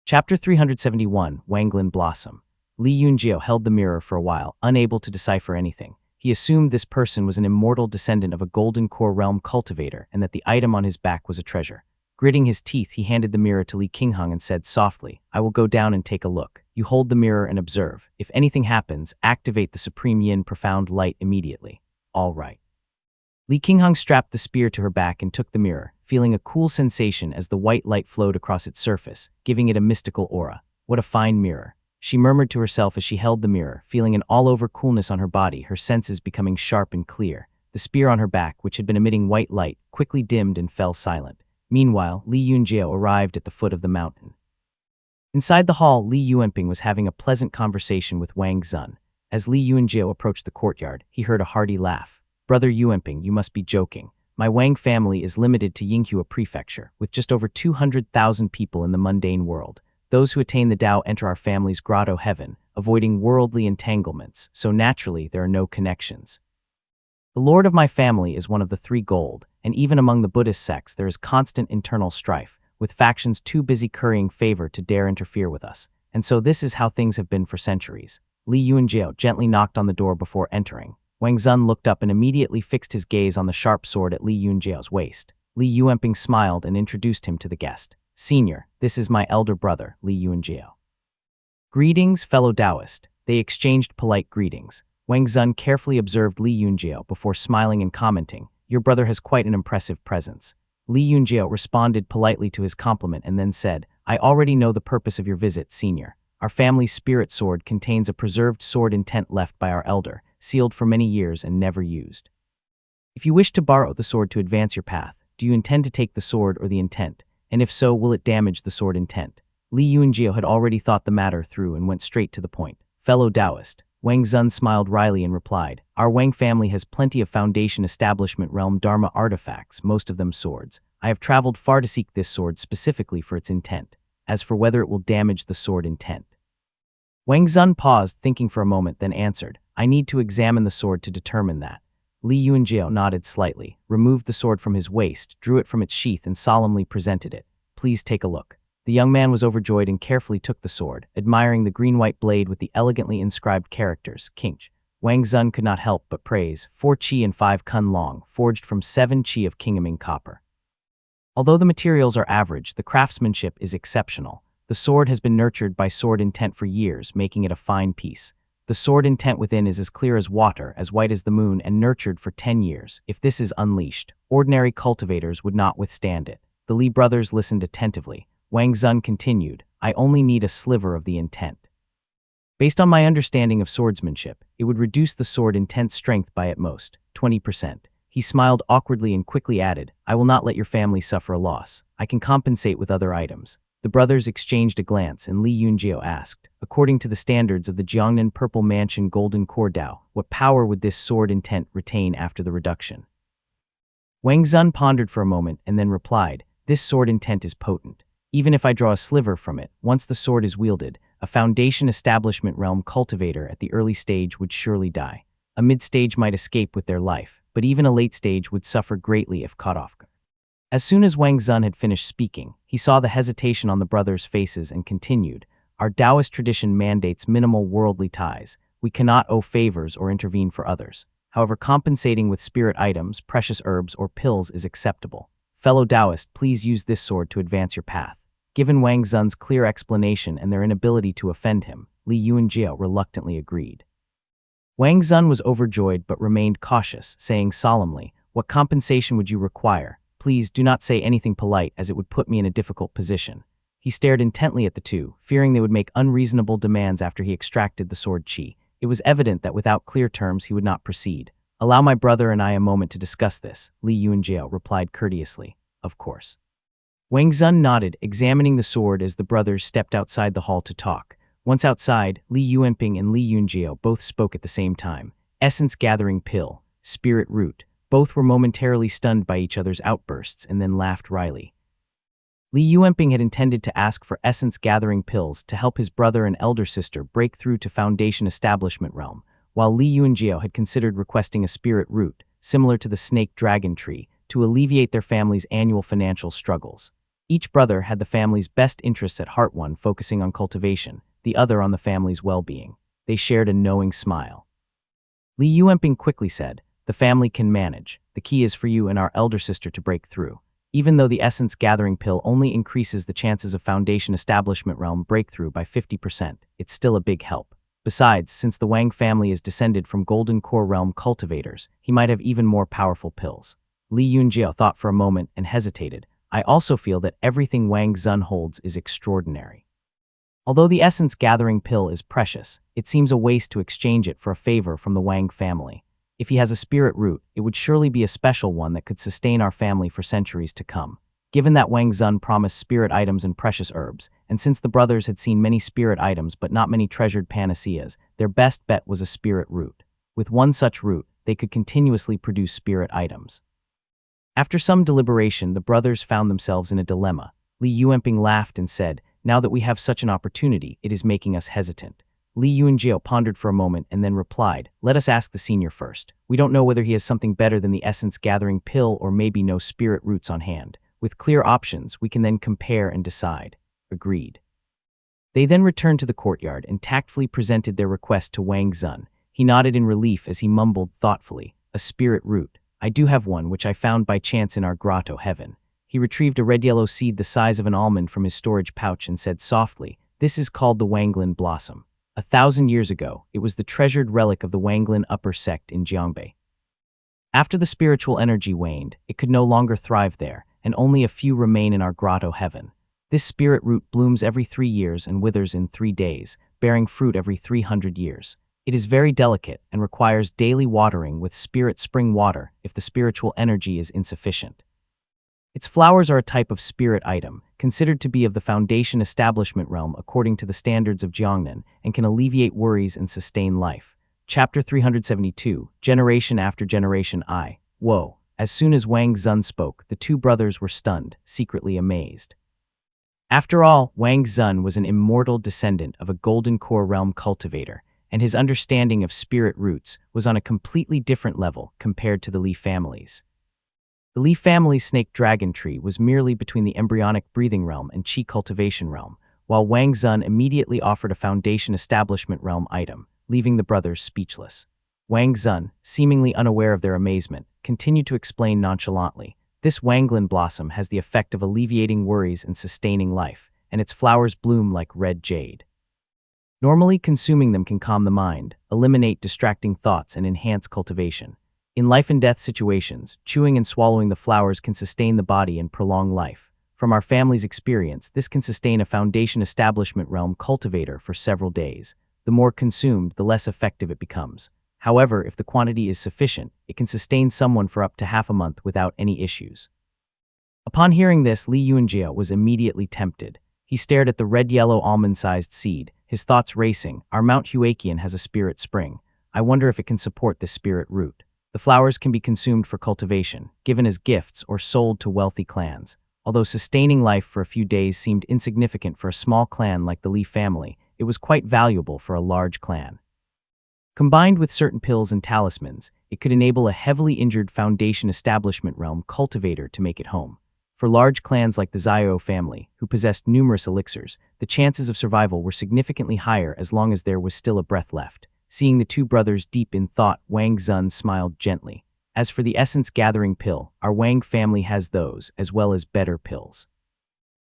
Chapter 371, Wanglin Blossom. Li Yunjiao held the mirror for a while, unable to decipher anything. He assumed this person was an immortal descendant of a golden core realm cultivator and that the item on his back was a treasure. Gritting his teeth, he handed the mirror to Li Qingheng and said softly, "I will go down and take a look. You hold the mirror and observe. If anything happens, activate the Supreme Yin Profound Light immediately." "All right." Li Qingheng strapped the spear to her back and took the mirror, feeling a cool sensation as the white light flowed across its surface, giving it a mystical aura. What a fine mirror. She murmured to herself as she held the mirror, feeling an all-over coolness on her body, her senses becoming sharp and clear. The spear on her back, which had been emitting white light, quickly dimmed and fell silent. Meanwhile, Li Yunjiao arrived at the foot of the mountain. Inside the hall, Li Yuanping was having a pleasant conversation with Wang Zun. As Li Yunjiao approached the courtyard, he heard a hearty laugh. "Brother Yuanping, you must be joking. My Wang family is limited to Yinghua Prefecture, with just over 200,000 people in the mundane world. Those who attain the Tao enter our family's grotto heaven, avoiding worldly entanglements, so naturally there are no connections. The lord of my family is one of the three gold, and even among the Buddhist sects there is constant internal strife, with factions too busy currying favor to dare interfere with us. And so this is how things have been for centuries." Li Yunjiao gently knocked on the door before entering. Wang Zun looked up and immediately fixed his gaze on the sharp sword at Li Yunjiao's waist. Li Yuanping smiled and introduced him to the guest. "Senior, this is my elder brother, Li Yunjiao." "Greetings, fellow Taoist." They exchanged polite greetings. Wang Zun carefully observed Li Yunjiao before smiling and commenting, "Your brother has quite an impressive presence." Li Yunjiao responded politely to his compliment and then said, "I already know the purpose of your visit, Senior. Our family's spirit sword contains a preserved sword intent left by our elder, sealed for many years and never used. If you wish to borrow the sword to advance your path, do you intend to take the sword or the intent? And if so, will it damage the sword intent?" Li Yunjiao had already thought the matter through and went straight to the point. "Fellow Taoist." Wang Zun smiled wryly and replied, "Our Wang family has plenty of Foundation Establishment Realm Dharma artifacts, most of them swords. I have traveled far to seek this sword specifically for its intent. As for whether it will damage the sword intent." Wang Zun paused, thinking for a moment, then answered, "I need to examine the sword to determine that." Li Yunjiao nodded slightly, removed the sword from his waist, drew it from its sheath and solemnly presented it. "Please take a look." The young man was overjoyed and carefully took the sword, admiring the green-white blade with the elegantly inscribed characters, Qingch. Wang Zun could not help but praise, 4 qi and 5 kun long, forged from 7 qi of Qingaming copper. Although the materials are average, the craftsmanship is exceptional. The sword has been nurtured by sword intent for years, making it a fine piece. The sword intent within is as clear as water, as white as the moon, and nurtured for 10 years. If this is unleashed, ordinary cultivators would not withstand it. The Li brothers listened attentively. Wang Zun continued, "I only need a sliver of the intent. Based on my understanding of swordsmanship, it would reduce the sword intent strength by at most 20%. He smiled awkwardly and quickly added, "I will not let your family suffer a loss. I can compensate with other items." The brothers exchanged a glance and Li Yunjiao asked, "According to the standards of the Jiangnan Purple Mansion Golden Core Dao, what power would this sword intent retain after the reduction?" Wang Zun pondered for a moment and then replied, "This sword intent is potent. Even if I draw a sliver from it, once the sword is wielded, a Foundation Establishment Realm cultivator at the early stage would surely die. A mid-stage might escape with their life, but even a late stage would suffer greatly if caught off guard." As soon as Wang Zun had finished speaking, he saw the hesitation on the brothers' faces and continued, "Our Taoist tradition mandates minimal worldly ties. We cannot owe favors or intervene for others. However, compensating with spirit items, precious herbs, or pills is acceptable. Fellow Taoist, please use this sword to advance your path." Given Wang Zun's clear explanation and their inability to offend him, Li Yunjiao reluctantly agreed. Wang Zun was overjoyed but remained cautious, saying solemnly, "What compensation would you require? Please do not say anything polite, as it would put me in a difficult position." He stared intently at the two, fearing they would make unreasonable demands after he extracted the sword qi. It was evident that without clear terms he would not proceed. "Allow my brother and I a moment to discuss this," Li Yunjiao replied courteously. "Of course." Wang Zun nodded, examining the sword as the brothers stepped outside the hall to talk. Once outside, Li Yuanping and Li Yunjiao both spoke at the same time. Essence gathering pill, spirit root. Both were momentarily stunned by each other's outbursts and then laughed wryly. Li Yuanping had intended to ask for essence-gathering pills to help his brother and elder sister break through to Foundation Establishment Realm, while Li Yunjiao had considered requesting a spirit root, similar to the snake dragon tree, to alleviate their family's annual financial struggles. Each brother had the family's best interests at heart, one focusing on cultivation, the other on the family's well-being. They shared a knowing smile. Li Yuanping quickly said, "The family can manage. The key is for you and our elder sister to break through. Even though the essence gathering pill only increases the chances of Foundation Establishment Realm breakthrough by 50%, it's still a big help. Besides, since the Wang family is descended from Golden Core Realm cultivators, he might have even more powerful pills." Li Yunjiao thought for a moment and hesitated. "I also feel that everything Wang Zun holds is extraordinary. Although the essence gathering pill is precious, it seems a waste to exchange it for a favor from the Wang family. If he has a spirit root, it would surely be a special one that could sustain our family for centuries to come." Given that Wang Zun promised spirit items and precious herbs, and since the brothers had seen many spirit items but not many treasured panaceas, their best bet was a spirit root. With one such root, they could continuously produce spirit items. After some deliberation, the brothers found themselves in a dilemma. Li Yuanping laughed and said, "Now that we have such an opportunity, it is making us hesitant." Li Yunjiao pondered for a moment and then replied, "Let us ask the senior first. We don't know whether he has something better than the essence gathering pill or maybe no spirit roots on hand. With clear options, we can then compare and decide." Agreed. They then returned to the courtyard and tactfully presented their request to Wang Zun. He nodded in relief as he mumbled thoughtfully, "A spirit root. I do have one which I found by chance in our grotto heaven." He retrieved a red-yellow seed the size of an almond from his storage pouch and said softly, "This is called the Wanglin Blossom. 1,000 years ago, it was the treasured relic of the Wanglin upper sect in Jiangbei. After the spiritual energy waned, it could no longer thrive there, and only a few remain in our grotto heaven. This spirit root blooms every 3 years and withers in 3 days, bearing fruit every 300 years. It is very delicate and requires daily watering with spirit spring water if the spiritual energy is insufficient. Its flowers are a type of spirit item, considered to be of the Foundation Establishment Realm according to the standards of Jiangnan, and can alleviate worries and sustain life." Chapter 372, Generation After Generation I. Whoa. As soon as Wang Zun spoke, the two brothers were stunned, secretly amazed. After all, Wang Zun was an immortal descendant of a Golden Core Realm cultivator, and his understanding of spirit roots was on a completely different level compared to the Li family's. The Li family's snake dragon tree was merely between the embryonic breathing realm and qi cultivation realm, while Wang Zun immediately offered a Foundation Establishment Realm item, leaving the brothers speechless. Wang Zun, seemingly unaware of their amazement, continued to explain nonchalantly, "This Wanglin blossom has the effect of alleviating worries and sustaining life, and its flowers bloom like red jade. Normally, consuming them can calm the mind, eliminate distracting thoughts, and enhance cultivation. In life and death situations, chewing and swallowing the flowers can sustain the body and prolong life. From our family's experience, this can sustain a Foundation Establishment Realm cultivator for several days. The more consumed, the less effective it becomes. However, if the quantity is sufficient, it can sustain someone for up to half a month without any issues." Upon hearing this, Li Yunjiao was immediately tempted. He stared at the red-yellow almond-sized seed, his thoughts racing. "Our Mount Huaqian has a spirit spring. I wonder if it can support this spirit root. The flowers can be consumed for cultivation, given as gifts, or sold to wealthy clans. Although sustaining life for a few days seemed insignificant for a small clan like the Li family, it was quite valuable for a large clan. Combined with certain pills and talismans, it could enable a heavily injured Foundation Establishment Realm cultivator to make it home. For large clans like the Xiao family, who possessed numerous elixirs, the chances of survival were significantly higher as long as there was still a breath left." Seeing the two brothers deep in thought, Wang Zun smiled gently. "As for the essence gathering pill, our Wang family has those, as well as better pills.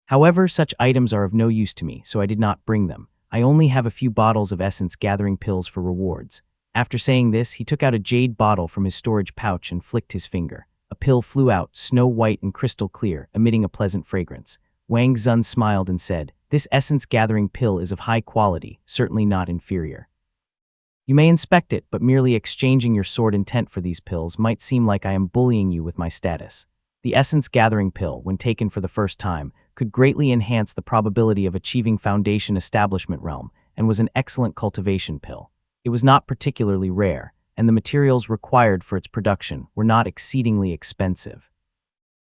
However, such items are of no use to me, so I did not bring them. I only have a few bottles of essence gathering pills for rewards." After saying this, he took out a jade bottle from his storage pouch and flicked his finger. A pill flew out, snow white and crystal clear, emitting a pleasant fragrance. Wang Zun smiled and said, "This essence gathering pill is of high quality, certainly not inferior. You may inspect it, but merely exchanging your sword intent for these pills might seem like I am bullying you with my status. The essence gathering pill, when taken for the first time, could greatly enhance the probability of achieving Foundation Establishment Realm, and was an excellent cultivation pill. It was not particularly rare, and the materials required for its production were not exceedingly expensive.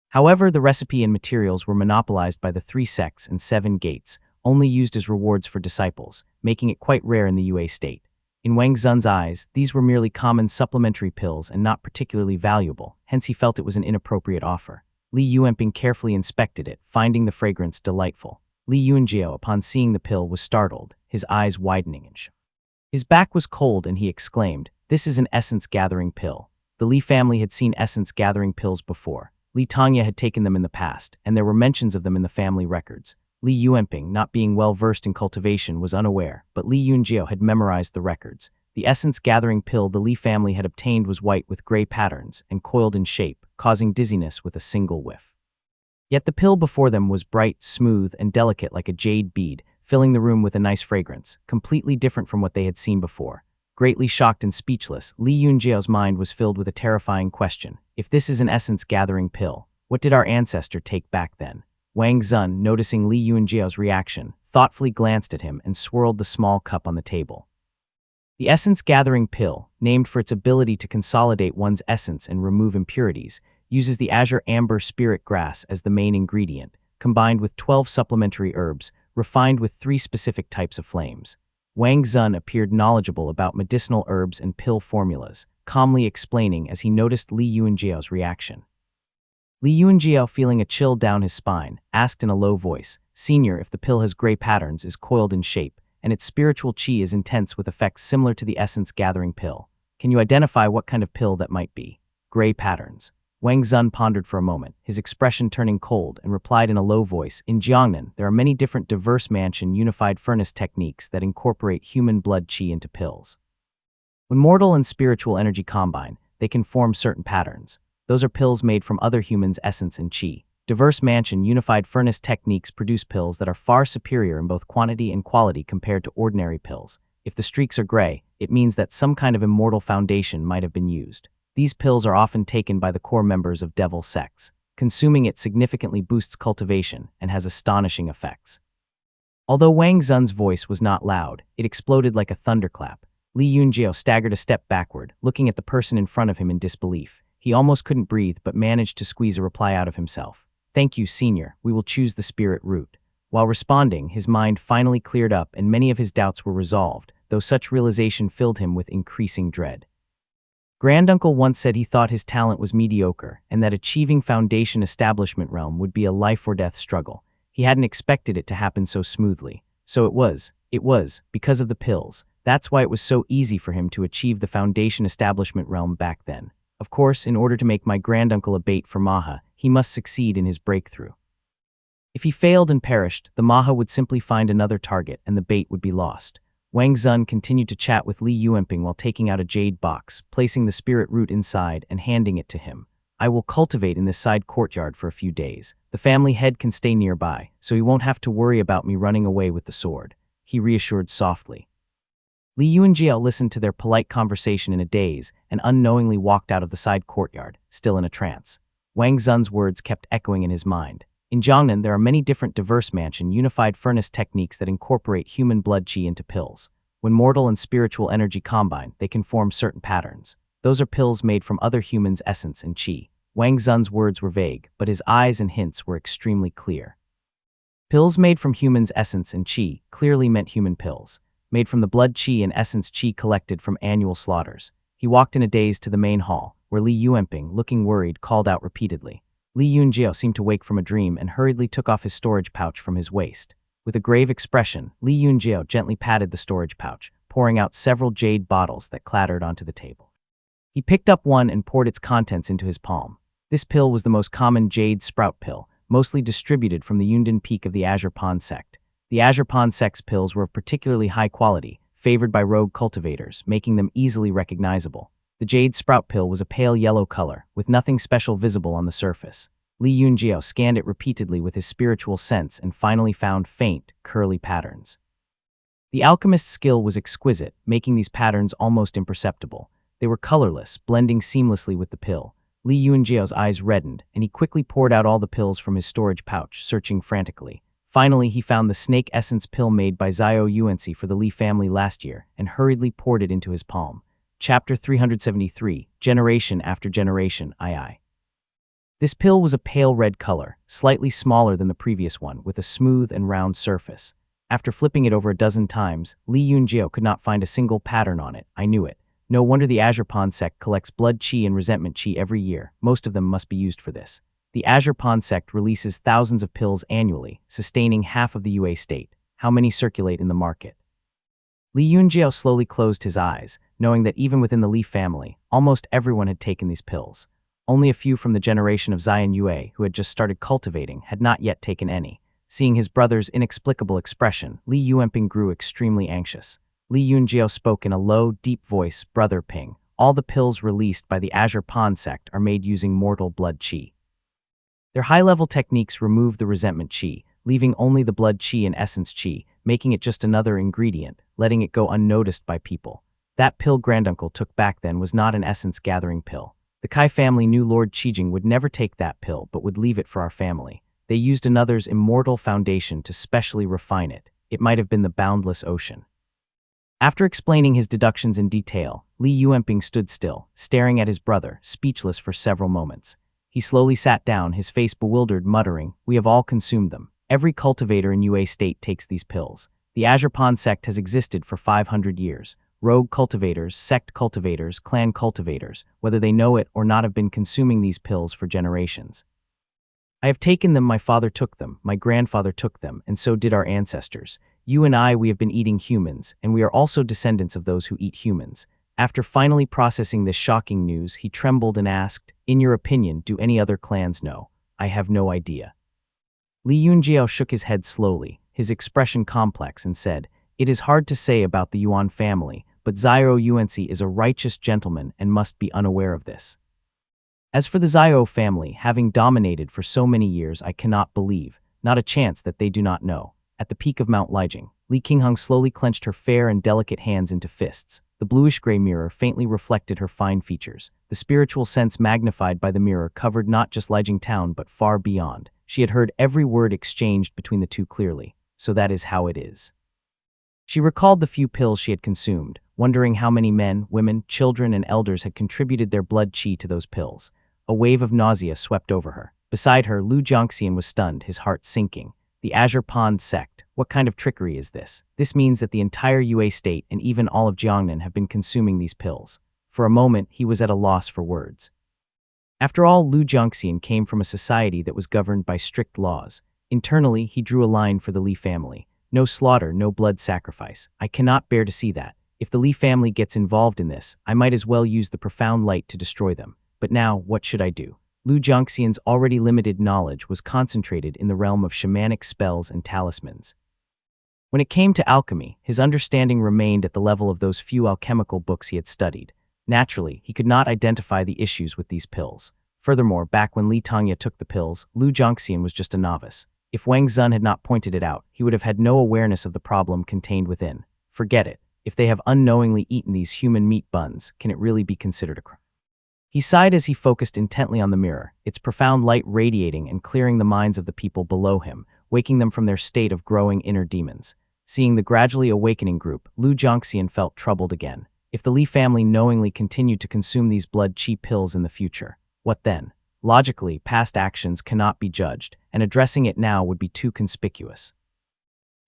However, the recipe and materials were monopolized by the 3 sects and 7 gates, only used as rewards for disciples, making it quite rare in the Yue state. In Wang Zun's eyes, these were merely common supplementary pills and not particularly valuable, hence he felt it was an inappropriate offer. Li Yuanping carefully inspected it, finding the fragrance delightful. Li Yunjiao, upon seeing the pill, was startled, his eyes widening. His back was cold and he exclaimed, "This is an essence-gathering pill." The Li family had seen essence-gathering pills before. Li Tanya had taken them in the past, and there were mentions of them in the family records. Li Yuanping, not being well-versed in cultivation, was unaware, but Li Yunjiao had memorized the records. The essence-gathering pill the Li family had obtained was white with gray patterns and coiled in shape, causing dizziness with a single whiff. Yet the pill before them was bright, smooth, and delicate like a jade bead, filling the room with a nice fragrance, completely different from what they had seen before. Greatly shocked and speechless, Li Yunjiao's mind was filled with a terrifying question. If this is an essence-gathering pill, what did our ancestor take back then? Wang Zun, noticing Li Yunjiao's reaction, thoughtfully glanced at him and swirled the small cup on the table. The essence-gathering pill, named for its ability to consolidate one's essence and remove impurities, uses the azure amber spirit grass as the main ingredient, combined with 12 supplementary herbs, refined with 3 specific types of flames. Wang Zun appeared knowledgeable about medicinal herbs and pill formulas, calmly explaining as he noticed Li Yunjiao's reaction. Li Yunjiao, feeling a chill down his spine, asked in a low voice, "Senior, if the pill has gray patterns, is coiled in shape, and its spiritual qi is intense with effects similar to the essence-gathering pill, can you identify what kind of pill that might be?" Gray patterns. Wang Zun pondered for a moment, his expression turning cold, and replied in a low voice, "In Jiangnan, there are many different diverse mansion unified furnace techniques that incorporate human blood qi into pills. When mortal and spiritual energy combine, they can form certain patterns. Those are pills made from other humans' essence and qi. Diverse mansion unified furnace techniques produce pills that are far superior in both quantity and quality compared to ordinary pills. If the streaks are gray, it means that some kind of immortal foundation might have been used. These pills are often taken by the core members of devil sects. Consuming it significantly boosts cultivation and has astonishing effects." Although Wang Zun's voice was not loud, it exploded like a thunderclap. Li Yunjiao staggered a step backward, looking at the person in front of him in disbelief. He almost couldn't breathe but managed to squeeze a reply out of himself. "Thank you, Senior, we will choose the spirit route." While responding, his mind finally cleared up and many of his doubts were resolved, though such realization filled him with increasing dread. Granduncle once said he thought his talent was mediocre and that achieving foundation establishment realm would be a life-or-death struggle. He hadn't expected it to happen so smoothly. So it was, because of the pills. That's why it was so easy for him to achieve the foundation establishment realm back then. Of course, in order to make my granduncle a bait for Maha, he must succeed in his breakthrough. If he failed and perished, the Maha would simply find another target and the bait would be lost. Wang Zun continued to chat with Li Yuanping while taking out a jade box, placing the spirit root inside and handing it to him. "I will cultivate in this side courtyard for a few days. The family head can stay nearby, so he won't have to worry about me running away with the sword," he reassured softly. Li Yunjiao listened to their polite conversation in a daze and unknowingly walked out of the side courtyard, still in a trance. Wang Zun's words kept echoing in his mind. In Jiangnan, there are many different diverse mansion unified furnace techniques that incorporate human blood qi into pills. When mortal and spiritual energy combine, they can form certain patterns. Those are pills made from other humans' essence and qi. Wang Zun's words were vague, but his eyes and hints were extremely clear. Pills made from humans' essence and qi clearly meant human pills, made from the blood qi and essence qi collected from annual slaughters. He walked in a daze to the main hall, where Li Yuanping, looking worried, called out repeatedly. Li Yunjiao seemed to wake from a dream and hurriedly took off his storage pouch from his waist. With a grave expression, Li Yunjiao gently patted the storage pouch, pouring out several jade bottles that clattered onto the table. He picked up one and poured its contents into his palm. This pill was the most common jade sprout pill, mostly distributed from the Yundan Peak of the Azure Pond sect. The Azure Pond sect's pills were of particularly high quality, favored by rogue cultivators, making them easily recognizable. The jade sprout pill was a pale yellow color, with nothing special visible on the surface. Li Yunjiao scanned it repeatedly with his spiritual sense and finally found faint, curly patterns. The alchemist's skill was exquisite, making these patterns almost imperceptible. They were colorless, blending seamlessly with the pill. Li Yunjiao's eyes reddened, and he quickly poured out all the pills from his storage pouch, searching frantically. Finally, he found the snake essence pill made by Zhao Yuanxi for the Li family last year and hurriedly poured it into his palm. Chapter 373, Generation After Generation, II. This pill was a pale red color, slightly smaller than the previous one, with a smooth and round surface. After flipping it over a dozen times, Li Yunjiao could not find a single pattern on it. I knew it. No wonder the Azure Pond sect collects blood qi and resentment qi every year. Most of them must be used for this. The Azure Pond sect releases thousands of pills annually, sustaining half of the UA state. How many circulate in the market? Li Yunjiao slowly closed his eyes, knowing that even within the Li family, almost everyone had taken these pills. Only a few from the generation of Zion Yue, who had just started cultivating, had not yet taken any. Seeing his brother's inexplicable expression, Li Yuanping grew extremely anxious. Li Yunjiao spoke in a low, deep voice, "Brother Ping, all the pills released by the Azure Pond sect are made using mortal blood qi. Their high-level techniques remove the resentment qi, leaving only the blood qi and essence qi, making it just another ingredient, letting it go unnoticed by people. That pill granduncle took back then was not an essence-gathering pill. The Kai family knew Lord Qijing would never take that pill but would leave it for our family. They used another's immortal foundation to specially refine it. It might have been the boundless ocean." After explaining his deductions in detail, Li Yuanping stood still, staring at his brother, speechless for several moments. He slowly sat down, his face bewildered, muttering, "We have all consumed them. Every cultivator in UA state takes these pills. The Azure Pond sect has existed for 500 years. Rogue cultivators, sect cultivators, clan cultivators, whether they know it or not, have been consuming these pills for generations. I have taken them, my father took them, my grandfather took them, and so did our ancestors. You and I, we have been eating humans, and we are also descendants of those who eat humans." After finally processing this shocking news, he trembled and asked, "In your opinion, do any other clans know?" "I have no idea." Li Yunjiao shook his head slowly, his expression complex, and said, "It is hard to say about the Yuan family, but Zhao Yuanxi is a righteous gentleman and must be unaware of this. As for the Zhao family, having dominated for so many years, I cannot believe, not a chance that they do not know." At the peak of Mount Lijing, Li Qingheng slowly clenched her fair and delicate hands into fists. The bluish-gray mirror faintly reflected her fine features. The spiritual sense magnified by the mirror covered not just Lijing town but far beyond. She had heard every word exchanged between the two clearly. "So that is how it is." She recalled the few pills she had consumed, wondering how many men, women, children, and elders had contributed their blood qi to those pills. A wave of nausea swept over her. Beside her, Lu Jiangxian was stunned, his heart sinking. The Azure Pond sect. What kind of trickery is this? This means that the entire UA state and even all of Jiangnan have been consuming these pills. For a moment, he was at a loss for words. After all, Lu Jiangxian came from a society that was governed by strict laws. Internally, he drew a line for the Li family. No slaughter, no blood sacrifice. I cannot bear to see that. If the Li family gets involved in this, I might as well use the profound light to destroy them. But now, what should I do? Lu Jiangxian's already limited knowledge was concentrated in the realm of shamanic spells and talismans. When it came to alchemy, his understanding remained at the level of those few alchemical books he had studied. Naturally, he could not identify the issues with these pills. Furthermore, back when Li Tangya took the pills, Lu Jiangxian was just a novice. If Wang Zun had not pointed it out, he would have had no awareness of the problem contained within. Forget it. If they have unknowingly eaten these human meat buns, can it really be considered a crime? He sighed as he focused intently on the mirror, its profound light radiating and clearing the minds of the people below him, waking them from their state of growing inner demons. Seeing the gradually awakening group, Lu Jiangxian felt troubled again. If the Li family knowingly continued to consume these blood qi pills in the future, what then? Logically, past actions cannot be judged, and addressing it now would be too conspicuous.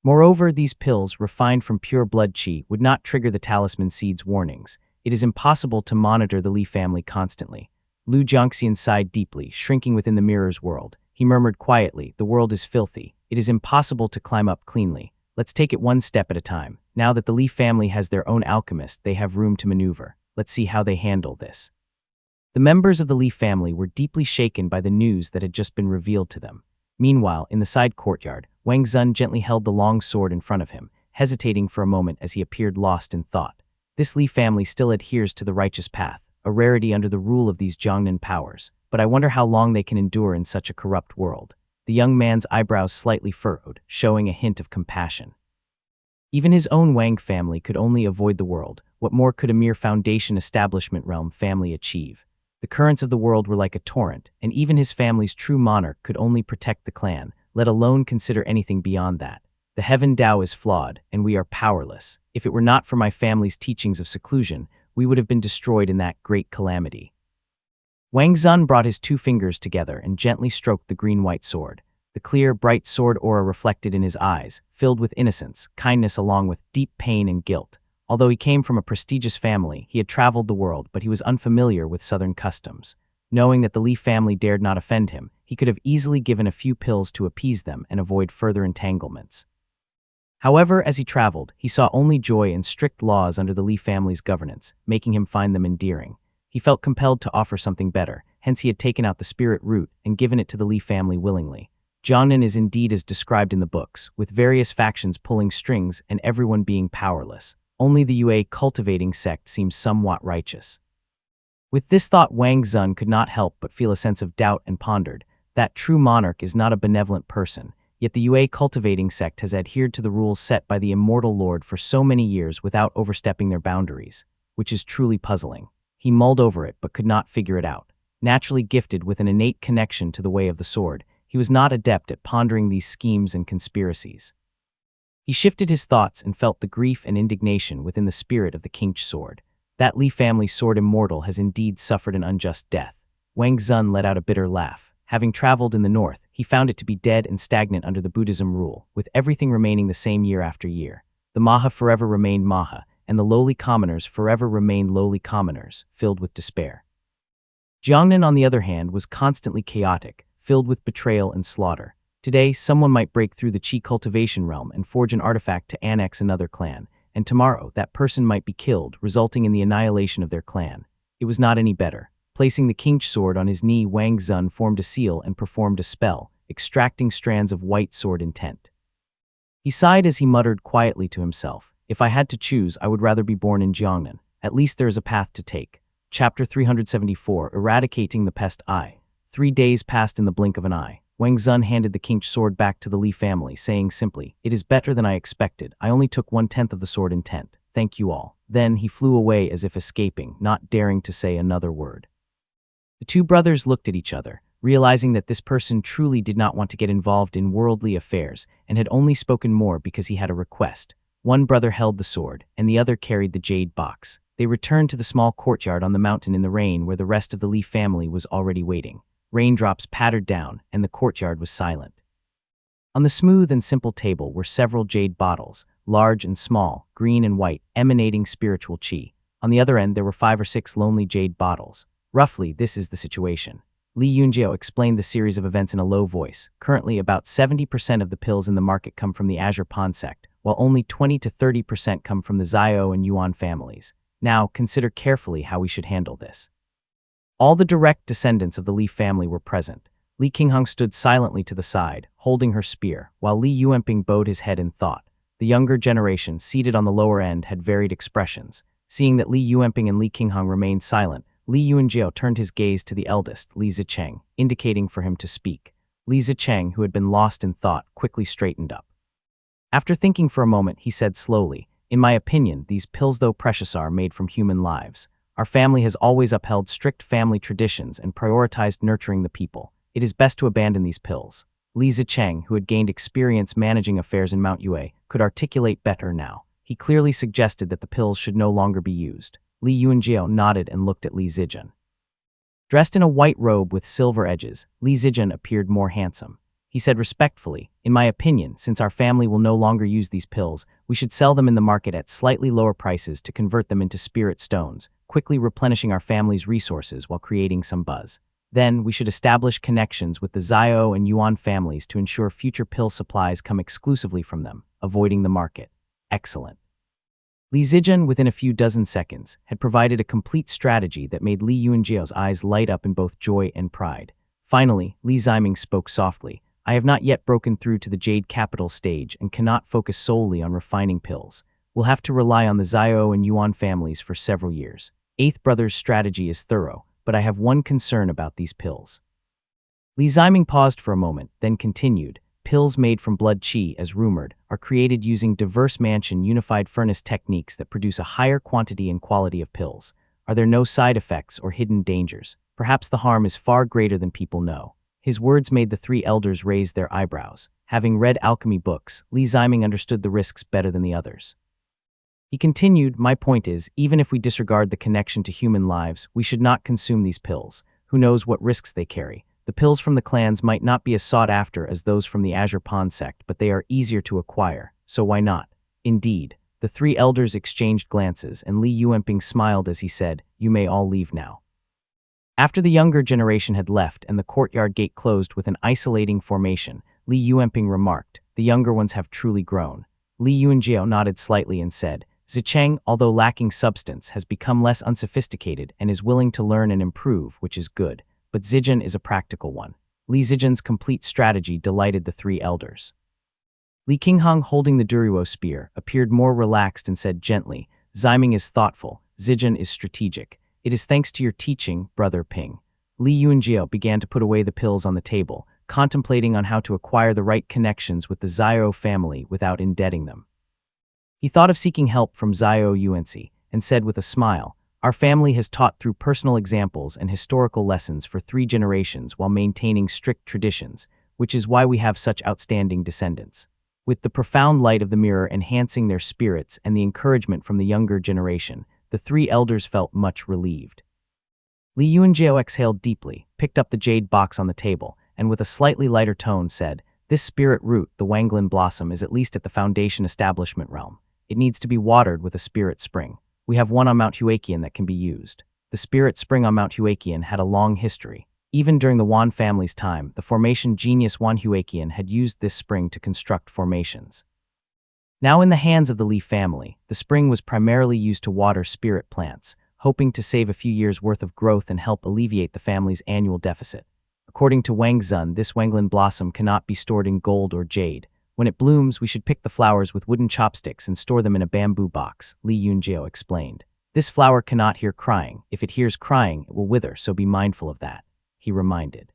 Moreover, these pills, refined from pure blood qi, would not trigger the talisman seed's warnings. It is impossible to monitor the Li family constantly. Lu Jiangxian sighed deeply, shrinking within the mirror's world. He murmured quietly, "The world is filthy. It is impossible to climb up cleanly. Let's take it one step at a time. Now that the Li family has their own alchemist, they have room to maneuver. Let's see how they handle this." The members of the Li family were deeply shaken by the news that had just been revealed to them. Meanwhile, in the side courtyard, Wang Zun gently held the long sword in front of him, hesitating for a moment as he appeared lost in thought. This Li family still adheres to the righteous path, a rarity under the rule of these Jiangnan powers, but I wonder how long they can endure in such a corrupt world. The young man's eyebrows slightly furrowed, showing a hint of compassion. Even his own Wang family could only avoid the world. What more could a mere foundation establishment realm family achieve? The currents of the world were like a torrent, and even his family's true monarch could only protect the clan, let alone consider anything beyond that. The heaven Tao is flawed, and we are powerless. If it were not for my family's teachings of seclusion, we would have been destroyed in that great calamity. Wang Zun brought his two fingers together and gently stroked the green-white sword. The clear, bright sword aura reflected in his eyes, filled with innocence, kindness along with deep pain and guilt. Although he came from a prestigious family, he had traveled the world, but he was unfamiliar with southern customs. Knowing that the Li family dared not offend him, he could have easily given a few pills to appease them and avoid further entanglements. However, as he traveled, he saw only joy and strict laws under the Li family's governance, making him find them endearing. He felt compelled to offer something better, hence he had taken out the spirit root and given it to the Li family willingly. Jiangnan is indeed as described in the books, with various factions pulling strings and everyone being powerless. Only the Yue cultivating sect seems somewhat righteous. With this thought, Wang Zun could not help but feel a sense of doubt and pondered. That true monarch is not a benevolent person, yet the Yue cultivating sect has adhered to the rules set by the immortal lord for so many years without overstepping their boundaries, which is truly puzzling. He mulled over it but could not figure it out. Naturally gifted with an innate connection to the way of the sword, he was not adept at pondering these schemes and conspiracies. He shifted his thoughts and felt the grief and indignation within the spirit of the Qingch sword. That Li family sword immortal has indeed suffered an unjust death. Wang Zun let out a bitter laugh. Having traveled in the north, he found it to be dead and stagnant under the Buddhism rule, with everything remaining the same year after year. The Maha forever remained Maha, and the lowly commoners forever remained lowly commoners, filled with despair. Jiangnan, on the other hand, was constantly chaotic, filled with betrayal and slaughter. Today, someone might break through the Qi cultivation realm and forge an artifact to annex another clan, and tomorrow that person might be killed, resulting in the annihilation of their clan. It was not any better. Placing the Qingch sword on his knee, Wang Zun formed a seal and performed a spell, extracting strands of white sword intent. He sighed as he muttered quietly to himself, "If I had to choose, I would rather be born in Jiangnan. At least there is a path to take." Chapter 374, Eradicating the Pest I. 3 days passed in the blink of an eye. Wang Zun handed the Qingch sword back to the Li family, saying simply, "It is better than I expected. I only took 1/10 of the sword intent. Thank you all." Then he flew away as if escaping, not daring to say another word. The two brothers looked at each other, realizing that this person truly did not want to get involved in worldly affairs and had only spoken more because he had a request. One brother held the sword, and the other carried the jade box. They returned to the small courtyard on the mountain in the rain where the rest of the Li family was already waiting. Raindrops pattered down, and the courtyard was silent. On the smooth and simple table were several jade bottles, large and small, green and white, emanating spiritual qi. On the other end, there were 5 or 6 lonely jade bottles. Roughly, this is the situation. Li Yunjiao explained the series of events in a low voice. Currently, about 70% of the pills in the market come from the Azure Pan sect, while only 20 to 30% come from the Zhao and Yuan families. Now, consider carefully how we should handle this. All the direct descendants of the Li family were present. Li Qinghong stood silently to the side, holding her spear, while Li Yuanping bowed his head in thought. The younger generation, seated on the lower end, had varied expressions. Seeing that Li Yuanping and Li Qinghong remained silent, Li Yunjiao turned his gaze to the eldest, Li Zicheng, indicating for him to speak. Li Zicheng, who had been lost in thought, quickly straightened up. After thinking for a moment, he said slowly, "In my opinion, these pills, though precious, are made from human lives. Our family has always upheld strict family traditions and prioritized nurturing the people. It is best to abandon these pills." Li Zicheng, who had gained experience managing affairs in Mount Yue, could articulate better now. He clearly suggested that the pills should no longer be used. Li Yunjiao nodded and looked at Li Zijian. Dressed in a white robe with silver edges, Li Zijian appeared more handsome. He said respectfully, "In my opinion, since our family will no longer use these pills, we should sell them in the market at slightly lower prices to convert them into spirit stones, quickly replenishing our family's resources while creating some buzz. Then, we should establish connections with the Zhao and Yuan families to ensure future pill supplies come exclusively from them, avoiding the market." Excellent. Li Zijian, within a few dozen seconds, had provided a complete strategy that made Li Yunjiao's eyes light up in both joy and pride. Finally, Li Ziming spoke softly, "I have not yet broken through to the Jade Capital stage and cannot focus solely on refining pills. We'll have to rely on the Zhao and Yuan families for several years. Eighth Brother's strategy is thorough, but I have one concern about these pills." Li Ziming paused for a moment, then continued, "Pills made from blood qi, as rumored, are created using diverse mansion unified furnace techniques that produce a higher quantity and quality of pills. Are there no side effects or hidden dangers? Perhaps the harm is far greater than people know." His words made the 3 elders raise their eyebrows. Having read alchemy books, Li Ziming understood the risks better than the others. He continued, "My point is, even if we disregard the connection to human lives, we should not consume these pills. Who knows what risks they carry? The pills from the clans might not be as sought after as those from the Azure Pan sect, but they are easier to acquire, so why not?" Indeed. The 3 elders exchanged glances, and Li Yuanping smiled as he said, "You may all leave now." After the younger generation had left and the courtyard gate closed with an isolating formation, Li Yuanping remarked, "The younger ones have truly grown." Li Yuanjiao nodded slightly and said, "Zicheng, although lacking substance, has become less unsophisticated and is willing to learn and improve, which is good. But Zijin is a practical one." Li Zijin's complete strategy delighted the three elders. Li Qinghong, holding the Duruo spear, appeared more relaxed and said gently, "Ziming is thoughtful, Zijin is strategic. It is thanks to your teaching, Brother Ping." Li Yuanjiao began to put away the pills on the table, contemplating on how to acquire the right connections with the Xiao family without indebting them. He thought of seeking help from Xiao Yuanci and said with a smile, "Our family has taught through personal examples and historical lessons for 3 generations while maintaining strict traditions, which is why we have such outstanding descendants." With the profound light of the mirror enhancing their spirits and the encouragement from the younger generation, the 3 elders felt much relieved. Li Yuanjiao exhaled deeply, picked up the jade box on the table, and with a slightly lighter tone said, "This spirit root, the Wanglin blossom, is at least at the foundation establishment realm. It needs to be watered with a spirit spring. We have one on Mount Huaqian that can be used." The spirit spring on Mount Huaqian had a long history. Even during the Wan family's time, the formation genius Wan Huaqian had used this spring to construct formations. Now in the hands of the Li family, the spring was primarily used to water spirit plants, hoping to save a few years' worth of growth and help alleviate the family's annual deficit. According to Wang Zun, this Wanglin blossom cannot be stored in gold or jade. When it blooms, we should pick the flowers with wooden chopsticks and store them in a bamboo box, Li Yuanjiao explained. "This flower cannot hear crying. If it hears crying, it will wither, so be mindful of that," he reminded.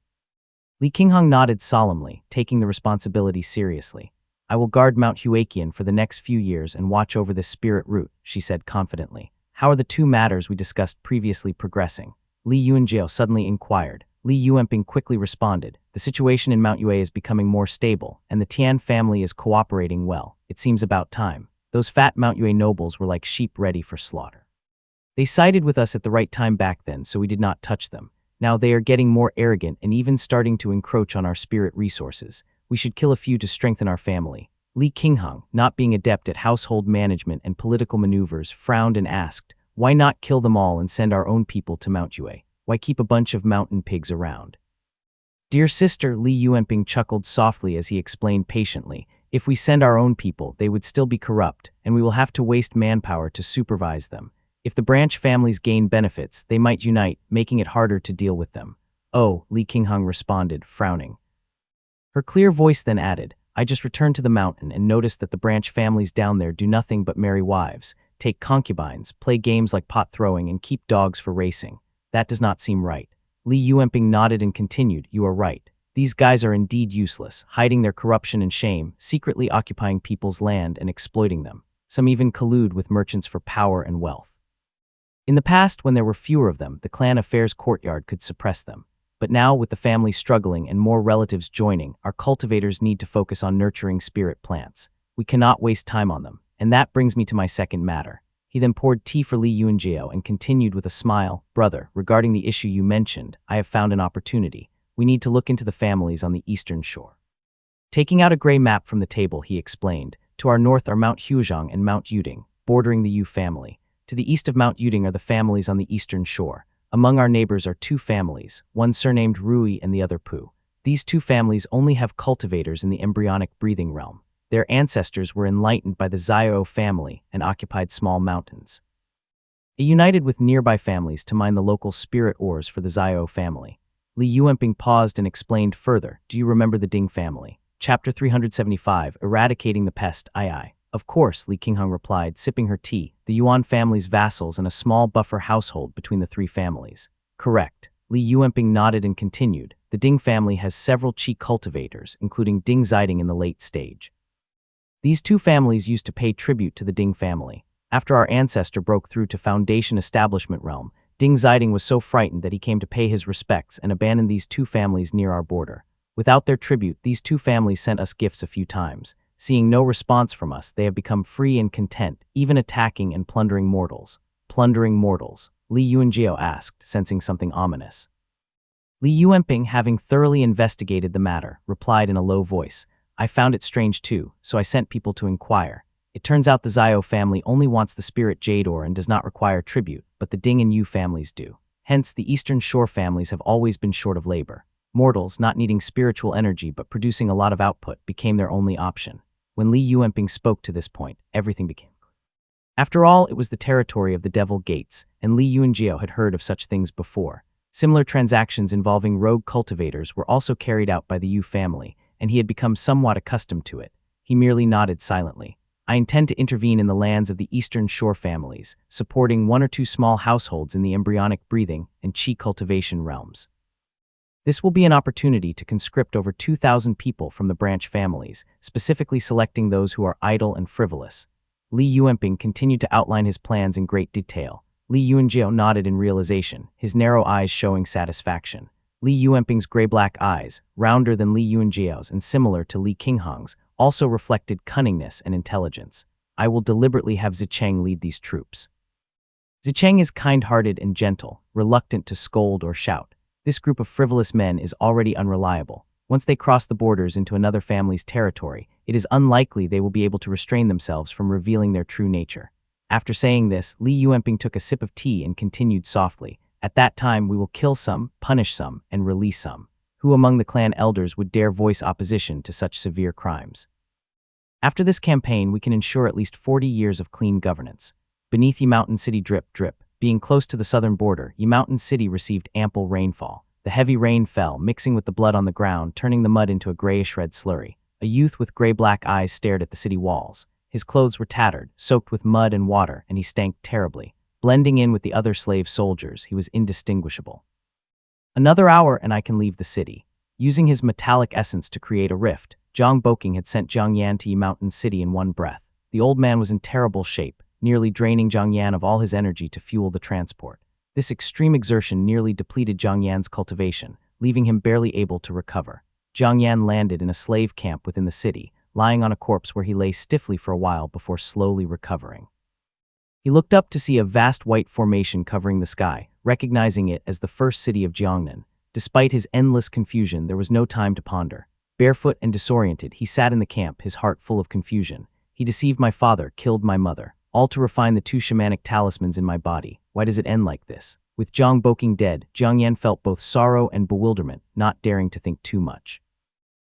Li Qinghong nodded solemnly, taking the responsibility seriously. "I will guard Mount Huaqian for the next few years and watch over this spirit root," she said confidently. "How are the 2 matters we discussed previously progressing?" Li Yuanjiao suddenly inquired. Li Yuanping quickly responded, "The situation in Mount Yue is becoming more stable, and the Tian family is cooperating well. It seems about time. Those fat Mount Yue nobles were like sheep ready for slaughter. They sided with us at the right time back then, so we did not touch them. Now they are getting more arrogant and even starting to encroach on our spirit resources. We should kill a few to strengthen our family." Li Qinghong, not being adept at household management and political maneuvers, frowned and asked, "Why not kill them all and send our own people to Mount Yue? Why keep a bunch of mountain pigs around?" "Dear sister," Li Yuanping chuckled softly as he explained patiently, "if we send our own people, they would still be corrupt, and we will have to waste manpower to supervise them. If the branch families gain benefits, they might unite, making it harder to deal with them." "Oh," Li Qinghong responded, frowning. Her clear voice then added, "I just returned to the mountain and noticed that the branch families down there do nothing but marry wives, take concubines, play games like pot throwing, and keep dogs for racing. That does not seem right." Li Yuanping nodded and continued, "You are right. These guys are indeed useless, hiding their corruption and shame, secretly occupying people's land and exploiting them. Some even collude with merchants for power and wealth. In the past, when there were fewer of them, the clan affairs courtyard could suppress them. But now, with the family struggling and more relatives joining, our cultivators need to focus on nurturing spirit plants. We cannot waste time on them. And that brings me to my second matter." He then poured tea for Li Yuanjiao and continued with a smile, "Brother, regarding the issue you mentioned, I have found an opportunity. We need to look into the families on the eastern shore." Taking out a gray map from the table, he explained, "To our north are Mount Huizhong and Mount Yuding, bordering the Yu family. To the east of Mount Yuding are the families on the eastern shore. Among our neighbors are 2 families, one surnamed Rui and the other Pu. These 2 families only have cultivators in the embryonic breathing realm. Their ancestors were enlightened by the Xiao family and occupied small mountains. It united with nearby families to mine the local spirit ores for the Xiao family." Li Yuanping paused and explained further, "Do you remember the Ding family? Chapter 375, Eradicating the Pest, Aye. "Of course," Li Qinghong replied, sipping her tea, "the Yuan family's vassals and a small buffer household between the 3 families." "Correct." Li Yuanping nodded and continued, "The Ding family has several qi cultivators, including Ding Ziding in the late stage. These 2 families used to pay tribute to the Ding family. After our ancestor broke through to Foundation Establishment Realm, Ding Ziding was so frightened that he came to pay his respects and abandoned these 2 families near our border. Without their tribute, these 2 families sent us gifts a few times. Seeing no response from us, they have become free and content, even attacking and plundering mortals." "Plundering mortals?" Li Yuanjiao asked, sensing something ominous. Li Yuanping, having thoroughly investigated the matter, replied in a low voice, "I found it strange too, so I sent people to inquire. It turns out the Xiao family only wants the spirit jade ore and does not require tribute, but the Ding and Yu families do. Hence, the Eastern Shore families have always been short of labor. Mortals, not needing spiritual energy but producing a lot of output, became their only option. When Li Yuanping spoke to this point, everything became clear. After all, it was the territory of the Devil Gates, and Li Yuanjiao had heard of such things before. Similar transactions involving rogue cultivators were also carried out by the Yu family, and he had become somewhat accustomed to it. He merely nodded silently. I intend to intervene in the lands of the Eastern Shore families, supporting 1 or 2 small households in the embryonic breathing and qi cultivation realms. This will be an opportunity to conscript over 2,000 people from the branch families, specifically selecting those who are idle and frivolous. Li Yuanping continued to outline his plans in great detail. Li Yuanjiao nodded in realization, his narrow eyes showing satisfaction. Li Yuanping's gray-black eyes, rounder than Li Yuanjiao's and similar to Li Qinghong's, also reflected cunningness and intelligence. I will deliberately have Zicheng lead these troops. Zicheng is kind-hearted and gentle, reluctant to scold or shout. This group of frivolous men is already unreliable. Once they cross the borders into another family's territory, it is unlikely they will be able to restrain themselves from revealing their true nature. After saying this, Li Yuanping took a sip of tea and continued softly, "At that time we will kill some, punish some, and release some. Who among the clan elders would dare voice opposition to such severe crimes? After this campaign, we can ensure at least 40 years of clean governance." Beneath Yimountain City drip, being close to the southern border, Yimountain City received ample rainfall. The heavy rain fell, mixing with the blood on the ground, turning the mud into a grayish-red slurry. A youth with gray-black eyes stared at the city walls. His clothes were tattered, soaked with mud and water, and he stank terribly. Blending in with the other slave soldiers, he was indistinguishable. Another hour and I can leave the city. Using his metallic essence to create a rift, Zhang Boking had sent Zhang Yan to Yimountain City in one breath. The old man was in terrible shape, nearly draining Zhang Yan of all his energy to fuel the transport. This extreme exertion nearly depleted Zhang Yan's cultivation, leaving him barely able to recover. Zhang Yan landed in a slave camp within the city, lying on a corpse where he lay stiffly for a while before slowly recovering. He looked up to see a vast white formation covering the sky, recognizing it as the first city of Jiangnan. Despite his endless confusion, there was no time to ponder. Barefoot and disoriented, he sat in the camp, his heart full of confusion. He deceived my father, killed my mother, all to refine the 2 shamanic talismans in my body. Why does it end like this? With Zhang Boking dead, Zhang Yan felt both sorrow and bewilderment, not daring to think too much.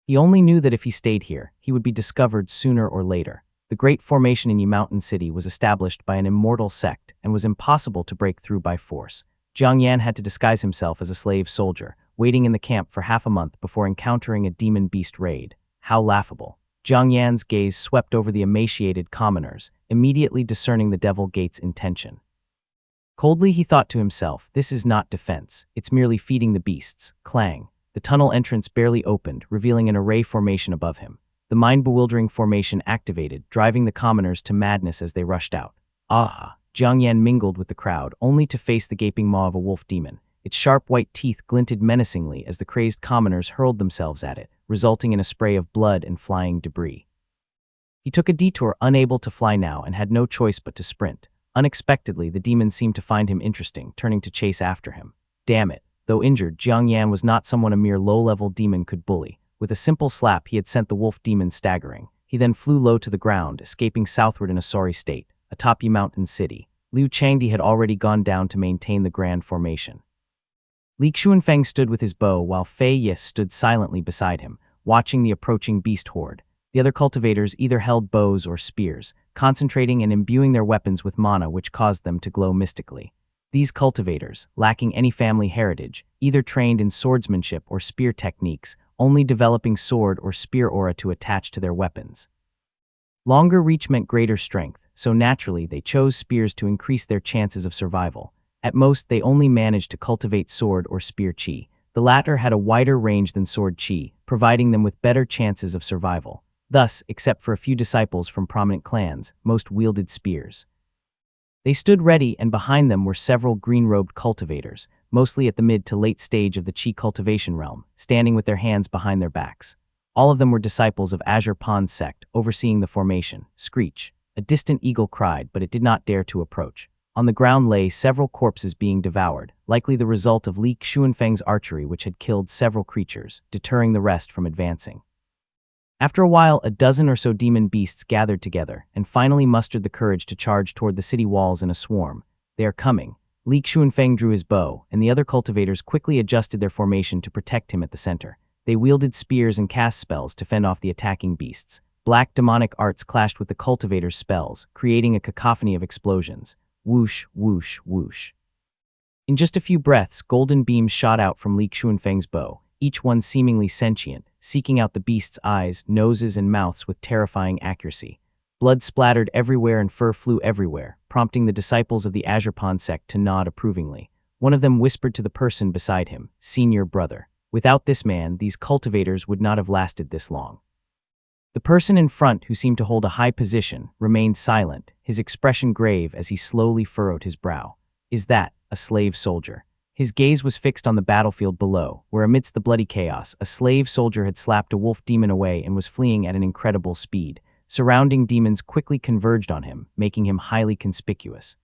He only knew that if he stayed here, he would be discovered sooner or later. The great formation in Yimountain City was established by an immortal sect and was impossible to break through by force. Zhang Yan had to disguise himself as a slave soldier, waiting in the camp for half a month before encountering a demon beast raid. How laughable. Zhang Yan's gaze swept over the emaciated commoners, immediately discerning the Devil Gate's intention. Coldly he thought to himself, this is not defense, it's merely feeding the beasts. Clang. The tunnel entrance barely opened, revealing an array formation above him. The mind-bewildering formation activated, driving the commoners to madness as they rushed out. Ah! Zhang Yan mingled with the crowd, only to face the gaping maw of a wolf demon. Its sharp white teeth glinted menacingly as the crazed commoners hurled themselves at it, resulting in a spray of blood and flying debris. He took a detour, unable to fly now, and had no choice but to sprint. Unexpectedly, the demon seemed to find him interesting, turning to chase after him. Damn it. Though injured, Zhang Yan was not someone a mere low-level demon could bully. With a simple slap, he had sent the wolf demon staggering. He then flew low to the ground, escaping southward in a sorry state. Atop Yimountain City, Liu Changdi had already gone down to maintain the grand formation. Li Xuanfeng stood with his bow while Fei Yi stood silently beside him, watching the approaching beast horde. The other cultivators either held bows or spears, concentrating and imbuing their weapons with mana which caused them to glow mystically. These cultivators, lacking any family heritage, either trained in swordsmanship or spear techniques, only developing sword or spear aura to attach to their weapons. Longer reach meant greater strength, so naturally they chose spears to increase their chances of survival. At most, they only managed to cultivate sword or spear chi. The latter had a wider range than sword chi, providing them with better chances of survival. Thus, except for a few disciples from prominent clans, most wielded spears. They stood ready, and behind them were several green-robed cultivators, mostly at the mid to late stage of the chi cultivation realm, standing with their hands behind their backs. All of them were disciples of Azure Pond's sect, overseeing the formation. Screech. A distant eagle cried, but it did not dare to approach. On the ground lay several corpses being devoured, likely the result of Li Xuanfeng's archery which had killed several creatures, deterring the rest from advancing. After a while, a dozen or so demon beasts gathered together, and finally mustered the courage to charge toward the city walls in a swarm. They are coming. Li Xuanfeng drew his bow, and the other cultivators quickly adjusted their formation to protect him at the center. They wielded spears and cast spells to fend off the attacking beasts. Black demonic arts clashed with the cultivators' spells, creating a cacophony of explosions. Whoosh, whoosh, whoosh. In just a few breaths, golden beams shot out from Li Xuanfeng's bow, each one seemingly sentient, seeking out the beasts' eyes, noses, and mouths with terrifying accuracy. Blood splattered everywhere and fur flew everywhere, prompting the disciples of the Azurpan sect to nod approvingly. One of them whispered to the person beside him, "Senior brother. Without this man, these cultivators would not have lasted this long." The person in front, who seemed to hold a high position, remained silent, his expression grave as he slowly furrowed his brow. "Is that a slave soldier?" His gaze was fixed on the battlefield below, where amidst the bloody chaos, a slave soldier had slapped a wolf demon away and was fleeing at an incredible speed. Surrounding demons quickly converged on him, making him highly conspicuous.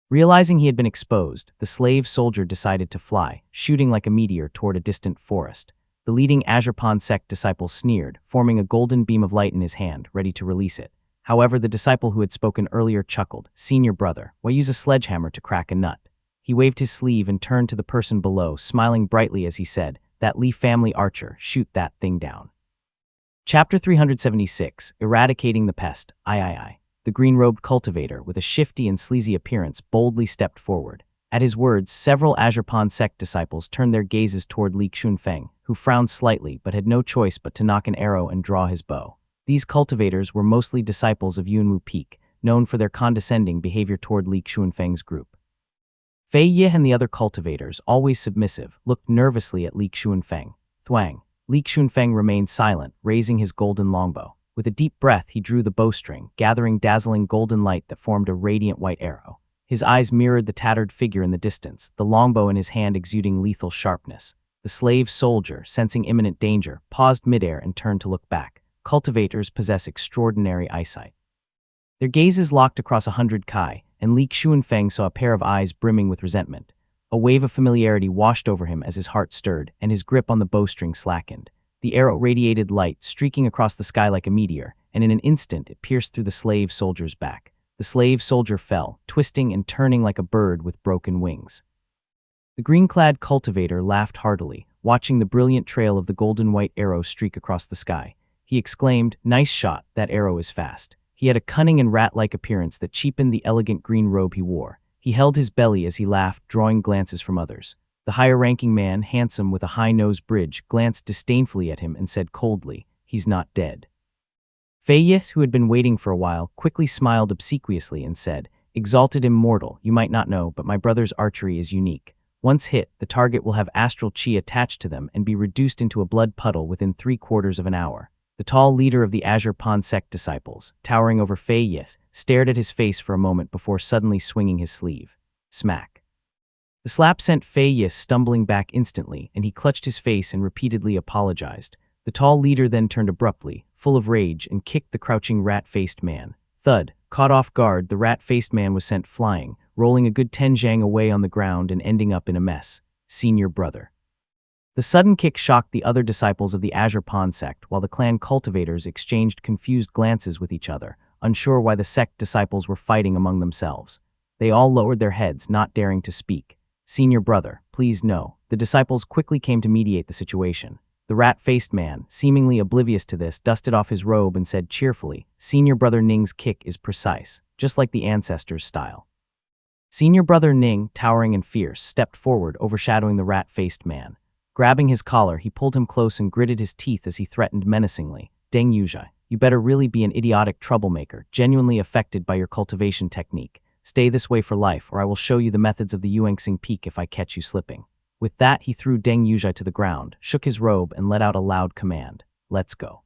Realizing he had been exposed, the slave soldier decided to fly, shooting like a meteor toward a distant forest. The leading Azurpan sect disciple sneered, forming a golden beam of light in his hand, ready to release it. However, the disciple who had spoken earlier chuckled, "Senior brother, why use a sledgehammer to crack a nut?" He waved his sleeve and turned to the person below, smiling brightly as he said, "That Li family archer, shoot that thing down." Chapter 376, Eradicating the Pest, I. The green-robed cultivator, with a shifty and sleazy appearance, boldly stepped forward. At his words, several Azurpan sect disciples turned their gazes toward Li Xuanfeng, who frowned slightly but had no choice but to knock an arrow and draw his bow. These cultivators were mostly disciples of Yunwu Peak, known for their condescending behavior toward Li Xuanfeng's group. Fei Yi and the other cultivators, always submissive, looked nervously at Li Xuanfeng. Thwang. Li Xuanfeng remained silent, raising his golden longbow. With a deep breath, he drew the bowstring, gathering dazzling golden light that formed a radiant white arrow. His eyes mirrored the tattered figure in the distance, the longbow in his hand exuding lethal sharpness. The slave soldier, sensing imminent danger, paused midair and turned to look back. Cultivators possess extraordinary eyesight. Their gazes locked across 100 kai, and Li Xuanfeng saw a pair of eyes brimming with resentment. A wave of familiarity washed over him as his heart stirred, and his grip on the bowstring slackened. The arrow radiated light, streaking across the sky like a meteor, and in an instant it pierced through the slave soldier's back. The slave soldier fell, twisting and turning like a bird with broken wings. The green-clad cultivator laughed heartily, watching the brilliant trail of the golden-white arrow streak across the sky. He exclaimed, "Nice shot, that arrow is fast." He had a cunning and rat-like appearance that cheapened the elegant green robe he wore. He held his belly as he laughed, drawing glances from others. The higher-ranking man, handsome with a high-nosed bridge, glanced disdainfully at him and said coldly, "He's not dead." Fei Yi, who had been waiting for a while, quickly smiled obsequiously and said, "Exalted immortal, you might not know, but my brother's archery is unique. Once hit, the target will have astral chi attached to them and be reduced into a blood puddle within 3/4 of an hour." The tall leader of the Azurpan sect disciples, towering over Fei Yi, stared at his face for a moment before suddenly swinging his sleeve. Smack. The slap sent Fei Yi stumbling back instantly, and he clutched his face and repeatedly apologized. The tall leader then turned abruptly, full of rage, and kicked the crouching rat-faced man. Thud. Caught off guard, the rat-faced man was sent flying, rolling a good 10 zhang away on the ground and ending up in a mess. Senior brother. The sudden kick shocked the other disciples of the Azurpan sect, while the clan cultivators exchanged confused glances with each other, unsure why the sect disciples were fighting among themselves. They all lowered their heads, not daring to speak. "Senior brother, please no." The disciples quickly came to mediate the situation. The rat-faced man, seemingly oblivious to this, dusted off his robe and said cheerfully, "Senior brother Ning's kick is precise, just like the ancestors' style." Senior brother Ning, towering and fierce, stepped forward, overshadowing the rat-faced man. Grabbing his collar, he pulled him close and gritted his teeth as he threatened menacingly, "Deng Yuzhai, you better really be an idiotic troublemaker, genuinely affected by your cultivation technique. Stay this way for life, or I will show you the methods of the Yuanxing Peak if I catch you slipping." With that, he threw Deng Yuzhai to the ground, shook his robe, and let out a loud command, "Let's go."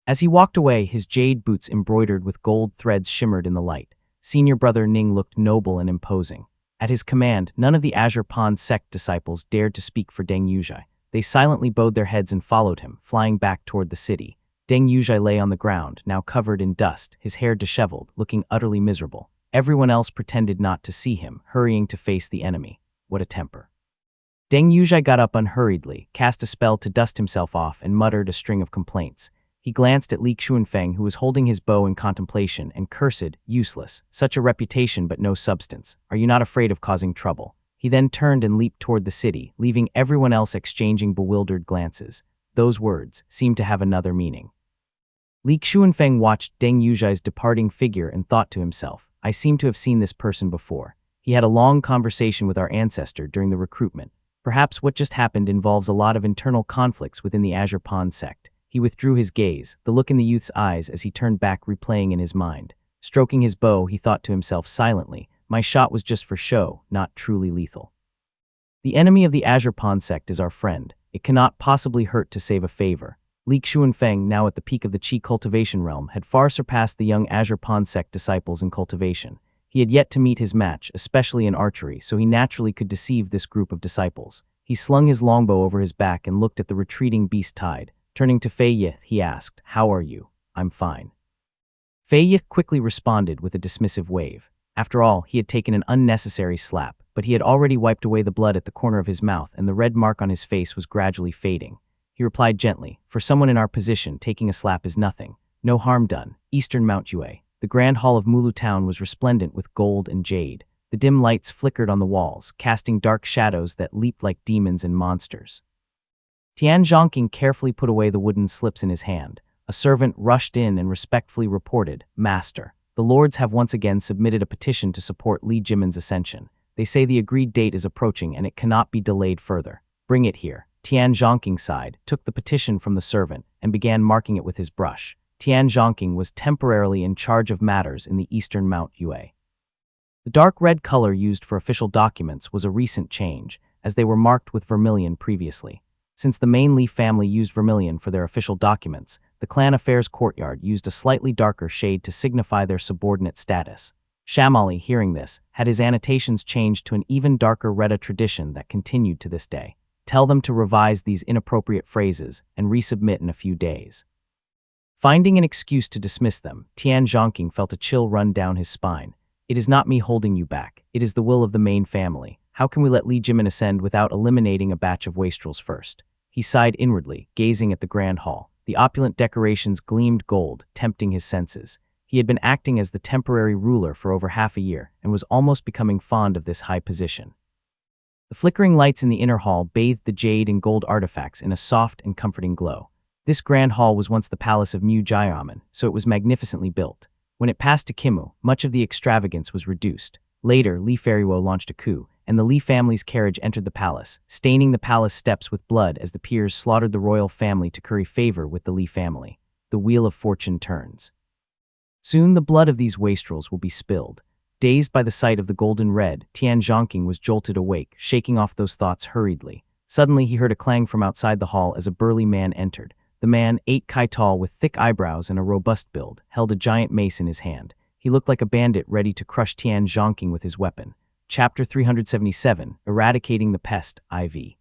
As he walked away, his jade boots embroidered with gold threads shimmered in the light. Senior brother Ning looked noble and imposing. At his command, none of the Azurpan sect disciples dared to speak for Deng Yuzhai. They silently bowed their heads and followed him, flying back toward the city. Deng Yuzhai lay on the ground, now covered in dust, his hair disheveled, looking utterly miserable. Everyone else pretended not to see him, hurrying to face the enemy. What a temper. Deng Yuzhai got up unhurriedly, cast a spell to dust himself off, and muttered a string of complaints. He glanced at Li Xuanfeng, who was holding his bow in contemplation, and cursed, useless, such a reputation but no substance. Are you not afraid of causing trouble? He then turned and leaped toward the city, leaving everyone else exchanging bewildered glances. Those words seemed to have another meaning. Li Xuanfeng watched Deng Yuzhai's departing figure and thought to himself, I seem to have seen this person before. He had a long conversation with our ancestor during the recruitment. Perhaps what just happened involves a lot of internal conflicts within the Azure Pawn sect. He withdrew his gaze, the look in the youth's eyes as he turned back replaying in his mind. Stroking his bow, he thought to himself silently, my shot was just for show, not truly lethal. The enemy of the Azure Pawn sect is our friend. It cannot possibly hurt to save a favor. Li Xuanfeng, now at the peak of the Qi cultivation realm, had far surpassed the young Azure Pawn sect disciples in cultivation. He had yet to meet his match, especially in archery, so he naturally could deceive this group of disciples. He slung his longbow over his back and looked at the retreating beast tide. Turning to Fei Yi, he asked, How are you? I'm fine. Fei Yi quickly responded with a dismissive wave. After all, he had taken an unnecessary slap, but he had already wiped away the blood at the corner of his mouth and the red mark on his face was gradually fading. He replied gently, For someone in our position, taking a slap is nothing. No harm done. Eastern Mount Yue. The grand hall of Mulu town was resplendent with gold and jade. The dim lights flickered on the walls, casting dark shadows that leaped like demons and monsters. Tian Zhongqing carefully put away the wooden slips in his hand. A servant rushed in and respectfully reported, Master, the lords have once again submitted a petition to support Li Jimin's ascension. They say the agreed date is approaching and it cannot be delayed further. Bring it here. Tian Zhongqing sighed, took the petition from the servant, and began marking it with his brush. Tian Zhongqing was temporarily in charge of matters in the eastern Mount Yue. The dark red color used for official documents was a recent change, as they were marked with vermilion previously. Since the main Li family used vermilion for their official documents, the clan affairs courtyard used a slightly darker shade to signify their subordinate status. Shamali, hearing this, had his annotations changed to an even darker red, a tradition that continued to this day. Tell them to revise these inappropriate phrases and resubmit in a few days. Finding an excuse to dismiss them, Tian Zhongqing felt a chill run down his spine. It is not me holding you back. It is the will of the main family. How can we let Li Jimin ascend without eliminating a batch of wastrels first? He sighed inwardly, gazing at the grand hall. The opulent decorations gleamed gold, tempting his senses. He had been acting as the temporary ruler for over half a year and was almost becoming fond of this high position. The flickering lights in the inner hall bathed the jade and gold artifacts in a soft and comforting glow. This grand hall was once the palace of Mu Jiaomen, so it was magnificently built. When it passed to Kimu, much of the extravagance was reduced. Later, Li Feiruo launched a coup, and the Li family's carriage entered the palace, staining the palace steps with blood as the peers slaughtered the royal family to curry favor with the Li family. The wheel of fortune turns. Soon the blood of these wastrels will be spilled. Dazed by the sight of the golden red, Tian Zhongqing was jolted awake, shaking off those thoughts hurriedly. Suddenly he heard a clang from outside the hall as a burly man entered. The man, 8 kai tall with thick eyebrows and a robust build, held a giant mace in his hand. He looked like a bandit ready to crush Tian Zhongqing with his weapon. Chapter 377, Eradicating the Pest, IV.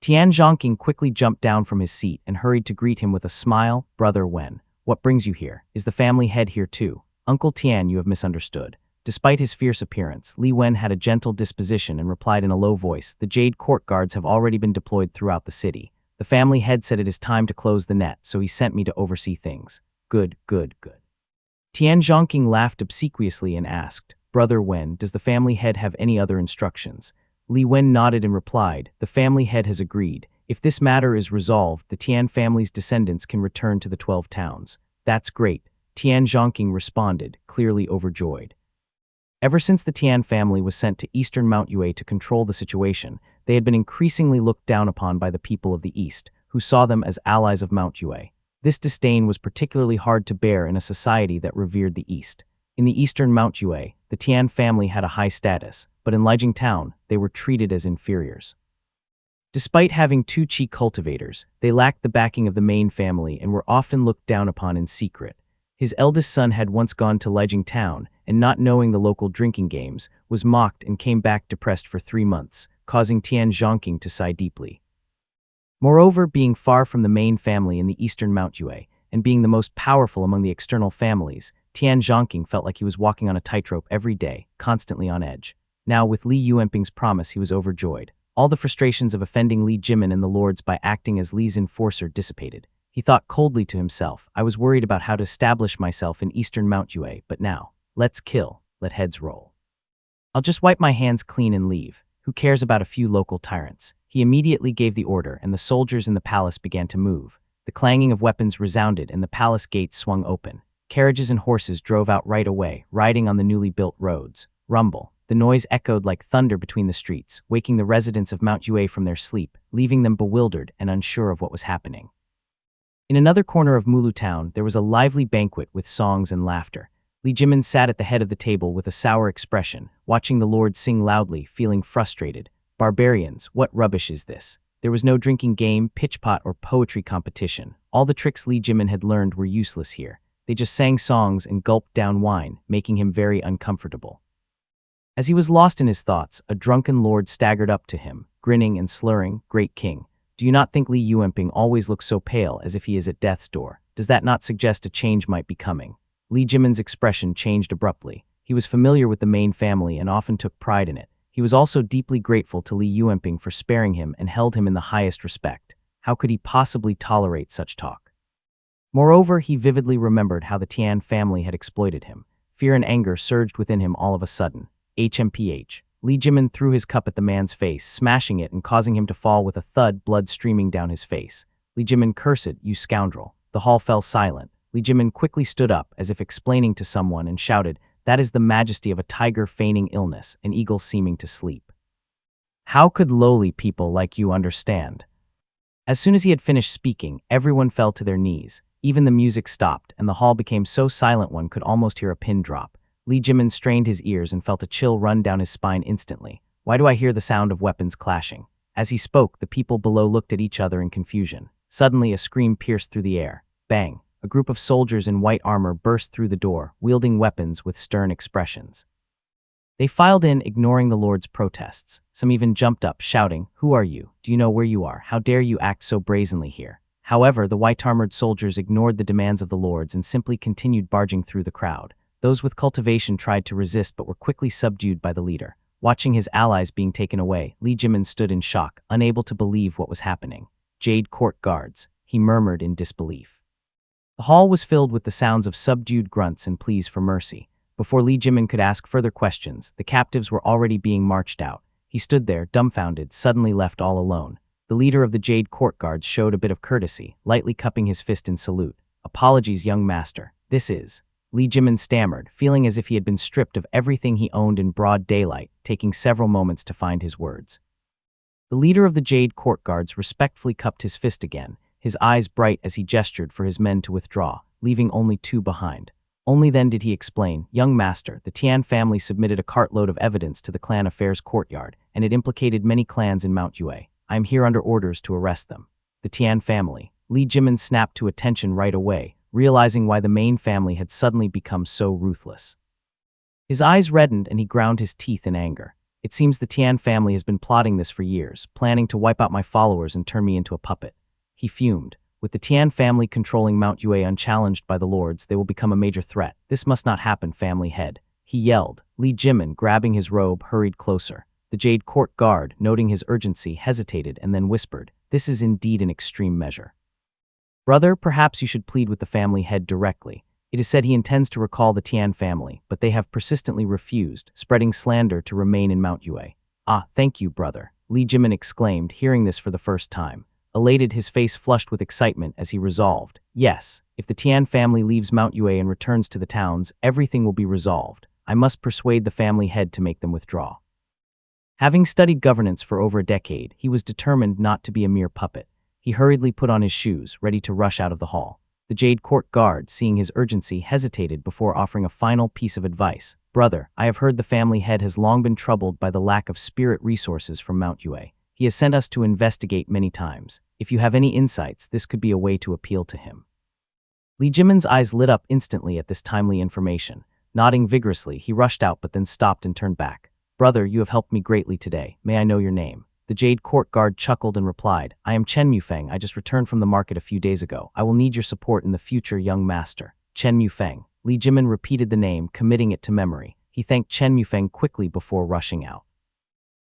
Tian Zhongqing quickly jumped down from his seat and hurried to greet him with a smile. Brother Wen, what brings you here? Is the family head here too? Uncle Tian, you have misunderstood. Despite his fierce appearance, Li Wen had a gentle disposition and replied in a low voice, the Jade Court guards have already been deployed throughout the city. The family head said it is time to close the net, so he sent me to oversee things. Good, good, good. Tian Zhongqing laughed obsequiously and asked, Brother Wen, does the family head have any other instructions? Li Wen nodded and replied, the family head has agreed. If this matter is resolved, the Tian family's descendants can return to the 12 towns. That's great, Tian Zhongqing responded, clearly overjoyed. Ever since the Tian family was sent to eastern Mount Yue to control the situation, they had been increasingly looked down upon by the people of the East, who saw them as allies of Mount Yue. This disdain was particularly hard to bear in a society that revered the East. In the eastern Mount Yue, the Tian family had a high status, but in Lijiang Town, they were treated as inferiors. Despite having 2 Qi cultivators, they lacked the backing of the main family and were often looked down upon in secret. His eldest son had once gone to Lijiang Town, and not knowing the local drinking games, was mocked and came back depressed for 3 months, causing Tian Zhongqing to sigh deeply. Moreover, being far from the main family in the eastern Mount Yue, and being the most powerful among the external families, Tian Zhongqing felt like he was walking on a tightrope every day, constantly on edge. Now, with Li Yuanping's promise, he was overjoyed. All the frustrations of offending Li Jimin and the lords by acting as Li's enforcer dissipated. He thought coldly to himself, I was worried about how to establish myself in eastern Mount Yue, but now, let's kill, let heads roll. I'll just wipe my hands clean and leave. Who cares about a few local tyrants? He immediately gave the order, and the soldiers in the palace began to move. The clanging of weapons resounded, and the palace gates swung open. Carriages and horses drove out right away, riding on the newly built roads. Rumble. The noise echoed like thunder between the streets, waking the residents of Mount Yue from their sleep, leaving them bewildered and unsure of what was happening. In another corner of Mulu town, there was a lively banquet with songs and laughter. Li Jimin sat at the head of the table with a sour expression, watching the lords sing loudly, feeling frustrated. Barbarians, what rubbish is this? There was no drinking game, pitchpot, or poetry competition. All the tricks Li Jimin had learned were useless here. They just sang songs and gulped down wine, making him very uncomfortable. As he was lost in his thoughts, a drunken lord staggered up to him, grinning and slurring, "Great king, do you not think Li Yuanping always looks so pale as if he is at death's door? Does that not suggest a change might be coming?" Li Jimin's expression changed abruptly. He was familiar with the Main family and often took pride in it. He was also deeply grateful to Li Yuanping for sparing him and held him in the highest respect. How could he possibly tolerate such talk? Moreover, he vividly remembered how the Tian family had exploited him. Fear and anger surged within him all of a sudden. HMPH. Li Jimin threw his cup at the man's face, smashing it and causing him to fall with a thud, blood streaming down his face. Li Jimin cursed, "You scoundrel." The hall fell silent. Li Jimin quickly stood up, as if explaining to someone, and shouted, "That is the majesty of a tiger feigning illness, an eagle seeming to sleep. How could lowly people like you understand?" As soon as he had finished speaking, everyone fell to their knees. Even the music stopped, and the hall became so silent one could almost hear a pin drop. Li Jimin strained his ears and felt a chill run down his spine instantly. Why do I hear the sound of weapons clashing? As he spoke, the people below looked at each other in confusion. Suddenly, a scream pierced through the air. Bang! A group of soldiers in white armor burst through the door, wielding weapons with stern expressions. They filed in, ignoring the lord's protests. Some even jumped up, shouting, "Who are you? Do you know where you are? How dare you act so brazenly here?" However, the white-armored soldiers ignored the demands of the lords and simply continued barging through the crowd. Those with cultivation tried to resist but were quickly subdued by the leader. Watching his allies being taken away, Li Jimin stood in shock, unable to believe what was happening. "Jade Court guards," he murmured in disbelief. The hall was filled with the sounds of subdued grunts and pleas for mercy. Before Li Jimin could ask further questions, the captives were already being marched out. He stood there, dumbfounded, suddenly left all alone. The leader of the Jade Court guards showed a bit of courtesy, lightly cupping his fist in salute. "Apologies, young master. This is..." Li Jimin stammered, feeling as if he had been stripped of everything he owned in broad daylight, taking several moments to find his words. The leader of the Jade Court guards respectfully cupped his fist again, his eyes bright as he gestured for his men to withdraw, leaving only 2 behind. Only then did he explain, "Young master, the Tian family submitted a cartload of evidence to the clan affairs courtyard, and it implicated many clans in Mount Yue. I am here under orders to arrest them." The Tian family. Li Jimin snapped to attention right away, realizing why the Main family had suddenly become so ruthless. His eyes reddened and he ground his teeth in anger. "It seems the Tian family has been plotting this for years, planning to wipe out my followers and turn me into a puppet." He fumed. With the Tian family controlling Mount Yue unchallenged by the lords, they will become a major threat. This must not happen, family head. He yelled. Li Jimin, grabbing his robe, hurried closer. The Jade Court guard, noting his urgency, hesitated and then whispered, "This is indeed an extreme measure. Brother, perhaps you should plead with the family head directly. It is said he intends to recall the Tian family, but they have persistently refused, spreading slander to remain in Mount Yue." "Ah, thank you, brother," Li Jimin exclaimed, hearing this for the first time. Elated, his face flushed with excitement as he resolved, "Yes, if the Tian family leaves Mount Yue and returns to the towns, everything will be resolved. I must persuade the family head to make them withdraw." Having studied governance for over a decade, he was determined not to be a mere puppet. He hurriedly put on his shoes, ready to rush out of the hall. The Jade Court guard, seeing his urgency, hesitated before offering a final piece of advice. "Brother, I have heard the family head has long been troubled by the lack of spirit resources from Mount Yue. He has sent us to investigate many times. If you have any insights, this could be a way to appeal to him." Li Jimin's eyes lit up instantly at this timely information. Nodding vigorously, he rushed out but then stopped and turned back. "Brother, you have helped me greatly today. May I know your name?" The Jade Court guard chuckled and replied, "I am Chen Mufeng. I just returned from the market a few days ago. I will need your support in the future, young master." Chen Mufeng. Li Jimin repeated the name, committing it to memory. He thanked Chen Mufeng quickly before rushing out.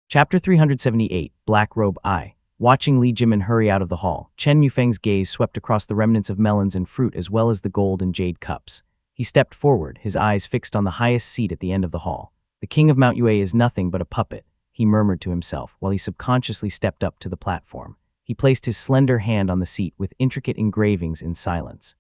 Chapter 378, Black Robe I. Watching Li Jimin hurry out of the hall, Chen Yufeng's gaze swept across the remnants of melons and fruit as well as the gold and jade cups. He stepped forward, his eyes fixed on the highest seat at the end of the hall. The king of Mount Yue is nothing but a puppet, he murmured to himself while he subconsciously stepped up to the platform. He placed his slender hand on the seat with intricate engravings in silence.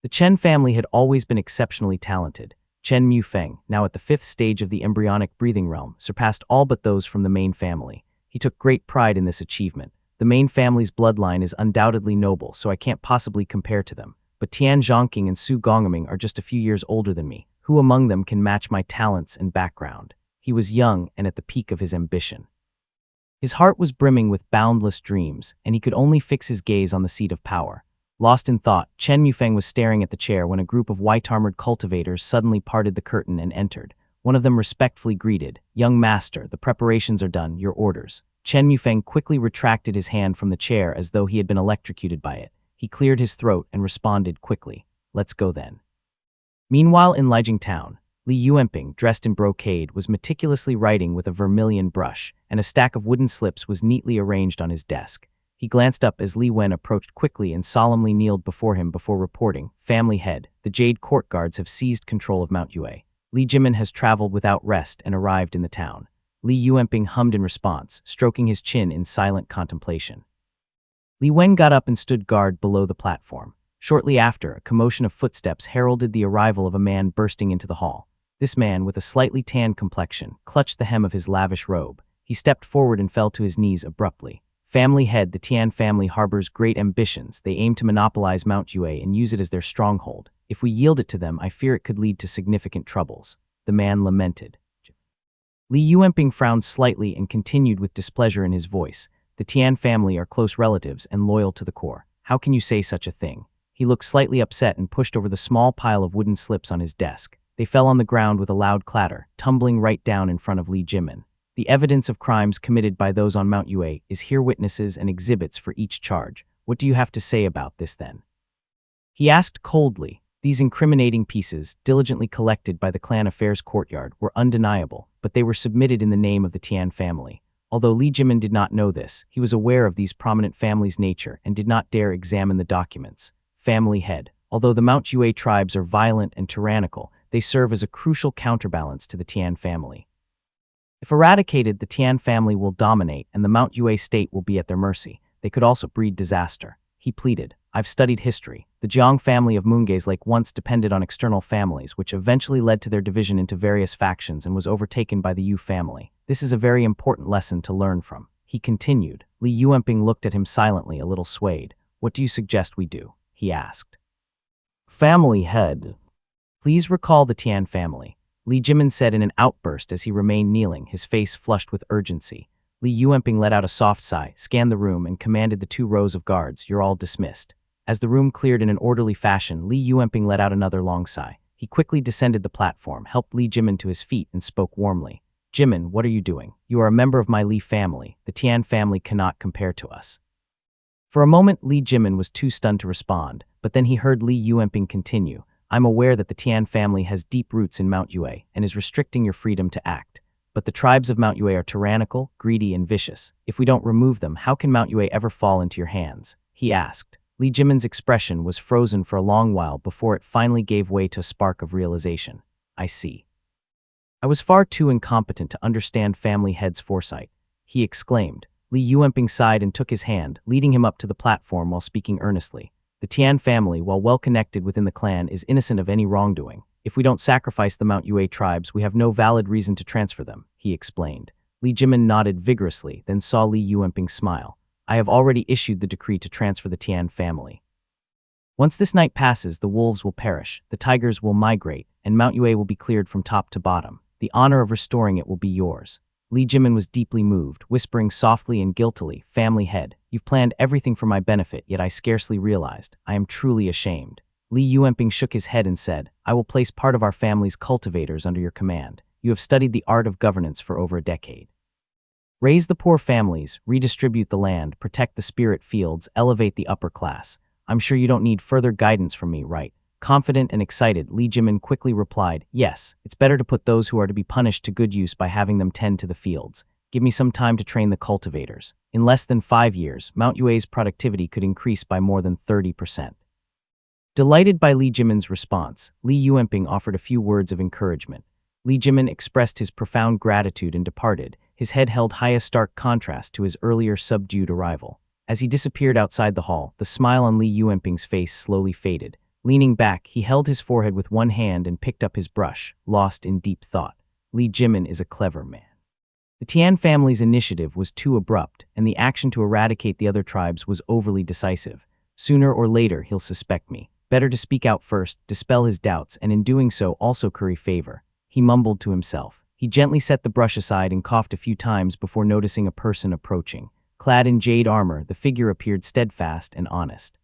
The Chen family had always been exceptionally talented. Chen Yufeng, now at the 5th stage of the embryonic breathing realm, surpassed all but those from the main family. He took great pride in this achievement. The main family's bloodline is undoubtedly noble, so I can't possibly compare to them. But Tian Zhongqing and Su Gongming are just a few years older than me. Who among them can match my talents and background? He was young and at the peak of his ambition. His heart was brimming with boundless dreams, and he could only fix his gaze on the seat of power. Lost in thought, Chen Yufeng was staring at the chair when a group of white-armored cultivators suddenly parted the curtain and entered. One of them respectfully greeted, "Young master, the preparations are done, your orders." Chen Yufeng quickly retracted his hand from the chair as though he had been electrocuted by it. He cleared his throat and responded quickly, "Let's go then." Meanwhile in Lijiang Town, Li Yuanping, dressed in brocade, was meticulously writing with a vermilion brush, and a stack of wooden slips was neatly arranged on his desk. He glanced up as Li Wen approached quickly and solemnly kneeled before him before reporting, "Family head, the Jade Court guards have seized control of Mount Yue. Li Jimin has traveled without rest and arrived in the town." Li Yuanping hummed in response, stroking his chin in silent contemplation. Li Wen got up and stood guard below the platform. Shortly after, a commotion of footsteps heralded the arrival of a man bursting into the hall. This man, with a slightly tanned complexion, clutched the hem of his lavish robe. He stepped forward and fell to his knees abruptly. "Family head, the Tian family harbors great ambitions. They aim to monopolize Mount Yue and use it as their stronghold. If we yield it to them, I fear it could lead to significant troubles," the man lamented. Li Yuanping frowned slightly and continued with displeasure in his voice. "The Tian family are close relatives and loyal to the core. How can you say such a thing?" He looked slightly upset and pushed over the small pile of wooden slips on his desk. They fell on the ground with a loud clatter, tumbling right down in front of Li Jimin. "The evidence of crimes committed by those on Mount Yue is here, witnesses and exhibits for each charge. What do you have to say about this then?" He asked coldly. These incriminating pieces, diligently collected by the clan affairs courtyard, were undeniable, but they were submitted in the name of the Tian family. Although Li Jimin did not know this, he was aware of these prominent families' nature and did not dare examine the documents. "Family head, although the Mount Yue tribes are violent and tyrannical, they serve as a crucial counterbalance to the Tian family. If eradicated, the Tian family will dominate and the Mount Yue state will be at their mercy. They could also breed disaster." He pleaded, "I've studied history. The Jiang family of Moongaze Lake once depended on external families, which eventually led to their division into various factions and was overtaken by the Yu family. This is a very important lesson to learn from." He continued. Li Yuanping looked at him silently, a little swayed. "What do you suggest we do?" he asked. "Family head, please recall the Tian family," Li Jimin said in an outburst as he remained kneeling, his face flushed with urgency. Li Yuanping let out a soft sigh, scanned the room, and commanded the 2 rows of guards, "You're all dismissed." As the room cleared in an orderly fashion, Li Yuanping let out another long sigh. He quickly descended the platform, helped Li Jimin to his feet, and spoke warmly. "Jimin, what are you doing? You are a member of my Li family. The Tian family cannot compare to us." For a moment, Li Jimin was too stunned to respond, but then he heard Li Yuanping continue. "I'm aware that the Tian family has deep roots in Mount Yue and is restricting your freedom to act. But the tribes of Mount Yue are tyrannical, greedy, and vicious. If we don't remove them, how can Mount Yue ever fall into your hands?" he asked. Li Jimin's expression was frozen for a long while before it finally gave way to a spark of realization. "I see. I was far too incompetent to understand family head's foresight," he exclaimed. Li Yuanping sighed and took his hand, leading him up to the platform while speaking earnestly. "The Tian family, while well connected within the clan, is innocent of any wrongdoing. If we don't sacrifice the Mount Yue tribes, we have no valid reason to transfer them," he explained. Li Jimin nodded vigorously, then saw Li Yuanping smile. "I have already issued the decree to transfer the Tian family. Once this night passes, the wolves will perish, the tigers will migrate, and Mount Yue will be cleared from top to bottom. The honor of restoring it will be yours." Li Jimin was deeply moved, whispering softly and guiltily, "Family head, you've planned everything for my benefit, yet I scarcely realized. I am truly ashamed." Li Yuanping shook his head and said, "I will place part of our family's cultivators under your command. You have studied the art of governance for over a decade. Raise the poor families, redistribute the land, protect the spirit fields, elevate the upper class. I'm sure you don't need further guidance from me, right?" Confident and excited, Li Jimin quickly replied, "Yes, it's better to put those who are to be punished to good use by having them tend to the fields. Give me some time to train the cultivators. In less than 5 years, Mount Yue's productivity could increase by more than 30%. Delighted by Li Jimin's response, Li Yuanping offered a few words of encouragement. Li Jimin expressed his profound gratitude and departed, his head held high, a stark contrast to his earlier subdued arrival. As he disappeared outside the hall, the smile on Li Yuanping's face slowly faded. Leaning back, he held his forehead with one hand and picked up his brush, lost in deep thought. Li Jimin is a clever man. The Tian family's initiative was too abrupt, and the action to eradicate the other tribes was overly decisive. Sooner or later, he'll suspect me. Better to speak out first, dispel his doubts, and in doing so also curry favor. He mumbled to himself. He gently set the brush aside and coughed a few times before noticing a person approaching. Clad in jade armor, the figure appeared steadfast and honest.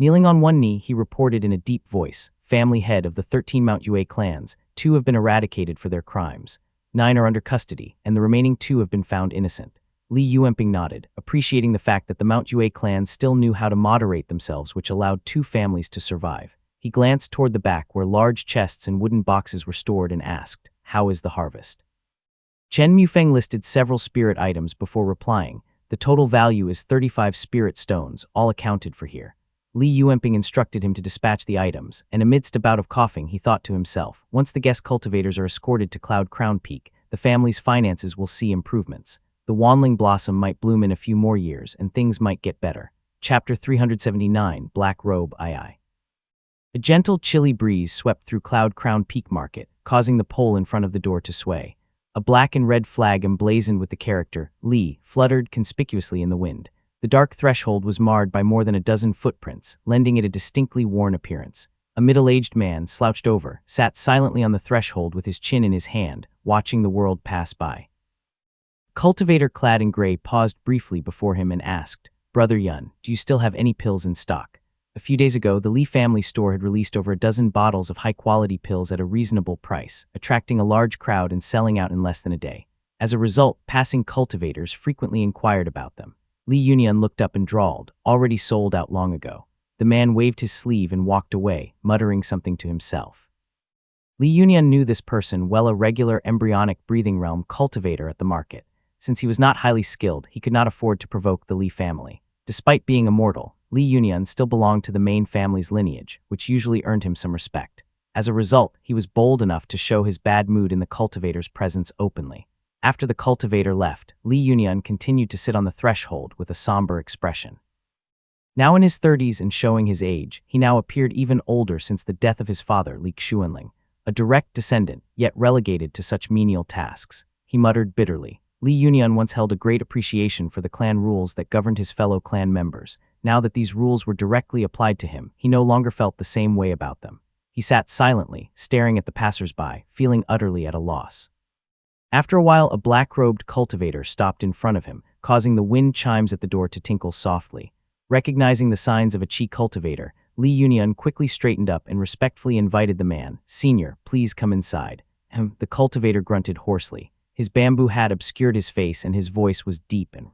Kneeling on one knee, he reported in a deep voice, "Family head of the 13 Mount Yue clans, 2 have been eradicated for their crimes. 9 are under custody, and the remaining 2 have been found innocent." Li Yuanping nodded, appreciating the fact that the Mount Yue clan still knew how to moderate themselves, which allowed 2 families to survive. He glanced toward the back where large chests and wooden boxes were stored and asked, "How is the harvest?" Chen Mufeng listed several spirit items before replying. "The total value is 35 spirit stones, all accounted for here." Li Yuanping instructed him to dispatch the items, and amidst a bout of coughing, he thought to himself, once the guest cultivators are escorted to Cloud Crown Peak, the family's finances will see improvements. The Wanling blossom might bloom in a few more years, and things might get better. Chapter 379, Black Robe II. A gentle, chilly breeze swept through Cloud Crown Peak Market, causing the pole in front of the door to sway. A black and red flag emblazoned with the character, Li, fluttered conspicuously in the wind. The dark threshold was marred by more than a dozen footprints, lending it a distinctly worn appearance. A middle-aged man, slouched over, sat silently on the threshold with his chin in his hand, watching the world pass by. Cultivator clad in gray paused briefly before him and asked, "Brother Yun, do you still have any pills in stock?" A few days ago, the Li family store had released over a dozen bottles of high-quality pills at a reasonable price, attracting a large crowd and selling out in less than a day. As a result, passing cultivators frequently inquired about them. Li Yunian looked up and drawled, "Already sold out long ago." The man waved his sleeve and walked away, muttering something to himself. Li Yunian knew this person well, a regular embryonic breathing realm cultivator at the market. Since he was not highly skilled, he could not afford to provoke the Li family. Despite being immortal, Li Yunian still belonged to the main family's lineage, which usually earned him some respect. As a result, he was bold enough to show his bad mood in the cultivator's presence openly. After the cultivator left, Li Yunian continued to sit on the threshold with a somber expression. Now in his 30s and showing his age, he now appeared even older since the death of his father, Li Xuanling, a direct descendant, yet relegated to such menial tasks. He muttered bitterly. Li Yunian once held a great appreciation for the clan rules that governed his fellow clan members. Now that these rules were directly applied to him, he no longer felt the same way about them. He sat silently, staring at the passers-by, feeling utterly at a loss. After a while, a black-robed cultivator stopped in front of him, causing the wind chimes at the door to tinkle softly. Recognizing the signs of a Qi cultivator, Li Yunian quickly straightened up and respectfully invited the man, "Senior, please come inside." The cultivator grunted hoarsely. His bamboo hat obscured his face and his voice was deep and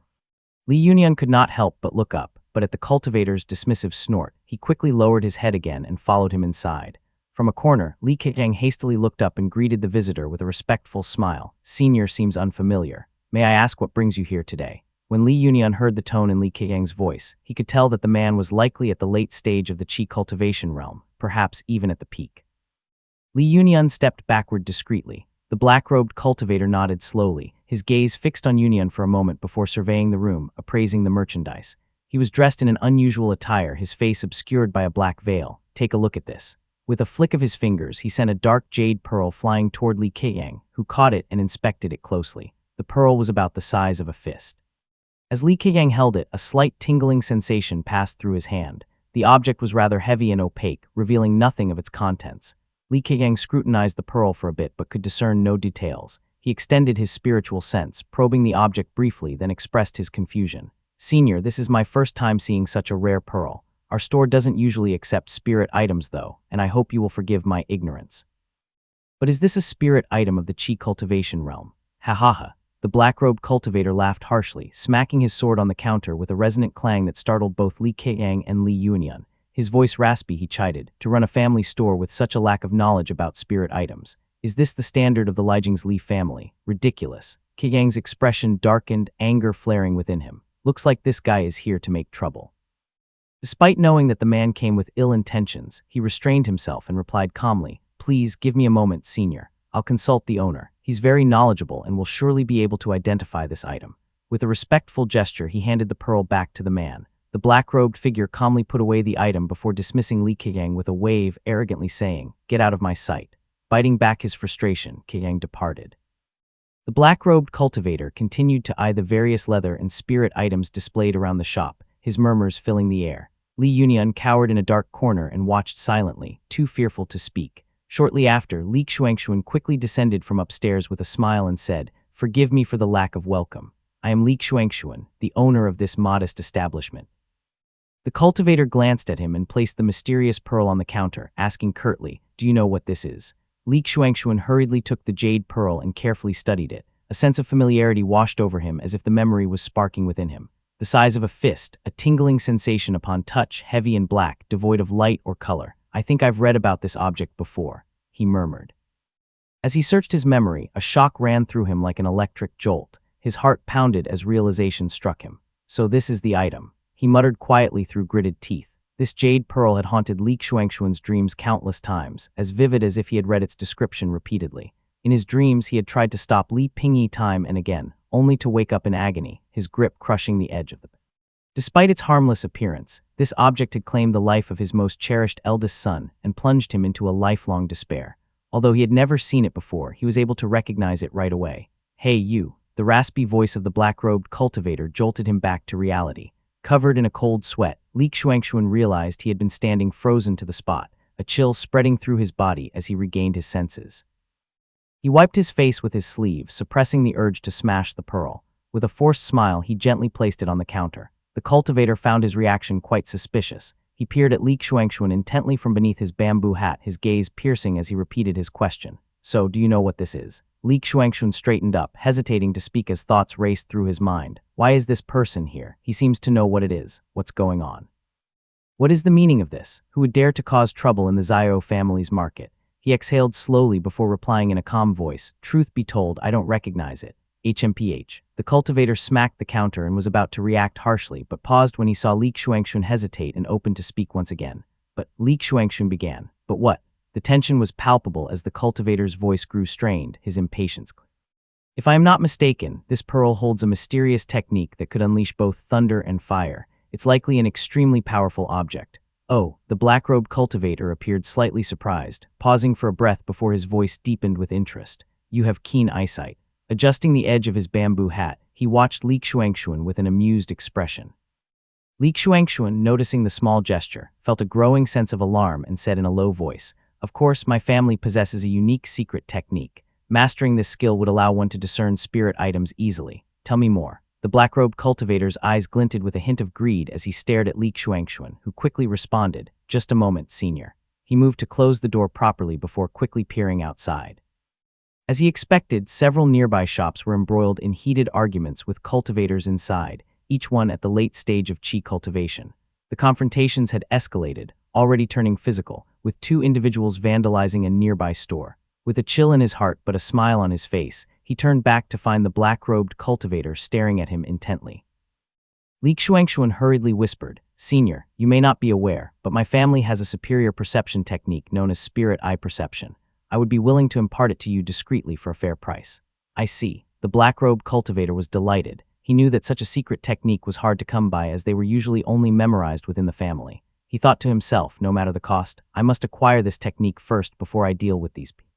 Li Yunian could not help but look up, but at the cultivator's dismissive snort, he quickly lowered his head again and followed him inside. From a corner, Li Keqiang hastily looked up and greeted the visitor with a respectful smile. "Senior seems unfamiliar. May I ask what brings you here today?" When Li Yunian heard the tone in Li Keqiang's voice, he could tell that the man was likely at the late stage of the Qi cultivation realm, perhaps even at the peak. Li Yunian stepped backward discreetly. The black-robed cultivator nodded slowly, his gaze fixed on Yunian for a moment before surveying the room, appraising the merchandise. He was dressed in an unusual attire, his face obscured by a black veil. "Take a look at this." With a flick of his fingers, he sent a dark jade pearl flying toward Li Keqiang, who caught it and inspected it closely. The pearl was about the size of a fist. As Li Keqiang held it, a slight tingling sensation passed through his hand. The object was rather heavy and opaque, revealing nothing of its contents. Li Keqiang scrutinized the pearl for a bit but could discern no details. He extended his spiritual sense, probing the object briefly, then expressed his confusion. "Senior, this is my first time seeing such a rare pearl. Our store doesn't usually accept spirit items though, and I hope you will forgive my ignorance." "But is this a spirit item of the Qi cultivation realm?" "Ha ha ha." The black-robed cultivator laughed harshly, smacking his sword on the counter with a resonant clang that startled both Li Keqiang and Li Yunian. His voice raspy, he chided, "To run a family store with such a lack of knowledge about spirit items. Is this the standard of the Lijing's Li family? Ridiculous." Kiyang's expression darkened, anger flaring within him. Looks like this guy is here to make trouble. Despite knowing that the man came with ill intentions, he restrained himself and replied calmly, "Please give me a moment, Senior. I'll consult the owner. He's very knowledgeable and will surely be able to identify this item." With a respectful gesture, he handed the pearl back to the man. The black-robed figure calmly put away the item before dismissing Li Kiyang with a wave, arrogantly saying, "Get out of my sight." Biting back his frustration, Kiyang departed. The black-robed cultivator continued to eye the various leather and spirit items displayed around the shop, his murmurs filling the air. Li Yunyan cowered in a dark corner and watched silently, too fearful to speak. Shortly after, Li Xuanxuan quickly descended from upstairs with a smile and said, "Forgive me for the lack of welcome. I am Li Xuanxuan, the owner of this modest establishment." The cultivator glanced at him and placed the mysterious pearl on the counter, asking curtly, "Do you know what this is?" Li Xuanxuan hurriedly took the jade pearl and carefully studied it. A sense of familiarity washed over him as if the memory was sparking within him. The size of a fist, a tingling sensation upon touch, heavy and black, devoid of light or color. "I think I've read about this object before," he murmured. As he searched his memory, a shock ran through him like an electric jolt. His heart pounded as realization struck him. "So this is the item," he muttered quietly through gritted teeth. This jade pearl had haunted Li Xuanxuan's dreams countless times, as vivid as if he had read its description repeatedly. In his dreams, he had tried to stop Li Pingyi time and again, only to wake up in agony, his grip crushing the edge of the bed. Despite its harmless appearance, this object had claimed the life of his most cherished eldest son and plunged him into a lifelong despair. Although he had never seen it before, he was able to recognize it right away. "Hey, you!" The raspy voice of the black-robed cultivator jolted him back to reality. Covered in a cold sweat, Li Xuanxuan realized he had been standing frozen to the spot, a chill spreading through his body as he regained his senses. He wiped his face with his sleeve, suppressing the urge to smash the pearl. With a forced smile, he gently placed it on the counter. The cultivator found his reaction quite suspicious. He peered at Li Xuanxuan intently from beneath his bamboo hat, his gaze piercing as he repeated his question. "So, do you know what this is?" Li Xuanxuan straightened up, hesitating to speak as thoughts raced through his mind. "Why is this person here? He seems to know what it is. What's going on? What is the meaning of this? Who would dare to cause trouble in the Zhao family's market?" He exhaled slowly before replying in a calm voice, "Truth be told, I don't recognize it. HMPH. The cultivator smacked the counter and was about to react harshly, but paused when he saw Li Xuanxuan hesitate and open to speak once again. "But," Li Xuanxuan began. "But what?" The tension was palpable as the cultivator's voice grew strained, his impatience. "If I am not mistaken, this pearl holds a mysterious technique that could unleash both thunder and fire. It's likely an extremely powerful object." "Oh," the black-robed cultivator appeared slightly surprised, pausing for a breath before his voice deepened with interest. "You have keen eyesight." Adjusting the edge of his bamboo hat, he watched Li Xuanxuan with an amused expression. Li Xuanxuan, noticing the small gesture, felt a growing sense of alarm and said in a low voice, "Of course, my family possesses a unique secret technique. Mastering this skill would allow one to discern spirit items easily. Tell me more." The black-robed cultivator's eyes glinted with a hint of greed as he stared at Li Xuanxuan, who quickly responded, "Just a moment, Senior." He moved to close the door properly before quickly peering outside. As he expected, several nearby shops were embroiled in heated arguments with cultivators inside, each one at the late stage of qi cultivation. The confrontations had escalated, already turning physical, with two individuals vandalizing a nearby store. With a chill in his heart but a smile on his face, he turned back to find the black-robed cultivator staring at him intently. Li Xuanxuan hurriedly whispered, "Senior, you may not be aware, but my family has a superior perception technique known as spirit eye perception. I would be willing to impart it to you discreetly for a fair price." "I see." The black-robed cultivator was delighted. He knew that such a secret technique was hard to come by as they were usually only memorized within the family. He thought to himself, no matter the cost, I must acquire this technique first before I deal with these people.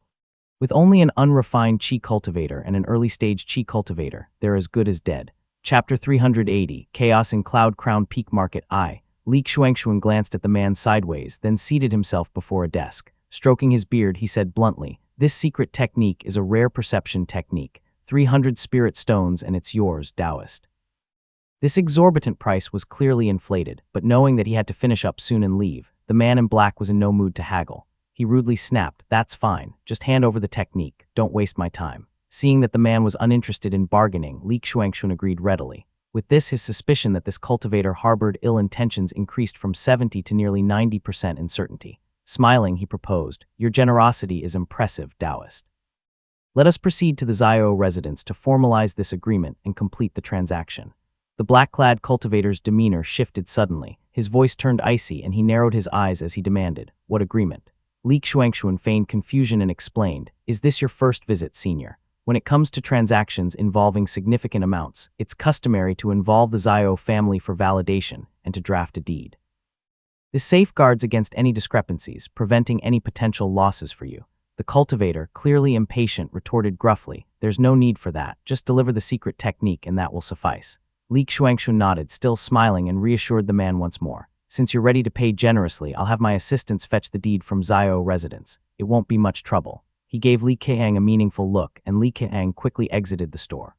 With only an unrefined qi cultivator and an early-stage qi cultivator, they're as good as dead. Chapter 380, Chaos in Cloud Crown Peak Market I. Li Xuanxuan glanced at the man sideways, then seated himself before a desk. Stroking his beard, he said bluntly, "This secret technique is a rare perception technique. 300 spirit stones and it's yours, Taoist." This exorbitant price was clearly inflated, but knowing that he had to finish up soon and leave, the man in black was in no mood to haggle. He rudely snapped, "That's fine. Just hand over the technique. Don't waste my time." Seeing that the man was uninterested in bargaining, Li Xuanxuan agreed readily. With this, his suspicion that this cultivator harbored ill intentions increased from 70 to nearly 90% in certainty. Smiling, he proposed, "Your generosity is impressive, Taoist." Let us proceed to the Zio residence to formalize this agreement and complete the transaction. The black-clad cultivator's demeanor shifted suddenly. His voice turned icy and he narrowed his eyes as he demanded, "What agreement?" Li Xuanxuan feigned confusion and explained, "Is this your first visit, senior? When it comes to transactions involving significant amounts, it's customary to involve the Zio family for validation and to draft a deed. This safeguards against any discrepancies, preventing any potential losses for you." The cultivator, clearly impatient, retorted gruffly, "There's no need for that. Just deliver the secret technique and that will suffice." Li Xuanxuan nodded, still smiling, and reassured the man once more. "Since you're ready to pay generously, I'll have my assistants fetch the deed from Zio residence. It won't be much trouble." He gave Li Keang a meaningful look, and Li Keang quickly exited the store.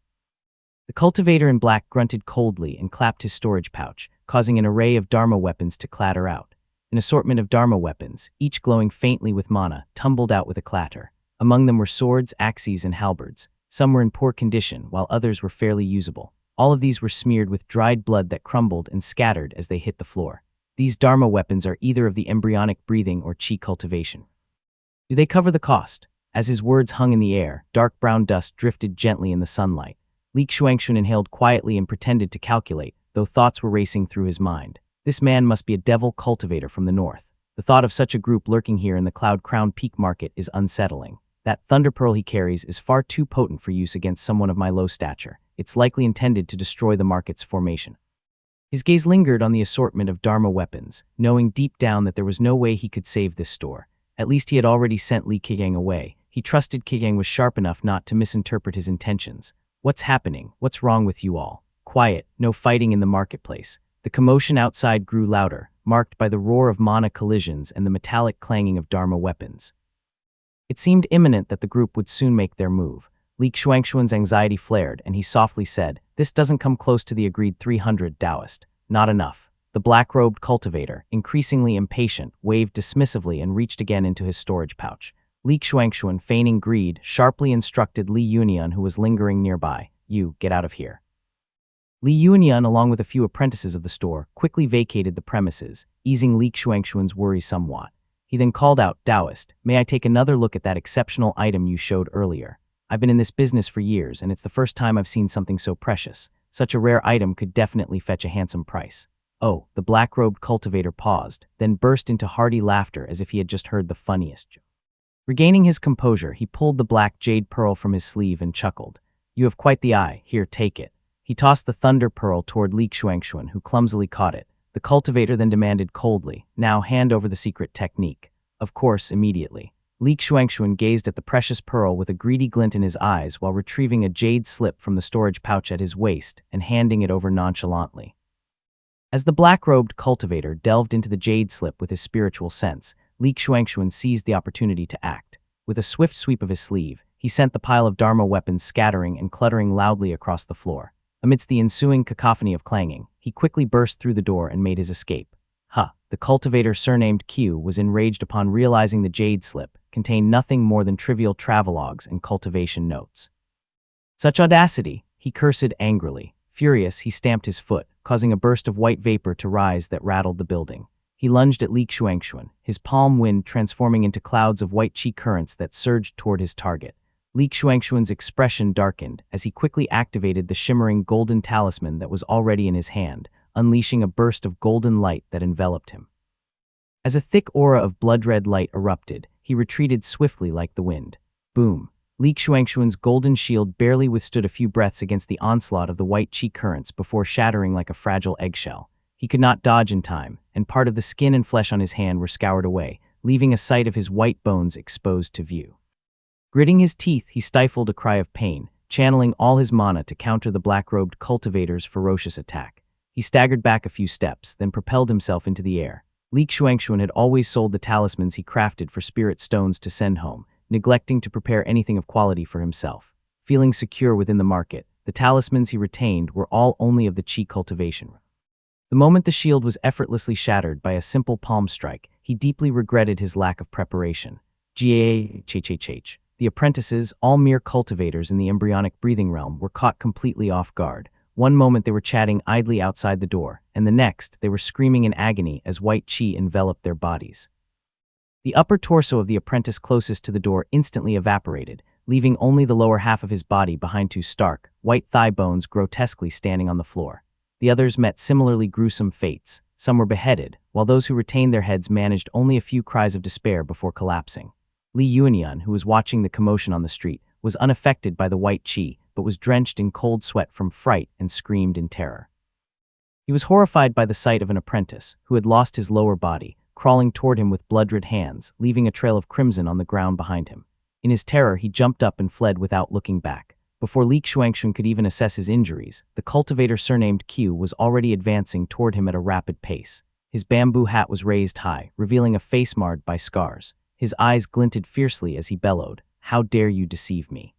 The cultivator in black grunted coldly and clapped his storage pouch, causing an array of Dharma weapons to clatter out. An assortment of Dharma weapons, each glowing faintly with mana, tumbled out with a clatter. Among them were swords, axes, and halberds. Some were in poor condition, while others were fairly usable. All of these were smeared with dried blood that crumbled and scattered as they hit the floor. These Dharma weapons are either of the embryonic breathing or Qi cultivation. Do they cover the cost? As his words hung in the air, dark brown dust drifted gently in the sunlight. Li Xuanxuan inhaled quietly and pretended to calculate, though thoughts were racing through his mind. This man must be a devil cultivator from the north. The thought of such a group lurking here in the Cloud Crown Peak Market is unsettling. That thunder pearl he carries is far too potent for use against someone of my low stature. It's likely intended to destroy the market's formation. His gaze lingered on the assortment of Dharma weapons, knowing deep down that there was no way he could save this store. At least he had already sent Li Keang away. He trusted Keang was sharp enough not to misinterpret his intentions. "What's happening? What's wrong with you all?" Quiet, no fighting in the marketplace. The commotion outside grew louder, marked by the roar of mana collisions and the metallic clanging of Dharma weapons. It seemed imminent that the group would soon make their move. Li Xuanxuan's anxiety flared, and he softly said, "This doesn't come close to the agreed 300 Taoist. Not enough." The black-robed cultivator, increasingly impatient, waved dismissively and reached again into his storage pouch. Li Xuanxuan, feigning greed, sharply instructed Li Yunian, who was lingering nearby, "You, get out of here." Li Yunian, along with a few apprentices of the store, quickly vacated the premises, easing Li Xuanxuan's worry somewhat. He then called out, "Taoist, may I take another look at that exceptional item you showed earlier? I've been in this business for years, and it's the first time I've seen something so precious. Such a rare item could definitely fetch a handsome price." "Oh," the black-robed cultivator paused, then burst into hearty laughter as if he had just heard the funniest joke. Regaining his composure, he pulled the black jade pearl from his sleeve and chuckled. "You have quite the eye. Here, take it." He tossed the thunder pearl toward Li Xuanxuan, who clumsily caught it. The cultivator then demanded coldly, "Now hand over the secret technique." "Of course, immediately." Li Xuanxuan gazed at the precious pearl with a greedy glint in his eyes while retrieving a jade slip from the storage pouch at his waist and handing it over nonchalantly. As the black-robed cultivator delved into the jade slip with his spiritual sense, Li Xuanxuan seized the opportunity to act. With a swift sweep of his sleeve, he sent the pile of Dharma weapons scattering and cluttering loudly across the floor. Amidst the ensuing cacophony of clanging, he quickly burst through the door and made his escape. The cultivator surnamed Q was enraged upon realizing the jade slip contained nothing more than trivial travelogues and cultivation notes. Such audacity, he cursed angrily. Furious, he stamped his foot, causing a burst of white vapor to rise that rattled the building. He lunged at Li Xuanxuan, his palm wind transforming into clouds of white Qi currents that surged toward his target. Li Xuanxuan's expression darkened as he quickly activated the shimmering golden talisman that was already in his hand, unleashing a burst of golden light that enveloped him. As a thick aura of blood-red light erupted, he retreated swiftly like the wind. Boom! Li Xuanxuan's golden shield barely withstood a few breaths against the onslaught of the white Qi currents before shattering like a fragile eggshell. He could not dodge in time, and part of the skin and flesh on his hand were scoured away, leaving a sight of his white bones exposed to view. Gritting his teeth, he stifled a cry of pain, channeling all his mana to counter the black-robed cultivator's ferocious attack. He staggered back a few steps, then propelled himself into the air. Li Xuanxuan had always sold the talismans he crafted for spirit stones to send home, neglecting to prepare anything of quality for himself. Feeling secure within the market, the talismans he retained were all only of the Qi cultivation. The moment the shield was effortlessly shattered by a simple palm strike, he deeply regretted his lack of preparation. GAHHH. The apprentices, all mere cultivators in the embryonic breathing realm, were caught completely off guard. One moment they were chatting idly outside the door, and the next they were screaming in agony as white Qi enveloped their bodies. The upper torso of the apprentice closest to the door instantly evaporated, leaving only the lower half of his body behind two stark, white thigh bones grotesquely standing on the floor. The others met similarly gruesome fates. Some were beheaded, while those who retained their heads managed only a few cries of despair before collapsing. Li Yuanian, who was watching the commotion on the street, was unaffected by the white qi, but was drenched in cold sweat from fright and screamed in terror. He was horrified by the sight of an apprentice, who had lost his lower body, crawling toward him with blood-red hands, leaving a trail of crimson on the ground behind him. In his terror, he jumped up and fled without looking back. Before Li Xuanxun could even assess his injuries, the cultivator surnamed Qiu was already advancing toward him at a rapid pace. His bamboo hat was raised high, revealing a face marred by scars. His eyes glinted fiercely as he bellowed, "How dare you deceive me?"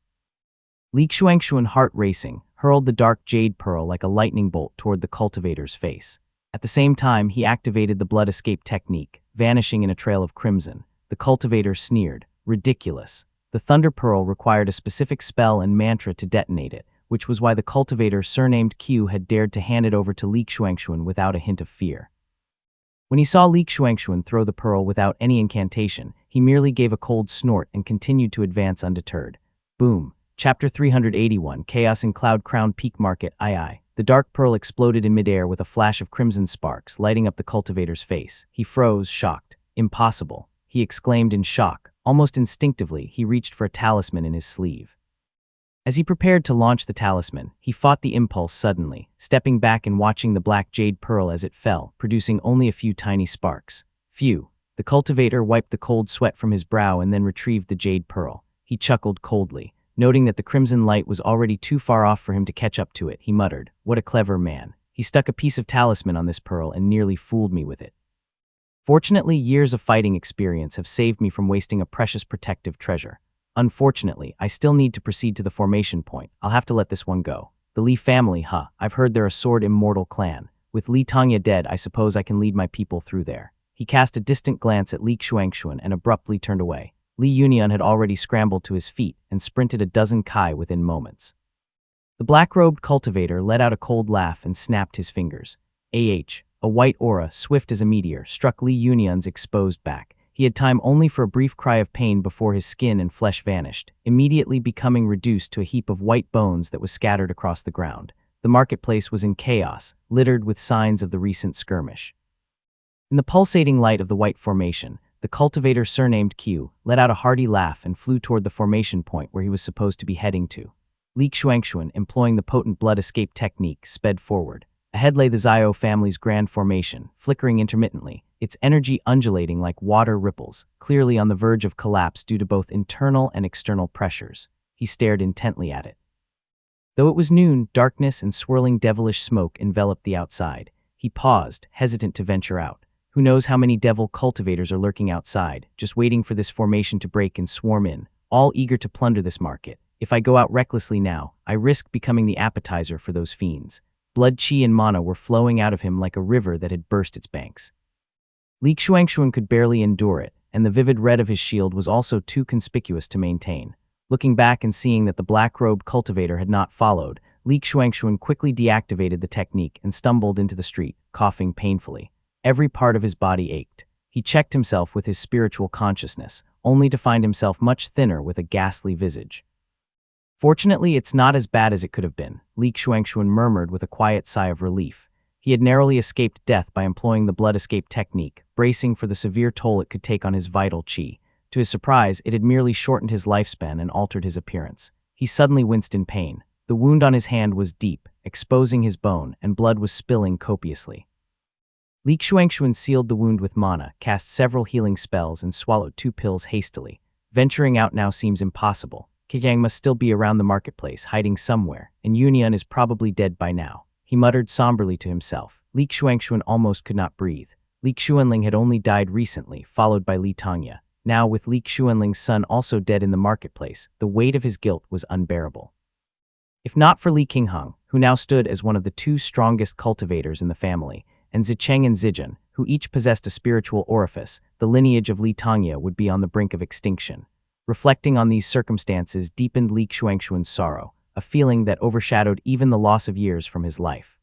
Li Xuanxun, heart racing, hurled the dark jade pearl like a lightning bolt toward the cultivator's face. At the same time, he activated the blood escape technique, vanishing in a trail of crimson. The cultivator sneered, "Ridiculous." The thunder pearl required a specific spell and mantra to detonate it, which was why the cultivator surnamed Qiu had dared to hand it over to Li Xuanxun without a hint of fear. When he saw Li Xuanxun throw the pearl without any incantation, he merely gave a cold snort and continued to advance undeterred. Boom. Chapter 381, Chaos in Cloud Crown Peak Market, II. The dark pearl exploded in midair with a flash of crimson sparks, lighting up the cultivator's face. He froze, shocked. "Impossible," he exclaimed in shock. Almost instinctively, he reached for a talisman in his sleeve. As he prepared to launch the talisman, he fought the impulse suddenly, stepping back and watching the black jade pearl as it fell, producing only a few tiny sparks. Phew. The cultivator wiped the cold sweat from his brow and then retrieved the jade pearl. He chuckled coldly. Noting that the crimson light was already too far off for him to catch up to it, he muttered, "What a clever man. He stuck a piece of talisman on this pearl and nearly fooled me with it. Fortunately, years of fighting experience have saved me from wasting a precious protective treasure. Unfortunately, I still need to proceed to the formation point. I'll have to let this one go. The Li family, I've heard they're a sword immortal clan. With Li Tangya dead, I suppose I can lead my people through there." He cast a distant glance at Li Xuanxun and abruptly turned away. Li Yuanian had already scrambled to his feet and sprinted a dozen kai within moments. The black-robed cultivator let out a cold laugh and snapped his fingers. A white aura, swift as a meteor, struck Li Yuanian's exposed back. He had time only for a brief cry of pain before his skin and flesh vanished, immediately becoming reduced to a heap of white bones that was scattered across the ground. The marketplace was in chaos, littered with signs of the recent skirmish. In the pulsating light of the white formation, the cultivator surnamed Qiu let out a hearty laugh and flew toward the formation point where he was supposed to be heading to. Li Xuanxun, employing the potent blood escape technique, sped forward. Ahead lay the Zhao family's grand formation, flickering intermittently, its energy undulating like water ripples, clearly on the verge of collapse due to both internal and external pressures. He stared intently at it. Though it was noon, darkness and swirling devilish smoke enveloped the outside. He paused, hesitant to venture out. Who knows how many devil cultivators are lurking outside, just waiting for this formation to break and swarm in, all eager to plunder this market. If I go out recklessly now, I risk becoming the appetizer for those fiends. Blood, qi, and mana were flowing out of him like a river that had burst its banks. Li Xuanxun could barely endure it, and the vivid red of his shield was also too conspicuous to maintain. Looking back and seeing that the black-robed cultivator had not followed, Li Xuanxun quickly deactivated the technique and stumbled into the street, coughing painfully. Every part of his body ached. He checked himself with his spiritual consciousness, only to find himself much thinner with a ghastly visage. "Fortunately, it's not as bad as it could have been," Li Xuanxun murmured with a quiet sigh of relief. He had narrowly escaped death by employing the blood escape technique, bracing for the severe toll it could take on his vital qi. To his surprise, it had merely shortened his lifespan and altered his appearance. He suddenly winced in pain. The wound on his hand was deep, exposing his bone, and blood was spilling copiously. Li Xuanxun sealed the wound with mana, cast several healing spells, and swallowed 2 pills hastily. Venturing out now seems impossible. Kijang must still be around the marketplace, hiding somewhere, and Yuanian is probably dead by now. He muttered somberly to himself. Li Xuanxun almost could not breathe. Li Xuanling had only died recently, followed by Li Tangya. Now, with Li Xuanling's son also dead in the marketplace, the weight of his guilt was unbearable. If not for Li Qingheng, who now stood as one of the 2 strongest cultivators in the family, and Zicheng and Zijun, who each possessed a spiritual orifice, the lineage of Li Tangya would be on the brink of extinction. Reflecting on these circumstances deepened Li Xuanxun's sorrow, a feeling that overshadowed even the loss of years from his life.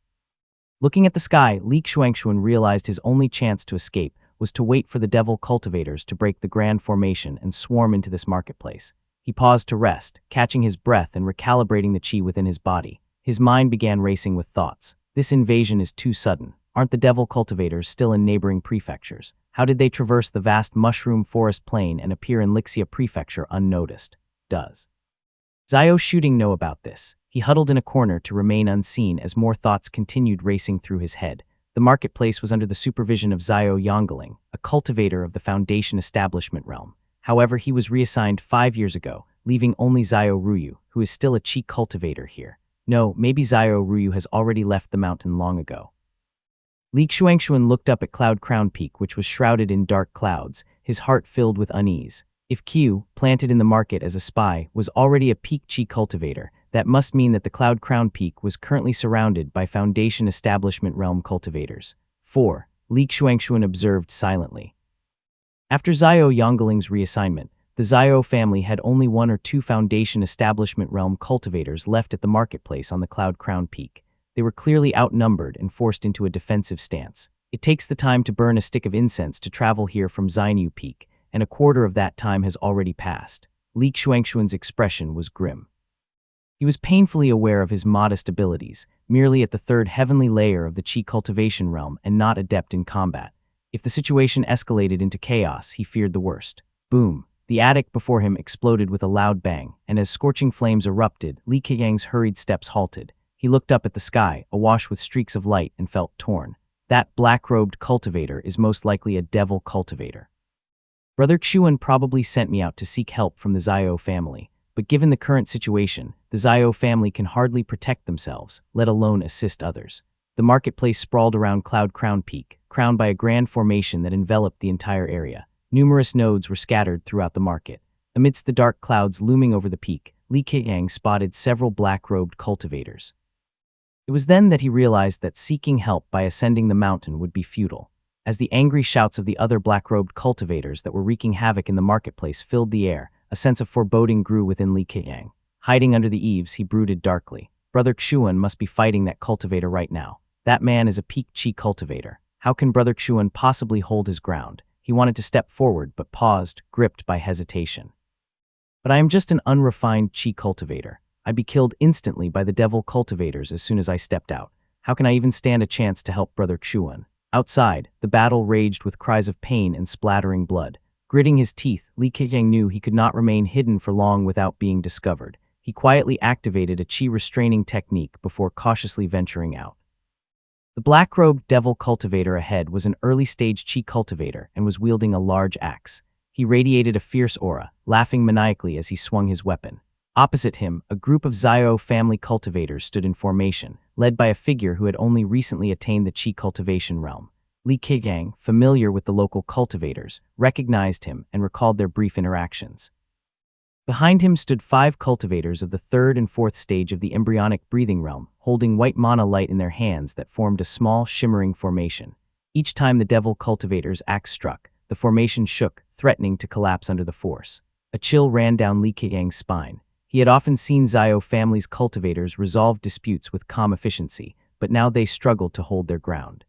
Looking at the sky, Li Xuanxun realized his only chance to escape was to wait for the devil cultivators to break the grand formation and swarm into this marketplace. He paused to rest, catching his breath and recalibrating the chi within his body. His mind began racing with thoughts. This invasion is too sudden. Aren't the devil cultivators still in neighboring prefectures? How did they traverse the vast mushroom forest plain and appear in Lixia Prefecture unnoticed? Does Zhao Shuding know about this? He huddled in a corner to remain unseen as more thoughts continued racing through his head. The marketplace was under the supervision of Zhao Yongling, a cultivator of the Foundation Establishment realm. However, he was reassigned 5 years ago, leaving only Zhao Ruyu, who is still a chi cultivator here. No, maybe Zhao Ruyu has already left the mountain long ago. Li Xuanxuan looked up at Cloud Crown Peak, which was shrouded in dark clouds, his heart filled with unease. If Q, planted in the market as a spy, was already a peak chi cultivator, that must mean that the Cloud Crown Peak was currently surrounded by Foundation Establishment realm cultivators. 4. Li Xuanxuan observed silently. After Zhao Yongling's reassignment, the Zhao family had only 1 or 2 Foundation Establishment realm cultivators left at the marketplace on the Cloud Crown Peak. They were clearly outnumbered and forced into a defensive stance. It takes the time to burn a stick of incense to travel here from Xianyu Peak, and a quarter of that time has already passed. Li Xuanxuan's expression was grim. He was painfully aware of his modest abilities, merely at the 3rd heavenly layer of the Qi cultivation realm and not adept in combat. If the situation escalated into chaos, he feared the worst. Boom! The attic before him exploded with a loud bang, and as scorching flames erupted, Li Keyang's hurried steps halted. He looked up at the sky, awash with streaks of light, and felt torn. That black-robed cultivator is most likely a devil cultivator. Brother Xuan probably sent me out to seek help from the Zhao family, but given the current situation, the Zhao family can hardly protect themselves, let alone assist others. The marketplace sprawled around Cloud Crown Peak, crowned by a grand formation that enveloped the entire area. Numerous nodes were scattered throughout the market. Amidst the dark clouds looming over the peak, Li Keyang spotted several black-robed cultivators. It was then that he realized that seeking help by ascending the mountain would be futile. As the angry shouts of the other black-robed cultivators that were wreaking havoc in the marketplace filled the air, a sense of foreboding grew within Li Keyang. Hiding under the eaves, he brooded darkly. Brother Xuan must be fighting that cultivator right now. That man is a peak chi cultivator. How can Brother Xuan possibly hold his ground? He wanted to step forward, but paused, gripped by hesitation. But I am just an unrefined chi cultivator. I'd be killed instantly by the devil cultivators as soon as I stepped out. How can I even stand a chance to help Brother Xuan? Outside, the battle raged with cries of pain and splattering blood. Gritting his teeth, Li Keyang knew he could not remain hidden for long without being discovered. He quietly activated a chi restraining technique before cautiously venturing out. The black-robed devil cultivator ahead was an early-stage chi cultivator and was wielding a large axe. He radiated a fierce aura, laughing maniacally as he swung his weapon. Opposite him, a group of Zhao family cultivators stood in formation, led by a figure who had only recently attained the chi cultivation realm. Li Keyang, familiar with the local cultivators, recognized him and recalled their brief interactions. Behind him stood 5 cultivators of the 3rd and 4th stage of the embryonic breathing realm, holding white mana light in their hands that formed a small, shimmering formation. Each time the devil cultivator's axe struck, the formation shook, threatening to collapse under the force. A chill ran down Li Keyang's spine. He had often seen Zhao family's cultivators resolve disputes with calm efficiency, but now they struggled to hold their ground.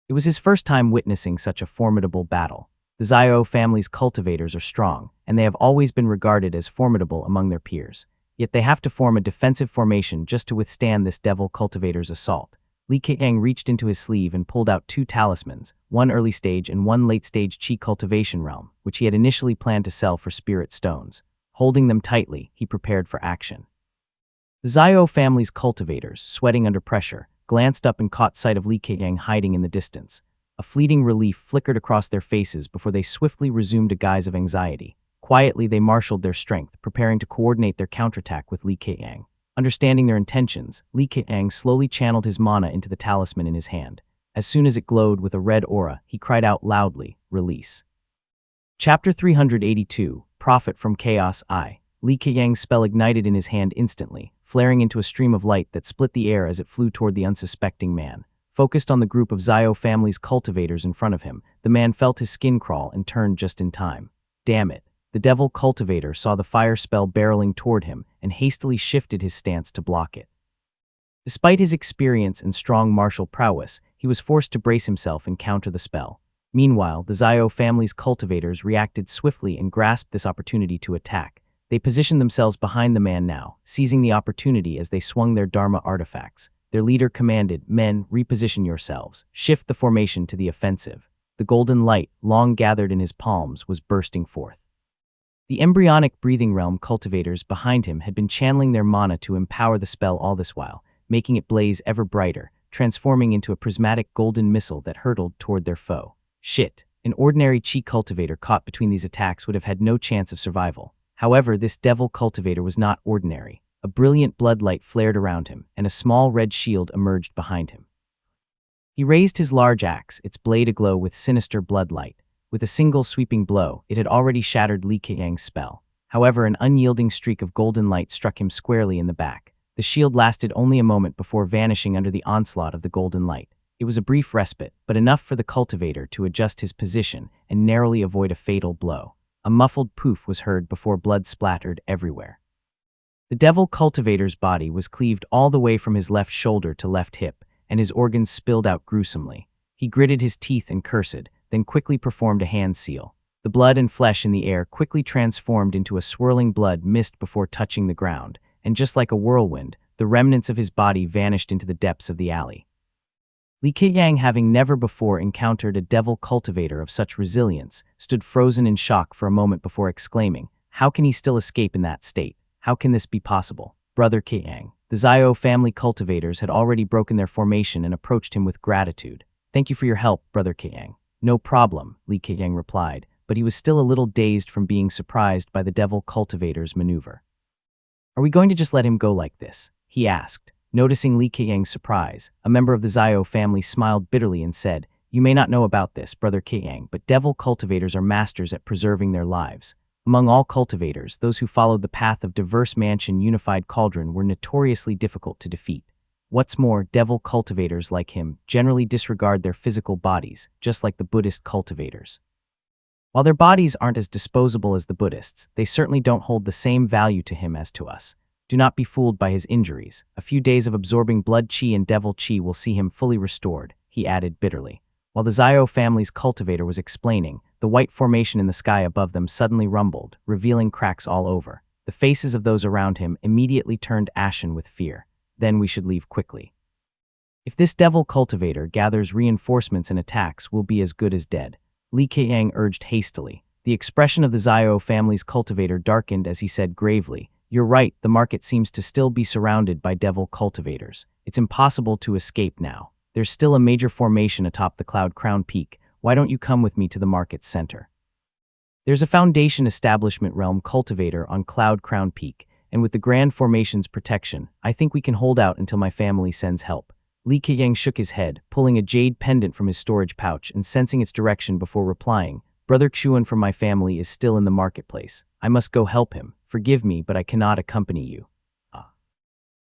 It was his first time witnessing such a formidable battle. The Zhao family's cultivators are strong, and they have always been regarded as formidable among their peers. Yet they have to form a defensive formation just to withstand this devil cultivator's assault. Li Keyang reached into his sleeve and pulled out 2 talismans, 1 early stage and 1 late stage chi cultivation realm, which he had initially planned to sell for spirit stones. Holding them tightly, he prepared for action. The Zhao family's cultivators, sweating under pressure, glanced up and caught sight of Li Keyang hiding in the distance. A fleeting relief flickered across their faces before they swiftly resumed a guise of anxiety. Quietly, they marshaled their strength, preparing to coordinate their counterattack with Li Keyang. Understanding their intentions, Li Keyang slowly channeled his mana into the talisman in his hand. As soon as it glowed with a red aura, he cried out loudly, "Release." Chapter 382, Profit from Chaos I. Li Keyang's spell ignited in his hand instantly, flaring into a stream of light that split the air as it flew toward the unsuspecting man. Focused on the group of Zhao family's cultivators in front of him, the man felt his skin crawl and turned just in time. Damn it. The devil cultivator saw the fire spell barreling toward him and hastily shifted his stance to block it. Despite his experience and strong martial prowess, he was forced to brace himself and counter the spell. Meanwhile, the Zhao family's cultivators reacted swiftly and grasped this opportunity to attack. They positioned themselves behind the man now, seizing the opportunity as they swung their Dharma artifacts. Their leader commanded, "Men, reposition yourselves. Shift the formation to the offensive." The golden light, long gathered in his palms, was bursting forth. The embryonic breathing realm cultivators behind him had been channeling their mana to empower the spell all this while, making it blaze ever brighter, transforming into a prismatic golden missile that hurtled toward their foe. Shit, an ordinary chi cultivator caught between these attacks would have had no chance of survival. However, this devil cultivator was not ordinary. A brilliant blood light flared around him, and a small red shield emerged behind him. He raised his large axe, its blade aglow with sinister blood light. With a single sweeping blow, it had already shattered Li Keyang's spell. However, an unyielding streak of golden light struck him squarely in the back. The shield lasted only a moment before vanishing under the onslaught of the golden light. It was a brief respite, but enough for the cultivator to adjust his position and narrowly avoid a fatal blow. A muffled poof was heard before blood splattered everywhere. The devil cultivator's body was cleaved all the way from his left shoulder to left hip, and his organs spilled out gruesomely. He gritted his teeth and cursed, then quickly performed a hand seal. The blood and flesh in the air quickly transformed into a swirling blood mist before touching the ground, and just like a whirlwind, the remnants of his body vanished into the depths of the alley. Li Keyang, having never before encountered a devil cultivator of such resilience, stood frozen in shock for a moment before exclaiming, "How can he still escape in that state? How can this be possible?" Brother Keyang. The Zhao family cultivators had already broken their formation and approached him with gratitude. "Thank you for your help, Brother Keyang." "No problem," Li Keyang replied, but he was still a little dazed from being surprised by the devil cultivator's maneuver. "Are we going to just let him go like this?" he asked. Noticing Li Keyang's surprise, a member of the Zhao family smiled bitterly and said, "You may not know about this, Brother Keyang, but devil cultivators are masters at preserving their lives. Among all cultivators, those who followed the path of diverse mansion unified cauldron were notoriously difficult to defeat. What's more, devil cultivators like him generally disregard their physical bodies, just like the Buddhist cultivators. While their bodies aren't as disposable as the Buddhists, they certainly don't hold the same value to him as to us. Do not be fooled by his injuries. A few days of absorbing blood chi and devil chi will see him fully restored," he added bitterly. While the Zhao family's cultivator was explaining, the white formation in the sky above them suddenly rumbled, revealing cracks all over. The faces of those around him immediately turned ashen with fear. "Then we should leave quickly. If this devil cultivator gathers reinforcements and attacks, we'll be as good as dead," Li Keyang urged hastily. The expression of the Zhao family's cultivator darkened as he said gravely, "You're right, the market seems to still be surrounded by devil cultivators. It's impossible to escape now. There's still a major formation atop the Cloud Crown Peak. Why don't you come with me to the market's center? There's a Foundation Establishment Realm cultivator on Cloud Crown Peak, and with the Grand Formation's protection, I think we can hold out until my family sends help." Li Keyang shook his head, pulling a jade pendant from his storage pouch and sensing its direction before replying, "Brother Chuan from my family is still in the marketplace. I must go help him. Forgive me, but I cannot accompany you."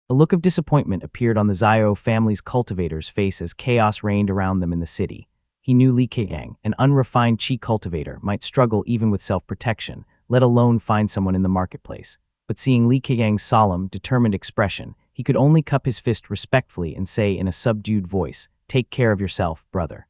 A look of disappointment appeared on the Zhao family's cultivator's face as chaos reigned around them in the city. He knew Li Keyang, an unrefined chi cultivator, might struggle even with self-protection, let alone find someone in the marketplace. But seeing Li Keyang's solemn, determined expression, he could only cup his fist respectfully and say in a subdued voice, "Take care of yourself, brother."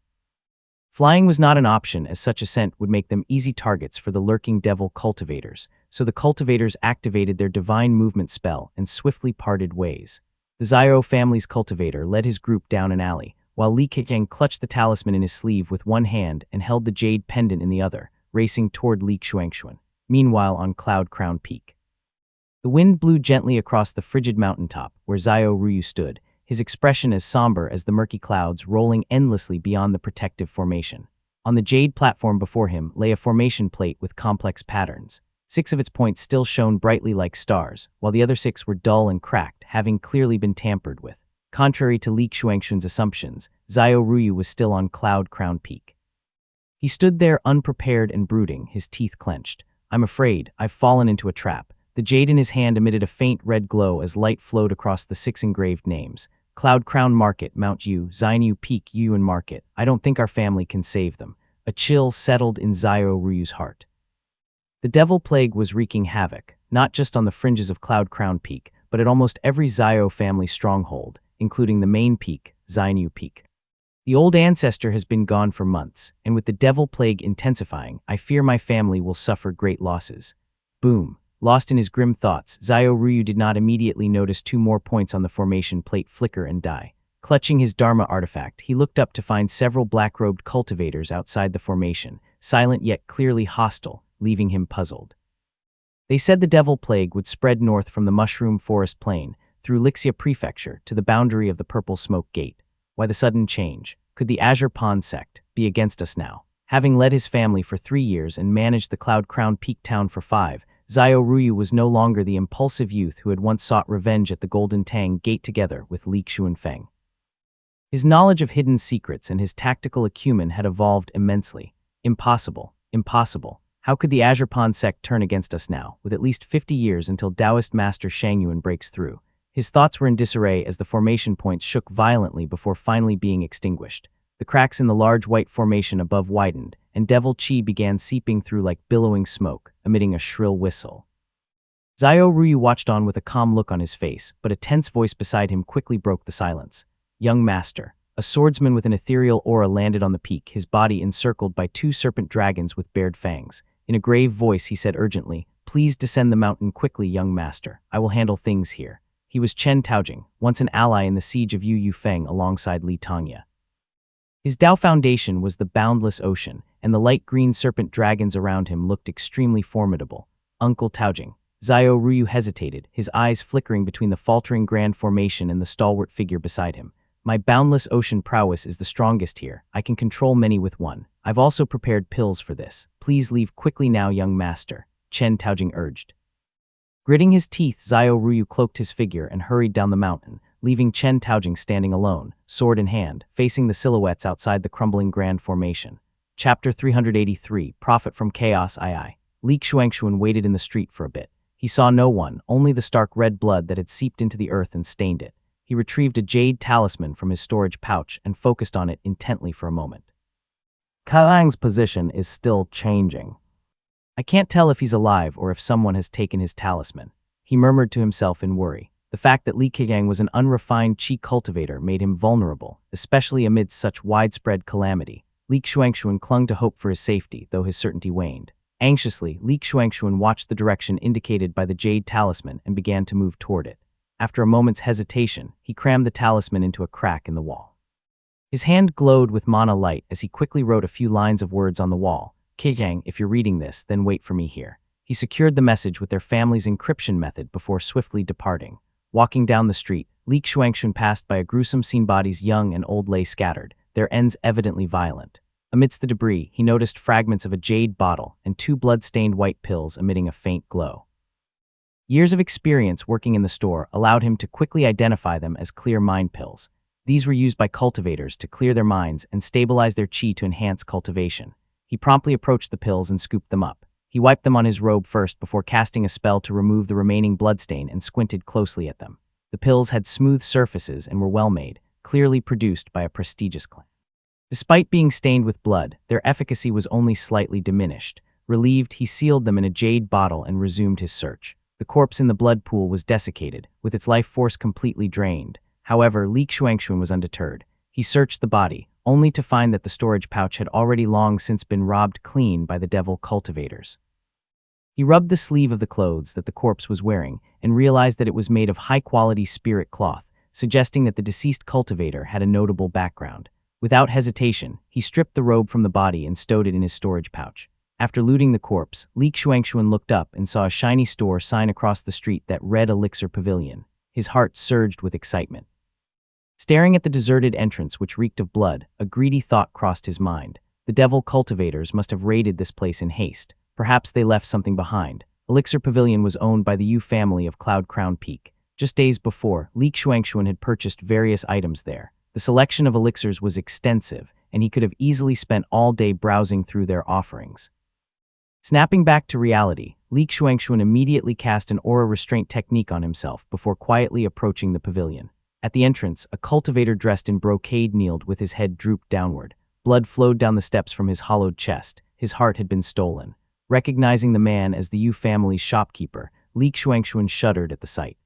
Flying was not an option, as such ascent would make them easy targets for the lurking devil cultivators, so the cultivators activated their divine movement spell and swiftly parted ways. The Zhao family's cultivator led his group down an alley, while Li Keyang clutched the talisman in his sleeve with one hand and held the jade pendant in the other, racing toward Li Xuanxuan. Meanwhile, on Cloud Crown Peak, the wind blew gently across the frigid mountaintop where Zhao Ruyu stood, his expression as somber as the murky clouds rolling endlessly beyond the protective formation. On the jade platform before him lay a formation plate with complex patterns. 6 of its points still shone brightly like stars, while the other 6 were dull and cracked, having clearly been tampered with. Contrary to Li Xuanxuan's assumptions, Zhao Ruyu was still on Cloud Crown Peak. He stood there unprepared and brooding, his teeth clenched. "I'm afraid I've fallen into a trap." The jade in his hand emitted a faint red glow as light flowed across the 6 engraved names. "Cloud Crown Market, Mount Yu, Zainu Peak, Yuan Market. I don't think our family can save them." A chill settled in Zhao Ruyu's heart. The devil plague was wreaking havoc, not just on the fringes of Cloud Crown Peak, but at almost every Zhao family stronghold, including the main peak, Zainu Peak. "The old ancestor has been gone for months, and with the devil plague intensifying, I fear my family will suffer great losses." Boom. Lost in his grim thoughts, Zhao Ryu did not immediately notice two more points on the formation plate flicker and die. Clutching his Dharma artifact, he looked up to find several black-robed cultivators outside the formation, silent yet clearly hostile, leaving him puzzled. They said the Devil Plague would spread north from the Mushroom Forest Plain, through Lixia Prefecture, to the boundary of the Purple Smoke Gate. Why the sudden change? Could the Azure Pond sect be against us now? Having led his family for 3 years and managed the Cloud Crown Peak town for 5, Zhao Ryu was no longer the impulsive youth who had once sought revenge at the Golden Tang Gate together with Li Xuanfeng. His knowledge of hidden secrets and his tactical acumen had evolved immensely. Impossible. How could the Azure Pond sect turn against us now, with at least 50 years until Taoist Master Shang Yuan breaks through? His thoughts were in disarray as the formation points shook violently before finally being extinguished. The cracks in the large white formation above widened, and Devil Chi began seeping through like billowing smoke, emitting a shrill whistle. Zhao Ryu watched on with a calm look on his face, but a tense voice beside him quickly broke the silence. Young Master. A swordsman with an ethereal aura landed on the peak, his body encircled by 2 serpent dragons with bared fangs. In a grave voice he said urgently, "Please descend the mountain quickly, young master. I will handle things here." He was Chen Taojing, once an ally in the siege of Yu Yufeng alongside Li Tongya. His Dao foundation was the boundless ocean, and the light green serpent dragons around him looked extremely formidable. Uncle Taojing. Zhao Ryu hesitated, his eyes flickering between the faltering grand formation and the stalwart figure beside him. "My boundless ocean prowess is the strongest here. I can control many with one. I've also prepared pills for this. Please leave quickly now, young master," Chen Taojing urged. Gritting his teeth, Zhao Ryu cloaked his figure and hurried down the mountain, leaving Chen Taojing standing alone, sword in hand, facing the silhouettes outside the crumbling grand formation. Chapter 383, Profit from Chaos II. Li Xuanxuan waited in the street for a bit. He saw no one, only the stark red blood that had seeped into the earth and stained it. He retrieved a jade talisman from his storage pouch and focused on it intently for a moment. Kalang's position is still changing. I can't tell if he's alive or if someone has taken his talisman, he murmured to himself in worry. The fact that Li Kegang was an unrefined qi cultivator made him vulnerable, especially amidst such widespread calamity. Li Xuanxuan clung to hope for his safety, though his certainty waned. Anxiously, Li Xuanxuan watched the direction indicated by the jade talisman and began to move toward it. After a moment's hesitation, he crammed the talisman into a crack in the wall. His hand glowed with mana light as he quickly wrote a few lines of words on the wall. "Kegang, if you're reading this, then wait for me here." He secured the message with their family's encryption method before swiftly departing. Walking down the street, Li Xuanxuan passed by a gruesome scene. Bodies young and old lay scattered, their ends evidently violent. Amidst the debris, he noticed fragments of a jade bottle and 2 blood-stained white pills emitting a faint glow. Years of experience working in the store allowed him to quickly identify them as clear mind pills. These were used by cultivators to clear their minds and stabilize their qi to enhance cultivation. He promptly approached the pills and scooped them up. He wiped them on his robe first before casting a spell to remove the remaining bloodstain and squinted closely at them. The pills had smooth surfaces and were well made, clearly produced by a prestigious clan. Despite being stained with blood, their efficacy was only slightly diminished. Relieved, he sealed them in a jade bottle and resumed his search. The corpse in the blood pool was desiccated, with its life force completely drained. However, Li Xuanxuan was undeterred. He searched the body, only to find that the storage pouch had already long since been robbed clean by the devil cultivators. He rubbed the sleeve of the clothes that the corpse was wearing and realized that it was made of high-quality spirit cloth, suggesting that the deceased cultivator had a notable background. Without hesitation, he stripped the robe from the body and stowed it in his storage pouch. After looting the corpse, Li Xuanxuan looked up and saw a shiny store sign across the street that read Elixir Pavilion. His heart surged with excitement. Staring at the deserted entrance which reeked of blood, a greedy thought crossed his mind. The devil cultivators must have raided this place in haste. Perhaps they left something behind. Elixir Pavilion was owned by the Yu family of Cloud Crown Peak. Just days before, Li Xuanxuan had purchased various items there. The selection of elixirs was extensive, and he could have easily spent all day browsing through their offerings. Snapping back to reality, Li Xuanxuan immediately cast an aura restraint technique on himself before quietly approaching the pavilion. At the entrance, a cultivator dressed in brocade kneeled with his head drooped downward. Blood flowed down the steps from his hollowed chest. His heart had been stolen. Recognizing the man as the Yu family's shopkeeper, Li Xuanxuan shuddered at the sight.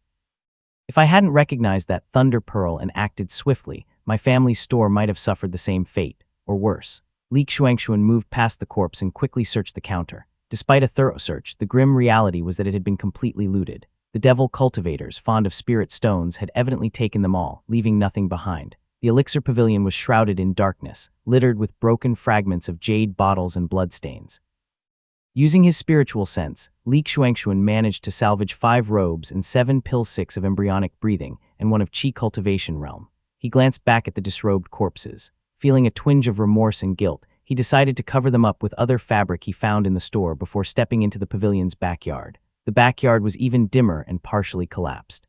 If I hadn't recognized that thunder pearl and acted swiftly, my family's store might have suffered the same fate, or worse. Li Xuanxuan moved past the corpse and quickly searched the counter. Despite a thorough search, the grim reality was that it had been completely looted. The devil cultivators, fond of spirit stones, had evidently taken them all, leaving nothing behind. The elixir pavilion was shrouded in darkness, littered with broken fragments of jade bottles and bloodstains. Using his spiritual sense, Li Xuanxuan managed to salvage 5 robes and 7 pills, 6 of embryonic breathing, and 1 of qi cultivation realm. He glanced back at the disrobed corpses. Feeling a twinge of remorse and guilt, he decided to cover them up with other fabric he found in the store before stepping into the pavilion's backyard. The backyard was even dimmer and partially collapsed.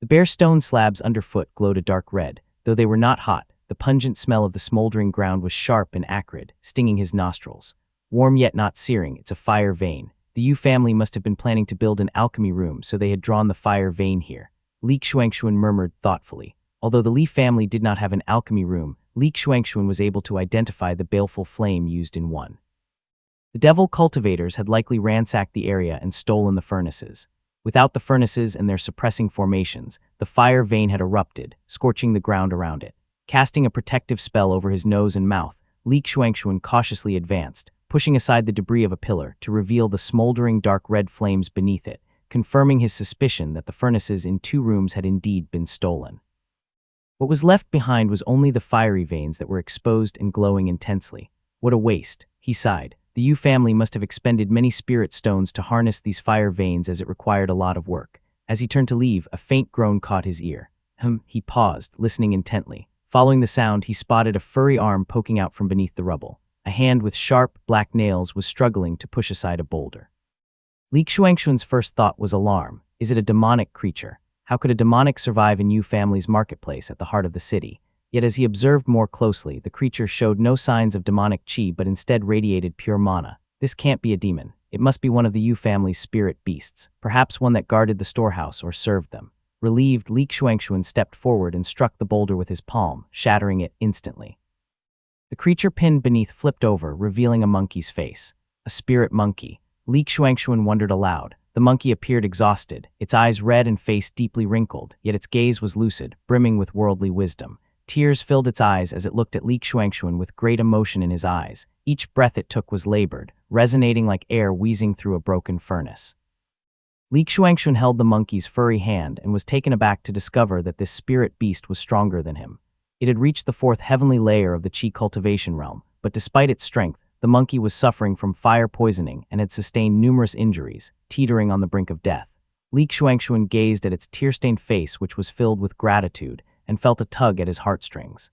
The bare stone slabs underfoot glowed a dark red. Though they were not hot, the pungent smell of the smoldering ground was sharp and acrid, stinging his nostrils. Warm yet not searing, it's a fire vein. The Yu family must have been planning to build an alchemy room, so they had drawn the fire vein here. Li Xuanxuan murmured thoughtfully. Although the Li family did not have an alchemy room, Li Xuanxuan was able to identify the baleful flame used in one. The devil cultivators had likely ransacked the area and stolen the furnaces. Without the furnaces and their suppressing formations, the fire vein had erupted, scorching the ground around it. Casting a protective spell over his nose and mouth, Li Xuanxuan cautiously advanced, pushing aside the debris of a pillar to reveal the smoldering dark red flames beneath it, confirming his suspicion that the furnaces in 2 rooms had indeed been stolen. What was left behind was only the fiery veins that were exposed and glowing intensely. What a waste, he sighed. The Yu family must have expended many spirit stones to harness these fire veins, as it required a lot of work. As he turned to leave, a faint groan caught his ear. He paused, listening intently. Following the sound, he spotted a furry arm poking out from beneath the rubble. A hand with sharp, black nails was struggling to push aside a boulder. Li Xuanxuan's first thought was alarm. Is it a demonic creature? How could a demonic survive in Yu family's marketplace at the heart of the city? Yet as he observed more closely, the creature showed no signs of demonic qi but instead radiated pure mana. This can't be a demon. It must be one of the Yu family's spirit beasts, perhaps one that guarded the storehouse or served them. Relieved, Li Xuanxuan stepped forward and struck the boulder with his palm, shattering it instantly. The creature pinned beneath flipped over, revealing a monkey's face. A spirit monkey. Li Xuanxuan wondered aloud. The monkey appeared exhausted, its eyes red and face deeply wrinkled, yet its gaze was lucid, brimming with worldly wisdom. Tears filled its eyes as it looked at Li Xuanxuan with great emotion in his eyes. Each breath it took was labored, resonating like air wheezing through a broken furnace. Li Xuanxuan held the monkey's furry hand and was taken aback to discover that this spirit beast was stronger than him. It had reached the 4th heavenly layer of the qi cultivation realm, but despite its strength, the monkey was suffering from fire poisoning and had sustained numerous injuries, teetering on the brink of death. Li Xuanxuan gazed at its tear-stained face, which was filled with gratitude, and felt a tug at his heartstrings.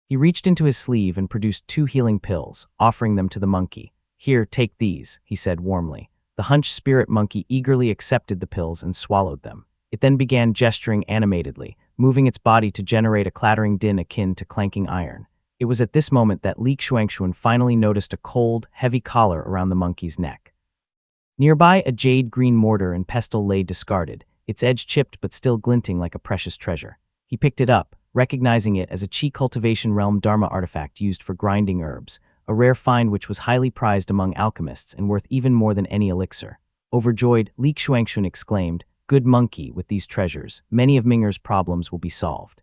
He reached into his sleeve and produced 2 healing pills, offering them to the monkey. Here, take these, he said warmly. The hunched spirit monkey eagerly accepted the pills and swallowed them. It then began gesturing animatedly, moving its body to generate a clattering din akin to clanking iron. It was at this moment that Li Xuanxuan finally noticed a cold, heavy collar around the monkey's neck. Nearby, a jade-green mortar and pestle lay discarded, its edge chipped but still glinting like a precious treasure. He picked it up, recognizing it as a qi cultivation realm dharma artifact used for grinding herbs, a rare find which was highly prized among alchemists and worth even more than any elixir. Overjoyed, Li Xuanxuan exclaimed, "Good monkey, with these treasures, many of Minger's problems will be solved."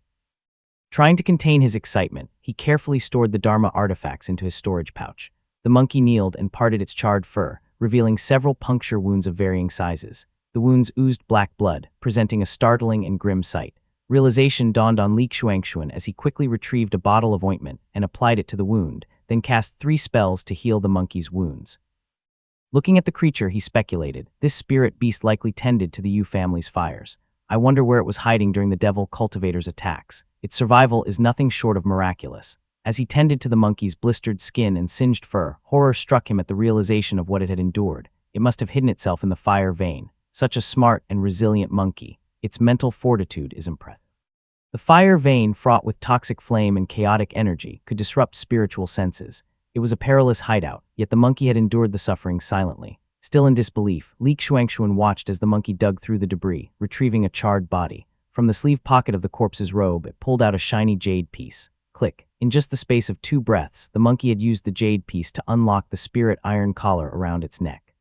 Trying to contain his excitement, he carefully stored the dharma artifacts into his storage pouch. The monkey kneeled and parted its charred fur, revealing several puncture wounds of varying sizes. The wounds oozed black blood, presenting a startling and grim sight. Realization dawned on Li Xuanxuan as he quickly retrieved a bottle of ointment and applied it to the wound, then cast 3 spells to heal the monkey's wounds. Looking at the creature, he speculated, this spirit beast likely tended to the Yu family's fires. I wonder where it was hiding during the devil cultivator's attacks. Its survival is nothing short of miraculous. As he tended to the monkey's blistered skin and singed fur, horror struck him at the realization of what it had endured. It must have hidden itself in the fire vein. Such a smart and resilient monkey. Its mental fortitude is impressive. The fire vein, fraught with toxic flame and chaotic energy, could disrupt spiritual senses. It was a perilous hideout, yet the monkey had endured the suffering silently. Still in disbelief, Li Xuanxuan watched as the monkey dug through the debris, retrieving a charred body. From the sleeve pocket of the corpse's robe, it pulled out a shiny jade piece. Click. In just the space of 2 breaths, the monkey had used the jade piece to unlock the spirit iron collar around its neck.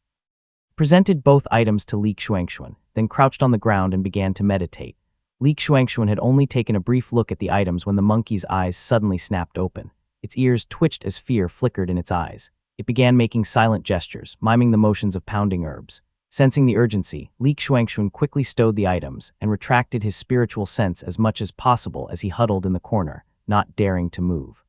Presented both items to Li Xuanxuan, then crouched on the ground and began to meditate. Li Xuanxuan had only taken a brief look at the items when the monkey's eyes suddenly snapped open. Its ears twitched as fear flickered in its eyes. It began making silent gestures, miming the motions of pounding herbs. Sensing the urgency, Li Xuanxun quickly stowed the items and retracted his spiritual sense as much as possible as he huddled in the corner, not daring to move.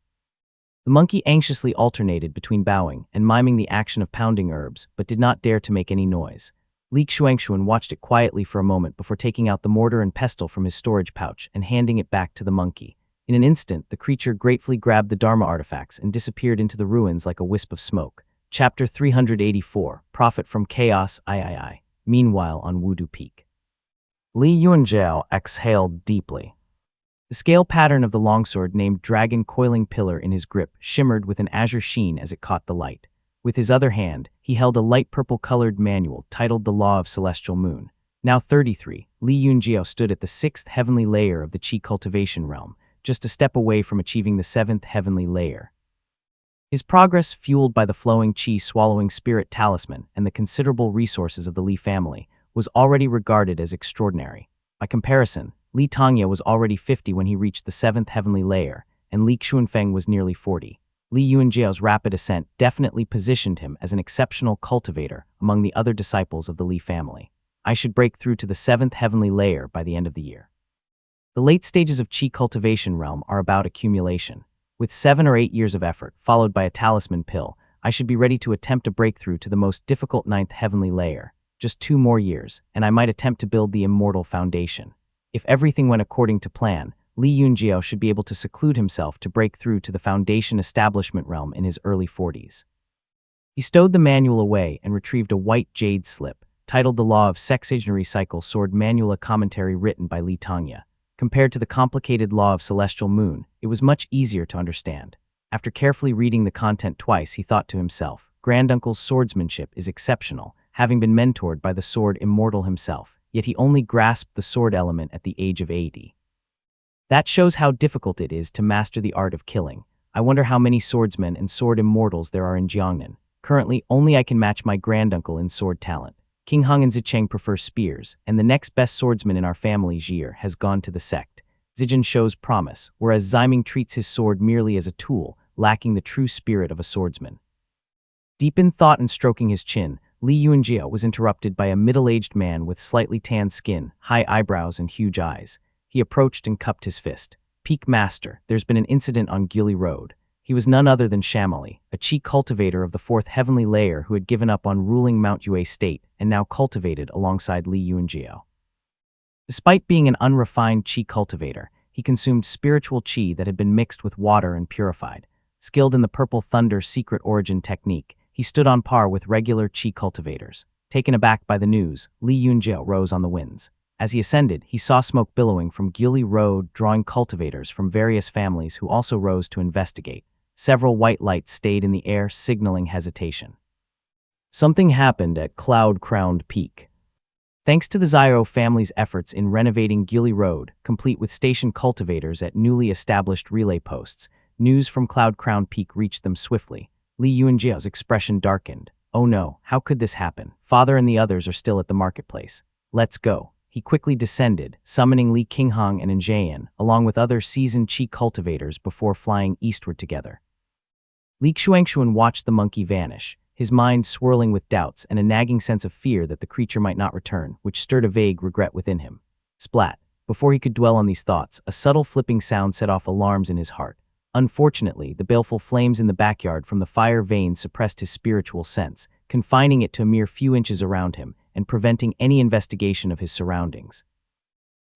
The monkey anxiously alternated between bowing and miming the action of pounding herbs, but did not dare to make any noise. Li Xuanxun watched it quietly for a moment before taking out the mortar and pestle from his storage pouch and handing it back to the monkey. In an instant, the creature gratefully grabbed the Dharma artifacts and disappeared into the ruins like a wisp of smoke. Chapter 384, Profit from Chaos III. Meanwhile on Wudu Peak. Li Yunjiao exhaled deeply. The scale pattern of the longsword named Dragon Coiling Pillar in his grip shimmered with an azure sheen as it caught the light. With his other hand, he held a light purple-colored manual titled The Law of Celestial Moon. Now 33, Li Yunjiao stood at the 6th heavenly layer of the Qi cultivation realm, just a step away from achieving the 7th heavenly layer. His progress, fueled by the flowing Qi swallowing spirit talisman and the considerable resources of the Li family, was already regarded as extraordinary. By comparison, Li Tongya was already 50 when he reached the 7th heavenly layer, and Li Xuanfeng was nearly 40. Li Yunjiao's rapid ascent definitely positioned him as an exceptional cultivator among the other disciples of the Li family. I should break through to the 7th heavenly layer by the end of the year. The late stages of Qi cultivation realm are about accumulation. With 7 or 8 years of effort, followed by a talisman pill, I should be ready to attempt a breakthrough to the most difficult 9th heavenly layer. Just 2 more years, and I might attempt to build the immortal foundation. If everything went according to plan, Li Yunjiao should be able to seclude himself to break through to the foundation establishment realm in his early 40s. He stowed the manual away and retrieved a white jade slip, titled The Law of Sexagenary Cycle Sword Manual, a commentary written by Li Tongya. Compared to the complicated Law of Celestial Moon, it was much easier to understand. After carefully reading the content twice, he thought to himself, Granduncle's swordsmanship is exceptional, having been mentored by the sword immortal himself, yet he only grasped the sword element at the age of 80. That shows how difficult it is to master the art of killing. I wonder how many swordsmen and sword immortals there are in Jiangnan. Currently, only I can match my granduncle in sword talent. King Heng and Zicheng prefer spears, and the next best swordsman in our family, Zhir, has gone to the sect. Zijin shows promise, whereas Ziming treats his sword merely as a tool, lacking the true spirit of a swordsman. Deep in thought and stroking his chin, Li Yunjiao was interrupted by a middle-aged man with slightly tanned skin, high eyebrows, and huge eyes. He approached and cupped his fist. Peak Master, there's been an incident on Gili Road. He was none other than Shamali, a Qi cultivator of the 4th heavenly layer who had given up on ruling Mount Yue State and now cultivated alongside Li Yunjiao. Despite being an unrefined Qi cultivator, he consumed spiritual Qi that had been mixed with water and purified. Skilled in the Purple Thunder secret origin technique, he stood on par with regular Qi cultivators. Taken aback by the news, Li Yunjiao rose on the winds. As he ascended, he saw smoke billowing from Gili Road, drawing cultivators from various families who also rose to investigate. Several white lights stayed in the air, signaling hesitation. Something happened at Cloud-Crowned Peak. Thanks to the Zyro family's efforts in renovating Gili Road, complete with station cultivators at newly established relay posts, news from Cloud-Crowned Peak reached them swiftly. Li Yunjiao's expression darkened. Oh no, how could this happen? Father and the others are still at the marketplace. Let's go. He quickly descended, summoning Li Qinghang and Njayan, along with other seasoned Qi cultivators before flying eastward together. Li Xuanxun watched the monkey vanish, his mind swirling with doubts and a nagging sense of fear that the creature might not return, which stirred a vague regret within him. Splat! Before he could dwell on these thoughts, a subtle flipping sound set off alarms in his heart. Unfortunately, the baleful flames in the backyard from the fire veins suppressed his spiritual sense, confining it to a mere few inches around him and preventing any investigation of his surroundings.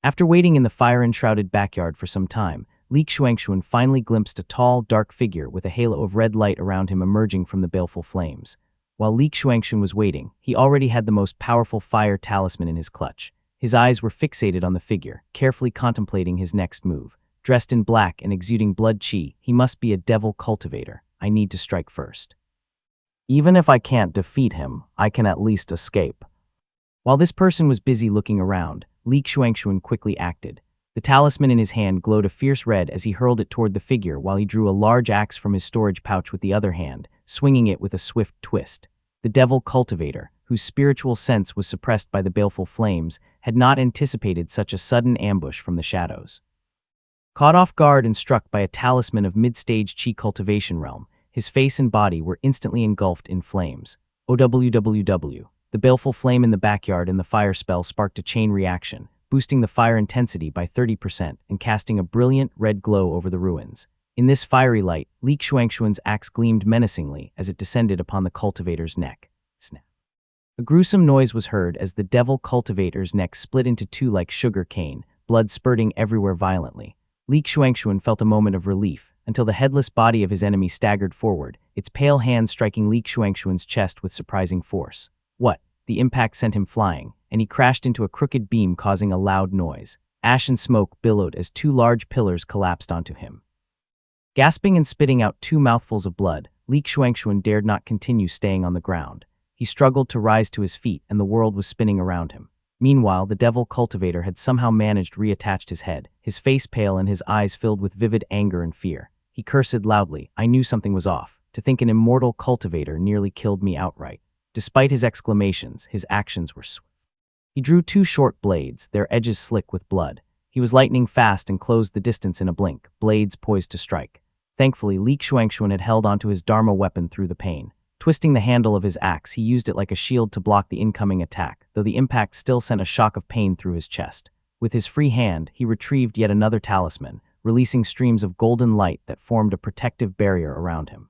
After waiting in the fire-enshrouded backyard for some time, Li Xuanxun finally glimpsed a tall, dark figure with a halo of red light around him emerging from the baleful flames. While Li Xuanxun was waiting, he already had the most powerful fire talisman in his clutch. His eyes were fixated on the figure, carefully contemplating his next move. Dressed in black and exuding blood qi, he must be a devil cultivator. I need to strike first. Even if I can't defeat him, I can at least escape. While this person was busy looking around, Li Xuanxun quickly acted. The talisman in his hand glowed a fierce red as he hurled it toward the figure while he drew a large axe from his storage pouch with the other hand, swinging it with a swift twist. The devil cultivator, whose spiritual sense was suppressed by the baleful flames, had not anticipated such a sudden ambush from the shadows. Caught off guard and struck by a talisman of mid-stage Qi cultivation realm, his face and body were instantly engulfed in flames. OWWW. The baleful flame in the backyard and the fire spell sparked a chain reaction, boosting the fire intensity by 30% and casting a brilliant red glow over the ruins. In this fiery light, Li Shuangshuan's axe gleamed menacingly as it descended upon the cultivator's neck. Snap. A gruesome noise was heard as the devil cultivator's neck split into two like sugar cane, blood spurting everywhere violently. Li Shuangshuan felt a moment of relief, until the headless body of his enemy staggered forward, its pale hand striking Li Shuangshuan's chest with surprising force. What? The impact sent him flying, and he crashed into a crooked beam causing a loud noise. Ash and smoke billowed as two large pillars collapsed onto him. Gasping and spitting out two mouthfuls of blood, Li Shuangshuan dared not continue staying on the ground. He struggled to rise to his feet and the world was spinning around him. Meanwhile, the devil cultivator had somehow managed to reattach his head, his face pale and his eyes filled with vivid anger and fear. He cursed loudly, "I knew something was off. To think an immortal cultivator nearly killed me outright." Despite his exclamations, his actions were swift. He drew two short blades, their edges slick with blood. He was lightning fast and closed the distance in a blink, blades poised to strike. Thankfully, Li Shuangshuan had held onto his Dharma weapon through the pain. Twisting the handle of his axe, he used it like a shield to block the incoming attack, though the impact still sent a shock of pain through his chest. With his free hand, he retrieved yet another talisman, releasing streams of golden light that formed a protective barrier around him.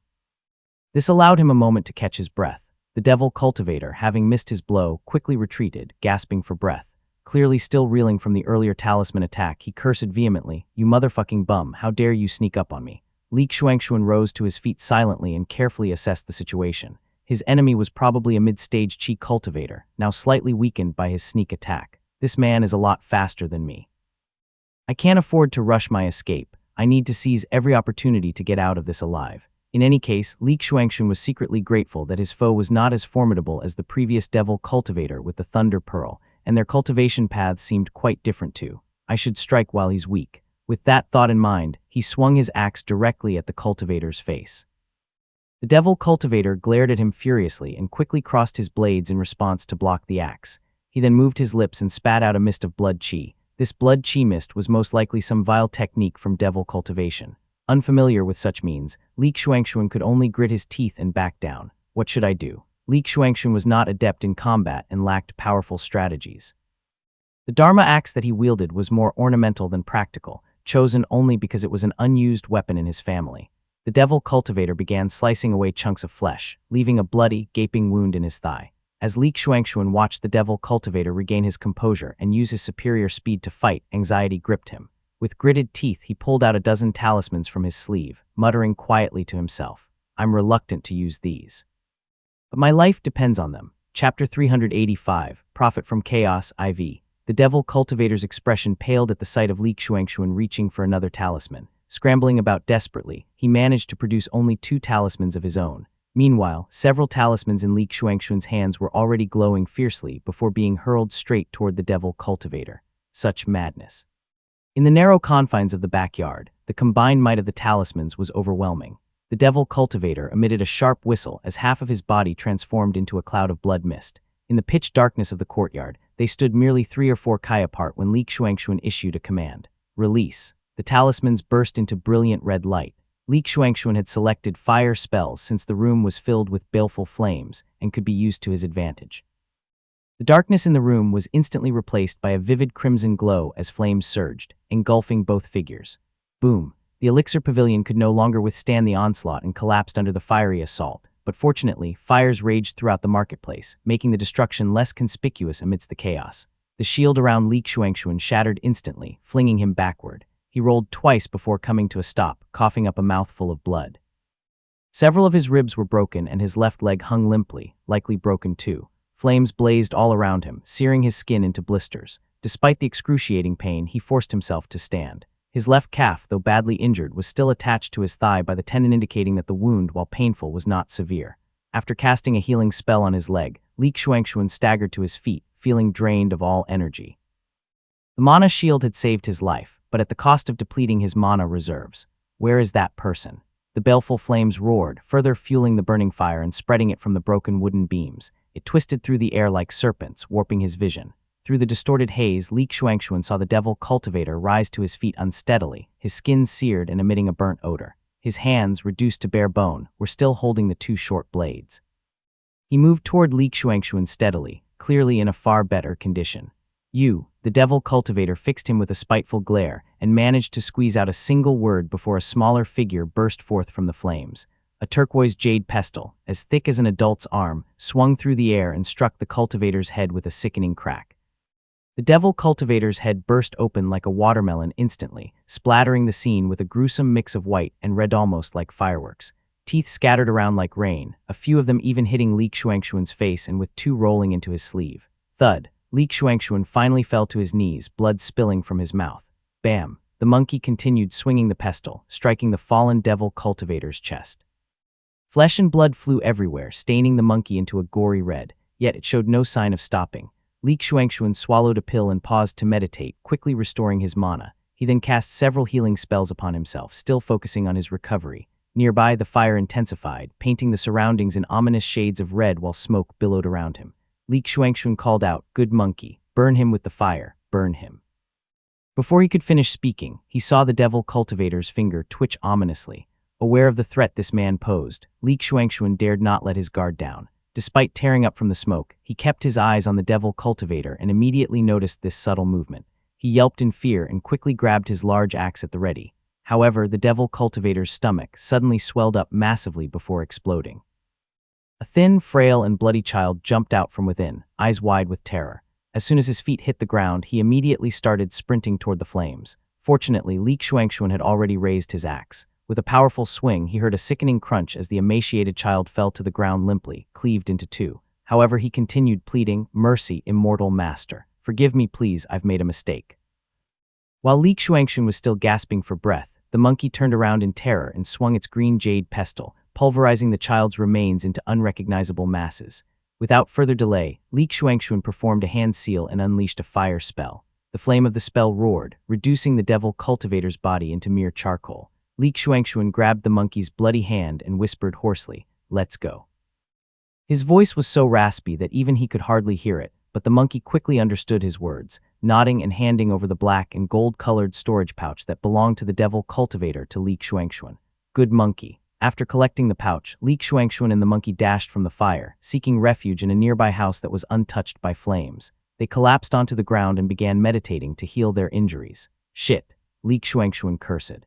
This allowed him a moment to catch his breath. The devil cultivator, having missed his blow, quickly retreated, gasping for breath. Clearly still reeling from the earlier talisman attack, he cursed vehemently, "You motherfucking bum, how dare you sneak up on me?" Li Shuangshuan rose to his feet silently and carefully assessed the situation. His enemy was probably a mid-stage Qi cultivator, now slightly weakened by his sneak attack. This man is a lot faster than me. I can't afford to rush my escape. I need to seize every opportunity to get out of this alive. In any case, Li Shuangshuan was secretly grateful that his foe was not as formidable as the previous devil cultivator with the Thunder Pearl, and their cultivation paths seemed quite different too. I should strike while he's weak. With that thought in mind, he swung his axe directly at the cultivator's face. The devil cultivator glared at him furiously and quickly crossed his blades in response to block the axe. He then moved his lips and spat out a mist of blood qi. This blood qi mist was most likely some vile technique from devil cultivation. Unfamiliar with such means, Li Shuangshuan could only grit his teeth and back down. What should I do? Li Shuangshuan was not adept in combat and lacked powerful strategies. The Dharma axe that he wielded was more ornamental than practical, chosen only because it was an unused weapon in his family. The devil cultivator began slicing away chunks of flesh, leaving a bloody, gaping wound in his thigh. As Li Shuangshuan watched the devil cultivator regain his composure and use his superior speed to fight, anxiety gripped him. With gritted teeth, he pulled out a dozen talismans from his sleeve, muttering quietly to himself, "I'm reluctant to use these. But my life depends on them." Chapter 385, Profit from Chaos, IV. The devil cultivator's expression paled at the sight of Li Shuangshuan reaching for another talisman. Scrambling about desperately, he managed to produce only 2 talismans of his own. Meanwhile, several talismans in Li Shuangshuan's hands were already glowing fiercely before being hurled straight toward the devil cultivator. Such madness. In the narrow confines of the backyard, the combined might of the talismans was overwhelming. The devil cultivator emitted a sharp whistle as half of his body transformed into a cloud of blood mist. In the pitch darkness of the courtyard, they stood merely 3 or 4 kai apart when Li Shuangshuan issued a command. Release. The talismans burst into brilliant red light. Li Shuangshuan had selected fire spells since the room was filled with baleful flames and could be used to his advantage. The darkness in the room was instantly replaced by a vivid crimson glow as flames surged, engulfing both figures. Boom! The elixir pavilion could no longer withstand the onslaught and collapsed under the fiery assault. But fortunately, fires raged throughout the marketplace, making the destruction less conspicuous amidst the chaos. The shield around Li Shuangshuan shattered instantly, flinging him backward. He rolled twice before coming to a stop, coughing up a mouthful of blood. Several of his ribs were broken and his left leg hung limply, likely broken too. Flames blazed all around him, searing his skin into blisters. Despite the excruciating pain, he forced himself to stand. His left calf, though badly injured, was still attached to his thigh by the tendon indicating that the wound, while painful, was not severe. After casting a healing spell on his leg, Li Shuangshuan staggered to his feet, feeling drained of all energy. The mana shield had saved his life, but at the cost of depleting his mana reserves. Where is that person? The baleful flames roared, further fueling the burning fire and spreading it from the broken wooden beams. It twisted through the air like serpents, warping his vision. Through the distorted haze, Li Shuangshuan saw the devil cultivator rise to his feet unsteadily, his skin seared and emitting a burnt odor. His hands, reduced to bare bone, were still holding the two short blades. He moved toward Li Xuanxuan steadily, clearly in a far better condition. The devil cultivator fixed him with a spiteful glare and managed to squeeze out a single word before a smaller figure burst forth from the flames. A turquoise jade pestle, as thick as an adult's arm, swung through the air and struck the cultivator's head with a sickening crack. The devil cultivator's head burst open like a watermelon instantly, splattering the scene with a gruesome mix of white and red almost like fireworks. Teeth scattered around like rain, a few of them even hitting Li Xuanxuan's face and with two rolling into his sleeve. Thud! Li Xuanxuan finally fell to his knees, blood spilling from his mouth. Bam! The monkey continued swinging the pestle, striking the fallen devil cultivator's chest. Flesh and blood flew everywhere, staining the monkey into a gory red, yet it showed no sign of stopping. Li Xuanxuan swallowed a pill and paused to meditate, quickly restoring his mana. He then cast several healing spells upon himself, still focusing on his recovery. Nearby, the fire intensified, painting the surroundings in ominous shades of red while smoke billowed around him. Li Xuanxuan called out, "Good monkey, burn him with the fire, burn him." Before he could finish speaking, he saw the devil cultivator's finger twitch ominously. Aware of the threat this man posed, Li Xuanxuan dared not let his guard down. Despite tearing up from the smoke, he kept his eyes on the devil cultivator and immediately noticed this subtle movement. He yelped in fear and quickly grabbed his large axe at the ready. However, the devil cultivator's stomach suddenly swelled up massively before exploding. A thin, frail, and bloody child jumped out from within, eyes wide with terror. As soon as his feet hit the ground, he immediately started sprinting toward the flames. Fortunately, Li Xuanxuan had already raised his axe. With a powerful swing, he heard a sickening crunch as the emaciated child fell to the ground limply, cleaved into two. However, he continued pleading, "Mercy, immortal master. Forgive me, please, I've made a mistake." While Li Xuanxuan was still gasping for breath, the monkey turned around in terror and swung its green jade pestle, pulverizing the child's remains into unrecognizable masses. Without further delay, Li Xuanxuan performed a hand seal and unleashed a fire spell. The flame of the spell roared, reducing the devil cultivator's body into mere charcoal. Li Xuanxuan grabbed the monkey's bloody hand and whispered hoarsely, "Let's go." His voice was so raspy that even he could hardly hear it, but the monkey quickly understood his words, nodding and handing over the black and gold-colored storage pouch that belonged to the devil cultivator to Li Xuanxuan. "Good monkey." After collecting the pouch, Li Xuanxuan and the monkey dashed from the fire, seeking refuge in a nearby house that was untouched by flames. They collapsed onto the ground and began meditating to heal their injuries. "Shit," Li Xuanxuan cursed.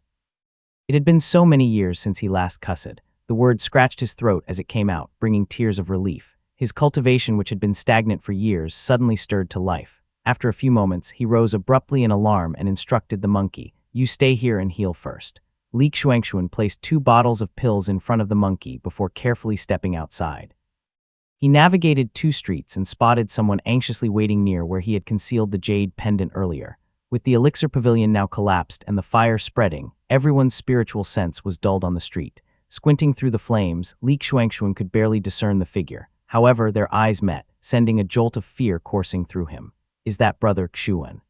It had been so many years since he last cussed. The word scratched his throat as it came out, bringing tears of relief. His cultivation, which had been stagnant for years, suddenly stirred to life. After a few moments, he rose abruptly in alarm and instructed the monkey, "You stay here and heal first." Li Xuanxuan placed 2 bottles of pills in front of the monkey before carefully stepping outside. He navigated 2 streets and spotted someone anxiously waiting near where he had concealed the jade pendant earlier. With the elixir pavilion now collapsed and the fire spreading, everyone's spiritual sense was dulled on the street. Squinting through the flames, Li Xuanxuan could barely discern the figure. However, their eyes met, sending a jolt of fear coursing through him. "Is that Brother Xuan?"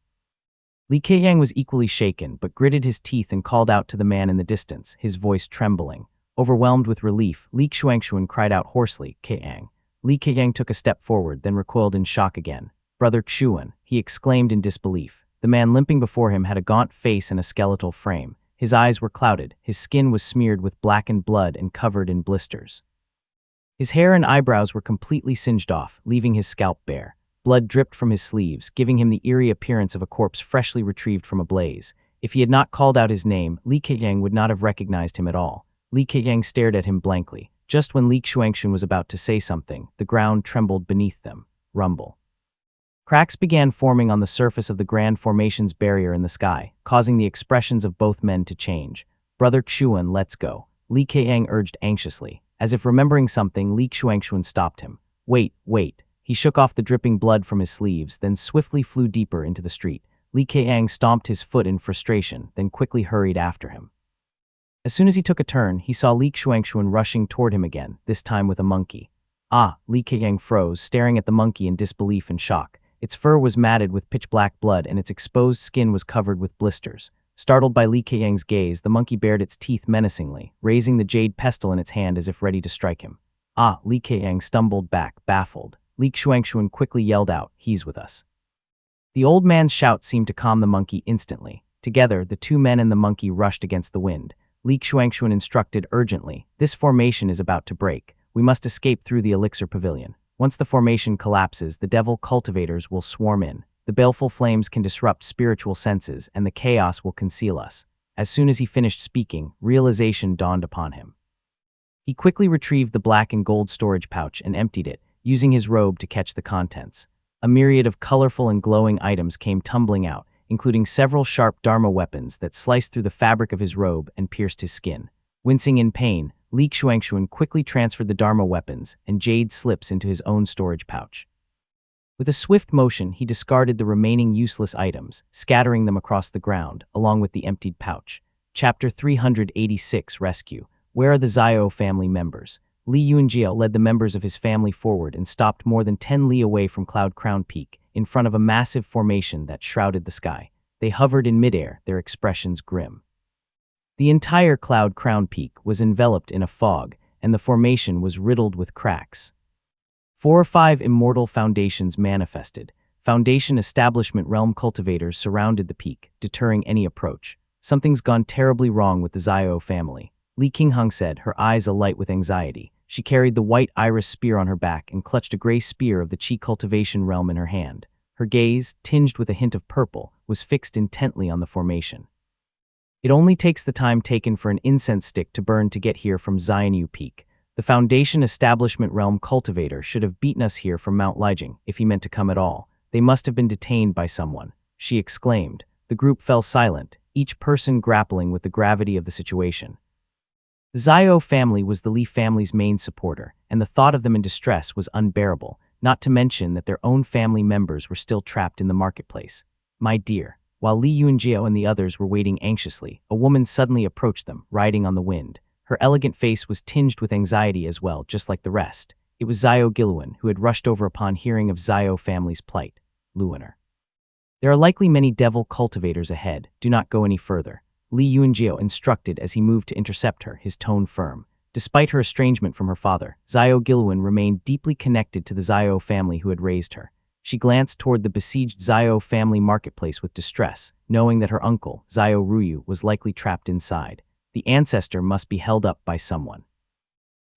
Li Keyang was equally shaken, but gritted his teeth and called out to the man in the distance, his voice trembling. Overwhelmed with relief, Li Xuanxuan cried out hoarsely, "Keyang." Li Keyang took a step forward, then recoiled in shock again. "Brother Xuan," he exclaimed in disbelief. The man limping before him had a gaunt face and a skeletal frame. His eyes were clouded, his skin was smeared with blackened blood and covered in blisters. His hair and eyebrows were completely singed off, leaving his scalp bare. Blood dripped from his sleeves, giving him the eerie appearance of a corpse freshly retrieved from a blaze. If he had not called out his name, Li Keyang would not have recognized him at all. Li Keyang stared at him blankly. Just when Li Xuanxuan was about to say something, the ground trembled beneath them. Rumble. Cracks began forming on the surface of the Grand Formation's barrier in the sky, causing the expressions of both men to change. "Brother Xuan, let's go," Li Keyang urged anxiously. As if remembering something, Li Xuanxuan stopped him. Wait. He shook off the dripping blood from his sleeves, then swiftly flew deeper into the street. Li Keyang stomped his foot in frustration, then quickly hurried after him. As soon as he took a turn, he saw Li Xuanxuan rushing toward him again, this time with a monkey. "Ah!" Li Keyang froze, staring at the monkey in disbelief and shock. Its fur was matted with pitch-black blood and its exposed skin was covered with blisters. Startled by Li Keyang's gaze, the monkey bared its teeth menacingly, raising the jade pestle in its hand as if ready to strike him. "Ah!" Li Keyang stumbled back, baffled. Li Xuanxuan quickly yelled out, "He's with us." The old man's shout seemed to calm the monkey instantly. Together, the 2 men and the monkey rushed against the wind. Li Xuanxuan instructed urgently. This formation is about to break. We must escape through the elixir pavilion. Once the formation collapses, the devil cultivators will swarm in. The baleful flames can disrupt spiritual senses, and the chaos will conceal us. As soon as he finished speaking, realization dawned upon him. He quickly retrieved the black and gold storage pouch and emptied it, using his robe to catch the contents. A myriad of colorful and glowing items came tumbling out, including several sharp Dharma weapons that sliced through the fabric of his robe and pierced his skin. Wincing in pain, Li Xuanxuan quickly transferred the Dharma weapons and jade slips into his own storage pouch. With a swift motion, he discarded the remaining useless items, scattering them across the ground, along with the emptied pouch. Chapter 386 Rescue. Where are the Xiao family members? Li Yunjiao led the members of his family forward and stopped more than 10 li away from Cloud Crown Peak, in front of a massive formation that shrouded the sky. They hovered in midair, their expressions grim. The entire Cloud Crown Peak was enveloped in a fog, and the formation was riddled with cracks. 4 or 5 immortal foundations manifested. Foundation establishment realm cultivators surrounded the peak, deterring any approach. Something's gone terribly wrong with the Xiao family, Li Qinghang said, her eyes alight with anxiety. She carried the white iris spear on her back and clutched a gray spear of the Qi cultivation realm in her hand. Her gaze, tinged with a hint of purple, was fixed intently on the formation. It only takes the time taken for an incense stick to burn to get here from Xianyu Peak. The Foundation Establishment Realm cultivator should have beaten us here from Mount Lijing, if he meant to come at all. They must have been detained by someone, she exclaimed. The group fell silent, each person grappling with the gravity of the situation. The Xiao family was the Li family's main supporter, and the thought of them in distress was unbearable, not to mention that their own family members were still trapped in the marketplace. My dear. While Li Yunjiao and the others were waiting anxiously, a woman suddenly approached them, riding on the wind. Her elegant face was tinged with anxiety as well, just like the rest. It was Xiao Giluan, who had rushed over upon hearing of Xiao family's plight. Luiner. There are likely many devil cultivators ahead. Do not go any further. Li Yunjiao instructed as he moved to intercept her, his tone firm. Despite her estrangement from her father, Xiao Giluan remained deeply connected to the Xiao family who had raised her. She glanced toward the besieged Xiao family marketplace with distress, knowing that her uncle, Xiao Ruyu, was likely trapped inside. The ancestor must be held up by someone.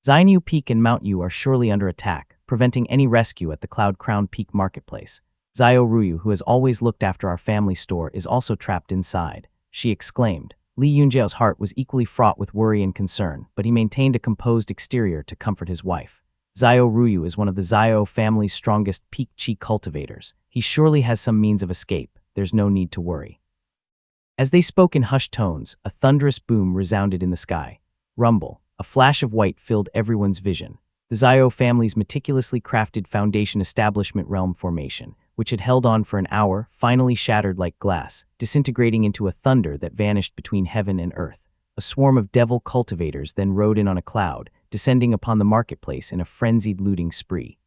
Xianyu Peak and Mount Yu are surely under attack, preventing any rescue at the Cloud Crown Peak marketplace. Xiao Ruyu, who has always looked after our family store, is also trapped inside, she exclaimed. Li Yunjiao's heart was equally fraught with worry and concern, but he maintained a composed exterior to comfort his wife. Xiao Ruyu is one of the Xiao family's strongest peak Qi cultivators. He surely has some means of escape. There's no need to worry. As they spoke in hushed tones, a thunderous boom resounded in the sky. Rumble, a flash of white filled everyone's vision. The Xiao family's meticulously crafted Foundation Establishment Realm formation, which had held on for an hour, finally shattered like glass, disintegrating into a thunder that vanished between heaven and earth. A swarm of devil cultivators then rode in on a cloud, descending upon the marketplace in a frenzied looting spree.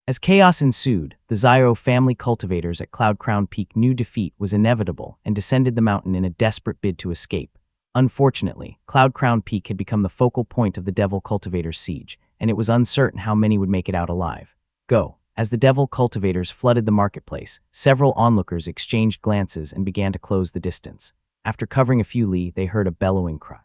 As chaos ensued, the Xiao family cultivators at Cloud Crown Peak knew defeat was inevitable and descended the mountain in a desperate bid to escape. Unfortunately, Cloud Crown Peak had become the focal point of the devil cultivators' siege, and it was uncertain how many would make it out alive. Go. As the devil cultivators flooded the marketplace, several onlookers exchanged glances and began to close the distance. After covering a few li, they heard a bellowing cry.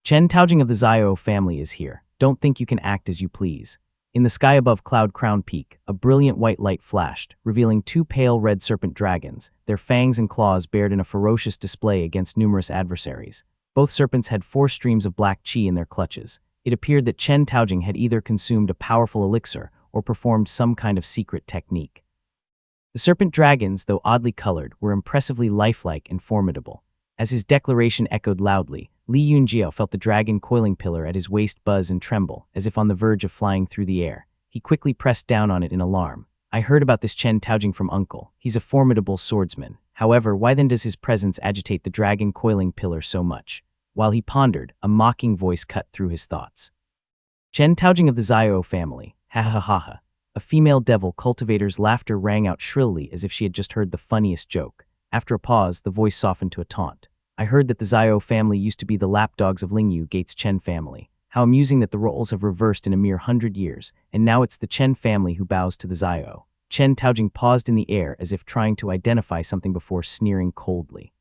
Chen Taojing of the Xiao family is here. Don't think you can act as you please. In the sky above Cloud Crown Peak, a brilliant white light flashed, revealing 2 pale red serpent dragons, their fangs and claws bared in a ferocious display against numerous adversaries. Both serpents had 4 streams of black qi in their clutches. It appeared that Chen Taojing had either consumed a powerful elixir or performed some kind of secret technique. The serpent dragons, though oddly colored, were impressively lifelike and formidable. As his declaration echoed loudly, Li Yunjiao felt the dragon coiling pillar at his waist buzz and tremble, as if on the verge of flying through the air. He quickly pressed down on it in alarm. I heard about this Chen Taojing from uncle. He's a formidable swordsman. However, why then does his presence agitate the dragon coiling pillar so much? While he pondered, a mocking voice cut through his thoughts. Chen Taojing of the Xiao family. Ha ha ha ha. A female devil cultivator's laughter rang out shrilly as if she had just heard the funniest joke. After a pause, the voice softened to a taunt. I heard that the Xiao family used to be the lapdogs of Lingyu Gate's Chen family. How amusing that the roles have reversed in a mere 100 years, and now it's the Chen family who bows to the Xiao. Chen Taojing paused in the air as if trying to identify something before sneering coldly.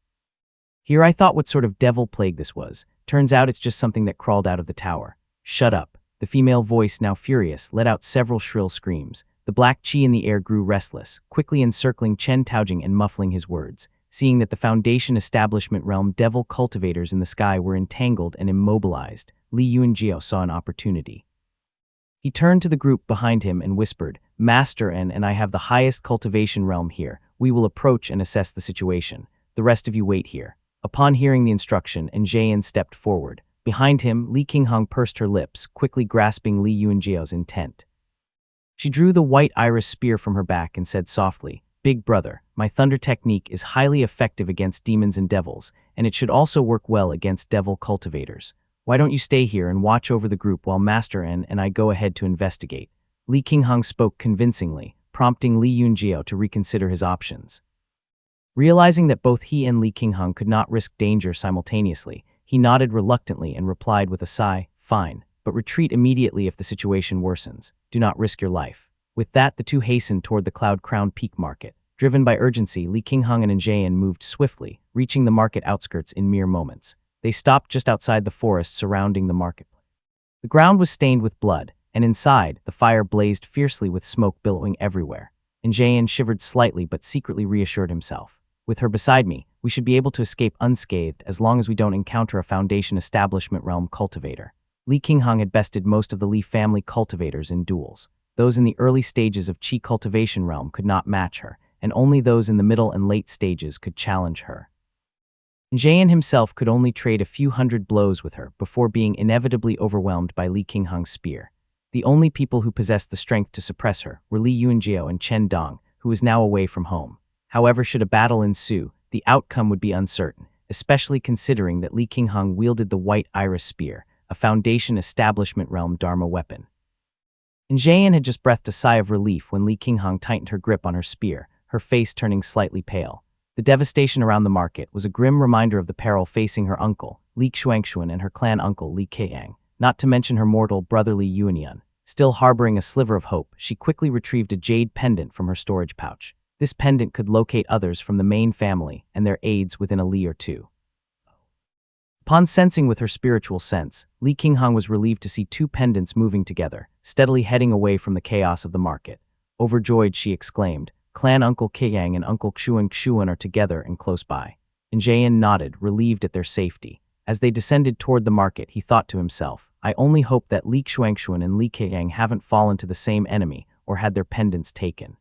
Here I thought what sort of devil plague this was, Turns out it's just something that crawled out of the tower. Shut up. The female voice, now furious, let out several shrill screams. The black chi in the air grew restless, quickly encircling Chen Taojing and muffling his words. Seeing that the Foundation Establishment Realm devil cultivators in the sky were entangled and immobilized, Li Yunjiao saw an opportunity. He turned to the group behind him and whispered, "Master and I have the highest cultivation realm here. We will approach and assess the situation. The rest of you wait here." Upon hearing the instruction, Zhayan stepped forward. Behind him, Li Qinghong pursed her lips, quickly grasping Li Yunjiao's intent. She drew the white iris spear from her back and said softly, "Big brother, my thunder technique is highly effective against demons and devils, and it should also work well against devil cultivators. Why don't you stay here and watch over the group while Master N and I go ahead to investigate?" Li Qinghong spoke convincingly, prompting Li Yunjiao to reconsider his options. Realizing that both he and Li Qinghong could not risk danger simultaneously, he nodded reluctantly and replied with a sigh, "Fine, but retreat immediately if the situation worsens. Do not risk your life." With that, the two hastened toward the Cloud Crown Peak Market. Driven by urgency, Li Qinghong and Zhayan moved swiftly, reaching the market outskirts in mere moments. They stopped just outside the forest surrounding the market. The ground was stained with blood, and inside, the fire blazed fiercely with smoke billowing everywhere. Zhayan shivered slightly but secretly reassured himself. With her beside me, we should be able to escape unscathed as long as we don't encounter a Foundation Establishment Realm cultivator. Li Qinghong had bested most of the Li family cultivators in duels. Those in the early stages of Qi cultivation realm could not match her, and only those in the middle and late stages could challenge her. Zhayan himself could only trade a few hundred blows with her before being inevitably overwhelmed by Li Qinghong's spear. The only people who possessed the strength to suppress her were Li Yunjiao and Chen Dong, who was now away from home. However, should a battle ensue, the outcome would be uncertain, especially considering that Li Qinghong wielded the White Iris Spear, a Foundation Establishment Realm Dharma weapon. Zhayan had just breathed a sigh of relief when Li Qinghong tightened her grip on her spear, her face turning slightly pale. The devastation around the market was a grim reminder of the peril facing her uncle, Li Xuanxuan, and her clan uncle, Li Keiyang, not to mention her mortal brother Li Yuanyuan. Still harboring a sliver of hope, she quickly retrieved a jade pendant from her storage pouch. This pendant could locate others from the main family and their aides within a li or two. Upon sensing with her spiritual sense, Li Qinghong was relieved to see two pendants moving together, steadily heading away from the chaos of the market. Overjoyed, she exclaimed, "Clan Uncle Keiyang and Uncle Xuan are together and close by." Zhayan nodded, relieved at their safety. As they descended toward the market, he thought to himself, "I only hope that Li Xuanxuan and Li Keiyang haven't fallen to the same enemy or had their pendants taken."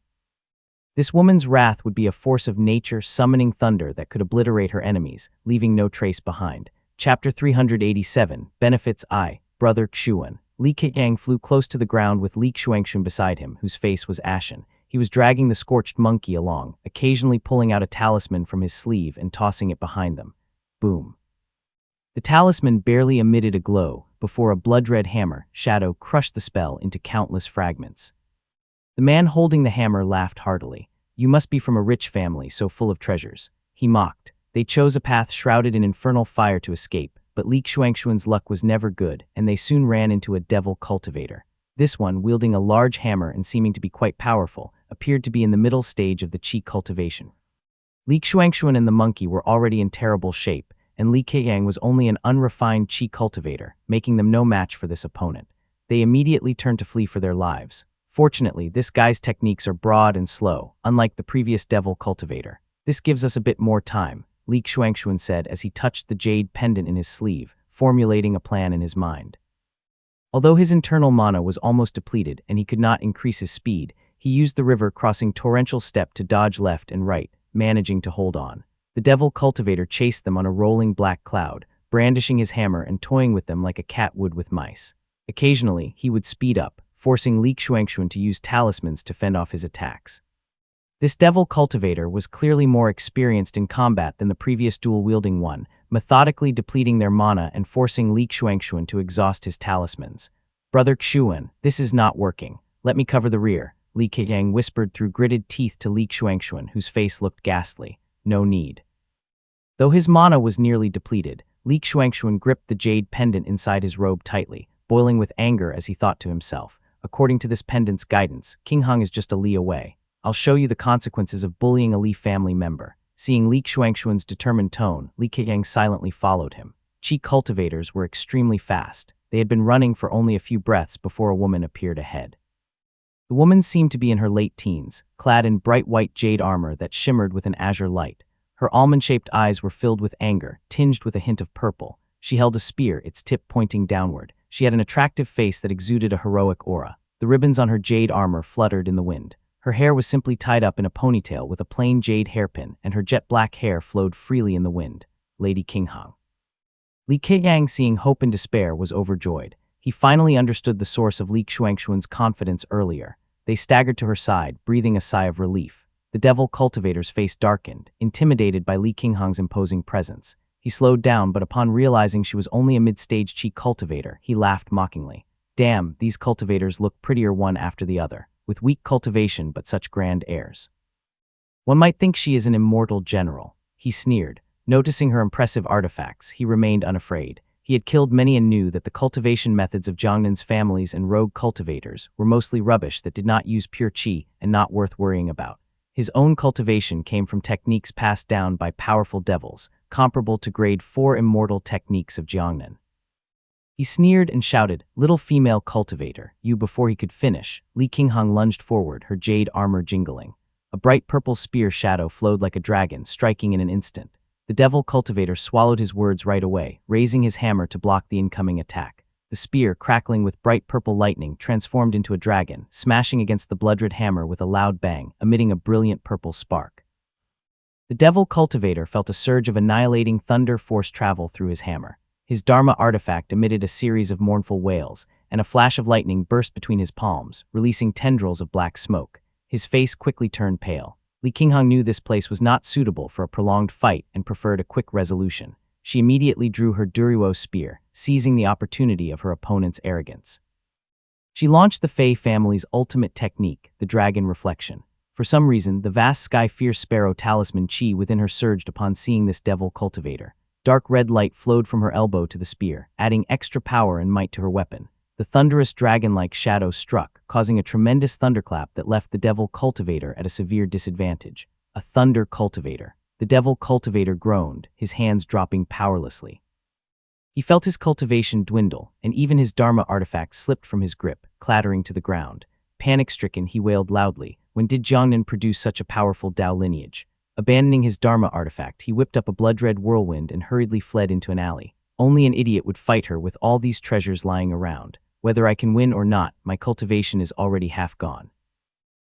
This woman's wrath would be a force of nature summoning thunder that could obliterate her enemies, leaving no trace behind. Chapter 387, Benefits I, Brother Xuan. Li Keiyang flew close to the ground with Li Xuanxuan beside him, whose face was ashen. He was dragging the scorched monkey along, occasionally pulling out a talisman from his sleeve and tossing it behind them. Boom. The talisman barely emitted a glow before a blood-red hammer, Shadow, crushed the spell into countless fragments. The man holding the hammer laughed heartily. "You must be from a rich family, so full of treasures," he mocked. They chose a path shrouded in infernal fire to escape, but Li Xuanxuan's luck was never good, and they soon ran into a devil cultivator. This one, wielding a large hammer and seeming to be quite powerful, appeared to be in the middle stage of the Qi cultivation. Li Xuanxuan and the monkey were already in terrible shape, and Li Keiyang was only an unrefined Qi cultivator, making them no match for this opponent. They immediately turned to flee for their lives. Fortunately, this guy's techniques are broad and slow, unlike the previous devil cultivator. "This gives us a bit more time," Li Xuanxuan said as he touched the jade pendant in his sleeve, formulating a plan in his mind. Although his internal mana was almost depleted and he could not increase his speed, he used the river crossing torrential step to dodge left and right, managing to hold on. The devil cultivator chased them on a rolling black cloud, brandishing his hammer and toying with them like a cat would with mice. Occasionally, he would speed up, forcing Li Xuanxuan to use talismans to fend off his attacks. This devil cultivator was clearly more experienced in combat than the previous dual-wielding one, methodically depleting their mana and forcing Li Xuanxuan to exhaust his talismans. "Brother Xuan, this is not working. Let me cover the rear," Li Keiyang whispered through gritted teeth to Li Xuanxuan, whose face looked ghastly. "No need." Though his mana was nearly depleted, Li Xuanxuan gripped the jade pendant inside his robe tightly, boiling with anger as he thought to himself, "According to this pendant's guidance, Qinghong is just a li away. I'll show you the consequences of bullying a Li family member." Seeing Li Xuanxuan's determined tone, Li Keiyang silently followed him. Qi cultivators were extremely fast. They had been running for only a few breaths before a woman appeared ahead. The woman seemed to be in her late teens, clad in bright white jade armor that shimmered with an azure light. Her almond-shaped eyes were filled with anger, tinged with a hint of purple. She held a spear, its tip pointing downward. She had an attractive face that exuded a heroic aura. The ribbons on her jade armor fluttered in the wind. Her hair was simply tied up in a ponytail with a plain jade hairpin, and her jet-black hair flowed freely in the wind. Lady Qinghang. Li Keqiang, seeing hope and despair, was overjoyed. He finally understood the source of Li Xuanxuan's confidence earlier. They staggered to her side, breathing a sigh of relief. The devil cultivator's face darkened, intimidated by Li Qinghang's imposing presence. He slowed down, but upon realizing she was only a mid-stage Qi cultivator, he laughed mockingly. Damn, these cultivators look prettier one after the other, with weak cultivation but such grand airs. One might think she is an immortal general. He sneered. Noticing her impressive artifacts, he remained unafraid. He had killed many and knew that the cultivation methods of Jiangnan's families and rogue cultivators were mostly rubbish that did not use pure qi and not worth worrying about. His own cultivation came from techniques passed down by powerful devils, comparable to grade 4 immortal techniques of Jiangnan. He sneered and shouted, "Little female cultivator, you!" Before he could finish, Li Qinghang lunged forward, her jade armor jingling. A bright purple spear shadow flowed like a dragon, striking in an instant. The devil cultivator swallowed his words right away, raising his hammer to block the incoming attack. The spear, crackling with bright purple lightning, transformed into a dragon, smashing against the blood-red hammer with a loud bang, emitting a brilliant purple spark. The devil cultivator felt a surge of annihilating thunder force travel through his hammer. His Dharma artifact emitted a series of mournful wails, and a flash of lightning burst between his palms, releasing tendrils of black smoke. His face quickly turned pale. Li Qinghang knew this place was not suitable for a prolonged fight and preferred a quick resolution. She immediately drew her Duruo spear, seizing the opportunity of her opponent's arrogance. She launched the Fei family's ultimate technique, the Dragon Reflection. For some reason, the vast Sky Fierce Sparrow talisman chi within her surged upon seeing this devil cultivator. Dark red light flowed from her elbow to the spear, adding extra power and might to her weapon. The thunderous dragon-like shadow struck, causing a tremendous thunderclap that left the devil cultivator at a severe disadvantage. A thunder cultivator. The devil cultivator groaned, his hands dropping powerlessly. He felt his cultivation dwindle, and even his Dharma artifact slipped from his grip, clattering to the ground. Panic-stricken, he wailed loudly. When did Jiangnan produce such a powerful Dao lineage? Abandoning his Dharma artifact, he whipped up a blood-red whirlwind and hurriedly fled into an alley. Only an idiot would fight her with all these treasures lying around. Whether I can win or not, my cultivation is already half gone.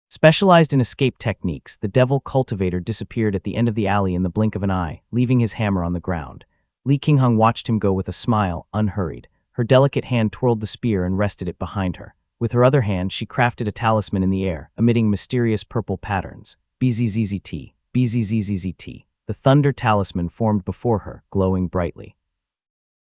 Specialized in escape techniques, the devil cultivator disappeared at the end of the alley in the blink of an eye, leaving his hammer on the ground. Li Qinghang watched him go with a smile, unhurried. Her delicate hand twirled the spear and rested it behind her. With her other hand, she crafted a talisman in the air, emitting mysterious purple patterns. BZZZT, BZZZT. The thunder talisman formed before her, glowing brightly.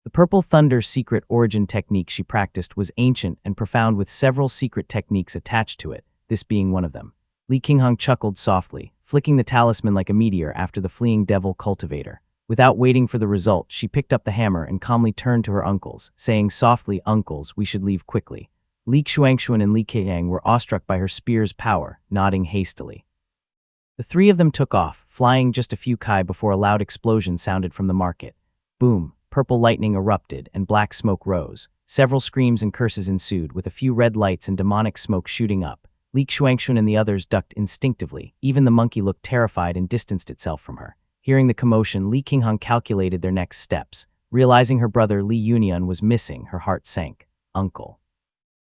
The purple thunder's secret origin technique she practiced was ancient and profound, with several secret techniques attached to it, this being one of them. Li Qinghang chuckled softly, flicking the talisman like a meteor after the fleeing devil cultivator. Without waiting for the result, she picked up the hammer and calmly turned to her uncles, saying softly, "Uncles, we should leave quickly." Li Xuanxuan and Li Keqiang were awestruck by her spear's power, nodding hastily. The three of them took off, flying just a few kai before a loud explosion sounded from the market. Boom! Purple lightning erupted, and black smoke rose. Several screams and curses ensued, with a few red lights and demonic smoke shooting up. Li Xuanxuan and the others ducked instinctively. Even the monkey looked terrified and distanced itself from her. Hearing the commotion, Li Qinghang calculated their next steps. Realizing her brother Li Yunian was missing, her heart sank. "Uncle.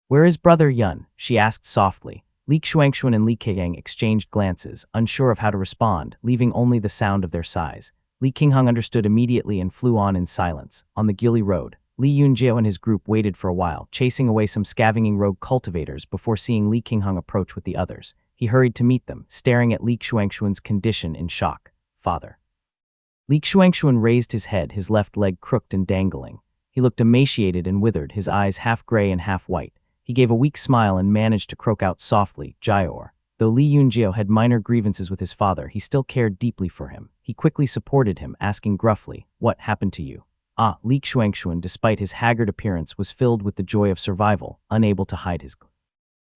Where is brother Yun?" she asked softly. Li Xuanxuan and Li Keqiang exchanged glances, unsure of how to respond, leaving only the sound of their sighs. Li Qinghang understood immediately and flew on in silence. On the Gili Road, Li Yunjiao and his group waited for a while, chasing away some scavenging rogue cultivators before seeing Li Qinghang approach with the others. He hurried to meet them, staring at Li Xuanxuan's condition in shock. "Father." Li Xuanxuan raised his head, his left leg crooked and dangling. He looked emaciated and withered, his eyes half gray and half white. He gave a weak smile and managed to croak out softly, "Jiaor." Though Li Yunjiao had minor grievances with his father, he still cared deeply for him. He quickly supported him, asking gruffly, "What happened to you?" Li Xuanxuan, despite his haggard appearance, was filled with the joy of survival, unable to hide his glow.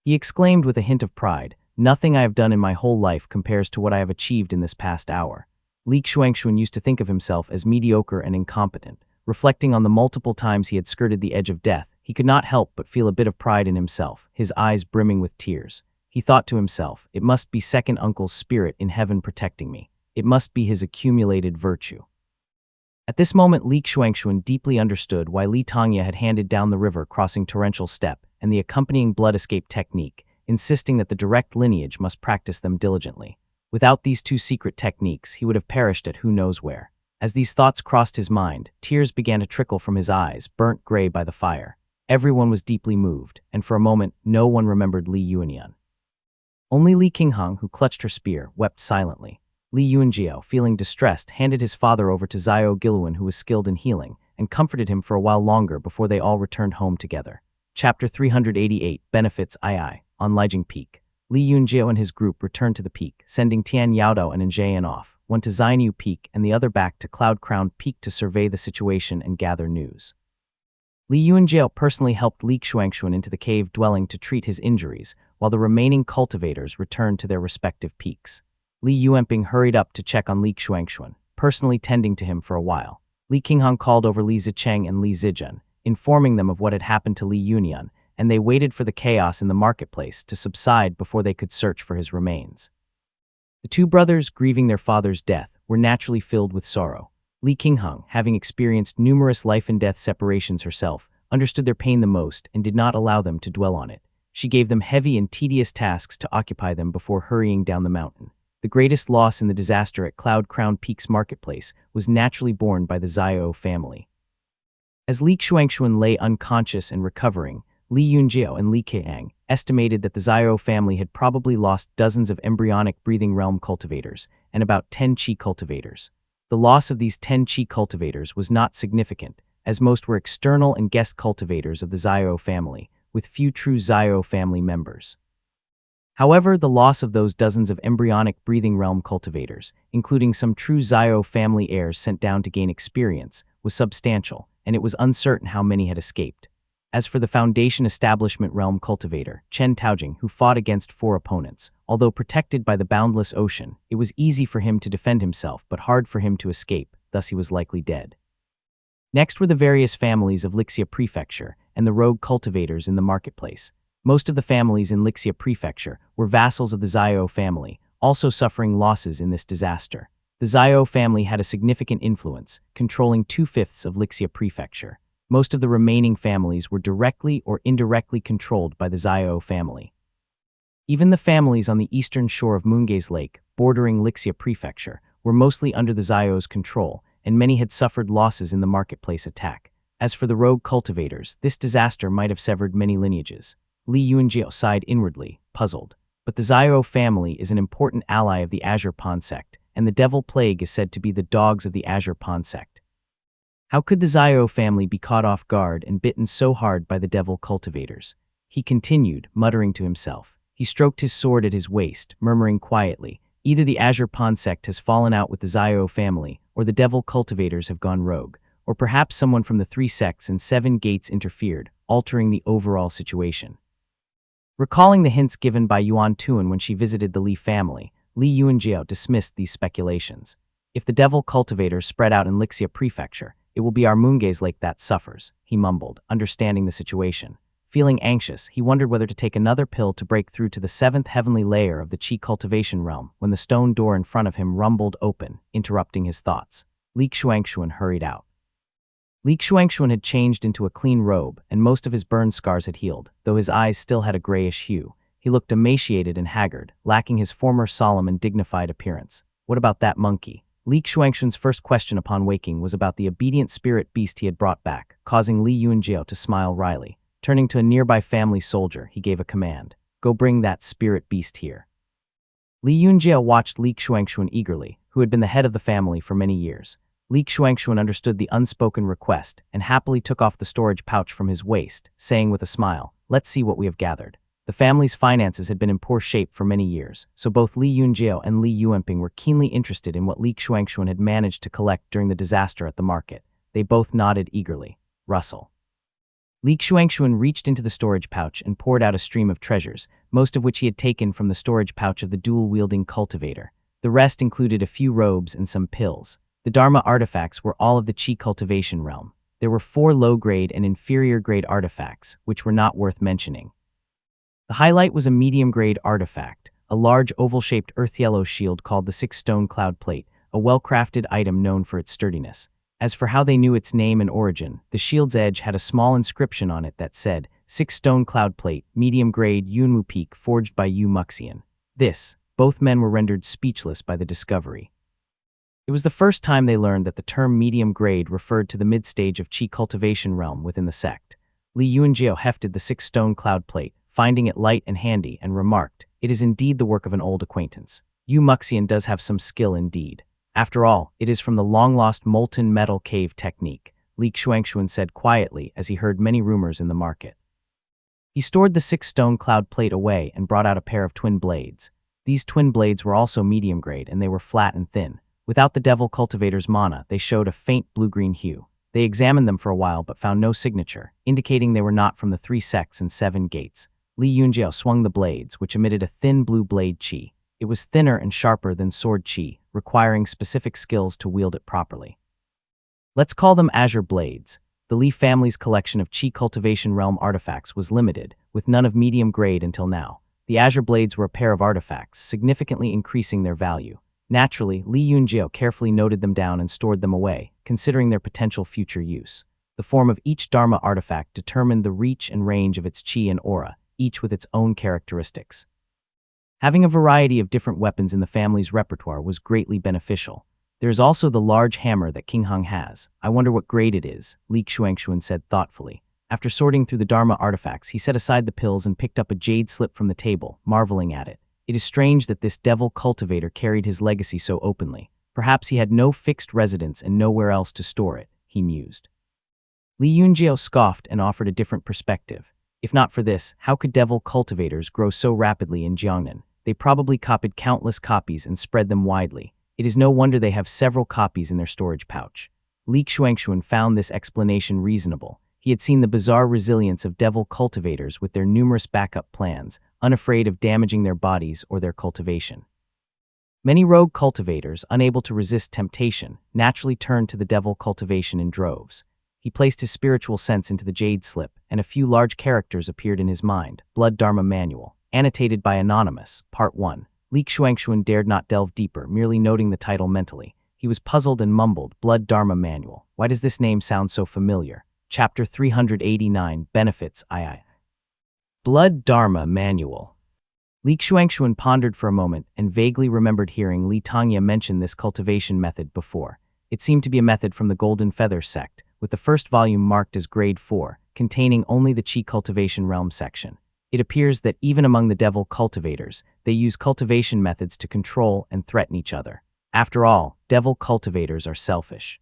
He exclaimed with a hint of pride, "Nothing I have done in my whole life compares to what I have achieved in this past hour." Li Xuanxuan used to think of himself as mediocre and incompetent, Reflecting on the multiple times he had skirted the edge of death, he could not help but feel a bit of pride in himself, his eyes brimming with tears. He thought to himself, it must be second uncle's spirit in heaven protecting me. It must be his accumulated virtue. At this moment, Li Xuanxuan deeply understood why Li Tongya had handed down the river crossing torrential step and the accompanying blood escape technique, insisting that the direct lineage must practice them diligently. Without these two secret techniques, he would have perished at who knows where. As these thoughts crossed his mind, tears began to trickle from his eyes, burnt gray by the fire. Everyone was deeply moved, and for a moment, no one remembered Li Yuanyan. Only Li Qinghong, who clutched her spear, wept silently. Li Yuanjiao, feeling distressed, handed his father over to Zhao Giluan, who was skilled in healing, and comforted him for a while longer before they all returned home together. Chapter 388, Benefits II, on Lijiang Peak. Li Yunjiao and his group returned to the peak, sending Tian Yaodao and Njian off, one to Xianyu Peak and the other back to Cloud-Crowned Peak to survey the situation and gather news. Li Yunjiao personally helped Li Xuanxuan into the cave dwelling to treat his injuries, while the remaining cultivators returned to their respective peaks. Li Yuanping hurried up to check on Li Xuanxuan, personally tending to him for a while. Li Qinghong called over Li Zicheng and Li Zijun, informing them of what had happened to Li Yunyan, and they waited for the chaos in the marketplace to subside before they could search for his remains. The two brothers, grieving their father's death, were naturally filled with sorrow. Li Qinghong, having experienced numerous life-and-death separations herself, understood their pain the most and did not allow them to dwell on it. She gave them heavy and tedious tasks to occupy them before hurrying down the mountain. The greatest loss in the disaster at Cloud-Crowned Peak's marketplace was naturally borne by the Xiao family. As Li Xuanxuan lay unconscious and recovering, Li Yunjiao and Li Keang estimated that the Xiao family had probably lost dozens of embryonic breathing realm cultivators and about 10 qi cultivators. The loss of these 10 qi cultivators was not significant, as most were external and guest cultivators of the Xiao family, with few true Xiao family members. However, the loss of those dozens of embryonic breathing realm cultivators, including some true Xiao family heirs sent down to gain experience, was substantial, and it was uncertain how many had escaped. As for the Foundation Establishment Realm cultivator, Chen Taojing, who fought against 4 opponents, although protected by the boundless ocean, it was easy for him to defend himself but hard for him to escape, thus he was likely dead. Next were the various families of Lixia Prefecture and the rogue cultivators in the marketplace. Most of the families in Lixia Prefecture were vassals of the Xiao family, also suffering losses in this disaster. The Xiao family had a significant influence, controlling 2/5 of Lixia Prefecture. Most of the remaining families were directly or indirectly controlled by the Xiao family. Even the families on the eastern shore of Moongaze Lake, bordering Lixia Prefecture, were mostly under the Xiao's control, and many had suffered losses in the marketplace attack. As for the rogue cultivators, this disaster might have severed many lineages. Li Yunjiao sighed inwardly, puzzled. But the Xiao family is an important ally of the Azure Pond sect, and the Devil Plague is said to be the dogs of the Azure Pond sect. How could the Xiao family be caught off guard and bitten so hard by the devil cultivators? He continued, muttering to himself. He stroked his sword at his waist, murmuring quietly, either the Azure Pond sect has fallen out with the Xiao family, or the devil cultivators have gone rogue, or perhaps someone from the 3 sects and 7 gates interfered, altering the overall situation. Recalling the hints given by Yuan Tuan when she visited the Li family, Li Yuanjiao dismissed these speculations. If the devil cultivators spread out in Lixia Prefecture, it will be our Moongaze Lake that suffers, he mumbled, understanding the situation. Feeling anxious, he wondered whether to take another pill to break through to the 7th heavenly layer of the Qi cultivation realm when the stone door in front of him rumbled open, interrupting his thoughts. Li Xuanxuan hurried out. Li Xuanxuan had changed into a clean robe, and most of his burn scars had healed, though his eyes still had a grayish hue. He looked emaciated and haggard, lacking his former solemn and dignified appearance. What about that monkey? Li Xuanxuan's first question upon waking was about the obedient spirit beast he had brought back, causing Li Yunjiao to smile wryly. Turning to a nearby family soldier, he gave a command. Go bring that spirit beast here. Li Yunjiao watched Li Xuanxuan eagerly, who had been the head of the family for many years. Li Xuanxuan understood the unspoken request and happily took off the storage pouch from his waist, saying with a smile, let's see what we have gathered. The family's finances had been in poor shape for many years, so both Li Yunjiao and Li Yuanping were keenly interested in what Li Xuanxuan had managed to collect during the disaster at the market. They both nodded eagerly. Rustle. Li Xuanxuan reached into the storage pouch and poured out a stream of treasures, most of which he had taken from the storage pouch of the dual-wielding cultivator. The rest included a few robes and some pills. The Dharma artifacts were all of the Qi cultivation realm. There were 4 low-grade and inferior-grade artifacts, which were not worth mentioning. The highlight was a medium-grade artifact, a large oval-shaped earth-yellow shield called the Six-Stone Cloud Plate, a well-crafted item known for its sturdiness. As for how they knew its name and origin, the shield's edge had a small inscription on it that said, Six-Stone Cloud Plate, medium-grade Yunwu Peak forged by Yu Muxian. Both men were rendered speechless by the discovery. It was the first time they learned that the term medium grade referred to the mid-stage of Qi cultivation realm within the sect. Li Yunjiao hefted the 6-stone cloud plate, finding it light and handy, and remarked, "It is indeed the work of an old acquaintance. Yu Muxian does have some skill indeed. After all, it is from the long-lost molten metal cave technique," Li Xuanxuan said quietly as he heard many rumors in the market. He stored the 6-stone cloud plate away and brought out a pair of twin blades. These twin blades were also medium grade, and they were flat and thin. Without the Devil Cultivator's mana, they showed a faint blue-green hue. They examined them for a while but found no signature, indicating they were not from the 3 sects and 7 gates. Li Yunjiao swung the blades, which emitted a thin blue blade qi. It was thinner and sharper than sword qi, requiring specific skills to wield it properly. Let's call them Azure Blades. The Li family's collection of Qi Cultivation Realm artifacts was limited, with none of medium grade until now. The Azure Blades were a pair of artifacts, significantly increasing their value. Naturally, Li Yunjiao carefully noted them down and stored them away, considering their potential future use. The form of each Dharma artifact determined the reach and range of its qi and aura, each with its own characteristics. Having a variety of different weapons in the family's repertoire was greatly beneficial. There is also the large hammer that King Hung has. I wonder what grade it is, Li Xuanxuan said thoughtfully. After sorting through the Dharma artifacts, he set aside the pills and picked up a jade slip from the table, marveling at it. It is strange that this devil cultivator carried his legacy so openly. Perhaps he had no fixed residence and nowhere else to store it, he mused. Li Yunjiao scoffed and offered a different perspective. If not for this, how could devil cultivators grow so rapidly in Jiangnan? They probably copied countless copies and spread them widely. It is no wonder they have several copies in their storage pouch. Li Xuanxuan found this explanation reasonable. He had seen the bizarre resilience of devil cultivators with their numerous backup plans, unafraid of damaging their bodies or their cultivation. Many rogue cultivators, unable to resist temptation, naturally turned to the devil cultivation in droves. He placed his spiritual sense into the jade slip, and a few large characters appeared in his mind. Blood Dharma Manual. Annotated by Anonymous, Part 1. Li Xuanxuan dared not delve deeper, merely noting the title mentally. He was puzzled and mumbled, Blood Dharma Manual. Why does this name sound so familiar? Chapter 389, Benefits II. Blood Dharma Manual. Li Xuanxuan pondered for a moment and vaguely remembered hearing Li Tongya mention this cultivation method before. It seemed to be a method from the Golden Feather sect, with the first volume marked as Grade 4, containing only the Qi Cultivation Realm section. It appears that even among the devil cultivators, they use cultivation methods to control and threaten each other. After all, devil cultivators are selfish.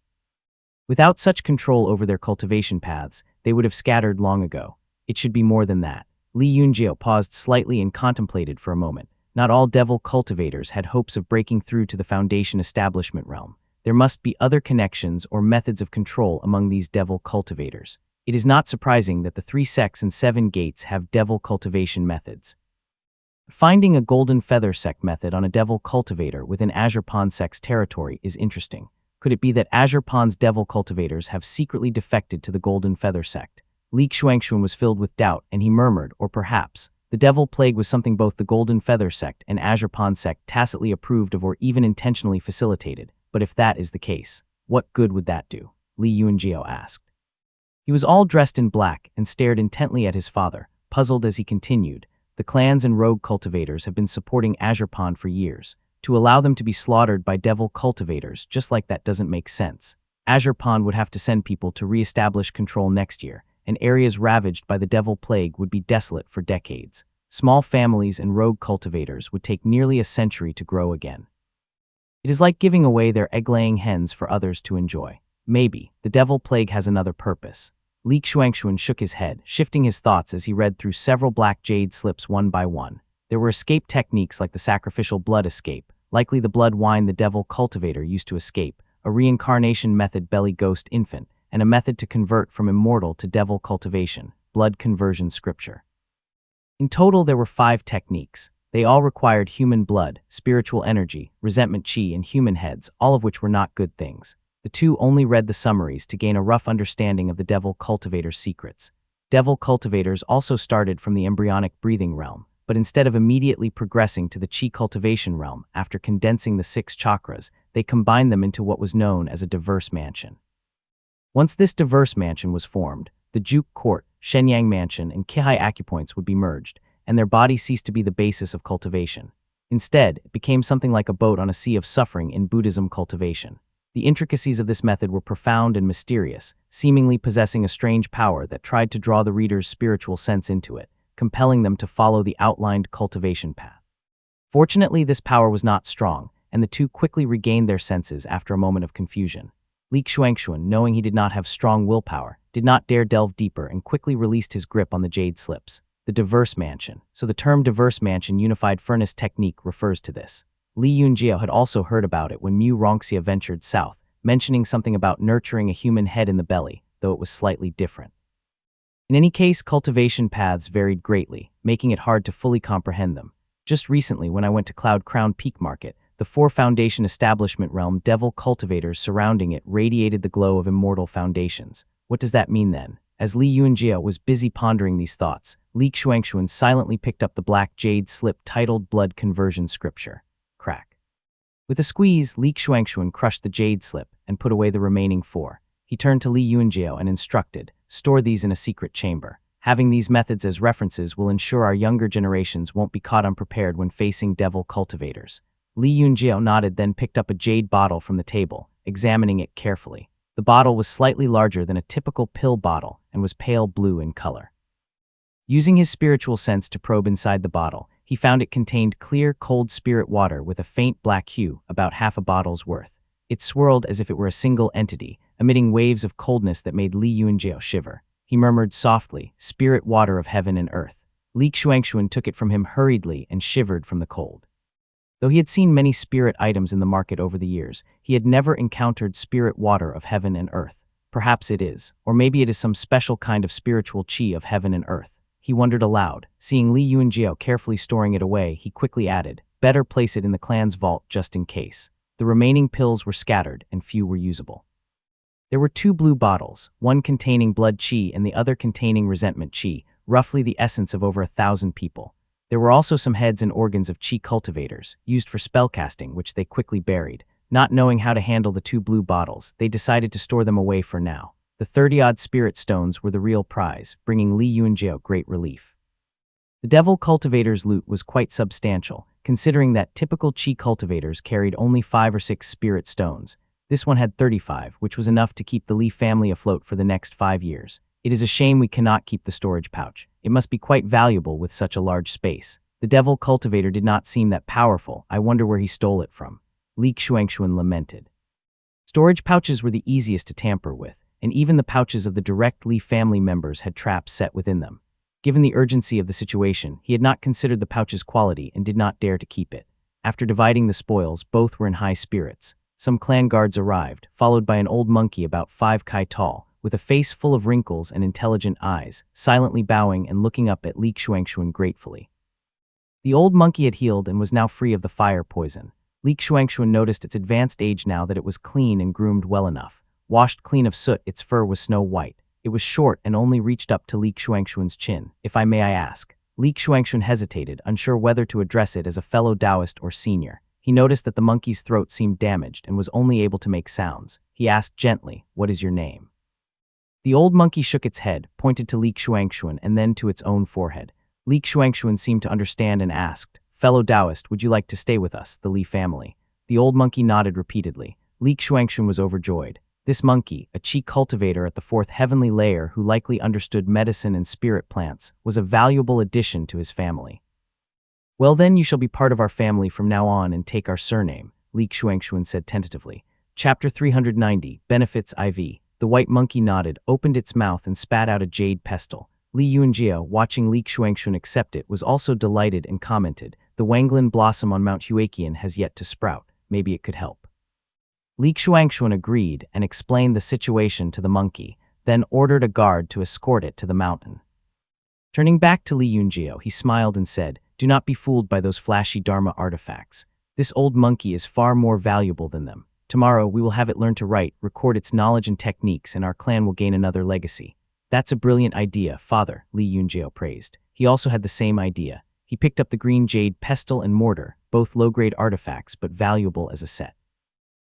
Without such control over their cultivation paths, they would have scattered long ago. It should be more than that. Li Yunjiao paused slightly and contemplated for a moment. Not all devil cultivators had hopes of breaking through to the Foundation establishment realm. There must be other connections or methods of control among these devil cultivators. It is not surprising that the 3 sects and 7 gates have devil cultivation methods. Finding a Golden Feather sect method on a devil cultivator within Azure Pond sect's territory is interesting. Could it be that Azure Pond's devil cultivators have secretly defected to the Golden Feather sect? Li Xuanxuan was filled with doubt, and he murmured, or perhaps, the devil plague was something both the Golden Feather sect and Azure Pond sect tacitly approved of or even intentionally facilitated. But if that is the case, what good would that do? Li Yunjiao asked. He was all dressed in black and stared intently at his father, puzzled as he continued. The clans and rogue cultivators have been supporting Azure Pond for years. To allow them to be slaughtered by devil cultivators just like that doesn't make sense. Azure Pond would have to send people to re-establish control next year, and areas ravaged by the devil plague would be desolate for decades. Small families and rogue cultivators would take nearly a century to grow again. It is like giving away their egg-laying hens for others to enjoy. Maybe the devil plague has another purpose. Li Xuanxuan shook his head, shifting his thoughts as he read through several black jade slips one by one. There were escape techniques like the sacrificial blood escape, likely the blood wine the devil cultivator used to escape, a reincarnation method belly ghost infant, and a method to convert from immortal to devil cultivation, blood conversion scripture. In total there were 5 techniques. They all required human blood, spiritual energy, resentment chi, and human heads, all of which were not good things. The two only read the summaries to gain a rough understanding of the Devil Cultivator's secrets. Devil Cultivators also started from the embryonic breathing realm, but instead of immediately progressing to the Chi cultivation realm after condensing the 6 chakras, they combined them into what was known as a diverse mansion. Once this diverse mansion was formed, the Juk Court, Shenyang Mansion, and Kihai Acupoints would be merged, and their body ceased to be the basis of cultivation. Instead, it became something like a boat on a sea of suffering in Buddhism cultivation. The intricacies of this method were profound and mysterious, seemingly possessing a strange power that tried to draw the reader's spiritual sense into it, compelling them to follow the outlined cultivation path. Fortunately, this power was not strong, and the two quickly regained their senses after a moment of confusion. Li Xuanxuan, knowing he did not have strong willpower, did not dare delve deeper and quickly released his grip on the jade slips. The diverse mansion. So the term diverse mansion unified furnace technique refers to this. Li Yunjiao had also heard about it when Mu Rongxia ventured south, mentioning something about nurturing a human head in the belly, though it was slightly different. In any case, cultivation paths varied greatly, making it hard to fully comprehend them. Just recently, when I went to Cloud Crown Peak Market, the 4 foundation establishment realm Devil Cultivators surrounding it radiated the glow of immortal foundations. What does that mean then? As Li Yunjiao was busy pondering these thoughts, Li Xuanxuan silently picked up the black jade slip titled Blood Conversion Scripture. Crack. With a squeeze, Li Xuanxuan crushed the jade slip and put away the remaining 4. He turned to Li Yunjiao and instructed, store these in a secret chamber. Having these methods as references will ensure our younger generations won't be caught unprepared when facing Devil Cultivators. Li Yunjiao nodded, then picked up a jade bottle from the table, examining it carefully. The bottle was slightly larger than a typical pill bottle and was pale blue in color. Using his spiritual sense to probe inside the bottle, he found it contained clear, cold spirit water with a faint black hue, about half a bottle's worth. It swirled as if it were a single entity, emitting waves of coldness that made Li Yunjiao shiver. He murmured softly, "Spirit water of heaven and earth." Li Xuanxuan took it from him hurriedly and shivered from the cold. Though he had seen many spirit items in the market over the years, he had never encountered spirit water of heaven and earth. Perhaps it is, or maybe it is some special kind of spiritual chi of heaven and earth. He wondered aloud. Seeing Li Yunjiao carefully storing it away, he quickly added, "Better place it in the clan's vault just in case." The remaining pills were scattered and few were usable. There were 2 blue bottles, one containing blood chi and the other containing resentment chi, roughly the essence of over 1,000 people. There were also some heads and organs of chi cultivators, used for spellcasting, which they quickly buried. Not knowing how to handle the 2 blue bottles, they decided to store them away for now. The 30-odd spirit stones were the real prize, bringing Li Yunjiao great relief. The Devil Cultivator's loot was quite substantial, considering that typical chi cultivators carried only 5 or 6 spirit stones. This one had 35, which was enough to keep the Li family afloat for the next 5 years. It is a shame we cannot keep the storage pouch. It must be quite valuable with such a large space. The Devil Cultivator did not seem that powerful. I wonder where he stole it from. Li Xuanxuan lamented. Storage pouches were the easiest to tamper with, and even the pouches of the direct Li family members had traps set within them. Given the urgency of the situation, he had not considered the pouch's quality and did not dare to keep it. After dividing the spoils, both were in high spirits. Some clan guards arrived, followed by an old monkey about 5 kai tall, with a face full of wrinkles and intelligent eyes, silently bowing and looking up at Li Xuanxuan gratefully. The old monkey had healed and was now free of the fire poison. Li Xuanxuan noticed its advanced age now that it was clean and groomed well enough. Washed clean of soot, its fur was snow white. It was short and only reached up to Li Xuanxuan's chin. "If I may, I ask." Li Xuanxuan hesitated, unsure whether to address it as a fellow Taoist or senior. He noticed that the monkey's throat seemed damaged and was only able to make sounds. He asked gently, "What is your name?" The old monkey shook its head, pointed to Li Xuanxuan and then to its own forehead. Li Xuanxuan seemed to understand and asked, "Fellow Taoist, would you like to stay with us, the Li family?" The old monkey nodded repeatedly. Li Xuanxuan was overjoyed. This monkey, a chi cultivator at the 4th heavenly layer who likely understood medicine and spirit plants, was a valuable addition to his family. "Well then, you shall be part of our family from now on and take our surname," Li Xuanxuan said tentatively. Chapter 390, Benefits IV. The white monkey nodded, opened its mouth and spat out a jade pestle. Li Yunjiao, watching Li Xuanxuan accept it, was also delighted and commented, "The Wanglin blossom on Mount Huaqian has yet to sprout. Maybe it could help." Li Xuanxuan agreed and explained the situation to the monkey, then ordered a guard to escort it to the mountain. Turning back to Li Yunjiao, he smiled and said, Do not be fooled by those flashy Dharma artifacts. This old monkey is far more valuable than them. Tomorrow we will have it learn to write, record its knowledge and techniques, and our clan will gain another legacy. That's a brilliant idea, Father, Li Yunjiao praised. He also had the same idea. He picked up the green jade pestle and mortar, both low-grade artifacts but valuable as a set.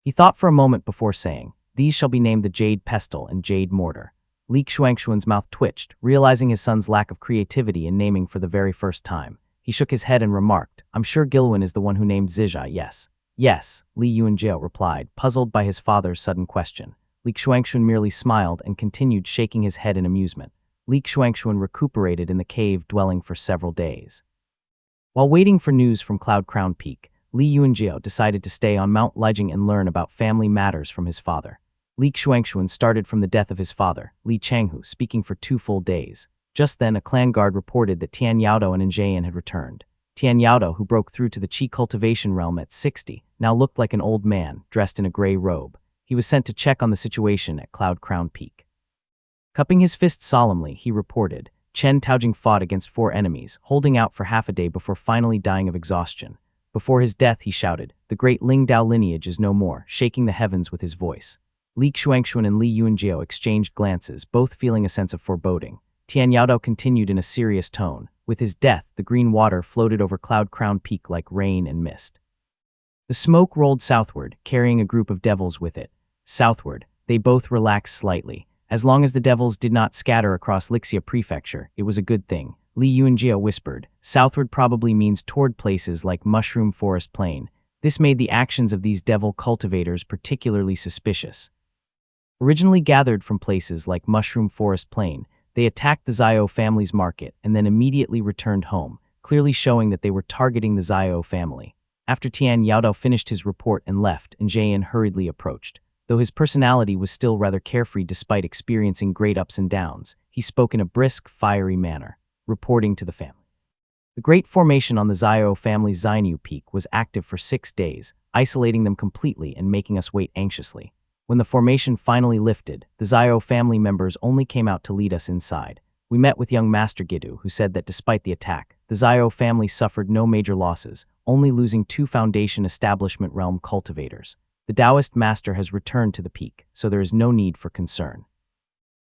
He thought for a moment before saying, "These shall be named the jade pestle and jade mortar." Li Xuanxuan's mouth twitched, realizing his son's lack of creativity in naming for the very first time. He shook his head and remarked, "I'm sure Gilwen is the one who named Zijia, yes." "Yes," Li Yunjiao replied, puzzled by his father's sudden question. Li Xuanxuan merely smiled and continued shaking his head in amusement. Li Xuanxuan recuperated in the cave dwelling for several days. While waiting for news from Cloud Crown Peak, Li Yunjiao decided to stay on Mount Lijing and learn about family matters from his father. Li Xuanxuan started from the death of his father, Li Changhu, speaking for 2 full days. Just then, a clan guard reported that Tian Yaodou and Njayan had returned. Tian Yaodou, who broke through to the Qi cultivation realm at 60, now looked like an old man, dressed in a gray robe. He was sent to check on the situation at Cloud Crown Peak. Cupping his fist solemnly, he reported, Chen Taojing fought against 4 enemies, holding out for half a day before finally dying of exhaustion. Before his death, he shouted, "The great Ling Dao lineage is no more," shaking the heavens with his voice. Li Xuanxuan and Li Yunjiao exchanged glances, both feeling a sense of foreboding. Tian Yaodou continued in a serious tone. With his death, the green water floated over Cloud Crown Peak like rain and mist. The smoke rolled southward, carrying a group of devils with it. Southward, they both relaxed slightly. As long as the devils did not scatter across Lixia Prefecture, it was a good thing. Li Yunjiao whispered, "Southward probably means toward places like Mushroom Forest Plain." This made the actions of these devil cultivators particularly suspicious. Originally gathered from places like Mushroom Forest Plain, they attacked the Zhao family's market and then immediately returned home, clearly showing that they were targeting the Zhao family. After Tian Yaodou finished his report and left, Njayan hurriedly approached. Though his personality was still rather carefree despite experiencing great ups and downs, he spoke in a brisk, fiery manner, reporting to the family. The great formation on the Zhao family's Xianyu Peak was active for 6 days, isolating them completely and making us wait anxiously. When the formation finally lifted, the Zhao family members only came out to lead us inside. We met with young Master Gidu, who said that despite the attack, the Zhao family suffered no major losses, only losing 2 Foundation Establishment Realm cultivators. The Taoist Master has returned to the peak, so there is no need for concern.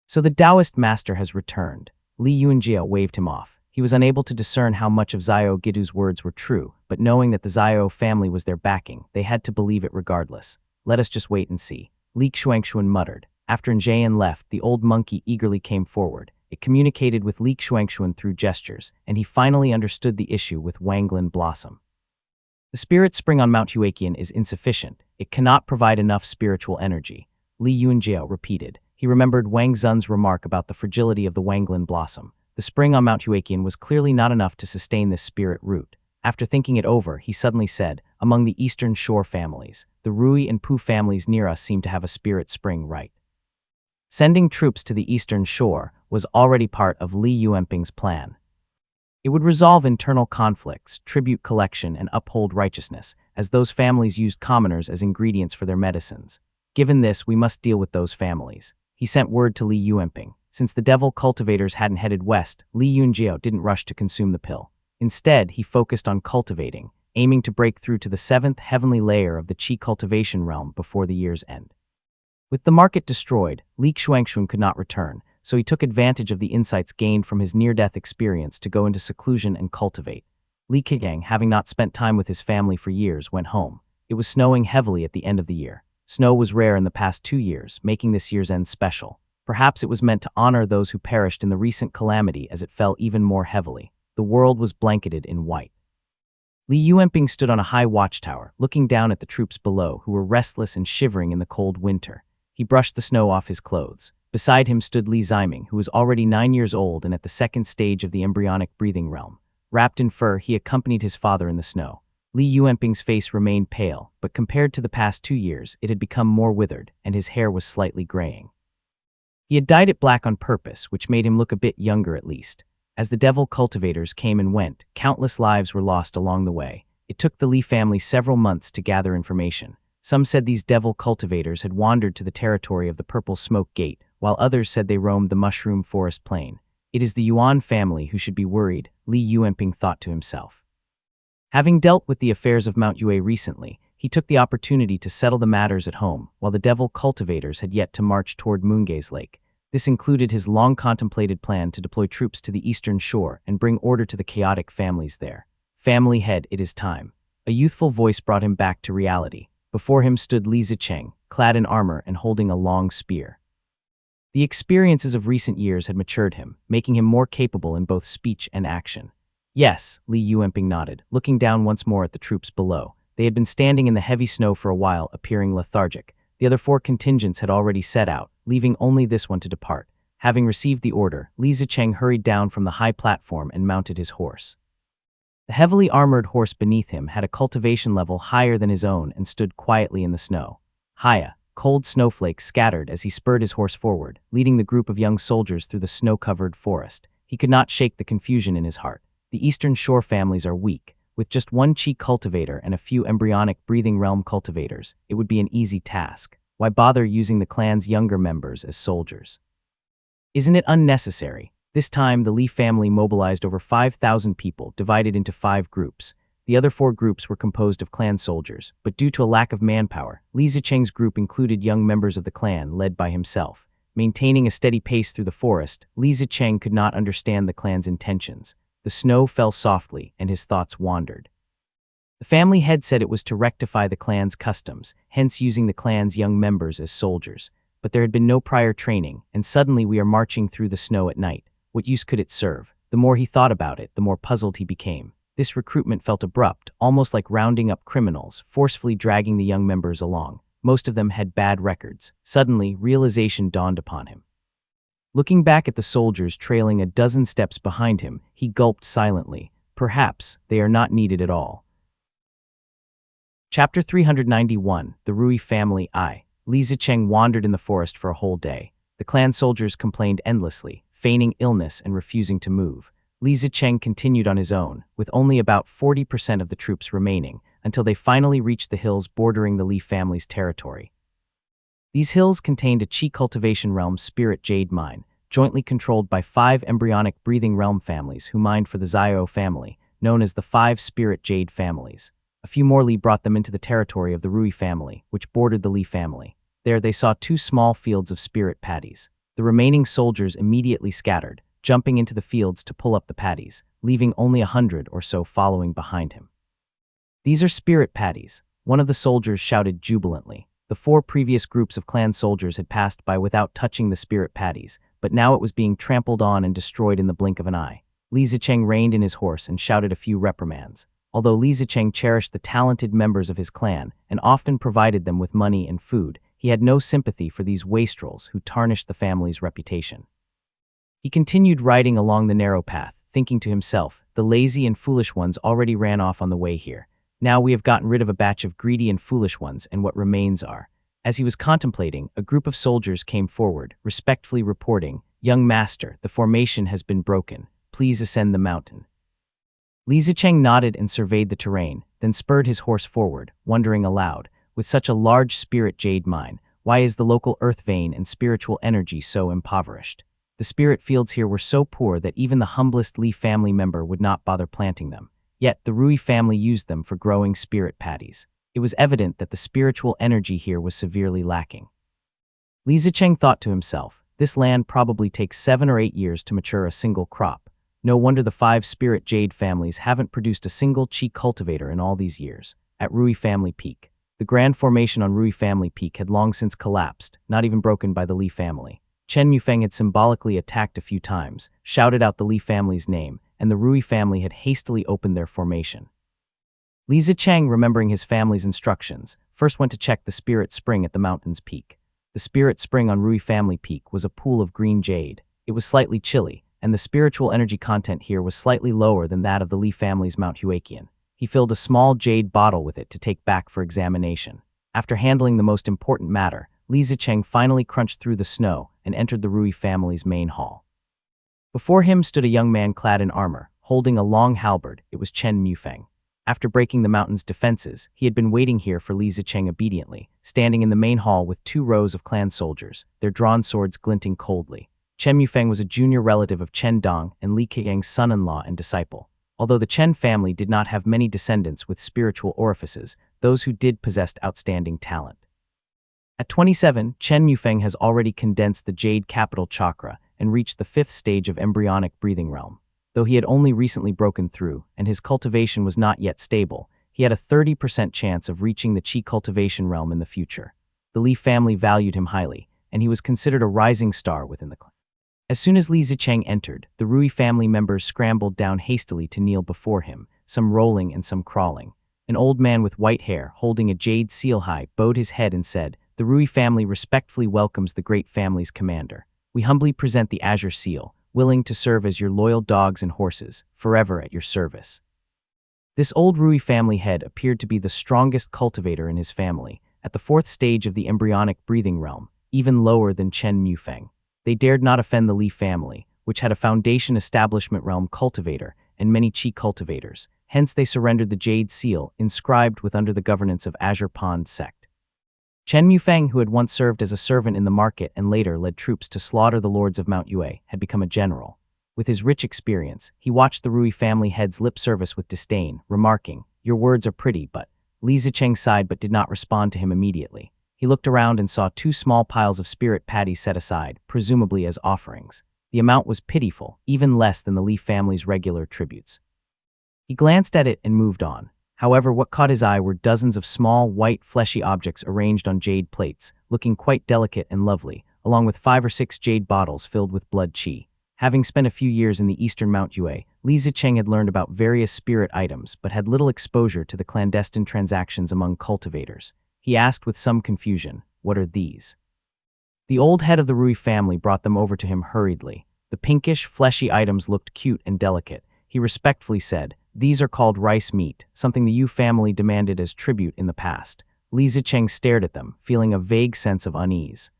So the Taoist Master has returned. Li Yunjiao waved him off. He was unable to discern how much of Zhao Gidu's words were true, but knowing that the Zhao family was their backing, they had to believe it regardless. "Let us just wait and see," Li Xuanxuan muttered. After Njayan left, the old monkey eagerly came forward. It communicated with Li Xuanxuan through gestures, and he finally understood the issue with Wanglin Blossom. The spirit spring on Mount Huaqian is insufficient. It cannot provide enough spiritual energy, Li Yunjiao repeated. He remembered Wang Zun's remark about the fragility of the Wanglin blossom. The spring on Mount Huaqian was clearly not enough to sustain this spirit root. After thinking it over, he suddenly said, "Among the Eastern Shore families, the Rui and Pu families near us seem to have a spirit spring right." Sending troops to the Eastern Shore was already part of Li Yuanping's plan. It would resolve internal conflicts, tribute collection, and uphold righteousness, as those families used commoners as ingredients for their medicines. Given this, we must deal with those families. He sent word to Li Yuanping. Since the devil cultivators hadn't headed west, Li Yunjiao didn't rush to consume the pill. Instead, he focused on cultivating, aiming to break through to the 7th heavenly layer of the Qi cultivation realm before the year's end. With the market destroyed, Li Xuanxuan could not return, so he took advantage of the insights gained from his near-death experience to go into seclusion and cultivate. Li Kegang, having not spent time with his family for years, went home. It was snowing heavily at the end of the year. Snow was rare in the past 2 years, making this year's end special. Perhaps it was meant to honor those who perished in the recent calamity as it fell even more heavily. The world was blanketed in white. Li Yuanping stood on a high watchtower, looking down at the troops below, who were restless and shivering in the cold winter. He brushed the snow off his clothes. Beside him stood Li Ziming, who was already 9 years old and at the 2nd stage of the embryonic breathing realm. Wrapped in fur, he accompanied his father in the snow. Li Yuanping's face remained pale, but compared to the past 2 years, it had become more withered, and his hair was slightly graying. He had dyed it black on purpose, which made him look a bit younger at least. As the devil cultivators came and went, countless lives were lost along the way. It took the Li family several months to gather information. Some said these devil cultivators had wandered to the territory of the Purple Smoke Gate, while others said they roamed the Mushroom Forest Plain. It is the Yuan family who should be worried, Li Yuanping thought to himself. Having dealt with the affairs of Mount Yue recently, he took the opportunity to settle the matters at home, while the devil cultivators had yet to march toward Moongaze Lake. This included his long-contemplated plan to deploy troops to the eastern shore and bring order to the chaotic families there. Family head, it is time. A youthful voice brought him back to reality. Before him stood Li Zicheng, clad in armor and holding a long spear. The experiences of recent years had matured him, making him more capable in both speech and action. Yes, Li Yuanping nodded, looking down once more at the troops below. They had been standing in the heavy snow for a while, appearing lethargic. The other 4 contingents had already set out, leaving only this one to depart. Having received the order, Li Zicheng hurried down from the high platform and mounted his horse. The heavily armored horse beneath him had a cultivation level higher than his own and stood quietly in the snow. Haya, cold snowflakes scattered as he spurred his horse forward, leading the group of young soldiers through the snow-covered forest. He could not shake the confusion in his heart. The Eastern Shore families are weak. With just 1 Qi cultivator and a few embryonic breathing realm cultivators, it would be an easy task. Why bother using the clan's younger members as soldiers? Isn't it unnecessary? This time, the Li family mobilized over 5,000 people, divided into 5 groups. The other 4 groups were composed of clan soldiers, but due to a lack of manpower, Li Zicheng's group included young members of the clan led by himself. Maintaining a steady pace through the forest, Li Zicheng could not understand the clan's intentions. The snow fell softly, and his thoughts wandered. The family head said it was to rectify the clan's customs, hence using the clan's young members as soldiers. But there had been no prior training, and suddenly we are marching through the snow at night. What use could it serve? The more he thought about it, the more puzzled he became. This recruitment felt abrupt, almost like rounding up criminals, forcefully dragging the young members along. Most of them had bad records. Suddenly, realization dawned upon him. Looking back at the soldiers trailing a dozen steps behind him, he gulped silently. Perhaps they are not needed at all. Chapter 391, The Rui Family I. Li Zicheng wandered in the forest for a whole day. The clan soldiers complained endlessly, feigning illness and refusing to move. Li Zicheng continued on his own, with only about 40% of the troops remaining, until they finally reached the hills bordering the Li family's territory. These hills contained a Qi cultivation realm spirit jade mine, jointly controlled by 5 embryonic breathing realm families who mined for the Xiao family, known as the 5 spirit jade families. A few more Li brought them into the territory of the Rui family, which bordered the Li family. There they saw 2 small fields of spirit patties. The remaining soldiers immediately scattered, jumping into the fields to pull up the patties, leaving only 100 or so following behind him. These are spirit patties, one of the soldiers shouted jubilantly. The 4 previous groups of clan soldiers had passed by without touching the spirit patties, but now it was being trampled on and destroyed in the blink of an eye. Li Zicheng reined in his horse and shouted a few reprimands. Although Li Zicheng cherished the talented members of his clan and often provided them with money and food, he had no sympathy for these wastrels who tarnished the family's reputation. He continued riding along the narrow path, thinking to himself, the lazy and foolish ones already ran off on the way here. Now we have gotten rid of a batch of greedy and foolish ones, and what remains are. As he was contemplating, a group of soldiers came forward, respectfully reporting, "Young master, the formation has been broken. Please ascend the mountain." Li Zicheng nodded and surveyed the terrain, then spurred his horse forward, wondering aloud, with such a large spirit jade mine, why is the local earth vein and spiritual energy so impoverished? The spirit fields here were so poor that even the humblest Li family member would not bother planting them. Yet the Rui family used them for growing spirit patties. It was evident that the spiritual energy here was severely lacking. Li Zicheng thought to himself, this land probably takes 7 or 8 years to mature a single crop. No wonder the 5 spirit jade families haven't produced a single Qi cultivator in all these years. At Rui Family Peak. The grand formation on Rui Family Peak had long since collapsed, not even broken by the Li family. Chen Yufeng had symbolically attacked a few times, shouted out the Li family's name, and the Rui family had hastily opened their formation. Li Zicheng, remembering his family's instructions, first went to check the spirit spring at the mountain's peak. The spirit spring on Rui Family Peak was a pool of green jade. It was slightly chilly, and the spiritual energy content here was slightly lower than that of the Li family's Mount Huaqian. He filled a small jade bottle with it to take back for examination. After handling the most important matter, Li Zicheng finally crunched through the snow and entered the Rui family's main hall. Before him stood a young man clad in armor, holding a long halberd. It was Chen Yufeng. After breaking the mountain's defenses, he had been waiting here for Li Zicheng obediently, standing in the main hall with 2 rows of clan soldiers, their drawn swords glinting coldly. Chen Yufeng was a junior relative of Chen Dong and Li Keyang's son-in-law and disciple. Although the Chen family did not have many descendants with spiritual orifices, those who did possessed outstanding talent. At 27, Chen Yufeng has already condensed the Jade Capital Chakra and reached the 5th stage of embryonic breathing realm. Though he had only recently broken through, and his cultivation was not yet stable, he had a 30% chance of reaching the Qi cultivation realm in the future. The Li family valued him highly, and he was considered a rising star within the clan. As soon as Li Zicheng entered, the Rui family members scrambled down hastily to kneel before him, some rolling and some crawling. An old man with white hair, holding a jade seal high, bowed his head and said, "The Rui family respectfully welcomes the great family's commander. We humbly present the Azure Seal, willing to serve as your loyal dogs and horses, forever at your service." This old Rui family head appeared to be the strongest cultivator in his family, at the 4th stage of the embryonic breathing realm, even lower than Chen Yufeng. They dared not offend the Li family, which had a foundation establishment realm cultivator and many Qi cultivators. Hence they surrendered the Jade Seal, inscribed with under the governance of Azure Pond sect. Chen Yufeng, who had once served as a servant in the market and later led troops to slaughter the lords of Mount Yue, had become a general. With his rich experience, he watched the Rui family head's lip service with disdain, remarking, "Your words are pretty, but..." Li Zicheng sighed but did not respond to him immediately. He looked around and saw 2 small piles of spirit patties set aside, presumably as offerings. The amount was pitiful, even less than the Li family's regular tributes. He glanced at it and moved on. However, what caught his eye were dozens of small, white, fleshy objects arranged on jade plates, looking quite delicate and lovely, along with 5 or 6 jade bottles filled with blood qi. Having spent a few years in the eastern Mount Yue, Li Zicheng had learned about various spirit items but had little exposure to the clandestine transactions among cultivators. He asked with some confusion, "What are these?" The old head of the Rui family brought them over to him hurriedly. The pinkish, fleshy items looked cute and delicate. He respectfully said, "These are called rice meat, something the Yu family demanded as tribute in the past." Li Zicheng stared at them, feeling a vague sense of unease.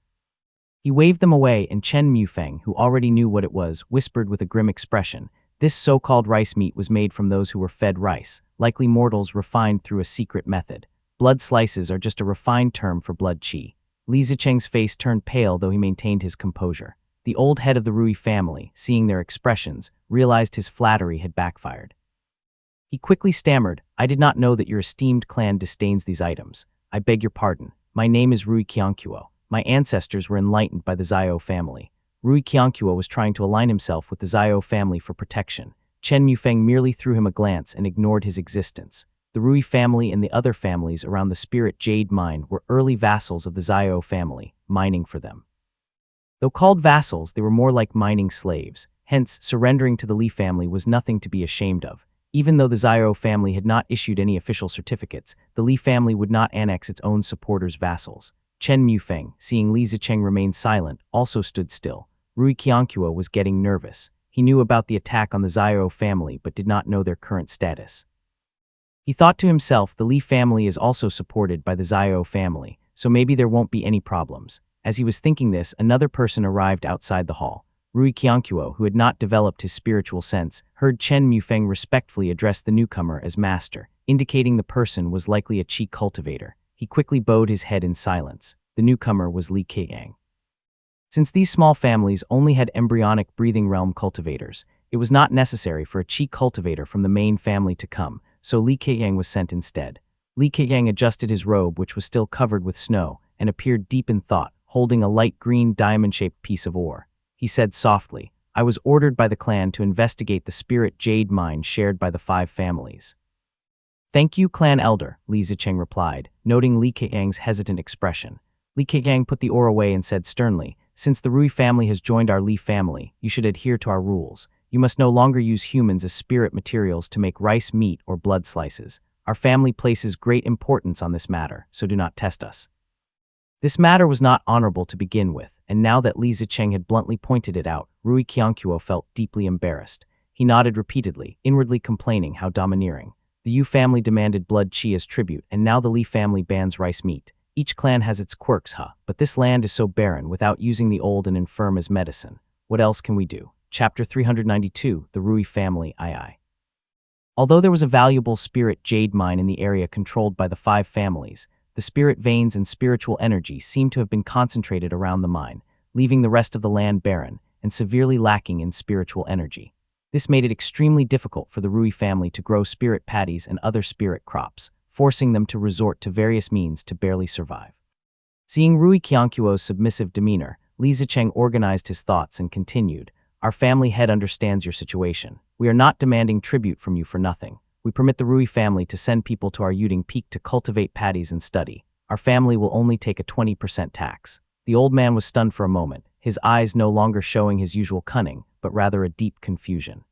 He waved them away, and Chen Yufeng, who already knew what it was, whispered with a grim expression, "This so-called rice meat was made from those who were fed rice, likely mortals refined through a secret method. Blood slices are just a refined term for blood qi." Li Zicheng's face turned pale, though he maintained his composure. The old head of the Rui family, seeing their expressions, realized his flattery had backfired. He quickly stammered, "I did not know that your esteemed clan disdains these items. I beg your pardon. My name is Rui Qiangquo. My ancestors were enlightened by the Zhao family." Rui Qiangquo was trying to align himself with the Zhao family for protection. Chen Yufeng merely threw him a glance and ignored his existence. The Rui family and the other families around the Spirit Jade Mine were early vassals of the Zhao family, mining for them. Though called vassals, they were more like mining slaves. Hence, surrendering to the Li family was nothing to be ashamed of. Even though the Zhao family had not issued any official certificates, the Li family would not annex its own supporters' vassals. Chen Yufeng, seeing Li Zicheng remain silent, also stood still. Rui Qiangquo was getting nervous. He knew about the attack on the Zhao family but did not know their current status. He thought to himself, the Li family is also supported by the Zhao family, so maybe there won't be any problems. As he was thinking this, another person arrived outside the hall. Rui Qiangquo, who had not developed his spiritual sense, heard Chen Yufeng respectfully address the newcomer as master, indicating the person was likely a Qi cultivator. He quickly bowed his head in silence. The newcomer was Li Keyang. Since these small families only had embryonic breathing realm cultivators, it was not necessary for a Qi cultivator from the main family to come, so Li Keyang was sent instead. Li Keyang adjusted his robe, which was still covered with snow, and appeared deep in thought, holding a light green diamond-shaped piece of ore. He said softly, "I was ordered by the clan to investigate the Spirit Jade Mine shared by the 5 families." "Thank you, clan elder," Li Zicheng replied, noting Li Keyang's hesitant expression. Li Keyang put the ore away and said sternly, "Since the Rui family has joined our Li family, you should adhere to our rules. You must no longer use humans as spirit materials to make rice meat or blood slices. Our family places great importance on this matter, so do not test us." This matter was not honorable to begin with, and now that Li Zicheng had bluntly pointed it out, Rui Qiangquo felt deeply embarrassed. He nodded repeatedly, inwardly complaining how domineering. The Yu family demanded blood qi as tribute, and now the Li family bans rice meat. Each clan has its quirks, but this land is so barren without using the old and infirm as medicine. What else can we do? Chapter 392, The Rui Family II. Although there was a valuable spirit jade mine in the area controlled by the 5 families, the spirit veins and spiritual energy seemed to have been concentrated around the mine, leaving the rest of the land barren. and severely lacking in spiritual energy. This made it extremely difficult for the Rui family to grow spirit patties and other spirit crops, forcing them to resort to various means to barely survive. Seeing Rui Qianquo's submissive demeanor, Li Zicheng organized his thoughts and continued, "Our family head understands your situation. We are not demanding tribute from you for nothing. We permit the Rui family to send people to our Yuding Peak to cultivate patties and study. Our family will only take a 20% tax." The old man was stunned for a moment, his eyes no longer showing his usual cunning, but rather a deep confusion.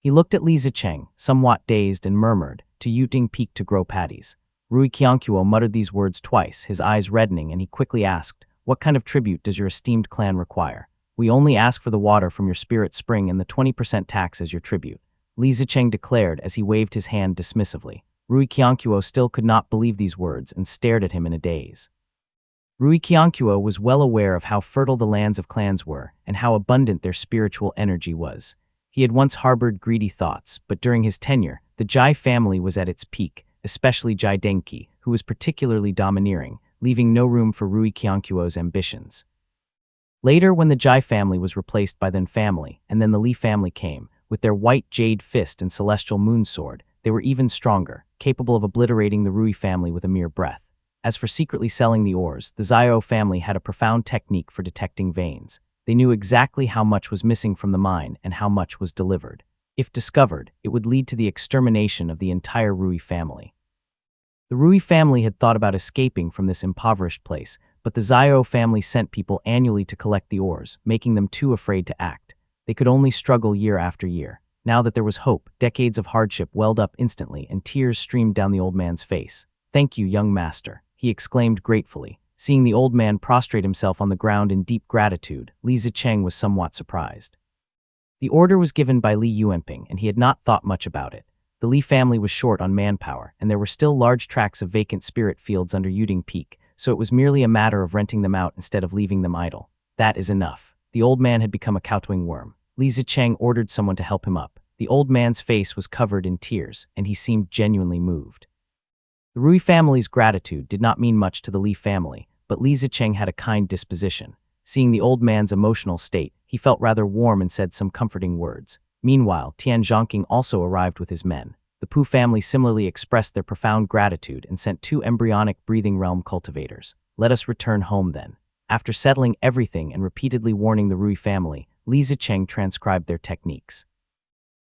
He looked at Li Zicheng, somewhat dazed, and murmured, "To Yuding Peak to grow patties." Rui Qianquo muttered these words twice, his eyes reddening, and he quickly asked, "What kind of tribute does your esteemed clan require?" "We only ask for the water from your spirit spring and the 20% tax as your tribute," Li Zicheng declared as he waved his hand dismissively. Rui Qianquo still could not believe these words and stared at him in a daze. Rui Qianquo was well aware of how fertile the lands of clans were and how abundant their spiritual energy was. He had once harbored greedy thoughts, but during his tenure, the Jai family was at its peak, especially Jai Dengqi, who was particularly domineering, leaving no room for Rui Qianquo's ambitions. Later, when the Jai family was replaced by the family, and then the Li family came, with their white jade fist and celestial moon sword, they were even stronger, capable of obliterating the Rui family with a mere breath. As for secretly selling the ores, the Xiao family had a profound technique for detecting veins. They knew exactly how much was missing from the mine and how much was delivered. If discovered, it would lead to the extermination of the entire Rui family. The Rui family had thought about escaping from this impoverished place, but the Xiao family sent people annually to collect the ores, making them too afraid to act. They could only struggle year after year. Now that there was hope, decades of hardship welled up instantly and tears streamed down the old man's face. "Thank you, young master," he exclaimed gratefully. Seeing the old man prostrate himself on the ground in deep gratitude, Li Zicheng was somewhat surprised. The order was given by Li Yuanping, and he had not thought much about it. The Li family was short on manpower, and there were still large tracts of vacant spirit fields under Yuding Peak, so it was merely a matter of renting them out instead of leaving them idle. "That is enough." The old man had become a kowtowing worm. Li Zicheng ordered someone to help him up. The old man's face was covered in tears, and he seemed genuinely moved. The Rui family's gratitude did not mean much to the Li family, but Li Zicheng had a kind disposition. Seeing the old man's emotional state, he felt rather warm and said some comforting words. Meanwhile, Tian Zhongqing also arrived with his men. The Pu family similarly expressed their profound gratitude and sent 2 embryonic breathing realm cultivators. "Let us return home then." After settling everything and repeatedly warning the Rui family, Li Zicheng transcribed their techniques.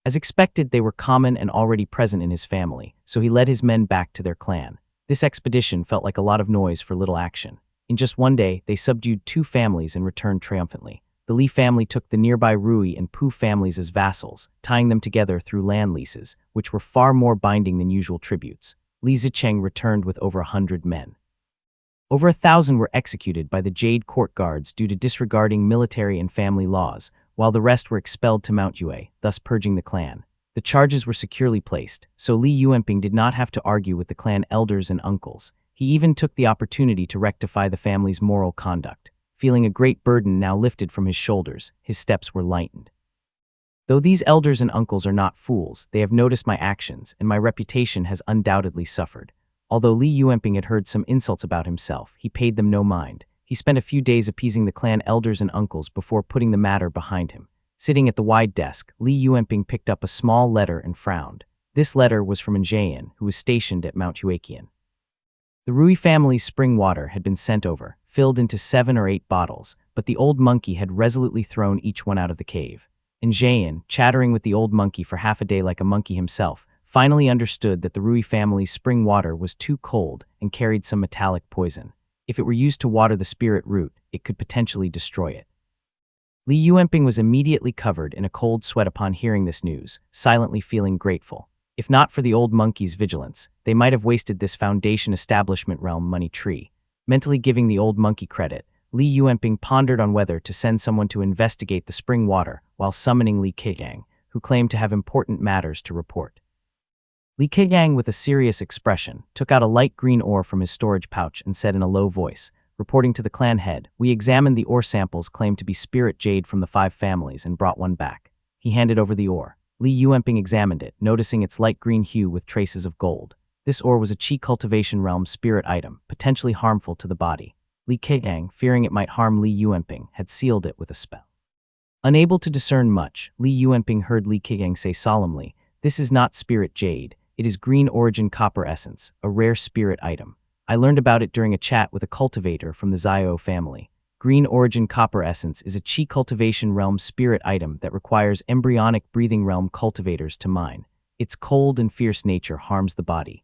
As expected, they were common and already present in his family, so he led his men back to their clan. This expedition felt like a lot of noise for little action. In just one day, they subdued 2 families and returned triumphantly. The Li family took the nearby Rui and Pu families as vassals, tying them together through land leases, which were far more binding than usual tributes. Li Zicheng returned with over 100 men. Over 1,000 were executed by the Jade Court Guards due to disregarding military and family laws, while the rest were expelled to Mount Yue, thus purging the clan. The charges were securely placed, so Li Yuanping did not have to argue with the clan elders and uncles. He even took the opportunity to rectify the family's moral conduct. Feeling a great burden now lifted from his shoulders, his steps were lightened. "Though these elders and uncles are not fools, they have noticed my actions, and my reputation has undoubtedly suffered." Although Li Yuanping had heard some insults about himself, he paid them no mind. He spent a few days appeasing the clan elders and uncles before putting the matter behind him. Sitting at the wide desk, Li Yuanping picked up a small letter and frowned. This letter was from Jian, who was stationed at Mount Huaqian. The Rui family's spring water had been sent over, filled into 7 or 8 bottles, but the old monkey had resolutely thrown each one out of the cave. And Jian, chattering with the old monkey for half a day like a monkey himself, finally understood that the Rui family's spring water was too cold and carried some metallic poison. If it were used to water the spirit root, it could potentially destroy it. Li Yuanping was immediately covered in a cold sweat upon hearing this news, silently feeling grateful. If not for the old monkey's vigilance, they might have wasted this foundation establishment realm money tree. Mentally giving the old monkey credit, Li Yuanping pondered on whether to send someone to investigate the spring water while summoning Li Kegang, who claimed to have important matters to report. Li Kegang, with a serious expression, took out a light green ore from his storage pouch and said in a low voice, reporting to the clan head, "We examined the ore samples claimed to be spirit jade from the 5 families and brought one back." He handed over the ore. Li Yuanping examined it, noticing its light green hue with traces of gold. This ore was a Qi cultivation realm spirit item, potentially harmful to the body. Li Kegang, fearing it might harm Li Yuanping, had sealed it with a spell. Unable to discern much, Li Yuanping heard Li Keqiang say solemnly, "This is not spirit jade, it is green origin copper essence, a rare spirit item. I learned about it during a chat with a cultivator from the Xiao family. Green origin copper essence is a qi cultivation realm spirit item that requires embryonic breathing realm cultivators to mine. Its cold and fierce nature harms the body.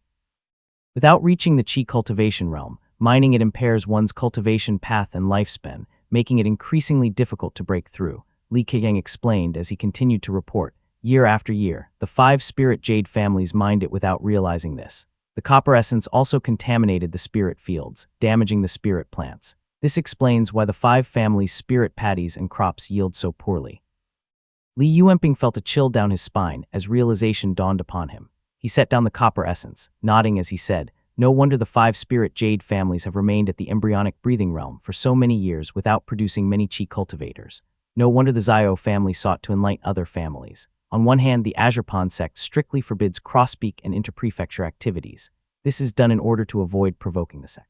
Without reaching the qi cultivation realm, mining it impairs one's cultivation path and lifespan, making it increasingly difficult to break through," Li Keqiang explained as he continued to report. Year after year, the 5 spirit jade families mined it without realizing this. The copper essence also contaminated the spirit fields, damaging the spirit plants. This explains why the 5 families' spirit paddies and crops yield so poorly. Li Yuanping felt a chill down his spine as realization dawned upon him. He set down the copper essence, nodding as he said, "No wonder the 5 spirit jade families have remained at the embryonic breathing realm for so many years without producing many qi cultivators. No wonder the Xiao family sought to enlighten other families. On one hand, the Azurpan sect strictly forbids cross-speak and interprefecture activities. This is done in order to avoid provoking the sect.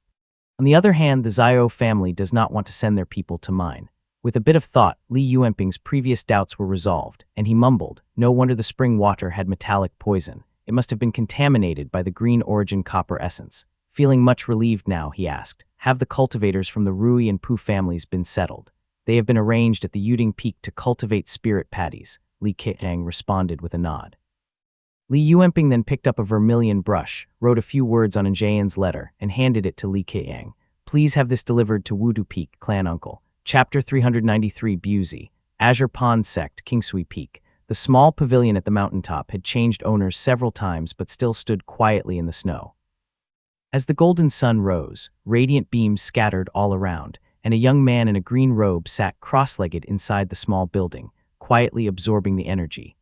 On the other hand, the Xiao family does not want to send their people to mine." With a bit of thought, Li Yuanping's previous doubts were resolved, and he mumbled, "No wonder the spring water had metallic poison. It must have been contaminated by the green origin copper essence." Feeling much relieved now, he asked, "Have the cultivators from the Rui and Pu families been settled?" "They have been arranged at the Yuding Peak to cultivate spirit paddies," Li Keqiang responded with a nod. Li Yuanping then picked up a vermilion brush, wrote a few words on Njayan's letter, and handed it to Li Keqiang. "Please have this delivered to Wudu Peak, Clan Uncle. Chapter 393 Buzi, Azurpan Sect, Kingsui Peak." The small pavilion at the mountaintop had changed owners several times but still stood quietly in the snow. As the golden sun rose, radiant beams scattered all around, and a young man in a green robe sat cross-legged inside the small building, quietly absorbing the energy.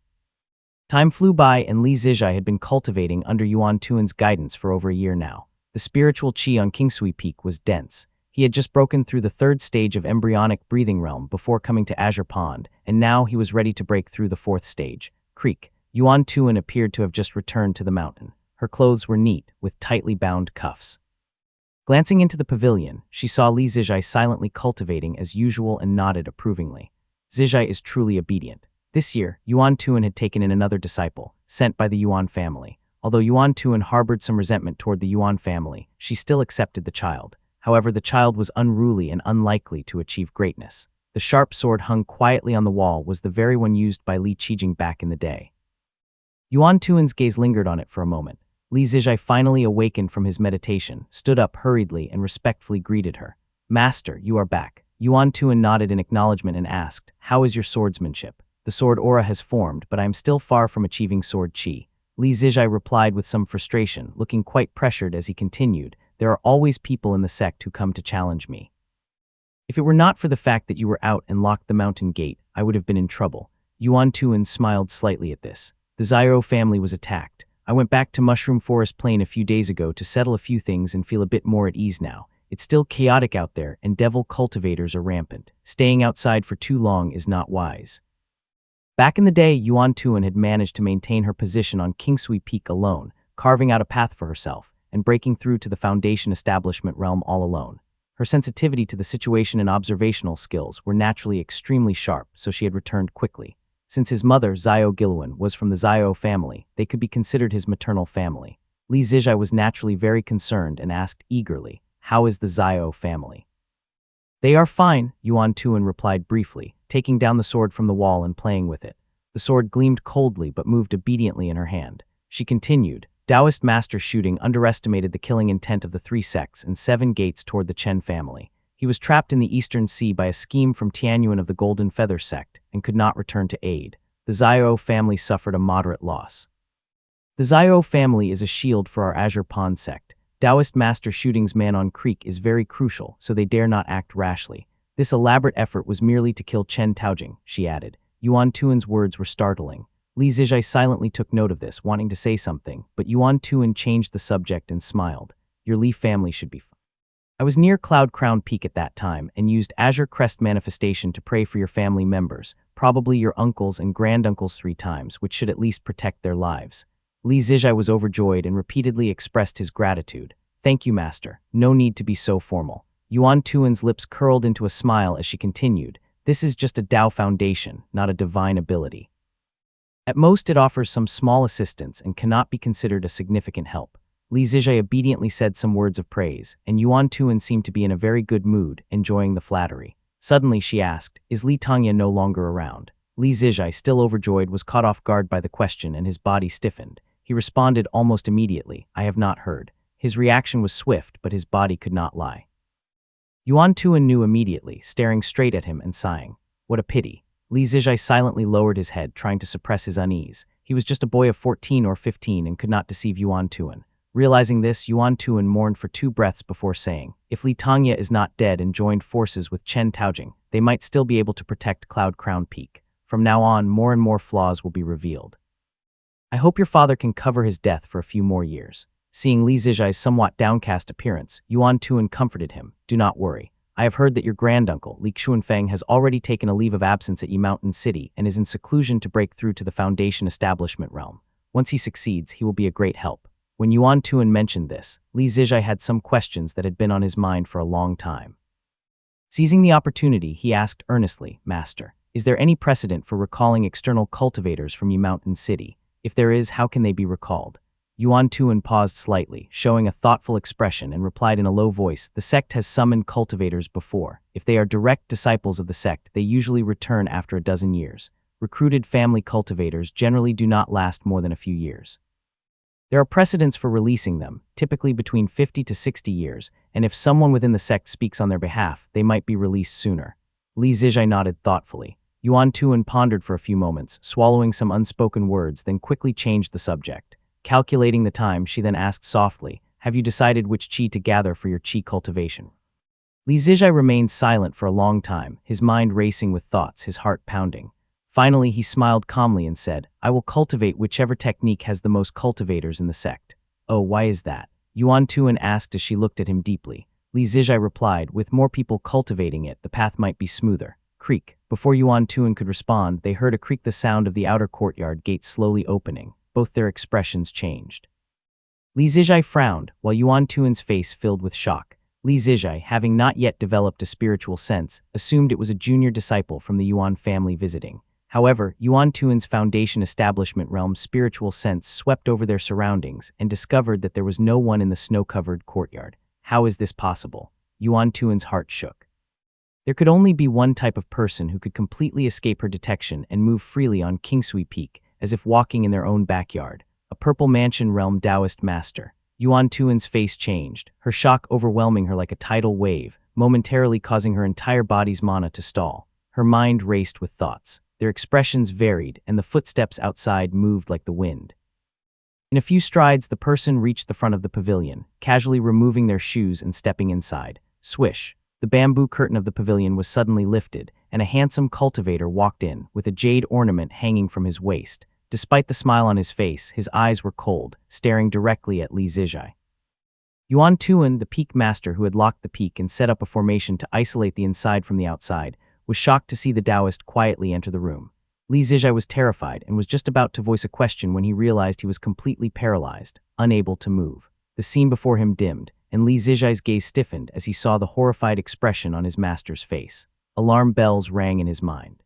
Time flew by and Li Zijai had been cultivating under Yuan Tuan's guidance for over a year now. The spiritual qi on Kingsui Peak was dense. He had just broken through the 3rd stage of embryonic breathing realm before coming to Azure Pond, and now he was ready to break through the 4th stage. Creek. Yuan Tuan appeared to have just returned to the mountain. Her clothes were neat, with tightly bound cuffs. Glancing into the pavilion, she saw Li Zijai silently cultivating as usual and nodded approvingly. Zijai is truly obedient. This year, Yuan Tuan had taken in another disciple, sent by the Yuan family. Although Yuan Tuan harbored some resentment toward the Yuan family, she still accepted the child. However, the child was unruly and unlikely to achieve greatness. The sharp sword hung quietly on the wall was the very one used by Li Qijing back in the day. Yuan Tuan's gaze lingered on it for a moment. Li Zijai finally awakened from his meditation, stood up hurriedly and respectfully greeted her. "Master, you are back." Yuan Tuan nodded in acknowledgement and asked, "How is your swordsmanship?" "The sword aura has formed, but I am still far from achieving sword qi." Li Zijai replied with some frustration, looking quite pressured as he continued, "There are always people in the sect who come to challenge me. If it were not for the fact that you were out and locked the mountain gate, I would have been in trouble." Yuan Tuan smiled slightly at this. "The Xiao family was attacked. I went back to Mushroom Forest Plain a few days ago to settle a few things and feel a bit more at ease now. It's still chaotic out there and devil cultivators are rampant. Staying outside for too long is not wise." Back in the day, Yuan Tuan had managed to maintain her position on Kingsui Peak alone, carving out a path for herself, and breaking through to the Foundation establishment realm all alone. Her sensitivity to the situation and observational skills were naturally extremely sharp, so she had returned quickly. Since his mother, Xiao Giluan, was from the Xiao family, they could be considered his maternal family. Li Zijai was naturally very concerned and asked eagerly, "How is the Xiao family?" "They are fine," Yuan Tuan replied briefly, taking down the sword from the wall and playing with it. The sword gleamed coldly but moved obediently in her hand. She continued, "Taoist master Shooting underestimated the killing intent of the 3 sects and 7 gates toward the Chen family. He was trapped in the Eastern Sea by a scheme from Tianyuan of the Golden Feather sect and could not return to aid. The Xiao family suffered a moderate loss. The Xiao family is a shield for our Azure Pond sect. Taoist Master Shooting's man on Creek is very crucial, so they dare not act rashly. This elaborate effort was merely to kill Chen Taojing," she added. Yuan Tuan's words were startling. Li Zijai silently took note of this, wanting to say something, but Yuan Tuan changed the subject and smiled. "Your Li family should be fine. I was near Cloud Crown Peak at that time and used Azure Crest Manifestation to pray for your family members, probably your uncles and granduncles 3 times, which should at least protect their lives." Li Zijai was overjoyed and repeatedly expressed his gratitude. "Thank you, Master. No need to be so formal." Yuan Tuan's lips curled into a smile as she continued, This is just a Tao foundation, not a divine ability. At most, it offers some small assistance and cannot be considered a significant help. Li Zijia obediently said some words of praise, and Yuan Tuan seemed to be in a very good mood, enjoying the flattery. Suddenly she asked, "Is Li Tangya no longer around?" Li Zijia, still overjoyed, was caught off guard by the question and his body stiffened. He responded almost immediately, "I have not heard." His reaction was swift, but his body could not lie. Yuan Tuan knew immediately, staring straight at him and sighing. What a pity. Li Zijia silently lowered his head, trying to suppress his unease. He was just a boy of 14 or 15 and could not deceive Yuan Tuan. Realizing this, Yuan Tuan mourned for 2 breaths before saying, "If Li Tangya is not dead and joined forces with Chen Taojing, they might still be able to protect Cloud Crown Peak. From now on, more and more flaws will be revealed. I hope your father can cover his death for a few more years." Seeing Li Zijia's somewhat downcast appearance, Yuan Tuan comforted him. "Do not worry. I have heard that your granduncle, Li Xuanfeng, has already taken a leave of absence at Yi Mountain City and is in seclusion to break through to the Foundation establishment realm. Once he succeeds, he will be a great help." When Yuan Tuan mentioned this, Li Zijia had some questions that had been on his mind for a long time. Seizing the opportunity, he asked earnestly, "Master, is there any precedent for recalling external cultivators from Yi Mountain City? If there is, how can they be recalled?" Yuan Tuan paused slightly, showing a thoughtful expression, and replied in a low voice, "The sect has summoned cultivators before. If they are direct disciples of the sect, they usually return after a dozen years. Recruited family cultivators generally do not last more than a few years. There are precedents for releasing them, typically between 50 to 60 years, and if someone within the sect speaks on their behalf, they might be released sooner." Li Zijia nodded thoughtfully. Yuan Tuan pondered for a few moments, swallowing some unspoken words, then quickly changed the subject. Calculating the time, she then asked softly, "Have you decided which qi to gather for your qi cultivation?" Li Zijia remained silent for a long time, his mind racing with thoughts, his heart pounding. Finally, he smiled calmly and said, "I will cultivate whichever technique has the most cultivators in the sect." "Oh, why is that?" Yuan Tuan asked as she looked at him deeply. Li Zijia replied, "With more people cultivating it, the path might be smoother." Creak. Before Yuan Tuan could respond, they heard a creak, the sound of the outer courtyard gate slowly opening. Both their expressions changed. Li Zijia frowned, while Yuan Tuan's face filled with shock. Li Zijia, having not yet developed a spiritual sense, assumed it was a junior disciple from the Yuan family visiting. However, Yuan Tuan's Foundation establishment realm's spiritual sense swept over their surroundings and discovered that there was no one in the snow-covered courtyard. How is this possible? Yuan Tuan's heart shook. There could only be one type of person who could completely escape her detection and move freely on Kingsui Peak, as if walking in their own backyard. A Purple Mansion Realm Taoist master. Yuan Tuan's face changed, her shock overwhelming her like a tidal wave, momentarily causing her entire body's mana to stall. Her mind raced with thoughts. Their expressions varied, and the footsteps outside moved like the wind. In a few strides, the person reached the front of the pavilion, casually removing their shoes and stepping inside. Swish. The bamboo curtain of the pavilion was suddenly lifted, and a handsome cultivator walked in, with a jade ornament hanging from his waist. Despite the smile on his face, his eyes were cold, staring directly at Li Zijia. Yuan Tuan, the peak master who had locked the peak and set up a formation to isolate the inside from the outside, was shocked to see the Taoist quietly enter the room. Li Zijia was terrified and was just about to voice a question when he realized he was completely paralyzed, unable to move. The scene before him dimmed, and Li Zijia's gaze stiffened as he saw the horrified expression on his master's face. Alarm bells rang in his mind.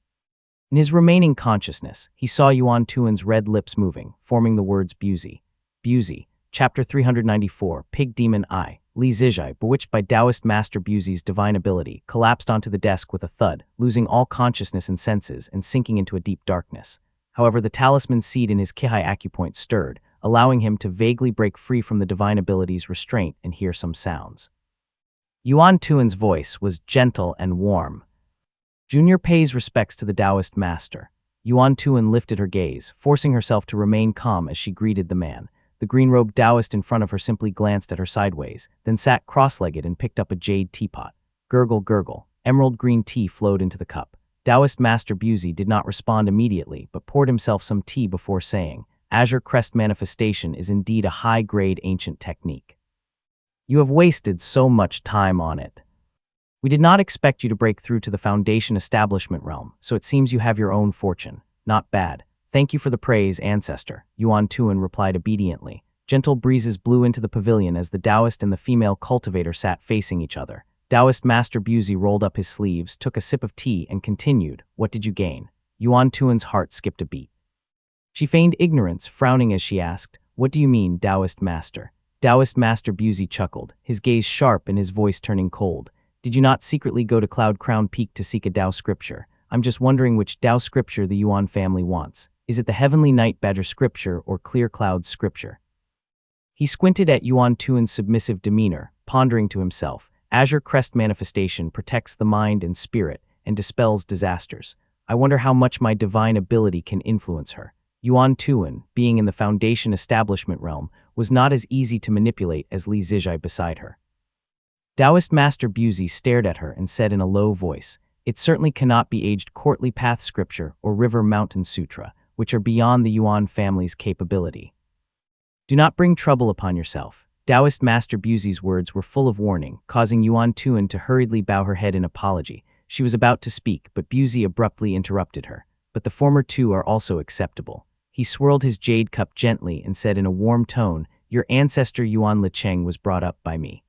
In his remaining consciousness, he saw Yuan Tuan's red lips moving, forming the words Buzi. Buzi, Chapter 394, Pig Demon Eye. Li Zijia, bewitched by Taoist Master Buzi's divine ability, collapsed onto the desk with a thud, losing all consciousness and senses and sinking into a deep darkness. However, the talisman seed in his Qihai acupoint stirred, allowing him to vaguely break free from the divine ability's restraint and hear some sounds. Yuan Tuan's voice was gentle and warm. "Junior pays respects to the Taoist master." Yuan Tuan lifted her gaze, forcing herself to remain calm as she greeted the man. The green-robed Taoist in front of her simply glanced at her sideways, then sat cross-legged and picked up a jade teapot. Gurgle, gurgle. Emerald green tea flowed into the cup. Taoist Master Buzi did not respond immediately, but poured himself some tea before saying, "Azure Crest Manifestation is indeed a high-grade ancient technique. You have wasted so much time on it. We did not expect you to break through to the Foundation establishment realm, so it seems you have your own fortune. Not bad. Thank you for the praise, ancestor," Yuan Tuan replied obediently. Gentle breezes blew into the pavilion as the Taoist and the female cultivator sat facing each other. Taoist Master Buzi rolled up his sleeves, took a sip of tea, and continued, "What did you gain?" Yuan Tuan's heart skipped a beat. She feigned ignorance, frowning as she asked, "What do you mean, Taoist Master?" Taoist Master Buzi chuckled, his gaze sharp and his voice turning cold. "Did you not secretly go to Cloud Crown Peak to seek a Tao scripture? I'm just wondering which Tao scripture the Yuan family wants. Is it the Heavenly Night Badger scripture or Clear Cloud's scripture?" He squinted at Yuan Tuan's submissive demeanor, pondering to himself, Azure Crest manifestation protects the mind and spirit and dispels disasters. I wonder how much my divine ability can influence her. Yuan Tuan, being in the Foundation establishment realm, was not as easy to manipulate as Li Zijai beside her. Taoist Master Buzi stared at her and said in a low voice, "It certainly cannot be aged Courtly Path Scripture or River Mountain Sutra, which are beyond the Yuan family's capability. Do not bring trouble upon yourself." Taoist Master Buzi's words were full of warning, causing Yuan Tuan to hurriedly bow her head in apology. She was about to speak, but Buzi abruptly interrupted her. "But the former two are also acceptable." He swirled his jade cup gently and said in a warm tone, "Your ancestor Yuan Licheng was brought up by me.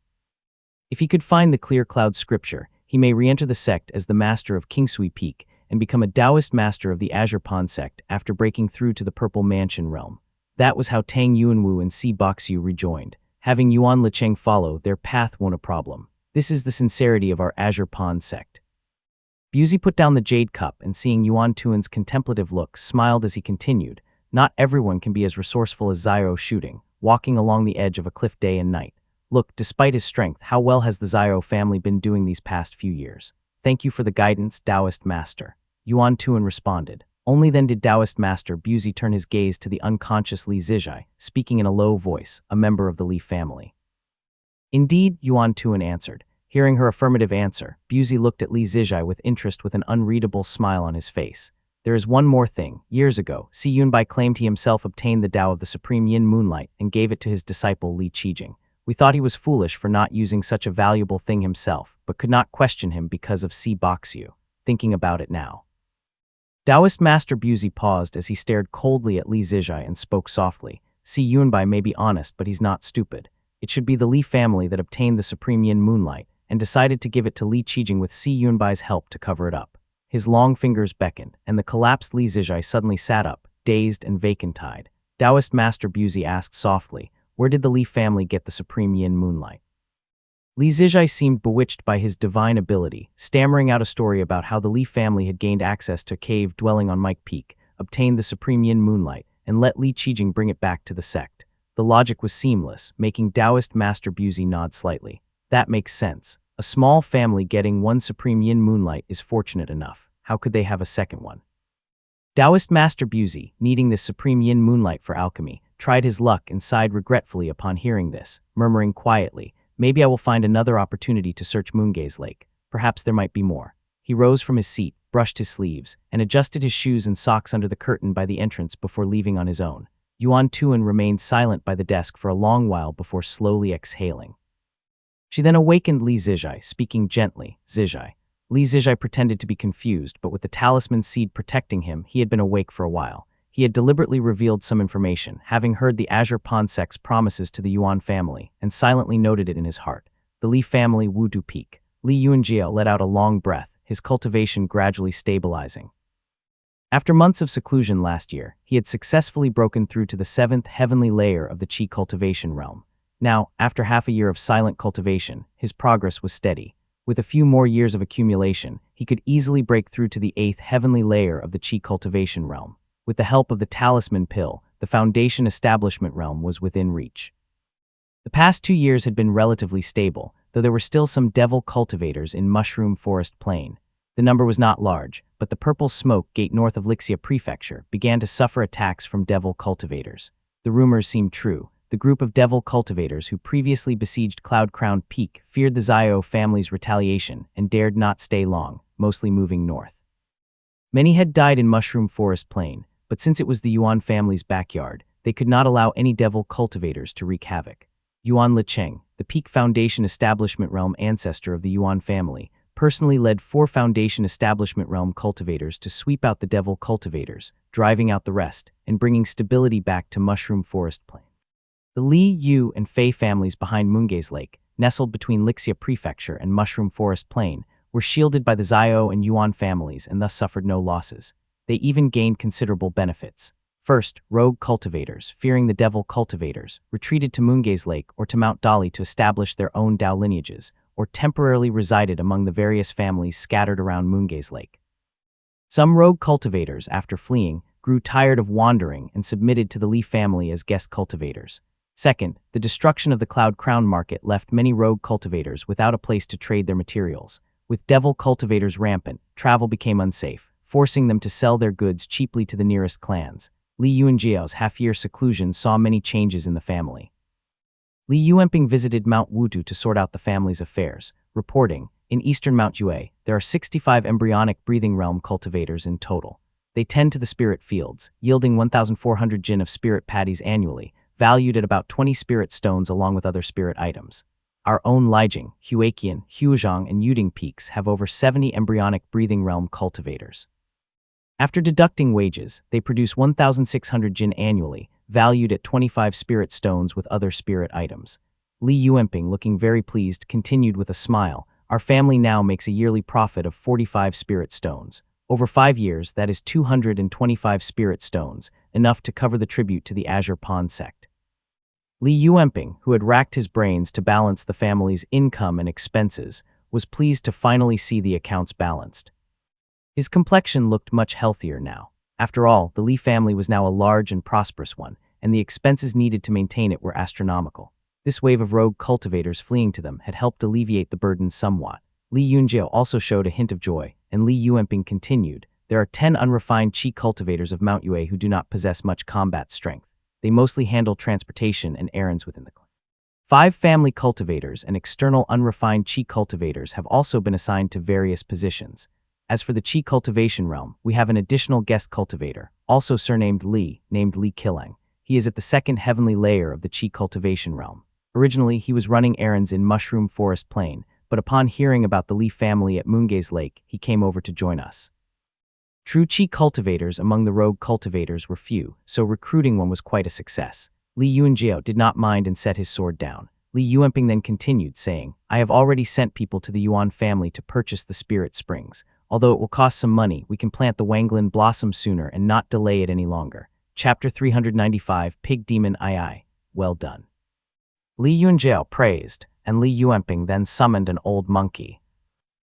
If he could find the Clear Cloud scripture, he may re-enter the sect as the master of Kingsui Peak and become a Taoist master of the Azure Pond sect after breaking through to the Purple Mansion realm." That was how Tang Yuanwu and Si Boxu rejoined. Having Yuan Licheng follow, their path won't a problem. This is the sincerity of our Azure Pond sect. Buzi put down the jade cup and, seeing Yuan Tuan's contemplative look, smiled as he continued, "Not everyone can be as resourceful as Zyro Shooting, walking along the edge of a cliff day and night. Look, despite his strength, how well has the Zyro family been doing these past few years? Thank you for the guidance, Taoist Master." Yuan Tuan responded. Only then did Taoist Master Buzi turn his gaze to the unconscious Li Zijai, speaking in a low voice, a member of the Li family. "Indeed," Yuan Tuan answered. Hearing her affirmative answer, Buzi looked at Li Zijai with interest with an unreadable smile on his face. "There is one more thing. Years ago, Si Yunbai claimed he himself obtained the Tao of the Supreme Yin Moonlight and gave it to his disciple Li Qijing. We thought he was foolish for not using such a valuable thing himself, but could not question him because of Si Boxu. Thinking about it now." Taoist Master Buzi paused as he stared coldly at Li Zijai and spoke softly. "Si Yunbai may be honest, but he's not stupid. It should be the Li family that obtained the Supreme Yin Moonlight and decided to give it to Li Qijing with Si Yunbai's help to cover it up." His long fingers beckoned, and the collapsed Li Zijai suddenly sat up, dazed and vacant-eyed. Taoist Master Buzi asked softly, "Where did the Li family get the Supreme Yin Moonlight?" Li Zijai seemed bewitched by his divine ability, stammering out a story about how the Li family had gained access to a cave dwelling on Mike Peak, obtained the Supreme Yin Moonlight, and let Li Qijing bring it back to the sect. The logic was seamless, making Taoist Master Buzi nod slightly. That makes sense. A small family getting one Supreme Yin Moonlight is fortunate enough. How could they have a second one? Taoist Master Buzi, needing this Supreme Yin Moonlight for alchemy, tried his luck and sighed regretfully upon hearing this, murmuring quietly, "Maybe I will find another opportunity to search Moongaze Lake. Perhaps there might be more." He rose from his seat, brushed his sleeves, and adjusted his shoes and socks under the curtain by the entrance before leaving on his own. Yuan Tuan remained silent by the desk for a long while before slowly exhaling. She then awakened Li Zijai, speaking gently, "Zijai." Li Zijai pretended to be confused, but with the talisman seed protecting him, he had been awake for a while. He had deliberately revealed some information, having heard the Azure Pond sect's promises to the Yuan family, and silently noted it in his heart. The Li family Wudu Peak. Li Yunjiao let out a long breath, his cultivation gradually stabilizing. After months of seclusion last year, he had successfully broken through to the 7th heavenly layer of the Qi cultivation realm. Now, after half a year of silent cultivation, his progress was steady. With a few more years of accumulation, he could easily break through to the 8th heavenly layer of the Qi cultivation realm. With the help of the talisman pill, the Foundation establishment realm was within reach. The past 2 years had been relatively stable, though there were still some devil cultivators in Mushroom Forest Plain. The number was not large, but the Purple Smoke Gate north of Lixia Prefecture began to suffer attacks from devil cultivators. The rumors seemed true. The group of devil cultivators who previously besieged Cloud Crown Peak feared the Zio family's retaliation and dared not stay long, mostly moving north. Many had died in Mushroom Forest Plain, but since it was the Yuan family's backyard, they could not allow any devil cultivators to wreak havoc. Yuan Licheng, the Peak Foundation establishment realm ancestor of the Yuan family, personally led 4 Foundation establishment realm cultivators to sweep out the devil cultivators, driving out the rest, and bringing stability back to Mushroom Forest Plain. The Li, Yu, and Fei families behind Moongaze Lake, nestled between Lixia Prefecture and Mushroom Forest Plain, were shielded by the Xiao and Yuan families and thus suffered no losses. They even gained considerable benefits. First, rogue cultivators, fearing the devil cultivators, retreated to Moongaze Lake or to Mount Dali to establish their own Dao lineages, or temporarily resided among the various families scattered around Moongaze Lake. Some rogue cultivators, after fleeing, grew tired of wandering and submitted to the Li family as guest cultivators. Second, the destruction of the Cloud Crown market left many rogue cultivators without a place to trade their materials. With devil cultivators rampant, travel became unsafe, forcing them to sell their goods cheaply to the nearest clans. Li Yuanjiao's half-year seclusion saw many changes in the family. Li Yuanping visited Mount Wutu to sort out the family's affairs, reporting, in eastern Mount Yue, there are 65 embryonic breathing realm cultivators in total. They tend to the spirit fields, yielding 1,400 jin of spirit patties annually, valued at about 20 spirit stones along with other spirit items. Our own Lijiang, Huaqian, Huizhang, and Yuding peaks have over 70 embryonic breathing realm cultivators. After deducting wages, they produce 1,600 jin annually, valued at 25 spirit stones with other spirit items. Li Yuanping, looking very pleased, continued with a smile, our family now makes a yearly profit of 45 spirit stones. Over 5 years, that is 225 spirit stones, enough to cover the tribute to the Azure Pawn sect. Li Yuanping, who had racked his brains to balance the family's income and expenses, was pleased to finally see the accounts balanced. His complexion looked much healthier now. After all, the Li family was now a large and prosperous one, and the expenses needed to maintain it were astronomical. This wave of rogue cultivators fleeing to them had helped alleviate the burden somewhat. Li Yunjiao also showed a hint of joy, and Li Yuanping continued, there are 10 unrefined Qi cultivators of Mount Yue who do not possess much combat strength. They mostly handle transportation and errands within the clan. 5 family cultivators and external unrefined Qi cultivators have also been assigned to various positions. As for the Qi cultivation realm, we have an additional guest cultivator, also surnamed Li, named Li Qilang. He is at the second heavenly layer of the Qi cultivation realm. Originally, he was running errands in Mushroom Forest Plain, but upon hearing about the Li family at Moongaze Lake, he came over to join us. True Qi cultivators among the rogue cultivators were few, so recruiting one was quite a success. Li Yuanjiao did not mind and set his sword down. Li Yuanping then continued, saying, I have already sent people to the Yuan family to purchase the spirit springs. Although it will cost some money, we can plant the Wanglin blossom sooner and not delay it any longer. Chapter 395, Pig Demon II. Well done. Li Yunjiao praised, and Li Yuanping then summoned an old monkey.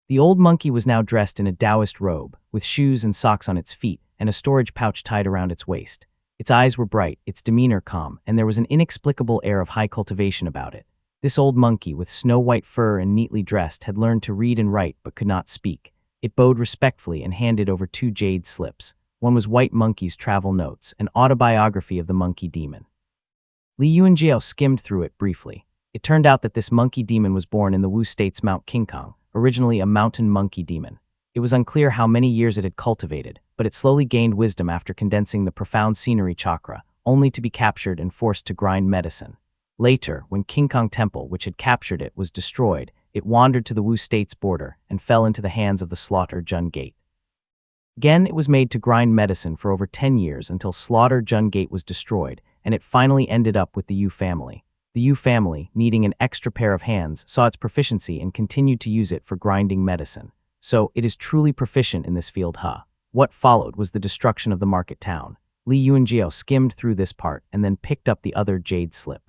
The old monkey was now dressed in a Taoist robe, with shoes and socks on its feet, and a storage pouch tied around its waist. Its eyes were bright, its demeanor calm, and there was an inexplicable air of high cultivation about it. This old monkey, with snow-white fur and neatly dressed, had learned to read and write but could not speak. It bowed respectfully and handed over 2 jade slips. One was White Monkey's travel notes, an autobiography of the monkey demon. Li Yuanjiao skimmed through it briefly. It turned out that this monkey demon was born in the Wu State's Mount Qingkang, originally a mountain monkey demon. It was unclear how many years it had cultivated, but it slowly gained wisdom after condensing the profound scenery chakra, only to be captured and forced to grind medicine. Later, when Qingkang Temple, which had captured it, was destroyed, it wandered to the Wu State's border and fell into the hands of the Slaughter Jun Gate. Again, it was made to grind medicine for over 10 years until Slaughter Jun Gate was destroyed, and it finally ended up with the Yu family. The Yu family, needing an extra pair of hands, saw its proficiency and continued to use it for grinding medicine. So, it is truly proficient in this field, huh? What followed was the destruction of the market town. Li Yuanjiao skimmed through this part and then picked up the other jade slip.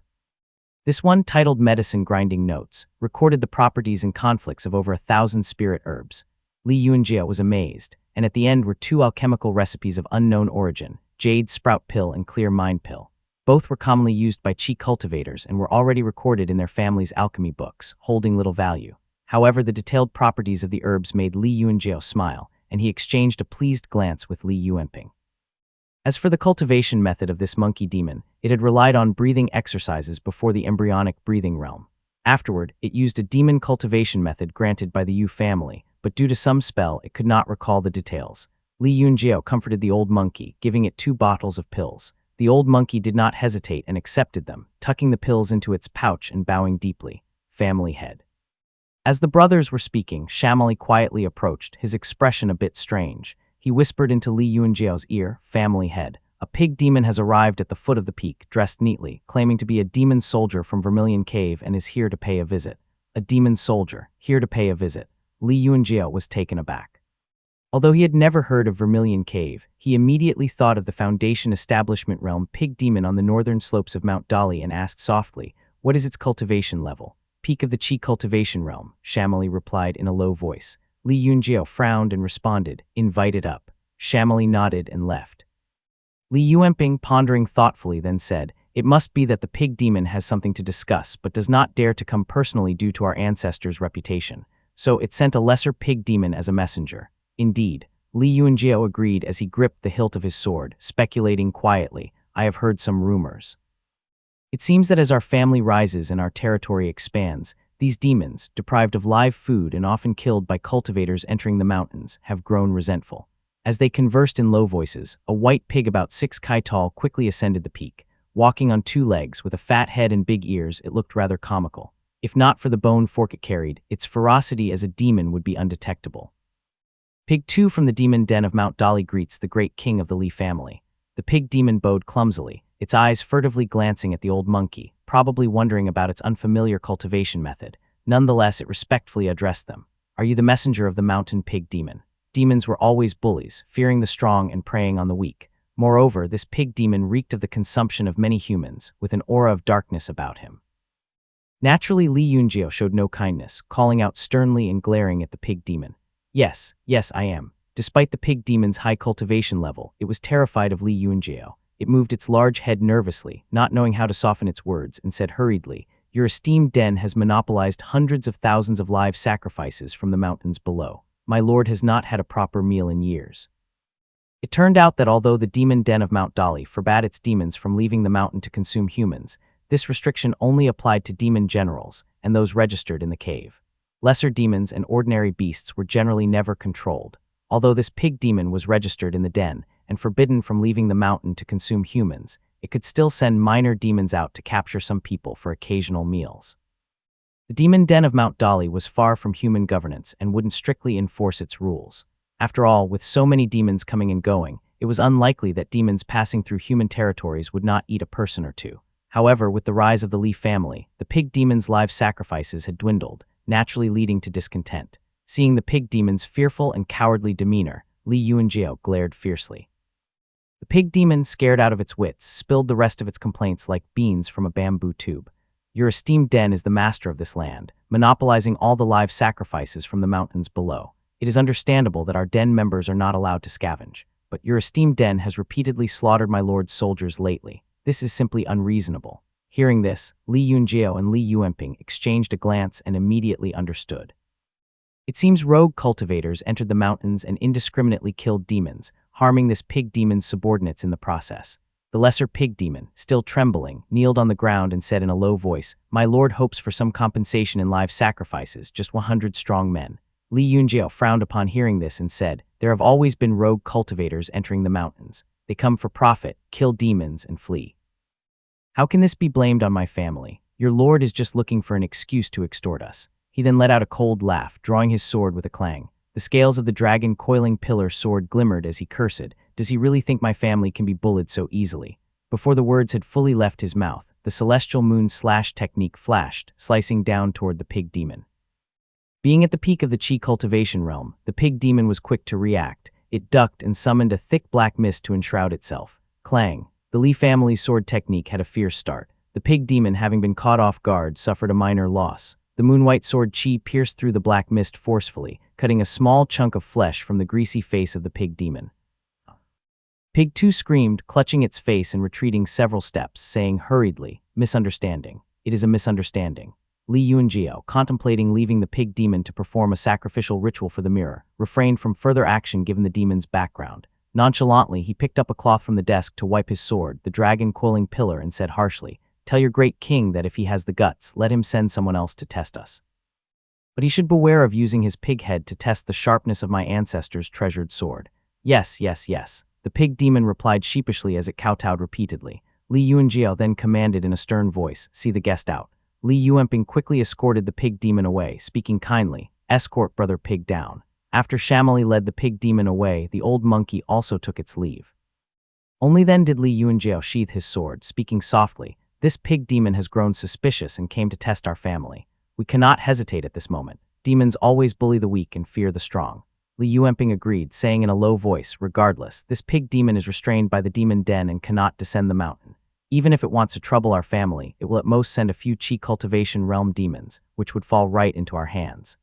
This one, titled Medicine Grinding Notes, recorded the properties and conflicts of over 1,000 spirit herbs. Li Yuanjiao was amazed, and at the end were 2 alchemical recipes of unknown origin, Jade Sprout Pill and Clear Mind Pill. Both were commonly used by Qi cultivators and were already recorded in their family's alchemy books, holding little value. However, the detailed properties of the herbs made Li Yuanjiao smile, and he exchanged a pleased glance with Li Yuanping. As for the cultivation method of this monkey demon, it had relied on breathing exercises before the embryonic breathing realm. Afterward, it used a demon cultivation method granted by the Yu family, but due to some spell, it could not recall the details. Li Yunjiao comforted the old monkey, giving it 2 bottles of pills. The old monkey did not hesitate and accepted them, tucking the pills into its pouch and bowing deeply. Family head. As the brothers were speaking, Shamali quietly approached, his expression a bit strange. He whispered into Li Yunjiao's ear, family head, A pig demon has arrived at the foot of the peak, dressed neatly, claiming to be a demon soldier from Vermilion Cave and is here to pay a visit. A demon soldier, here to pay a visit. Li Yunjiao was taken aback. Although he had never heard of Vermilion Cave, he immediately thought of the Foundation Establishment Realm Pig Demon on the northern slopes of Mount Dali and asked softly, "What is its cultivation level?" "Peak of the Qi Cultivation Realm," Shamili replied in a low voice. Li Yunjiao frowned and responded, "Invited up." Shamili nodded and left. Li Yuanping, pondering thoughtfully, then said, "It must be that the pig demon has something to discuss but does not dare to come personally due to our ancestors' reputation. So it sent a lesser pig demon as a messenger." Indeed, Li Yunjiao agreed as he gripped the hilt of his sword, speculating quietly, "I have heard some rumors. It seems that as our family rises and our territory expands, these demons, deprived of live food and often killed by cultivators entering the mountains, have grown resentful." As they conversed in low voices, a white pig about 6 kai tall quickly ascended the peak. Walking on 2 legs, with a fat head and big ears, it looked rather comical. If not for the bone fork it carried, its ferocity as a demon would be undetectable. Pig 2 from the demon den of Mount Dali greets the great king of the Li family. The pig demon bowed clumsily, its eyes furtively glancing at the old monkey, probably wondering about its unfamiliar cultivation method. Nonetheless, it respectfully addressed them. "Are you the messenger of the mountain pig demon?" Demons were always bullies, fearing the strong and preying on the weak. Moreover, this pig demon reeked of the consumption of many humans, with an aura of darkness about him. Naturally, Li Yunjiao showed no kindness, calling out sternly and glaring at the pig demon. Yes, I am." Despite the pig demon's high cultivation level, it was terrified of Li Yunjiao. It moved its large head nervously, not knowing how to soften its words, and said hurriedly, "Your esteemed den has monopolized hundreds of thousands of live sacrifices from the mountains below. My lord has not had a proper meal in years." It turned out that although the demon den of Mount Dali forbade its demons from leaving the mountain to consume humans, this restriction only applied to demon generals and those registered in the cave. Lesser demons and ordinary beasts were generally never controlled. Although this pig demon was registered in the den and forbidden from leaving the mountain to consume humans, it could still send minor demons out to capture some people for occasional meals. The demon den of Mount Dali was far from human governance and wouldn't strictly enforce its rules. After all, with so many demons coming and going, it was unlikely that demons passing through human territories would not eat a person or two. However, with the rise of the Li family, the pig demon's live sacrifices had dwindled, naturally leading to discontent. Seeing the pig demon's fearful and cowardly demeanor, Li Yunjiao glared fiercely. The pig demon, scared out of its wits, spilled the rest of its complaints like beans from a bamboo tube. "Your esteemed den is the master of this land, monopolizing all the live sacrifices from the mountains below. It is understandable that our den members are not allowed to scavenge, but your esteemed den has repeatedly slaughtered my lord's soldiers lately. This is simply unreasonable." Hearing this, Li Yunjiao and Li Yuanping exchanged a glance and immediately understood. It seems rogue cultivators entered the mountains and indiscriminately killed demons, harming this pig demon's subordinates in the process. The lesser pig demon, still trembling, kneeled on the ground and said in a low voice, "My lord hopes for some compensation in live sacrifices, just 100 strong men." Li Yunjiao frowned upon hearing this and said, "There have always been rogue cultivators entering the mountains. They come for profit, kill demons, and flee. How can this be blamed on my family? Your lord is just looking for an excuse to extort us." He then let out a cold laugh, drawing his sword with a clang. The scales of the dragon coiling pillar sword glimmered as he cursed. "Does he really think my family can be bullied so easily?" Before the words had fully left his mouth, the celestial moon slash technique flashed, slicing down toward the pig demon. Being at the peak of the Qi cultivation realm, the pig demon was quick to react. It ducked and summoned a thick black mist to enshroud itself. Clang. The Li family's sword technique had a fierce start. The pig demon, having been caught off guard, suffered a minor loss. The moon-white sword Qi pierced through the black mist forcefully, cutting a small chunk of flesh from the greasy face of the pig demon. Pig 2 screamed, clutching its face and retreating several steps, saying hurriedly, "Misunderstanding. It is a misunderstanding." Li Yunjiao, contemplating leaving the pig demon to perform a sacrificial ritual for the mirror, refrained from further action given the demon's background. Nonchalantly, he picked up a cloth from the desk to wipe his sword, the dragon coiling pillar, and said harshly, "Tell your great king that if he has the guts, let him send someone else to test us. But he should beware of using his pig head to test the sharpness of my ancestors' treasured sword." "Yes. The pig demon replied sheepishly as it kowtowed repeatedly. Li Yunjiao then commanded in a stern voice, "See the guest out." Li Yuanping quickly escorted the pig demon away, speaking kindly, "Escort brother pig down." After Shamili led the pig demon away, the old monkey also took its leave. Only then did Li Yunjiao sheath his sword, speaking softly, "This pig demon has grown suspicious and came to test our family. We cannot hesitate at this moment. Demons always bully the weak and fear the strong." Li Yuanping agreed, saying in a low voice, "Regardless, this pig demon is restrained by the demon den and cannot descend the mountain. Even if it wants to trouble our family, it will at most send a few Qi cultivation realm demons, which would fall right into our hands."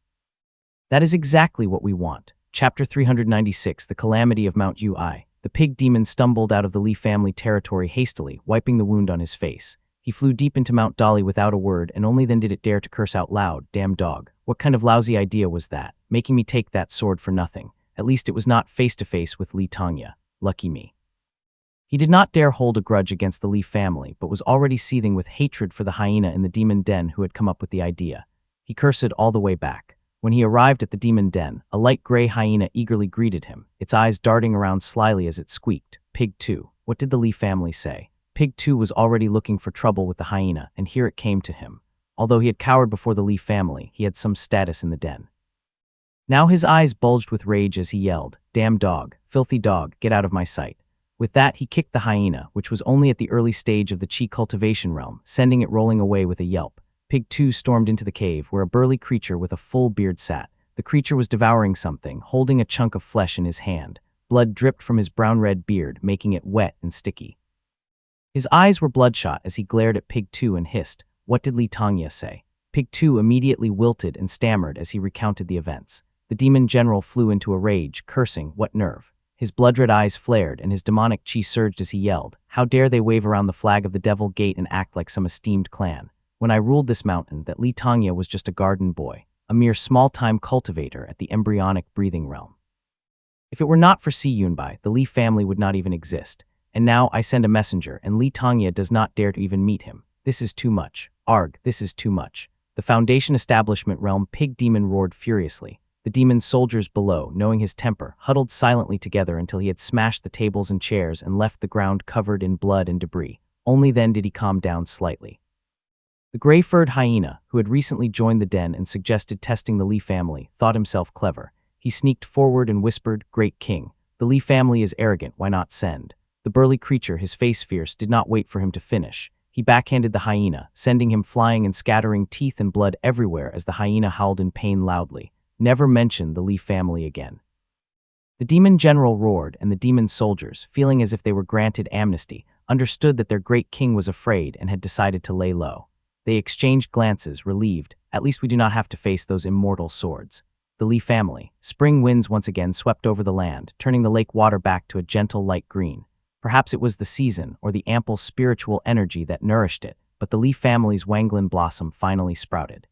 That is exactly what we want. Chapter 396, The Calamity of Mount Ui. The pig demon stumbled out of the Li family territory hastily, wiping the wound on his face. He flew deep into Mount Dali without a word, and only then did it dare to curse out loud, "Damn dog. What kind of lousy idea was that? Making me take that sword for nothing. At least it was not face-to-face with Li Tongya. Lucky me." He did not dare hold a grudge against the Li family, but was already seething with hatred for the hyena in the demon den who had come up with the idea. He cursed all the way back. When he arrived at the demon den, a light gray hyena eagerly greeted him, its eyes darting around slyly as it squeaked, "Pig 2. What did the Li family say?" Pig 2 was already looking for trouble with the hyena, and here it came to him. Although he had cowered before the Li family, he had some status in the den. Now his eyes bulged with rage as he yelled, "Damn dog, filthy dog, get out of my sight." With that, he kicked the hyena, which was only at the early stage of the Qi cultivation realm, sending it rolling away with a yelp. Pig 2 stormed into the cave, where a burly creature with a full beard sat. The creature was devouring something, holding a chunk of flesh in his hand. Blood dripped from his brown-red beard, making it wet and sticky. His eyes were bloodshot as he glared at Pig 2 and hissed, "What did Li Tongya say?" Pig 2 immediately wilted and stammered as he recounted the events. The demon general flew into a rage, cursing, "What nerve!" His blood-red eyes flared and his demonic chi surged as he yelled, "How dare they wave around the flag of the Devil Gate and act like some esteemed clan? When I ruled this mountain, that Li Tongya was just a garden boy, a mere small-time cultivator at the embryonic breathing realm. If it were not for Si Yunbai, the Li family would not even exist. And now I send a messenger, and Li Tongya does not dare to even meet him. This is too much. Arg, this is too much." The Foundation Establishment realm pig demon roared furiously. The demon's soldiers below, knowing his temper, huddled silently together until he had smashed the tables and chairs and left the ground covered in blood and debris. Only then did he calm down slightly. The gray-furred hyena, who had recently joined the den and suggested testing the Li family, thought himself clever. He sneaked forward and whispered, "Great king, the Li family is arrogant, why not send?" The burly creature, his face fierce, did not wait for him to finish. He backhanded the hyena, sending him flying and scattering teeth and blood everywhere as the hyena howled in pain loudly. "Never mention the Li family again." The demon general roared, and the demon soldiers, feeling as if they were granted amnesty, understood that their great king was afraid and had decided to lay low. They exchanged glances, relieved. At least we do not have to face those immortal swords. The Li family. Spring winds once again swept over the land, turning the lake water back to a gentle light green. Perhaps it was the season or the ample spiritual energy that nourished it, but the Li family's Wanglin blossom finally sprouted.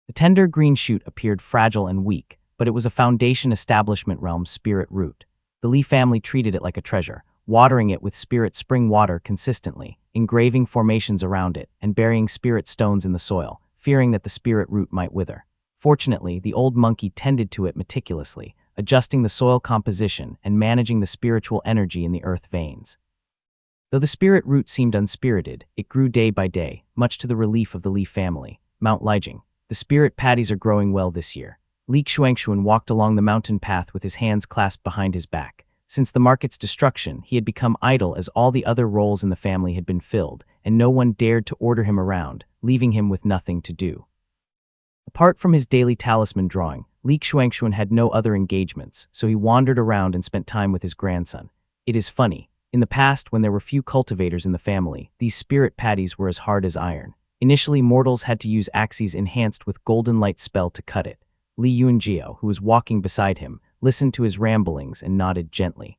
The tender green shoot appeared fragile and weak, but it was a Foundation Establishment realm spirit root. The Li family treated it like a treasure, watering it with spirit spring water consistently, engraving formations around it, and burying spirit stones in the soil, fearing that the spirit root might wither. Fortunately, the old monkey tended to it meticulously, adjusting the soil composition and managing the spiritual energy in the earth veins. Though the spirit root seemed unspirited, it grew day by day, much to the relief of the Li family. Mount Lijing. The spirit patties are growing well this year. Li Xuanxuan walked along the mountain path with his hands clasped behind his back. Since the market's destruction, he had become idle as all the other roles in the family had been filled, and no one dared to order him around, leaving him with nothing to do. Apart from his daily talisman drawing, Li Xuanxuan had no other engagements, so he wandered around and spent time with his grandson. It is funny. In the past, when there were few cultivators in the family, these spirit patties were as hard as iron. Initially, mortals had to use axes enhanced with golden light spell to cut it. Li Yunjiao, who was walking beside him, listened to his ramblings and nodded gently.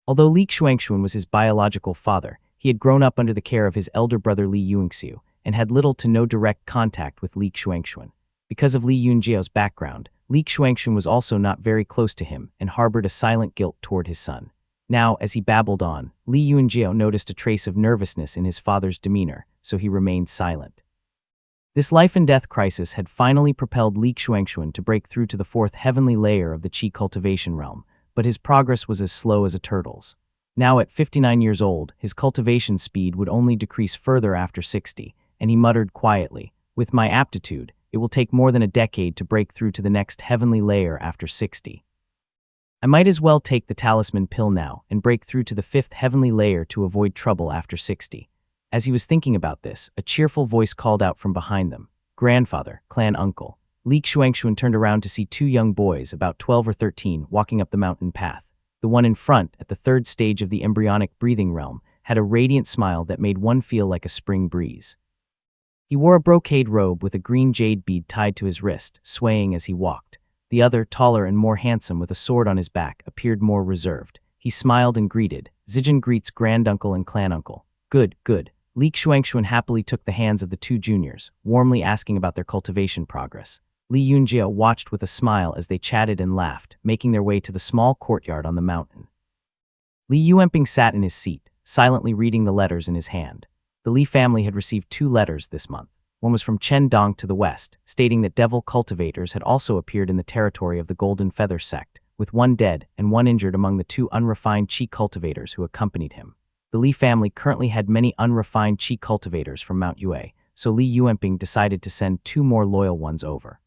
Although Li Xuanxuan was his biological father, he had grown up under the care of his elder brother Li Yunxiu and had little to no direct contact with Li Xuanxuan. Because of Li Yunjiao's background, Li Xuanxuan was also not very close to him and harbored a silent guilt toward his son. Now, as he babbled on, Li Yunjiao noticed a trace of nervousness in his father's demeanor, so he remained silent. This life-and-death crisis had finally propelled Li Xuanxuan to break through to the fourth heavenly layer of the Qi cultivation realm, but his progress was as slow as a turtle's. Now at 59 years old, his cultivation speed would only decrease further after 60, and he muttered quietly, "With my aptitude, it will take more than a decade to break through to the next heavenly layer after 60. I might as well take the talisman pill now and break through to the 5th heavenly layer to avoid trouble after 60. As he was thinking about this, a cheerful voice called out from behind them. Grandfather, clan uncle. Li Xuanxuan turned around to see two young boys, about 12 or 13, walking up the mountain path. The one in front, at the 3rd stage of the embryonic breathing realm, had a radiant smile that made one feel like a spring breeze. He wore a brocade robe with a green jade bead tied to his wrist, swaying as he walked. The other, taller and more handsome with a sword on his back, appeared more reserved. He smiled and greeted. Zijin greets granduncle and clan uncle. Good, good. Li Xuanxuan happily took the hands of the two juniors, warmly asking about their cultivation progress. Li Yunjiao watched with a smile as they chatted and laughed, making their way to the small courtyard on the mountain. Li Yuanping sat in his seat, silently reading the letters in his hand. The Li family had received 2 letters this month. One was from Chen Dong to the west, stating that devil cultivators had also appeared in the territory of the Golden Feather sect, with 1 dead and 1 injured among the 2 unrefined qi cultivators who accompanied him. The Li family currently had many unrefined qi cultivators from Mount Yue, so Li Yuanping decided to send 2 more loyal ones over.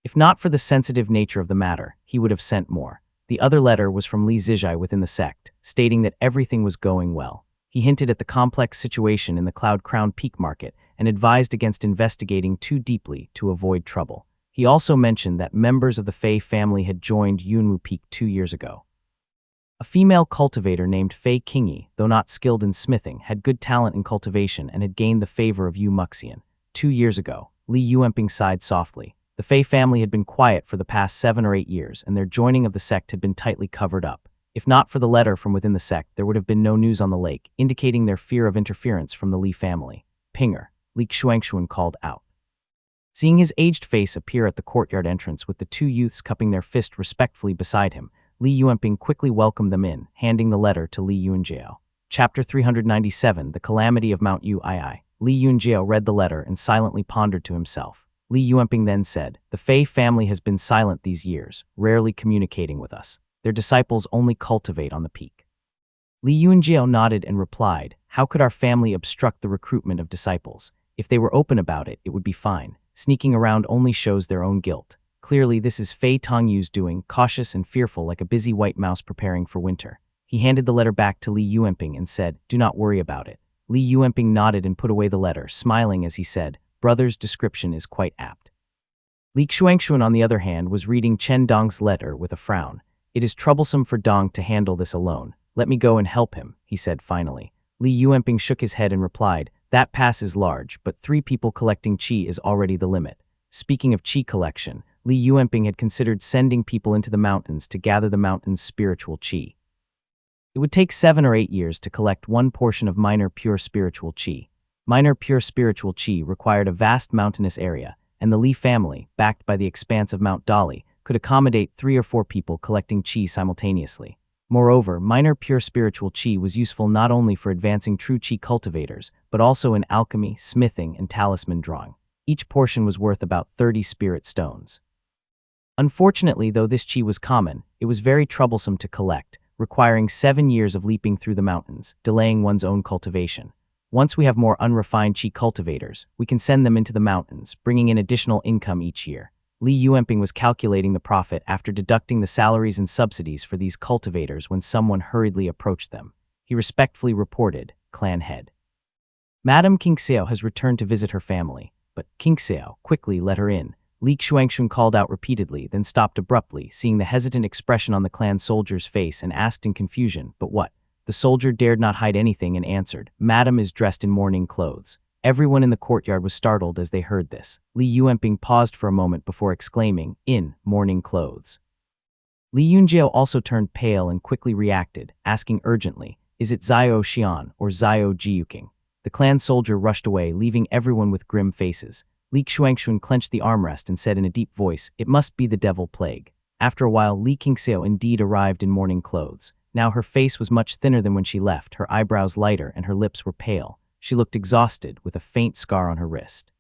If not for the sensitive nature of the matter, he would have sent more. The other letter was from Li Zijai within the sect, stating that everything was going well. He hinted at the complex situation in the Cloud Crown Peak market and advised against investigating too deeply to avoid trouble. He also mentioned that members of the Fei family had joined Yunwu Peak 2 years ago. A female cultivator named Fei Qingyi, though not skilled in smithing, had good talent in cultivation and had gained the favor of Yu Muxian. 2 years ago, Li Yuanping sighed softly. The Fei family had been quiet for the past 7 or 8 years, and their joining of the sect had been tightly covered up. If not for the letter from within the sect, there would have been no news on the lake, indicating their fear of interference from the Li family. Pinger, Li Xuanxuan called out. Seeing his aged face appear at the courtyard entrance with the 2 youths cupping their fist respectfully beside him, Li Yuanping quickly welcomed them in, handing the letter to Li Yunjiao. Chapter 397, The Calamity of Mount Ui. Li Yunjiao read the letter and silently pondered to himself. Li Yuanping then said, The Fei family has been silent these years, rarely communicating with us. Their disciples only cultivate on the peak. Li Yunjiao nodded and replied, How could our family obstruct the recruitment of disciples? If they were open about it, it would be fine. Sneaking around only shows their own guilt. Clearly, this is Fei Tongyu's doing, cautious and fearful like a busy white mouse preparing for winter. He handed the letter back to Li Yuanping and said, Do not worry about it. Li Yuanping nodded and put away the letter, smiling as he said, Brother's description is quite apt. Li Xuanxuan, on the other hand, was reading Chen Dong's letter with a frown. It is troublesome for Dong to handle this alone. Let me go and help him, he said finally. Li Yuanping shook his head and replied, That pass is large, but 3 people collecting qi is already the limit. Speaking of qi collection, Li Yuanping had considered sending people into the mountains to gather the mountain's spiritual qi. It would take 7 or 8 years to collect 1 portion of minor pure spiritual qi. Minor pure spiritual qi required a vast mountainous area, and the Li family, backed by the expanse of Mount Dali, could accommodate 3 or 4 people collecting qi simultaneously. Moreover, minor pure spiritual qi was useful not only for advancing true qi cultivators, but also in alchemy, smithing, and talisman drawing. Each portion was worth about 30 spirit stones. Unfortunately, though this qi was common, it was very troublesome to collect, requiring 7 years of leaping through the mountains, delaying one's own cultivation. Once we have more unrefined qi cultivators, we can send them into the mountains, bringing in additional income each year. Li Yuanping was calculating the profit after deducting the salaries and subsidies for these cultivators when someone hurriedly approached them. He respectfully reported, Clan head. Madame Qingxiao has returned to visit her family, but Qingxiao quickly let her in. Li Xuanxuan called out repeatedly, then stopped abruptly, seeing the hesitant expression on the clan soldier's face and asked in confusion, But what? The soldier dared not hide anything and answered, Madame is dressed in mourning clothes. Everyone in the courtyard was startled as they heard this. Li Yuanping paused for a moment before exclaiming, In mourning clothes. Li Yunjiao also turned pale and quickly reacted, asking urgently, Is it Zhao Xian or Zhao Jiyuking? The clan soldier rushed away, leaving everyone with grim faces. Li Xuanxuan clenched the armrest and said in a deep voice, It must be the devil plague. After a while, Li Qingxiao indeed arrived in mourning clothes. Now her face was much thinner than when she left, her eyebrows lighter, and her lips were pale. She looked exhausted, with a faint scar on her wrist.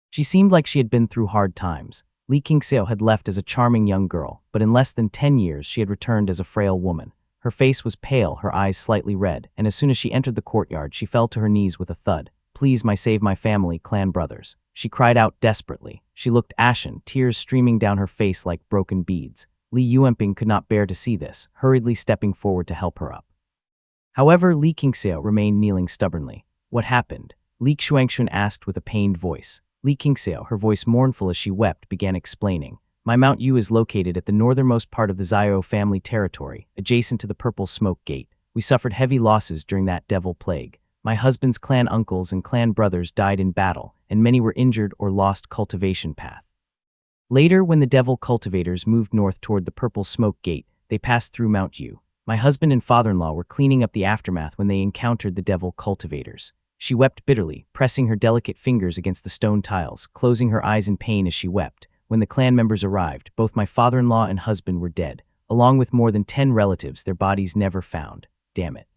She seemed like she had been through hard times. Li Qingxiao had left as a charming young girl, but in less than 10 years she had returned as a frail woman. Her face was pale, her eyes slightly red, and as soon as she entered the courtyard, she fell to her knees with a thud. Please, save my family, clan brothers. She cried out desperately. She looked ashen, tears streaming down her face like broken beads. Li Yuanping could not bear to see this, hurriedly stepping forward to help her up. However, Li Qingxiao remained kneeling stubbornly. What happened? Li Xuanxun asked with a pained voice. Li Qingxiao, her voice mournful as she wept, began explaining. My Mount Yu is located at the northernmost part of the Xiao family territory, adjacent to the Purple Smoke Gate. We suffered heavy losses during that devil plague. My husband's clan uncles and clan brothers died in battle, and many were injured or lost cultivation path. Later, when the devil cultivators moved north toward the Purple Smoke Gate, they passed through Mount Yu. My husband and father-in-law were cleaning up the aftermath when they encountered the devil cultivators. She wept bitterly, pressing her delicate fingers against the stone tiles, closing her eyes in pain as she wept. When the clan members arrived, both my father-in-law and husband were dead, along with more than 10 relatives, their bodies never found. Damn it.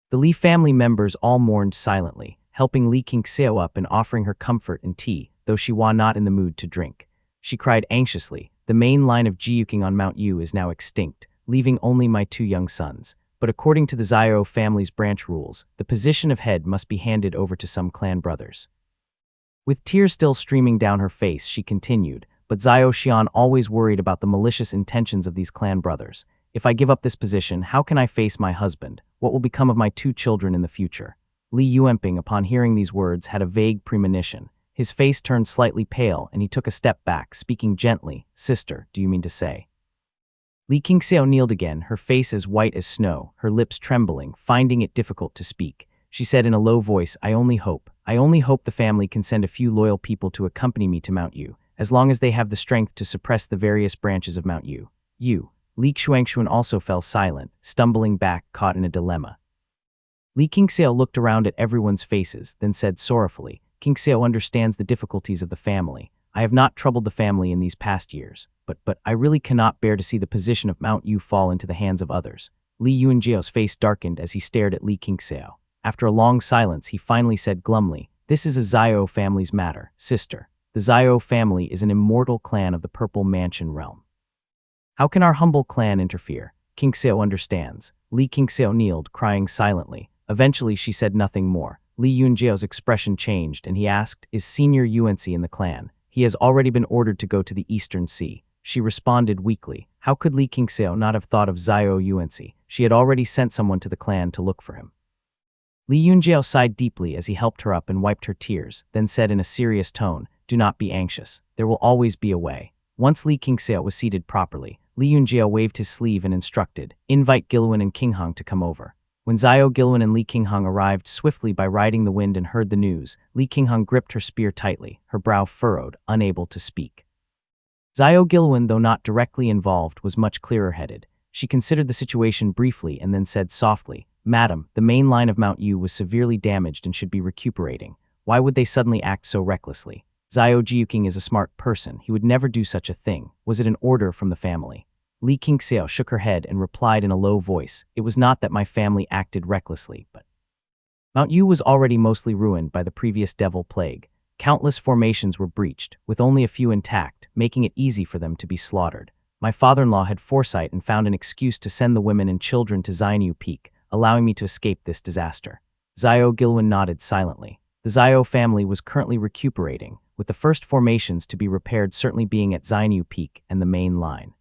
The Li family members all mourned silently, helping Li Qingxiao up and offering her comfort and tea, though she was not in the mood to drink. She cried anxiously, the main line of Jiyuking on Mount Yu is now extinct, leaving only my 2 young sons. But according to the Xiao family's branch rules, the position of head must be handed over to some clan brothers. With tears still streaming down her face, she continued, but Xiao Xian always worried about the malicious intentions of these clan brothers. If I give up this position, how can I face my husband? What will become of my 2 children in the future? Li Yuanping, upon hearing these words, had a vague premonition. His face turned slightly pale, and he took a step back, speaking gently. Sister, do you mean to say? Li Qingxiao kneeled again, her face as white as snow, her lips trembling, finding it difficult to speak. She said in a low voice, I only hope the family can send a few loyal people to accompany me to Mount Yu, as long as they have the strength to suppress the various branches of Mount Yu. Li Xuanxun also fell silent, stumbling back, caught in a dilemma. Li Qingxiao looked around at everyone's faces, then said sorrowfully, Qingxiao understands the difficulties of the family. I have not troubled the family in these past years, but I really cannot bear to see the position of Mount Yu fall into the hands of others. Li Yuanjiao's face darkened as he stared at Li Qingxiao. After a long silence, he finally said glumly, This is a Xiao family's matter, sister. The Xiao family is an immortal clan of the Purple Mansion realm. How can our humble clan interfere? Qingxiao understands. Li Qingxiao kneeled, crying silently. Eventually, she said nothing more. Li Yuanjiao's expression changed, and he asked, Is Senior Yuanci in the clan? He has already been ordered to go to the Eastern Sea. She responded weakly. How could Li Qingxiao not have thought of Xiao Yuanci? She had already sent someone to the clan to look for him. Li Yunjiao sighed deeply as he helped her up and wiped her tears, then said in a serious tone, Do not be anxious. There will always be a way. Once Li Qingxiao was seated properly, Li Yunjiao waved his sleeve and instructed, Invite Gilwen and Qinghang to come over. When Xiao Gilwen and Li Qinghang arrived swiftly by riding the wind and heard the news, Li Qinghang gripped her spear tightly, her brow furrowed, unable to speak. Xiao Gilwen, though not directly involved, was much clearer-headed. She considered the situation briefly and then said softly, Madam, the main line of Mount Yu was severely damaged and should be recuperating. Why would they suddenly act so recklessly? Xiao Jiyuking is a smart person. He would never do such a thing. Was it an order from the family? Li Qingxiao shook her head and replied in a low voice, It was not that my family acted recklessly, but Mount Yu was already mostly ruined by the previous devil plague. Countless formations were breached, with only a few intact, making it easy for them to be slaughtered. My father-in-law had foresight and found an excuse to send the women and children to Xianyu Peak, allowing me to escape this disaster. Xiao Gilwen nodded silently. The Xiao family was currently recuperating, with the first formations to be repaired certainly being at Xianyu Peak and the main line.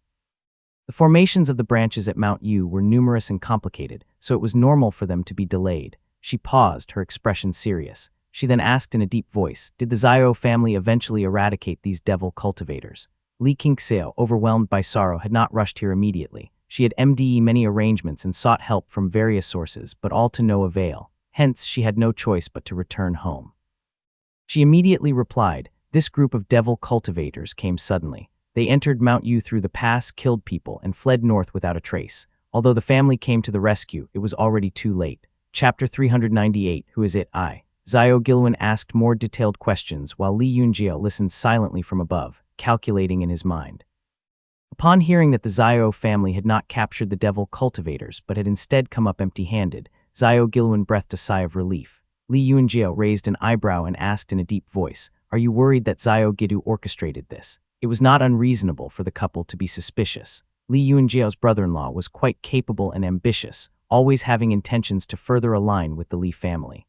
The formations of the branches at Mount Yu were numerous and complicated, so it was normal for them to be delayed. She paused, her expression serious. She then asked in a deep voice, Did the Xiao family eventually eradicate these devil cultivators? Li Qingxiao, overwhelmed by sorrow, had not rushed here immediately. She had made many arrangements and sought help from various sources, but all to no avail. Hence, she had no choice but to return home. She immediately replied, This group of devil cultivators came suddenly. They entered Mount Yu through the pass, killed people, and fled north without a trace. Although the family came to the rescue, it was already too late. Chapter 398, Who is it? Xiao Gilwen asked more detailed questions while Li Yunjiao listened silently from above, calculating in his mind. Upon hearing that the Xiao family had not captured the devil cultivators but had instead come up empty-handed, Xiao Gilwen breathed a sigh of relief. Li Yunjiao raised an eyebrow and asked in a deep voice, Are you worried that Xiao Gidu orchestrated this? It was not unreasonable for the couple to be suspicious. Li Yunjiao's brother-in-law was quite capable and ambitious, always having intentions to further align with the Li family.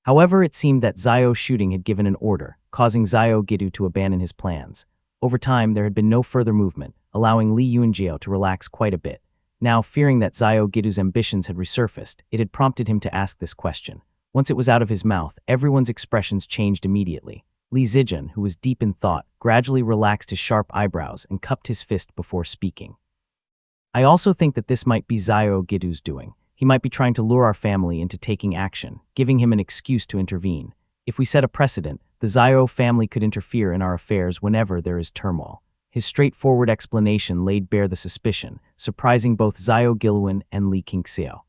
However, it seemed that Xiao Shooting had given an order, causing Xiao Gidu to abandon his plans. Over time, there had been no further movement, allowing Li Yuanjiao to relax quite a bit. Now, fearing that Xiao Gidu's ambitions had resurfaced, it had prompted him to ask this question. Once it was out of his mouth, everyone's expressions changed immediately. Li Zijun, who was deep in thought, gradually relaxed his sharp eyebrows and cupped his fist before speaking. I also think that this might be Xiao Gidu's doing. He might be trying to lure our family into taking action, giving him an excuse to intervene. If we set a precedent, the Xiao family could interfere in our affairs whenever there is turmoil. His straightforward explanation laid bare the suspicion, surprising both Xiao Giluan and Li Qingxiao.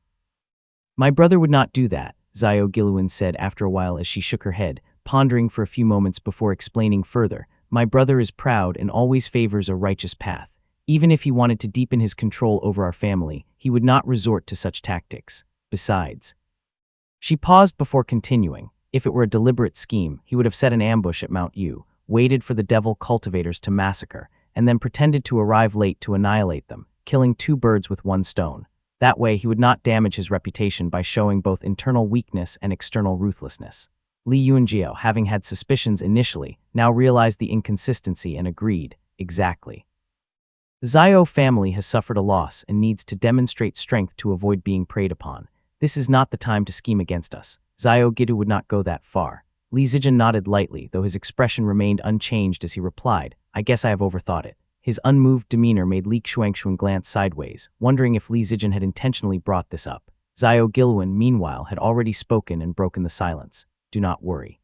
My brother would not do that, Xiao Giluan said after a while as she shook her head, pondering for a few moments before explaining further. My brother is proud and always favors a righteous path. Even if he wanted to deepen his control over our family, he would not resort to such tactics. Besides, she paused before continuing. If it were a deliberate scheme, he would have set an ambush at Mount Yu, waited for the devil cultivators to massacre, and then pretended to arrive late to annihilate them, killing two birds with one stone. That way, he would not damage his reputation by showing both internal weakness and external ruthlessness. Li Yuanjiao, having had suspicions initially, now realized the inconsistency and agreed, exactly. The Xiao family has suffered a loss and needs to demonstrate strength to avoid being preyed upon. This is not the time to scheme against us. Xiao Gidu would not go that far. Li Zijun nodded lightly, though his expression remained unchanged as he replied, I guess I have overthought it. His unmoved demeanor made Li Xuanxuan glance sideways, wondering if Li Zijun had intentionally brought this up. Xiao Giluan, meanwhile, had already spoken and broken the silence. Do not worry.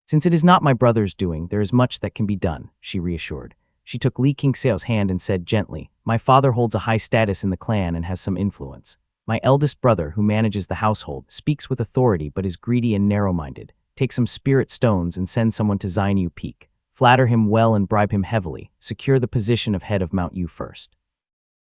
Since it is not my brother's doing, there is much that can be done, she reassured. She took Li Qingxiao's hand and said gently, My father holds a high status in the clan and has some influence. My eldest brother, who manages the household, speaks with authority but is greedy and narrow-minded. Take some spirit stones and send someone to Xianyu Peak. Flatter him well and bribe him heavily. Secure the position of head of Mount Yu first.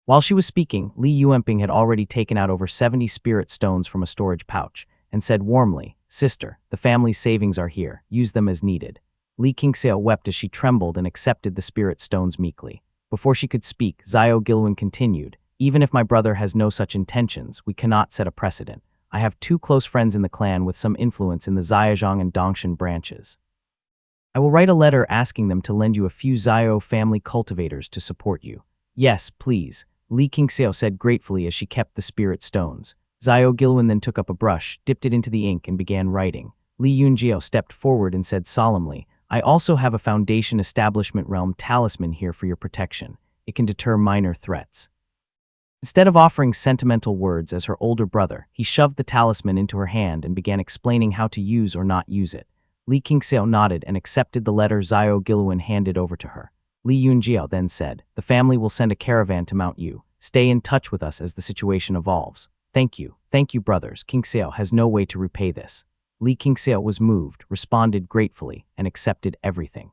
While she was speaking, Li Yuanping had already taken out over 70 spirit stones from a storage pouch and said warmly, Sister, the family's savings are here. Use them as needed. Li Qingxiao wept as she trembled and accepted the spirit stones meekly. Before she could speak, Xiao Giluan continued, Even if my brother has no such intentions, we cannot set a precedent. I have two close friends in the clan with some influence in the Xiazhang and Dongshan branches. I will write a letter asking them to lend you a few Xiao family cultivators to support you. Yes, please, Li Qingxiao said gratefully as she kept the spirit stones. Xiao Giluan then took up a brush, dipped it into the ink and began writing. Li Yuanjiao stepped forward and said solemnly, I also have a Foundation Establishment Realm talisman here for your protection. It can deter minor threats. Instead of offering sentimental words as her older brother, he shoved the talisman into her hand and began explaining how to use or not use it. Li Qingxiao nodded and accepted the letter Xiao Giluan handed over to her. Li Yuanjiao then said, The family will send a caravan to Mount Yu. Stay in touch with us as the situation evolves. Thank you, brothers. Qingxiao has no way to repay this. Li Qingxiao was moved, responded gratefully, and accepted everything.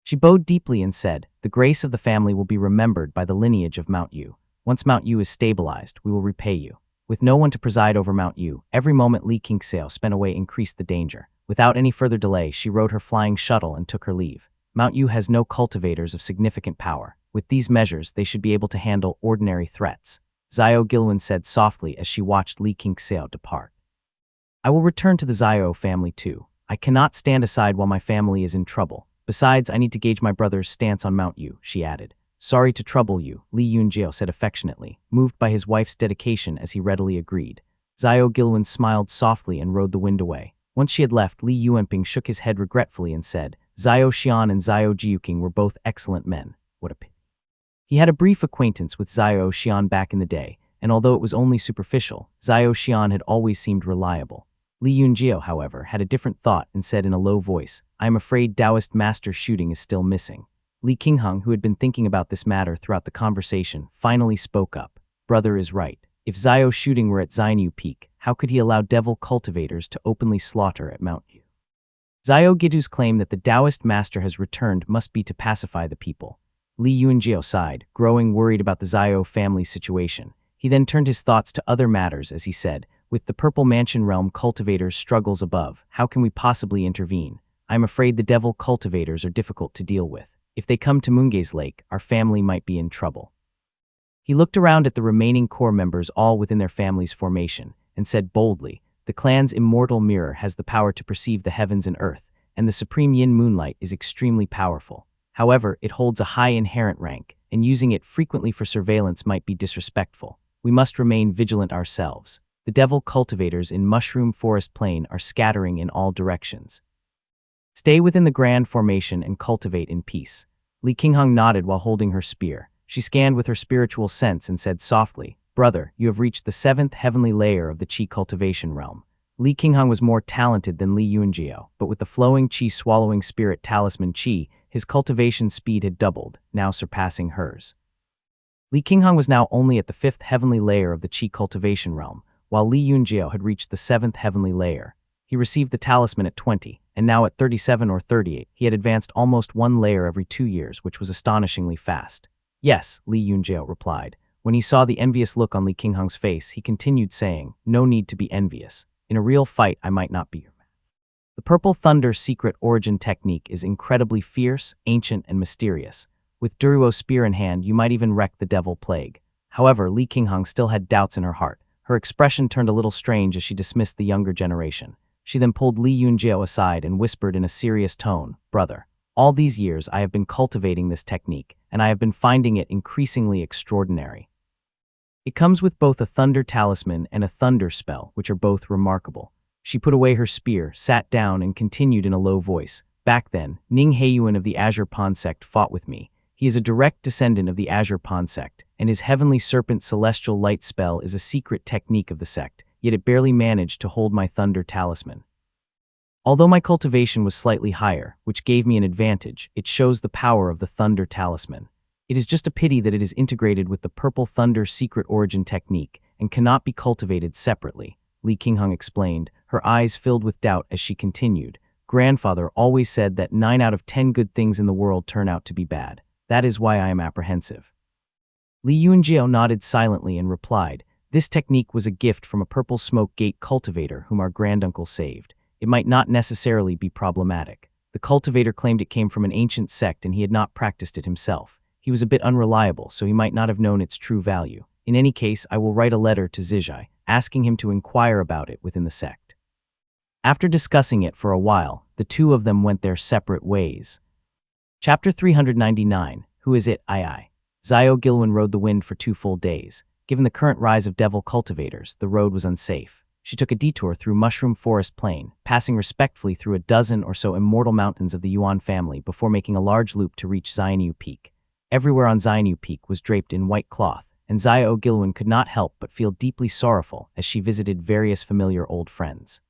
She bowed deeply and said, The grace of the family will be remembered by the lineage of Mount Yu. Once Mount Yu is stabilized, we will repay you. With no one to preside over Mount Yu, every moment Li Qingxiao spent away increased the danger. Without any further delay, she rode her flying shuttle and took her leave. Mount Yu has no cultivators of significant power. With these measures, they should be able to handle ordinary threats. Xiao Giluan said softly as she watched Li Qingxiao depart. I will return to the Xiao family too. I cannot stand aside while my family is in trouble. Besides, I need to gauge my brother's stance on Mount Yu, she added. Sorry to trouble you, Li Yuanjiao said affectionately, moved by his wife's dedication as he readily agreed. Xiao Giluan smiled softly and rode the wind away. Once she had left, Li Yuanping shook his head regretfully and said, Xiao Xian and Xiao Jiuqing were both excellent men. What a pity. He had a brief acquaintance with Xiao Xian back in the day, and although it was only superficial, Xiao Xian had always seemed reliable. Li Yuanjiao, however, had a different thought and said in a low voice, I am afraid Taoist master shooting is still missing. Li Qingheng, who had been thinking about this matter throughout the conversation, finally spoke up. Brother is right. If Xiao shooting were at Xianyu Peak, how could he allow devil cultivators to openly slaughter at Mount Yu? Xiao Gidu's claim that the Taoist master has returned must be to pacify the people. Li Yuanjiao sighed, growing worried about the Xiao family's situation. He then turned his thoughts to other matters as he said, With the Purple Mansion Realm cultivators' struggles above, how can we possibly intervene? I am afraid the devil cultivators are difficult to deal with. If they come to Munge's Lake, our family might be in trouble. He looked around at the remaining core members all within their family's formation, and said boldly, The clan's immortal mirror has the power to perceive the heavens and earth, and the supreme yin moonlight is extremely powerful. However, it holds a high inherent rank, and using it frequently for surveillance might be disrespectful. We must remain vigilant ourselves. The devil cultivators in Mushroom Forest Plain are scattering in all directions. Stay within the Grand Formation and cultivate in peace. Li Qinghong nodded while holding her spear. She scanned with her spiritual sense and said softly, "Brother, you have reached the 7th heavenly layer of the Qi cultivation realm." Li Qinghong was more talented than Li Yunjiao, but with the flowing Qi-swallowing spirit talisman Qi, his cultivation speed had doubled, now surpassing hers. Li Qinghong was now only at the 5th heavenly layer of the Qi cultivation realm, while Li Yunjiao had reached the 7th heavenly layer. He received the talisman at 20, and now at 37 or 38, he had advanced almost 1 layer every 2 years, which was astonishingly fast. "Yes," Li Yunjiao replied. When he saw the envious look on Li Qinghong's face, he continued saying, "No need to be envious. In a real fight, I might not be your man." The Purple Thunder secret origin technique is incredibly fierce, ancient, and mysterious. With Duruo spear in hand, you might even wreck the devil plague. However, Li Qinghong still had doubts in her heart. Her expression turned a little strange as she dismissed the younger generation. She then pulled Li Yunjiao aside and whispered in a serious tone, "Brother, all these years I have been cultivating this technique, and I have been finding it increasingly extraordinary. It comes with both a thunder talisman and a thunder spell, which are both remarkable." She put away her spear, sat down, and continued in a low voice, "Back then, Ning Heiyuan of the Azure Pond sect fought with me. He is a direct descendant of the Azure Pond sect, and his Heavenly Serpent Celestial Light spell is a secret technique of the sect, yet it barely managed to hold my thunder talisman. Although my cultivation was slightly higher, which gave me an advantage, it shows the power of the thunder talisman. It is just a pity that it is integrated with the Purple Thunder secret origin technique and cannot be cultivated separately," Li Qinghong explained, her eyes filled with doubt as she continued. "Grandfather always said that 9 out of 10 good things in the world turn out to be bad. That is why I am apprehensive." Li Yunjiao nodded silently and replied, "This technique was a gift from a Purple Smoke Gate cultivator whom our granduncle saved. It might not necessarily be problematic. The cultivator claimed it came from an ancient sect and he had not practiced it himself. He was a bit unreliable, so he might not have known its true value. In any case, I will write a letter to Zijai, asking him to inquire about it within the sect." After discussing it for a while, the two of them went their separate ways. Chapter 399, Who is it, I? Xiao Gilwen rode the wind for 2 full days. Given the current rise of devil cultivators, the road was unsafe. She took a detour through Mushroom Forest Plain, passing respectfully through a dozen or so immortal mountains of the Yuan family before making a large loop to reach Xianyu Peak. Everywhere on Xianyu Peak was draped in white cloth, and Xiao Gilwen could not help but feel deeply sorrowful as she visited various familiar old friends.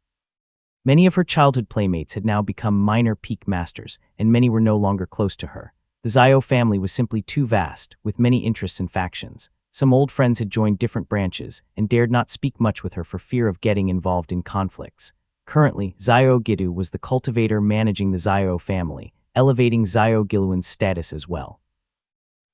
Many of her childhood playmates had now become minor peak masters, and many were no longer close to her. The Xiao family was simply too vast, with many interests and factions. Some old friends had joined different branches, and dared not speak much with her for fear of getting involved in conflicts. Currently, Xiao Gidu was the cultivator managing the Xiao family, elevating Xiao Gilwen's status as well.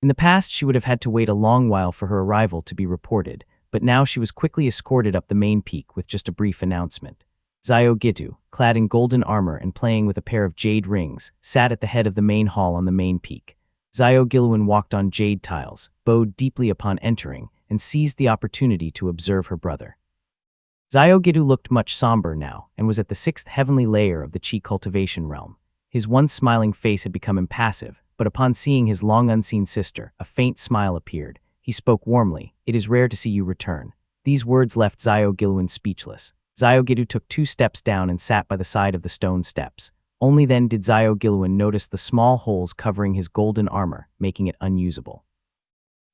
In the past, she would have had to wait a long while for her arrival to be reported, but now she was quickly escorted up the main peak with just a brief announcement. Xiao Gitu, clad in golden armor and playing with a pair of jade rings, sat at the head of the main hall on the main peak. Xiao Gilwen walked on jade tiles, bowed deeply upon entering, and seized the opportunity to observe her brother. Xiao Gitu looked much somber now, and was at the 6th heavenly layer of the Qi cultivation realm. His once smiling face had become impassive, but upon seeing his long-unseen sister, a faint smile appeared. He spoke warmly, "It is rare to see you return." These words left Xiao Gilwen speechless. Xiao Gitu took 2 steps down and sat by the side of the stone steps. Only then did Xiao Gilwen notice the small holes covering his golden armor, making it unusable.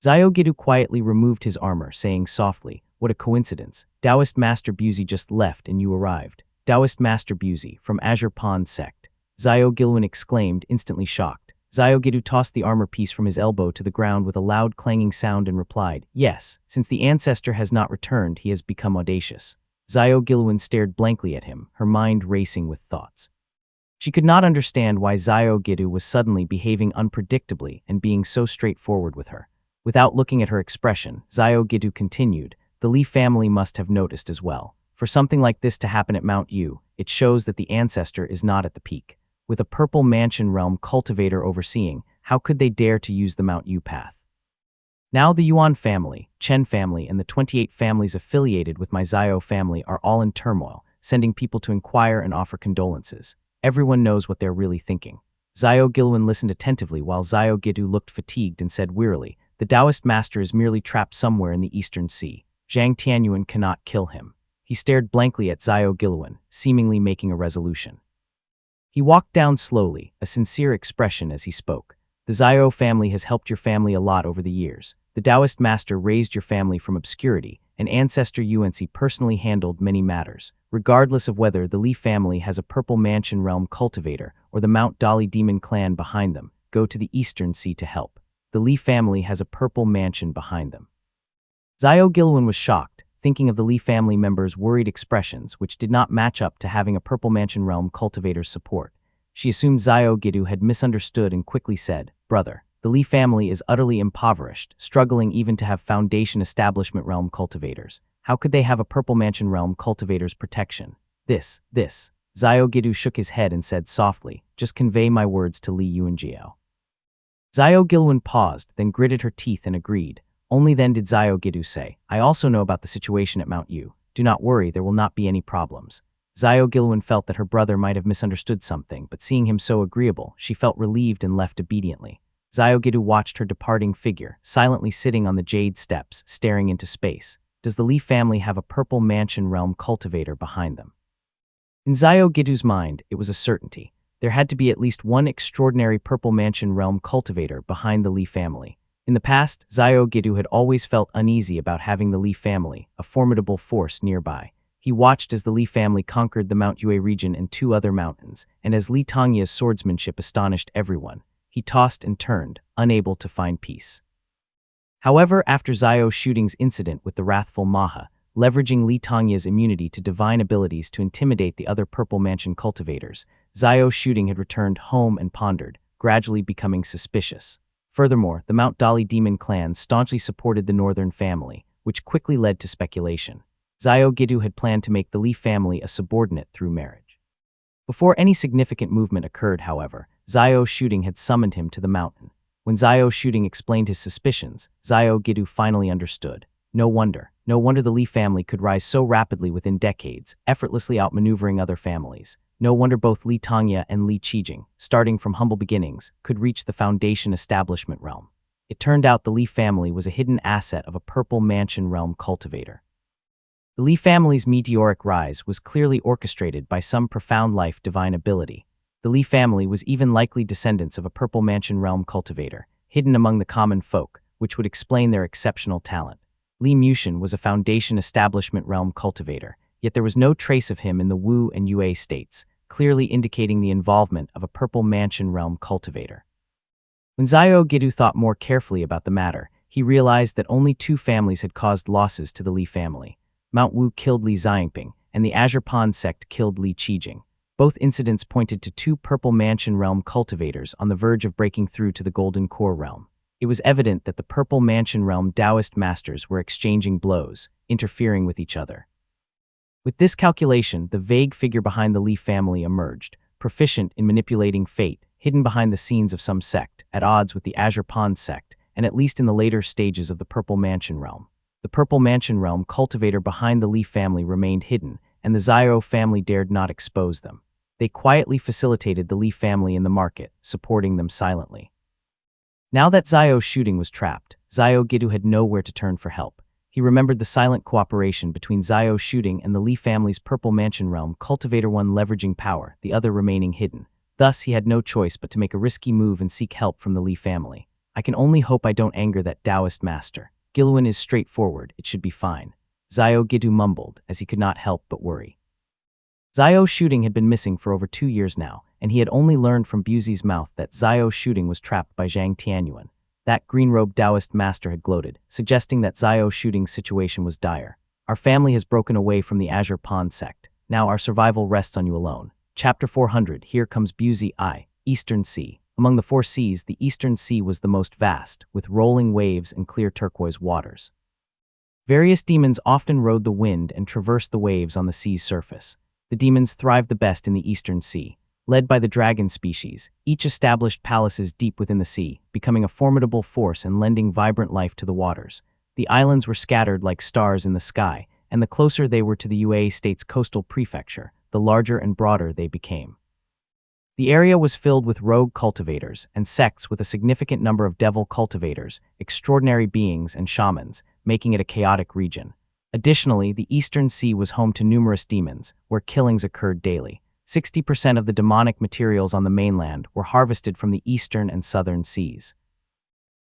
Xiao Gitu quietly removed his armor, saying softly, "What a coincidence. Taoist Master Buzi just left and you arrived." Taoist Master Buzi, from Azure Pond sect. Xiao Gilwen exclaimed, instantly shocked. Xiao Gitu tossed the armor piece from his elbow to the ground with a loud clanging sound and replied, "Yes, since the ancestor has not returned, he has become audacious." Xiao Gilwen stared blankly at him, her mind racing with thoughts. She could not understand why Xiao Gitu was suddenly behaving unpredictably and being so straightforward with her. Without looking at her expression, Xiao Gitu continued, "The Li family must have noticed as well. For something like this to happen at Mount Yu, it shows that the ancestor is not at the peak. With a Purple Mansion realm cultivator overseeing, how could they dare to use the Mount Yu path? Now the Yuan family, Chen family, and the 28 families affiliated with my Xiao family are all in turmoil, sending people to inquire and offer condolences. Everyone knows what they're really thinking." Zhao Gilwen listened attentively while Zhao Gidu looked fatigued and said wearily, "The Taoist master is merely trapped somewhere in the Eastern Sea. Zhang Tianyuan cannot kill him." He stared blankly at Zhao Gilwen, seemingly making a resolution. He walked down slowly, a sincere expression as he spoke. "The Zhao family has helped your family a lot over the years. The Taoist master raised your family from obscurity, and Ancestor Yuanci personally handled many matters. Regardless of whether the Li family has a Purple Mansion Realm cultivator or the Mount Dali demon clan behind them, go to the Eastern Sea to help. The Li family has a Purple Mansion behind them." Zhao Gilwen was shocked, thinking of the Li family members' worried expressions, which did not match up to having a Purple Mansion Realm cultivator's support. She assumed Zhao Gidu had misunderstood and quickly said, "Brother, the Li family is utterly impoverished, struggling even to have Foundation Establishment Realm cultivators. How could they have a Purple Mansion Realm cultivator's protection? This. Zhao Gidu shook his head and said softly, "Just convey my words to Li Yuanjiao." Zhao Gilwen paused, then gritted her teeth and agreed. Only then did Zhao Gidu say, "I also know about the situation at Mount Yu. Do not worry, there will not be any problems." Zhao Gilwen felt that her brother might have misunderstood something, but seeing him so agreeable, she felt relieved and left obediently. Zhao Gidu watched her departing figure, silently sitting on the jade steps, staring into space. Does the Li family have a Purple Mansion Realm cultivator behind them? In Zhao Gidu's mind, it was a certainty. There had to be at least one extraordinary Purple Mansion Realm cultivator behind the Li family. In the past, Zhao Gidu had always felt uneasy about having the Li family, a formidable force, nearby. He watched as the Li family conquered the Mount Yue region and 2 other mountains, and as Li Tongya's swordsmanship astonished everyone, he tossed and turned, unable to find peace. However, after Zhao Shooting's incident with the wrathful Maha, leveraging Li Tongya's immunity to divine abilities to intimidate the other Purple Mansion cultivators, Zhao Shooting had returned home and pondered, gradually becoming suspicious. Furthermore, the Mount Dali demon clan staunchly supported the Northern family, which quickly led to speculation. Zhao Gidu had planned to make the Li family a subordinate through marriage. Before any significant movement occurred, however, Zhao Shooting had summoned him to the mountain. When Zhao Shooting explained his suspicions, Zhao Gidu finally understood. No wonder the Li family could rise so rapidly within decades, effortlessly outmaneuvering other families. No wonder both Li Tongya and Li Qijing, starting from humble beginnings, could reach the Foundation Establishment Realm. It turned out the Li family was a hidden asset of a Purple Mansion Realm cultivator. The Li family's meteoric rise was clearly orchestrated by some profound life divine ability. The Li family was even likely descendants of a Purple Mansion Realm cultivator, hidden among the common folk, which would explain their exceptional talent. Li Mushin was a Foundation Establishment Realm cultivator, yet there was no trace of him in the Wu and Yue states, clearly indicating the involvement of a Purple Mansion Realm cultivator. When Zhao Gidu thought more carefully about the matter, he realized that only 2 families had caused losses to the Li family. Mount Wu killed Li Xiangping, and the Azure Pond sect killed Li Qijing. Both incidents pointed to 2 Purple Mansion Realm cultivators on the verge of breaking through to the Golden Core realm. It was evident that the Purple Mansion Realm Taoist masters were exchanging blows, interfering with each other. With this calculation, the vague figure behind the Li family emerged, proficient in manipulating fate, hidden behind the scenes of some sect, at odds with the Azure Pond sect, and at least in the later stages of the Purple Mansion Realm. The Purple Mansion Realm cultivator behind the Li family remained hidden, and the Zhao family dared not expose them. They quietly facilitated the Li family in the market, supporting them silently. Now that Zhao Shooting was trapped, Zhao Gidu had nowhere to turn for help. He remembered the silent cooperation between Zhao Shooting and the Li family's Purple Mansion Realm cultivator, one leveraging power, the other remaining hidden. Thus, he had no choice but to make a risky move and seek help from the Li family. "I can only hope I don't anger that Taoist master. Gilwen is straightforward, it should be fine," Zhao Gidu mumbled, as he could not help but worry. Zhao Shooting had been missing for over 2 years now, and he had only learned from Buzi's mouth that Zhao Shooting was trapped by Zhang Tianyuan. That green-robed Taoist master had gloated, suggesting that Zhao Shooting's situation was dire. "Our family has broken away from the Azure Pond sect. Now our survival rests on you alone." Chapter 400. Here comes Buzi I. Eastern Sea. Among the 4 seas, the Eastern Sea was the most vast, with rolling waves and clear turquoise waters. Various demons often rode the wind and traversed the waves on the sea's surface. The demons thrived the best in the Eastern Sea. Led by the dragon species, each established palaces deep within the sea, becoming a formidable force and lending vibrant life to the waters. The islands were scattered like stars in the sky, and the closer they were to the Yue state's coastal prefecture, the larger and broader they became. The area was filled with rogue cultivators and sects with a significant number of devil cultivators, extraordinary beings, and shamans, making it a chaotic region. Additionally, the Eastern Sea was home to numerous demons, where killings occurred daily. 60% of the demonic materials on the mainland were harvested from the eastern and southern seas.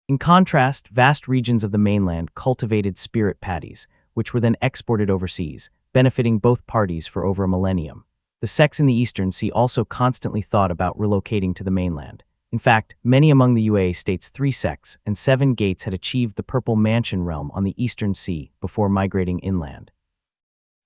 In contrast, vast regions of the mainland cultivated spirit patties, which were then exported overseas, benefiting both parties for over a millennium. The sects in the Eastern Sea also constantly thought about relocating to the mainland. In fact, many among the UA states 3 sects and 7 gates had achieved the Purple Mansion realm on the Eastern Sea before migrating inland.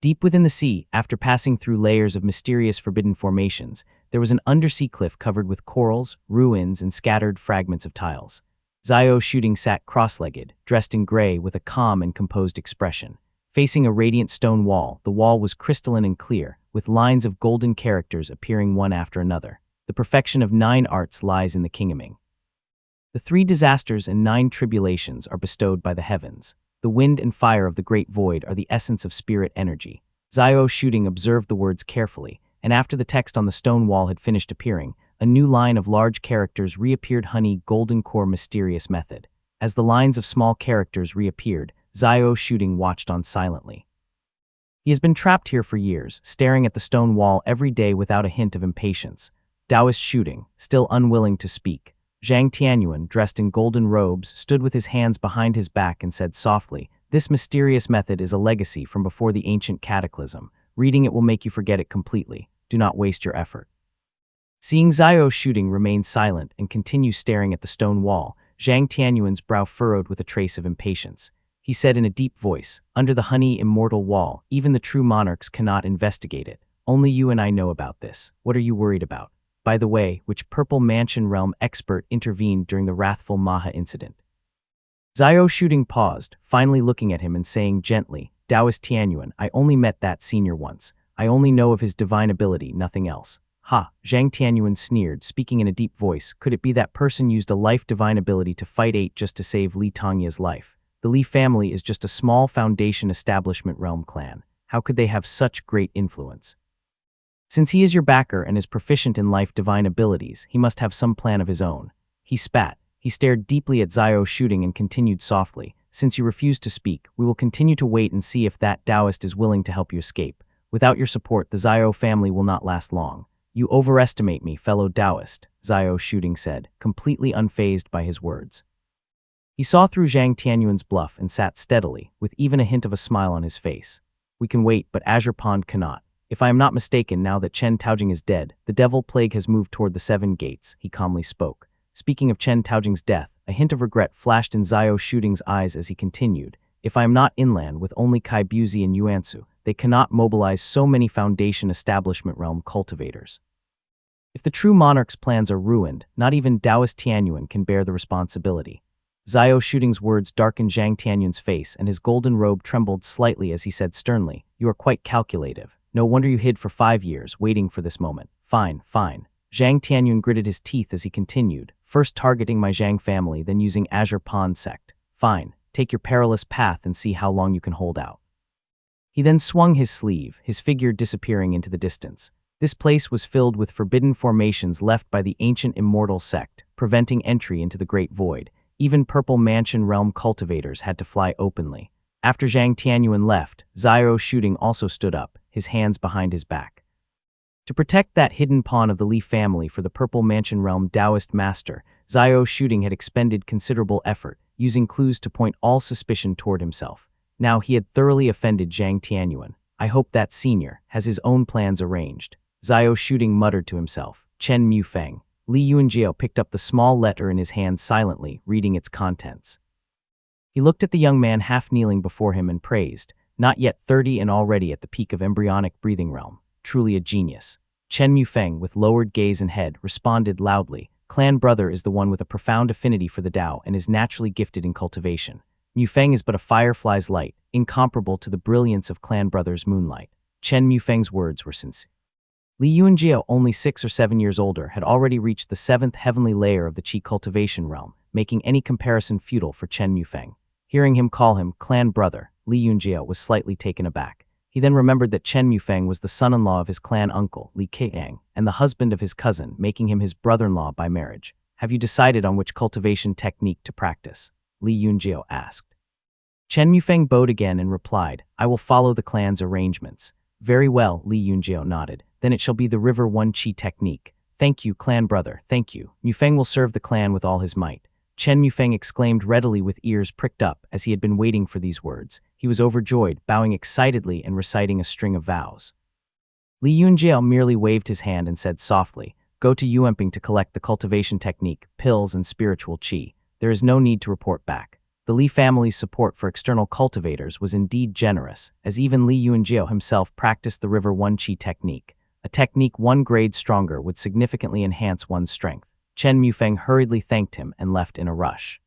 Deep within the sea, after passing through layers of mysterious forbidden formations, there was an undersea cliff covered with corals, ruins, and scattered fragments of tiles. Xiao Shooting sat cross-legged, dressed in gray with a calm and composed expression. Facing a radiant stone wall, the wall was crystalline and clear, with lines of golden characters appearing one after another. The perfection of 9 arts lies in the Kingaming. The 3 disasters and 9 tribulations are bestowed by the heavens. The wind and fire of the great void are the essence of spirit energy. Xiao Shooting observed the words carefully, and after the text on the stone wall had finished appearing, a new line of large characters reappeared. Honey Golden Core Mysterious Method. As the lines of small characters reappeared, Xiao Shooting watched on silently. He has been trapped here for years, staring at the stone wall every day without a hint of impatience. Taoist Shooting, still unwilling to speak. Zhang Tianyuan, dressed in golden robes, stood with his hands behind his back and said softly, "This mysterious method is a legacy from before the ancient cataclysm. Reading it will make you forget it completely. Do not waste your effort." Seeing Xiao Shooting remain silent and continue staring at the stone wall, Zhang Tianyuan's brow furrowed with a trace of impatience. He said in a deep voice, "Under the honey immortal wall, even the true monarchs cannot investigate it. Only you and I know about this. What are you worried about? By the way, which Purple Mansion realm expert intervened during the wrathful Maha incident?" Xiao Shooting paused, finally looking at him and saying gently, "Taoist Tianyuan, I only met that senior once. I only know of his divine ability, nothing else." "Ha," Zhang Tianyuan sneered, speaking in a deep voice. "Could it be that person used a life divine ability to fight 8 just to save Li Tongya's life? The Li family is just a small foundation establishment realm clan. How could they have such great influence? Since he is your backer and is proficient in life divine abilities, he must have some plan of his own." He spat. He stared deeply at Xiao Shooting and continued softly, "Since you refuse to speak, we will continue to wait and see if that Taoist is willing to help you escape. Without your support, the Xiao family will not last long." "You overestimate me, fellow Taoist," Xiao Shooting said, completely unfazed by his words. He saw through Zhang Tianyuan's bluff and sat steadily, with even a hint of a smile on his face. "We can wait, but Azure Pond cannot. If I am not mistaken, now that Chen Taojing is dead, the devil plague has moved toward the 7 gates," he calmly spoke. Speaking of Chen Taojing's death, a hint of regret flashed in Xiao Shooting's eyes as he continued, "If I am not inland with only Kai Buzi and Yuansu, they cannot mobilize so many Foundation Establishment Realm cultivators. If the true monarch's plans are ruined, not even Taoist Tianyuan can bear the responsibility." Xiao Shooting's words darkened Zhang Tianyuan's face, and his golden robe trembled slightly as he said sternly, "You are quite calculative. No wonder you hid for 5 years, waiting for this moment. Fine, fine." Zhang Tianyuan gritted his teeth as he continued, "First targeting my Zhang family, then using Azure Pond sect. Fine, take your perilous path and see how long you can hold out." He then swung his sleeve, his figure disappearing into the distance. This place was filled with forbidden formations left by the ancient immortal sect, preventing entry into the Great Void. Even Purple Mansion realm cultivators had to fly openly. After Zhang Tianyuan left, Xiao Shooting also stood up, his hands behind his back. To protect that hidden pawn of the Li family for the Purple Mansion realm Taoist master, Xiao Shooting had expended considerable effort, using clues to point all suspicion toward himself. Now he had thoroughly offended Zhang Tianyuan. "I hope that senior has his own plans arranged." Xiao Shooting muttered to himself. Chen Mufeng. Li Yuanjiao picked up the small letter in his hand silently, reading its contents. He looked at the young man half kneeling before him and praised, "Not yet 30 and already at the peak of embryonic breathing realm. Truly a genius." Chen Mufeng, with lowered gaze and head, responded loudly, "Clan brother is the one with a profound affinity for the Tao and is naturally gifted in cultivation. Mufeng is but a firefly's light, incomparable to the brilliance of Clan brother's moonlight." Chen Mufeng's words were sincere. Li Yuanjiao, only 6 or 7 years older, had already reached the 7th heavenly layer of the Qi cultivation realm, making any comparison futile for Chen Mufeng. Hearing him call him clan brother, Li Yuanjiao was slightly taken aback. He then remembered that Chen Mufeng was the son-in-law of his clan uncle, Li Keang, and the husband of his cousin, making him his brother-in-law by marriage. Have you decided on which cultivation technique to practice? Li Yunjiao asked. Chen Mufeng bowed again and replied, I will follow the clan's arrangements. Very well, Li Yunjiao nodded. Then it shall be the River One Qi technique. Thank you, clan brother, thank you. Mufeng will serve the clan with all his might. Chen Mufeng exclaimed readily with ears pricked up as he had been waiting for these words. He was overjoyed, bowing excitedly and reciting a string of vows. Li Yunjiao merely waved his hand and said softly, Go to Yuanping to collect the cultivation technique, pills, and spiritual qi. There is no need to report back. The Li family's support for external cultivators was indeed generous, as even Li Yunjiao himself practiced the River One Qi technique. A technique 1 grade stronger would significantly enhance one's strength. Chen Mufeng hurriedly thanked him and left in a rush.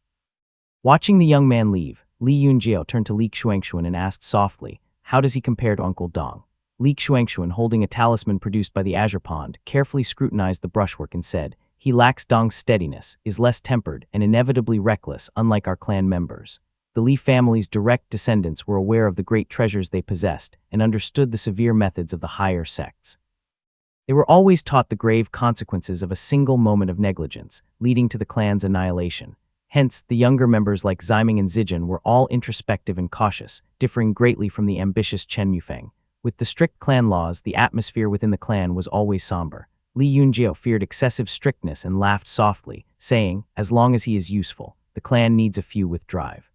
Watching the young man leave, Li Yunjiao turned to Li Xuanxuan and asked softly, How does he compare to Uncle Dong? Li Xuanxuan, holding a talisman produced by the Azure Pond, carefully scrutinized the brushwork and said, He lacks Dong's steadiness, is less tempered, and inevitably reckless, unlike our clan members. The Li family's direct descendants were aware of the great treasures they possessed and understood the severe methods of the higher sects. They were always taught the grave consequences of a single moment of negligence, leading to the clan's annihilation. Hence, the younger members like Ximing and Zijin were all introspective and cautious, differing greatly from the ambitious Chen Mufeng. With the strict clan laws, the atmosphere within the clan was always somber. Li Yunjiao feared excessive strictness and laughed softly, saying, As long as he is useful, the clan needs a few with drive.